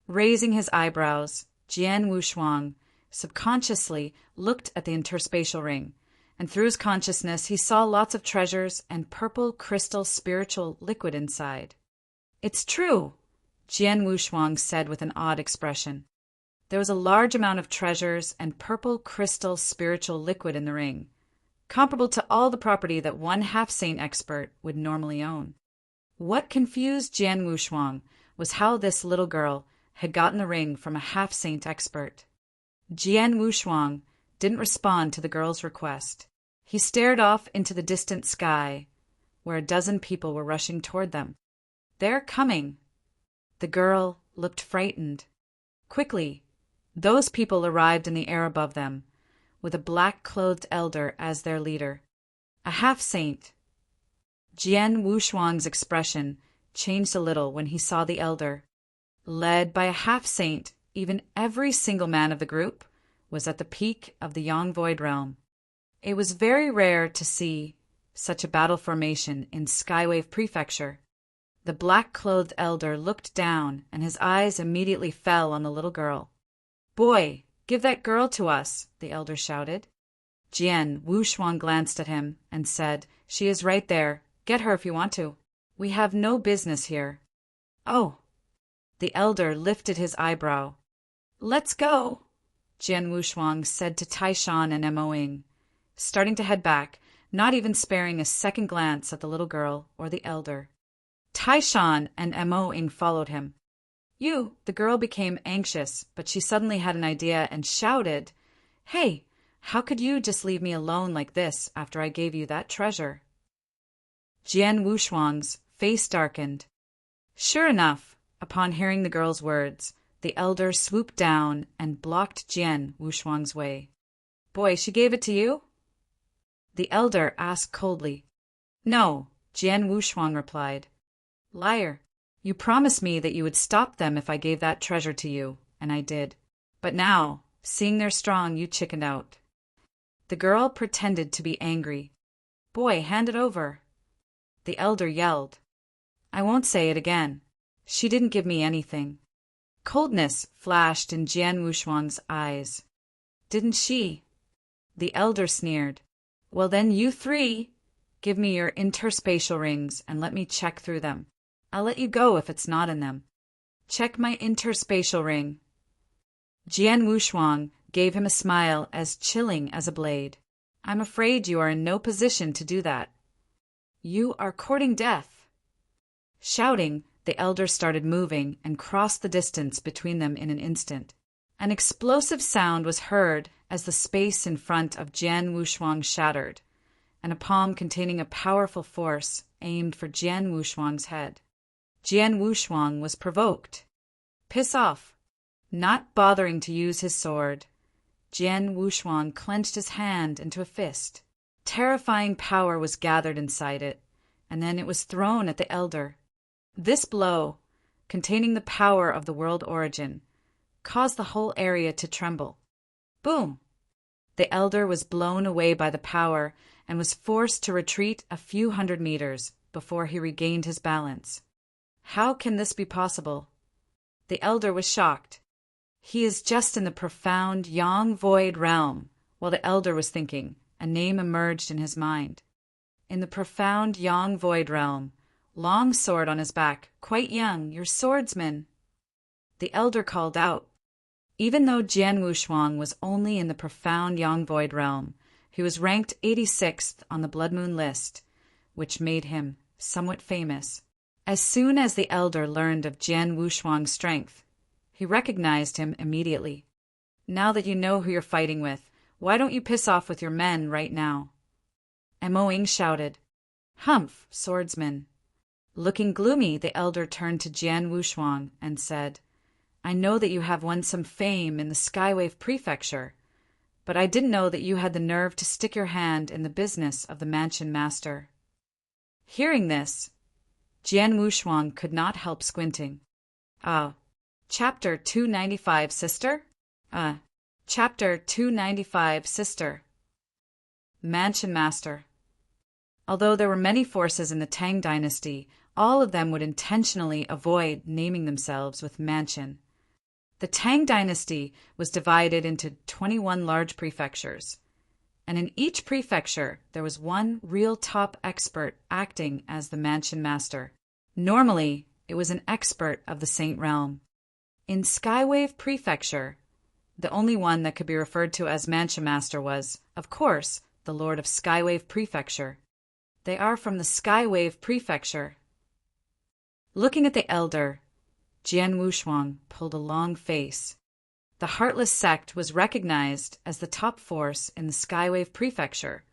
S1: Raising his eyebrows, Jian Wushuang subconsciously looked at the interspatial ring, and through his consciousness he saw lots of treasures and purple crystal spiritual liquid inside. "It's true," Jian Wushuang said with an odd expression. There was a large amount of treasures and purple crystal spiritual liquid in the ring, comparable to all the property that one half-saint expert would normally own. What confused Jian Wushuang was how this little girl had gotten the ring from a half-saint expert. Jian Wushuang didn't respond to the girl's request. He stared off into the distant sky, where a dozen people were rushing toward them. "They're coming." The girl looked frightened. Quickly, those people arrived in the air above them, with a black-clothed elder as their leader, a half-saint. Jian Wushuang's expression changed a little when he saw the elder. Led by a half-saint, even every single man of the group was at the peak of the Yang Void Realm. It was very rare to see such a battle formation in Skywave Prefecture. The black-clothed elder looked down, and his eyes immediately fell on the little girl. "Boy, give that girl to us," the elder shouted. Jian Wushuang glanced at him and said, "She is right there. Get her if you want to. We have no business here." "Oh." The elder lifted his eyebrow. "Let's go," Jian Wushuang said to Tai Shan and Mo Ying. Starting to head back, not even sparing a second glance at the little girl or the elder. Taishan and Mo-ing followed him. The girl became anxious, but she suddenly had an idea and shouted, "Hey, how could you just leave me alone like this after I gave you that treasure?" Jian Wushuang's face darkened. Sure enough, upon hearing the girl's words, the elder swooped down and blocked Jian Wushuang's way. "Boy, she gave it to you?" The elder asked coldly. "No," Jian Wushuang replied. "Liar. You promised me that you would stop them if I gave that treasure to you, and I did. But now, seeing they're strong, you chickened out." The girl pretended to be angry. "Boy, hand it over." The elder yelled. "I won't say it again. She didn't give me anything." Coldness flashed in Jian Wushuang's eyes. "Didn't she?" The elder sneered. "Well then, you three, give me your interspatial rings and let me check through them. I'll let you go if it's not in them. Check my interspatial ring." Jian Wushuang gave him a smile as chilling as a blade. "I'm afraid you are in no position to do that. You are courting death." Shouting, the elder started moving and crossed the distance between them in an instant. An explosive sound was heard as the space in front of Jian Wushuang shattered, and a palm containing a powerful force aimed for Jian Wushuang's head. Jian Wushuang was provoked. "Piss off." Not bothering to use his sword, Jian Wushuang clenched his hand into a fist. Terrifying power was gathered inside it, and then it was thrown at the elder. This blow, containing the power of the world origin, caused the whole area to tremble. Boom! The elder was blown away by the power and was forced to retreat a few hundred meters before he regained his balance. How can this be possible? The elder was shocked. He is just in the profound Yang Void realm. While the elder was thinking, a name emerged in his mind. In the profound Yang Void realm, long sword on his back, quite young, your swordsman. The elder called out. Even though Jian Wushuang was only in the profound Yang Void realm, he was ranked 86th on the Blood Moon list, which made him somewhat famous. As soon as the elder learned of Jian Wushuang's strength, he recognized him immediately. "Now that you know who you're fighting with, why don't you piss off with your men right now?" Mo-ing shouted. "Humph, swordsman." Looking gloomy, the elder turned to Jian Wushuang and said, "I know that you have won some fame in the Skywave Prefecture, but I didn't know that you had the nerve to stick your hand in the business of the Mansion Master." Hearing this, Jian Wushuang could not help squinting. Chapter 295, Sister? Chapter 295, Sister. Mansion Master. Although there were many forces in the Tang dynasty, all of them would intentionally avoid naming themselves with Mansion. The Tang dynasty was divided into 21 large prefectures, and in each prefecture there was one real top expert acting as the Mansion Master. Normally, it was an expert of the Saint Realm. In Skywave Prefecture, the only one that could be referred to as Mansion Master was, of course, the Lord of Skywave Prefecture. "They are from the Skywave Prefecture." Looking at the elder, Jian Wushuang pulled a long face. The Heartless Sect was recognized as the top force in the Skywave Prefecture,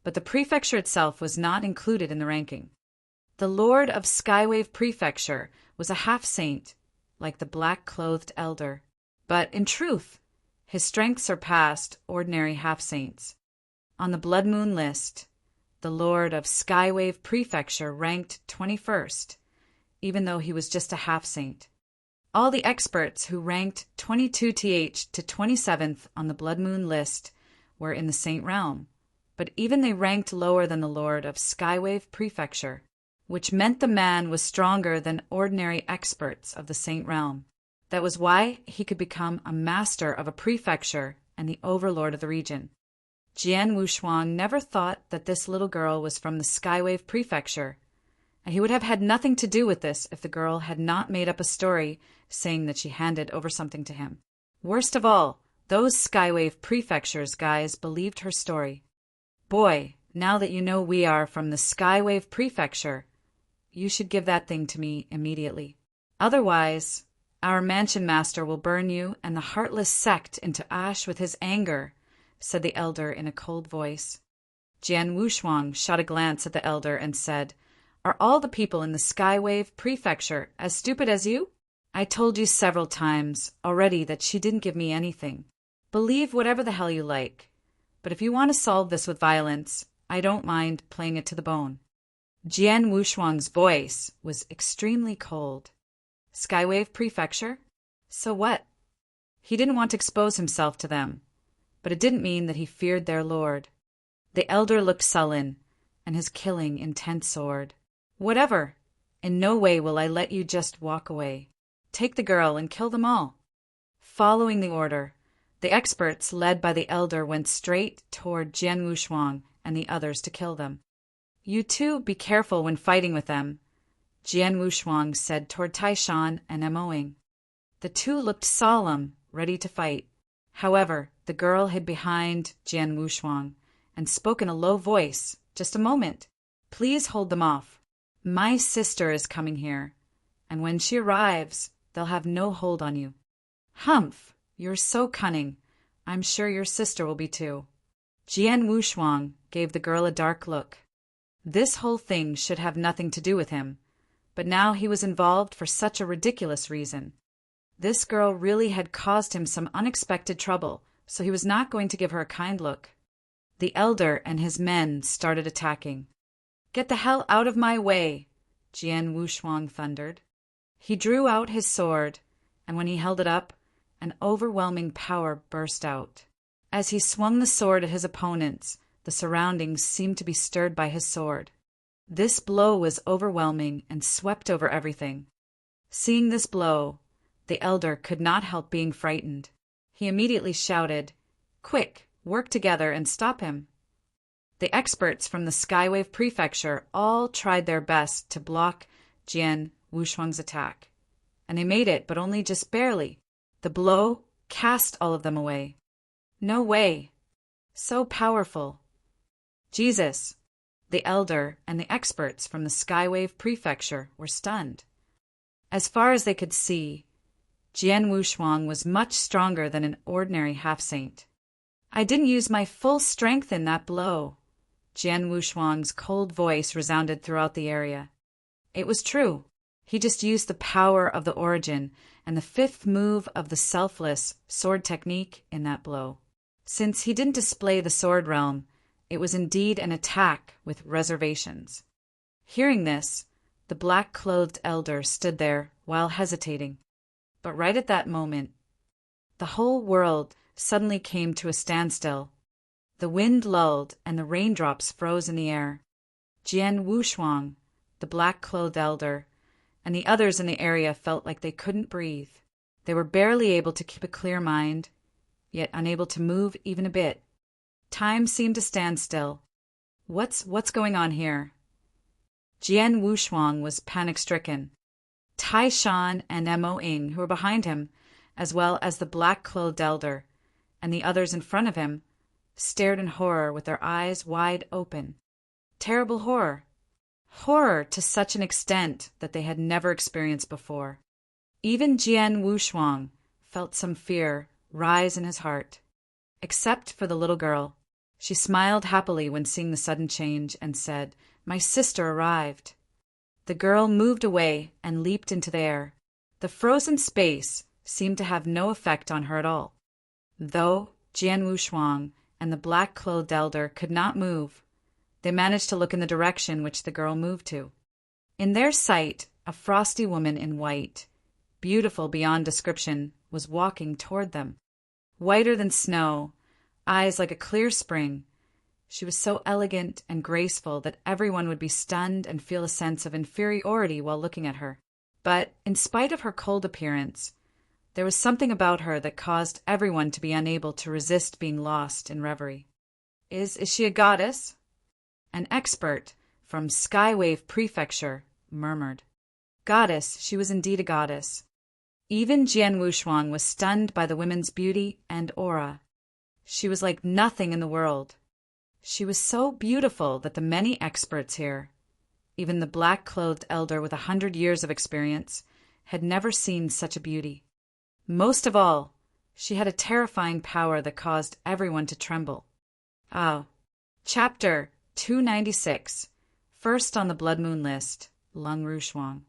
S1: but the prefecture itself was not included in the ranking. The Lord of Skywave Prefecture was a half-saint, like the black-clothed elder, but in truth, his strength surpassed ordinary half-saints. On the Blood Moon list, the Lord of Skywave Prefecture ranked 21st, even though he was just a half-saint. All the experts who ranked 22th to 27th on the Blood Moon list were in the Saint Realm, but even they ranked lower than the Lord of Skywave Prefecture, which meant the man was stronger than ordinary experts of the Saint Realm. That was why he could become a master of a prefecture and the overlord of the region. Jian Wushuang never thought that this little girl was from the Skywave Prefecture, and he would have had nothing to do with this if the girl had not made up a story saying that she handed over something to him. Worst of all, those Skywave Prefectures guys believed her story. Boy, Now that you know we are from the Skywave Prefecture, you should give that thing to me immediately. Otherwise, our mansion master will burn you and the heartless sect into ash with his anger," said the elder in a cold voice. Jian Wushuang shot a glance at the elder and said, "Are all the people in the Skywave Prefecture as stupid as you? I told you several times already that she didn't give me anything. Believe whatever the hell you like. But if you want to solve this with violence, I don't mind playing it to the bone." Jian Wushuang's voice was extremely cold. Skywave Prefecture? So what? He didn't want to expose himself to them, but it didn't mean that he feared their lord. The elder looked sullen, and his killing intent soared. "Whatever. In no way will I let you just walk away. Take the girl and kill them all." Following the order, the experts led by the elder went straight toward Jian Wushuang and the others to kill them. "You two be careful when fighting with them," Jian Wushuang said toward Taishan and Emoing. The two looked solemn, ready to fight. However, the girl hid behind Jian Wushuang and spoke in a low voice. "Just a moment. Please hold them off. My sister is coming here, and when she arrives, they'll have no hold on you." "Humph! You're so cunning. I'm sure your sister will be too." Jian Wushuang gave the girl a dark look. This whole thing should have nothing to do with him, but now he was involved for such a ridiculous reason. This girl really had caused him some unexpected trouble, so he was not going to give her a kind look. The elder and his men started attacking. "Get the hell out of my way!" Jian Wushuang thundered. He drew out his sword, and when he held it up, an overwhelming power burst out. As he swung the sword at his opponents, the surroundings seemed to be stirred by his sword. This blow was overwhelming and swept over everything. Seeing this blow, the elder could not help being frightened. He immediately shouted, "Quick, work together and stop him." The experts from the Skywave Prefecture all tried their best to block Jian Wushuang's attack, and they made it, but only just barely. The blow cast all of them away. "No way! So powerful!" Jesus! The elder and the experts from the Skywave Prefecture were stunned. As far as they could see, Jian Wushuang was much stronger than an ordinary half-saint. "I didn't use my full strength in that blow." Jian Wushuang's cold voice resounded throughout the area. It was true. He just used the power of the origin and the fifth move of the selfless sword technique in that blow. Since he didn't display the sword realm, it was indeed an attack with reservations. Hearing this, the black-clothed elder stood there while hesitating. But right at that moment, the whole world suddenly came to a standstill. The wind lulled and the raindrops froze in the air. Jian Wushuang, the black-clothed elder, and the others in the area felt like they couldn't breathe. They were barely able to keep a clear mind, yet unable to move even a bit. Time seemed to stand still. What's going on here? Jian Wushuang was panic-stricken. Taishan and Emoing, who were behind him, as well as the black-clothed elder, and the others in front of him, stared in horror with their eyes wide open. Terrible horror. Horror to such an extent that they had never experienced before. Even Jian Wushuang felt some fear rise in his heart. Except for the little girl. She smiled happily when seeing the sudden change and said, "My sister arrived." The girl moved away and leaped into the air. The frozen space seemed to have no effect on her at all. Though Jian Wushuang and the black-clothed elder could not move, they managed to look in the direction which the girl moved to. In their sight, a frosty woman in white, beautiful beyond description, was walking toward them. Whiter than snow, eyes like a clear spring, she was so elegant and graceful that everyone would be stunned and feel a sense of inferiority while looking at her. But in spite of her cold appearance, there was something about her that caused everyone to be unable to resist being lost in reverie. Is she a goddess?" An expert from Skywave Prefecture murmured. Goddess, she was indeed a goddess. Even Jian Wushuang was stunned by the woman's beauty and aura. She was like nothing in the world. She was so beautiful that the many experts here, even the black-clothed elder with 100 years of experience, had never seen such a beauty. Most of all, she had a terrifying power that caused everyone to tremble. Oh. Chapter 296. First on the Blood Moon list, Lung Rushuang.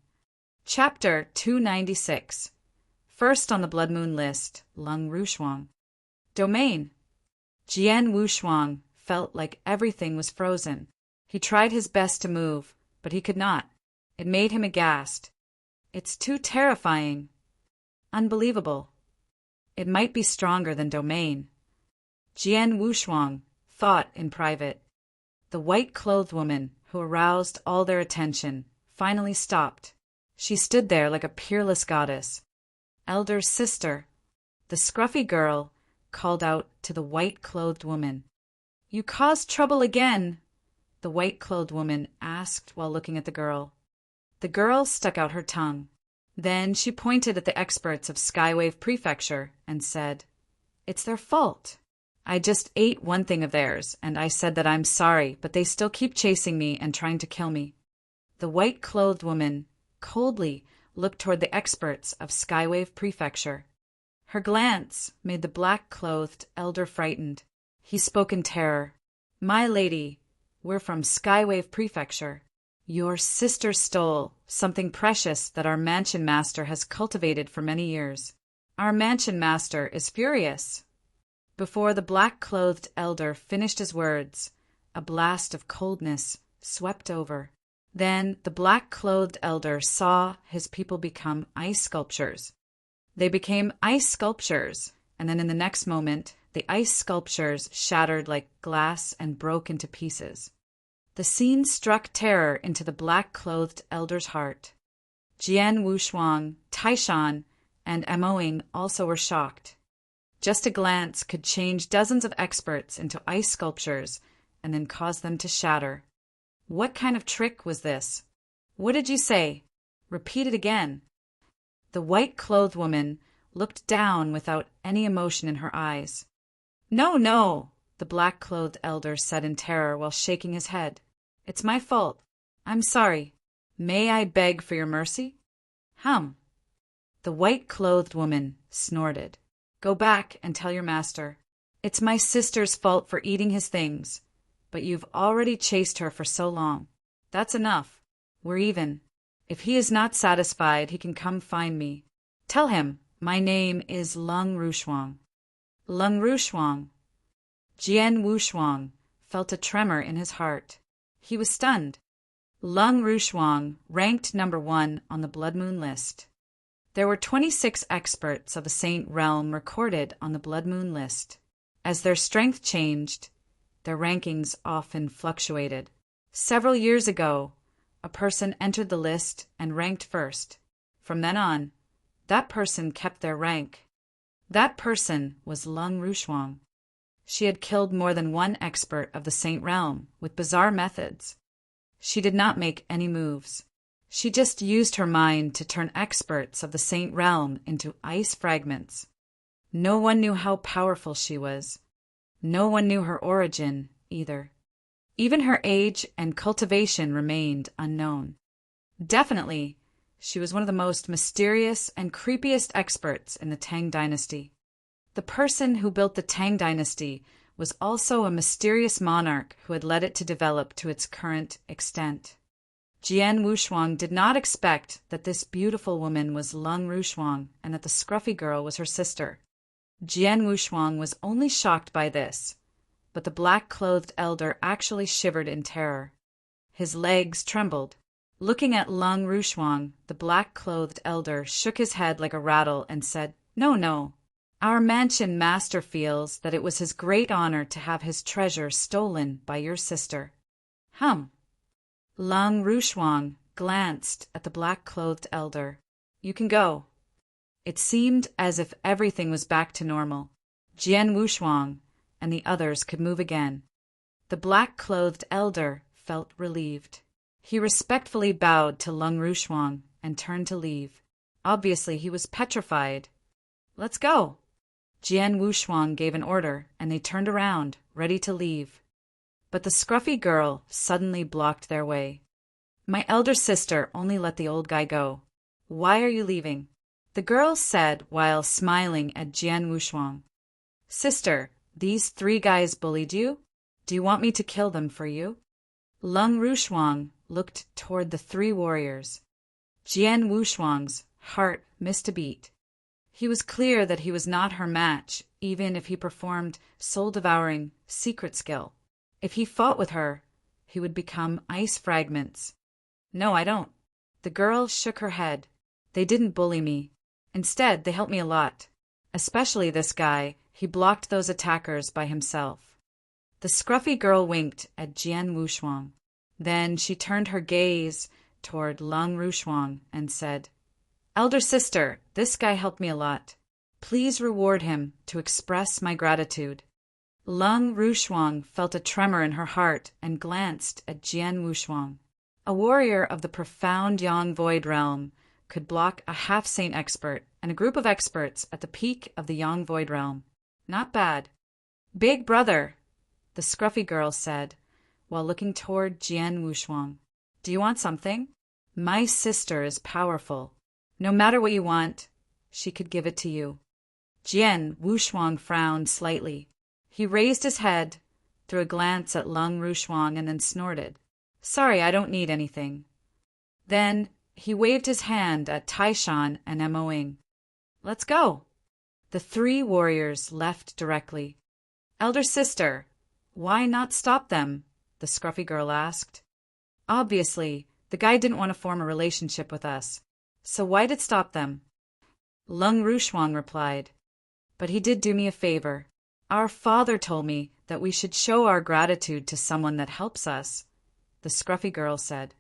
S1: Chapter 296. First on the Blood Moon list, Lung Rushuang. Domain. Jian Wushuang felt like everything was frozen. He tried his best to move, but he could not. It made him aghast. It's too terrifying. Unbelievable. It might be stronger than Domain. Jian Wushuang thought in private. The white-clothed woman, who aroused all their attention, finally stopped. She stood there like a peerless goddess. Elder's sister. The scruffy girl called out to the white-clothed woman. You caused trouble again, the white-clothed woman asked while looking at the girl. The girl stuck out her tongue. Then she pointed at the experts of Skywave Prefecture and said, It's their fault. I just ate one thing of theirs, and I said that I'm sorry, but they still keep chasing me and trying to kill me. The white-clothed woman coldly looked toward the experts of Skywave Prefecture. Her glance made the black-clothed elder frightened. He spoke in terror. My lady, we're from Skywave Prefecture. Your sister stole something precious that our mansion master has cultivated for many years. Our mansion master is furious. Before the black-clothed elder finished his words, a blast of coldness swept over. Then the black-clothed elder saw his people become ice sculptures. They became ice sculptures, and then in the next moment, the ice sculptures shattered like glass and broke into pieces. The scene struck terror into the black-clothed elder's heart. Jian Wushuang, Taishan, and Amoing also were shocked. Just a glance could change dozens of experts into ice sculptures and then cause them to shatter. What kind of trick was this? What did you say? Repeat it again. The white-clothed woman looked down without any emotion in her eyes. No, no, the black-clothed elder said in terror while shaking his head. It's my fault. I'm sorry. May I beg for your mercy? Hum. The white-clothed woman snorted. Go back and tell your master. It's my sister's fault for eating his things, but you've already chased her for so long. That's enough. We're even. If he is not satisfied, he can come find me. Tell him my name is Lung Rushuang. Lung Rushuang. Jian Wushuang felt a tremor in his heart. He was stunned. Lung Rushuang ranked number 1 on the Blood Moon list. There were 26 experts of the Saint Realm recorded on the Blood Moon list. As their strength changed, their rankings often fluctuated. Several years ago, a person entered the list and ranked first. From then on, that person kept their rank. That person was Lung Rushuang. She had killed more than one expert of the Saint Realm with bizarre methods. She did not make any moves. She just used her mind to turn experts of the Saint Realm into ice fragments. No one knew how powerful she was. No one knew her origin, either. Even her age and cultivation remained unknown. Definitely, she was one of the most mysterious and creepiest experts in the Tang Dynasty. The person who built the Tang Dynasty was also a mysterious monarch who had led it to develop to its current extent. Jian Wushuang did not expect that this beautiful woman was Lung Rushuang and that the scruffy girl was her sister. Jian Wushuang was only shocked by this, but the black-clothed elder actually shivered in terror. His legs trembled. Looking at Lung Rushuang, the black-clothed elder shook his head like a rattle and said, No, no. Our mansion master feels that it was his great honor to have his treasure stolen by your sister. Hum. Lung Rushuang glanced at the black-clothed elder. You can go. It seemed as if everything was back to normal. Jian Wushuang and the others could move again. The black-clothed elder felt relieved. He respectfully bowed to Lung Rushuang and turned to leave. Obviously, he was petrified. Let's go. Jian Wushuang gave an order, and they turned around, ready to leave. but the scruffy girl suddenly blocked their way. My elder sister only let the old guy go. Why are you leaving? The girl said while smiling at Jian Wushuang. Sister, these 3 guys bullied you? Do you want me to kill them for you? Lung Rushuang looked toward the 3 warriors. Jian Wushuang's heart missed a beat. He was clear that he was not her match, even if he performed soul-devouring secret skill. If he fought with her, he would become ice fragments. No, I don't. The girl shook her head. They didn't bully me. Instead, they helped me a lot. Especially this guy. He blocked those attackers by himself. The scruffy girl winked at Jian Wushuang. Then she turned her gaze toward Lung Rushuang and said, Elder sister, this guy helped me a lot. Please reward him to express my gratitude. Lung Rushuang felt a tremor in her heart and glanced at Jian Wushuang. A warrior of the profound Yang Void realm could block a half-saint expert and a group of experts at the peak of the Yang Void realm. Not bad. Big brother, the scruffy girl said, while looking toward Jian Wushuang. Do you want something? My sister is powerful. No matter what you want, she could give it to you. Jian Wushuang frowned slightly. He raised his head, threw a glance at Lung Rushuang, and then snorted. Sorry, I don't need anything. Then he waved his hand at Taishan and Emoing. Let's go. The 3 warriors left directly. Elder sister, why not stop them? The scruffy girl asked. Obviously, the guy didn't want to form a relationship with us. So why'd it stop them? Lung Rushuang replied. But he did do me a favor. Our father told me that we should show our gratitude to someone that helps us, the scruffy girl said.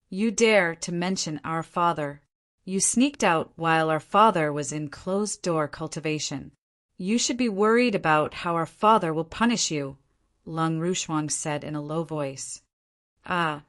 S1: You dare to mention our father. You sneaked out while our father was in closed-door cultivation. You should be worried about how our father will punish you, Lung Rushuang said in a low voice. Ah,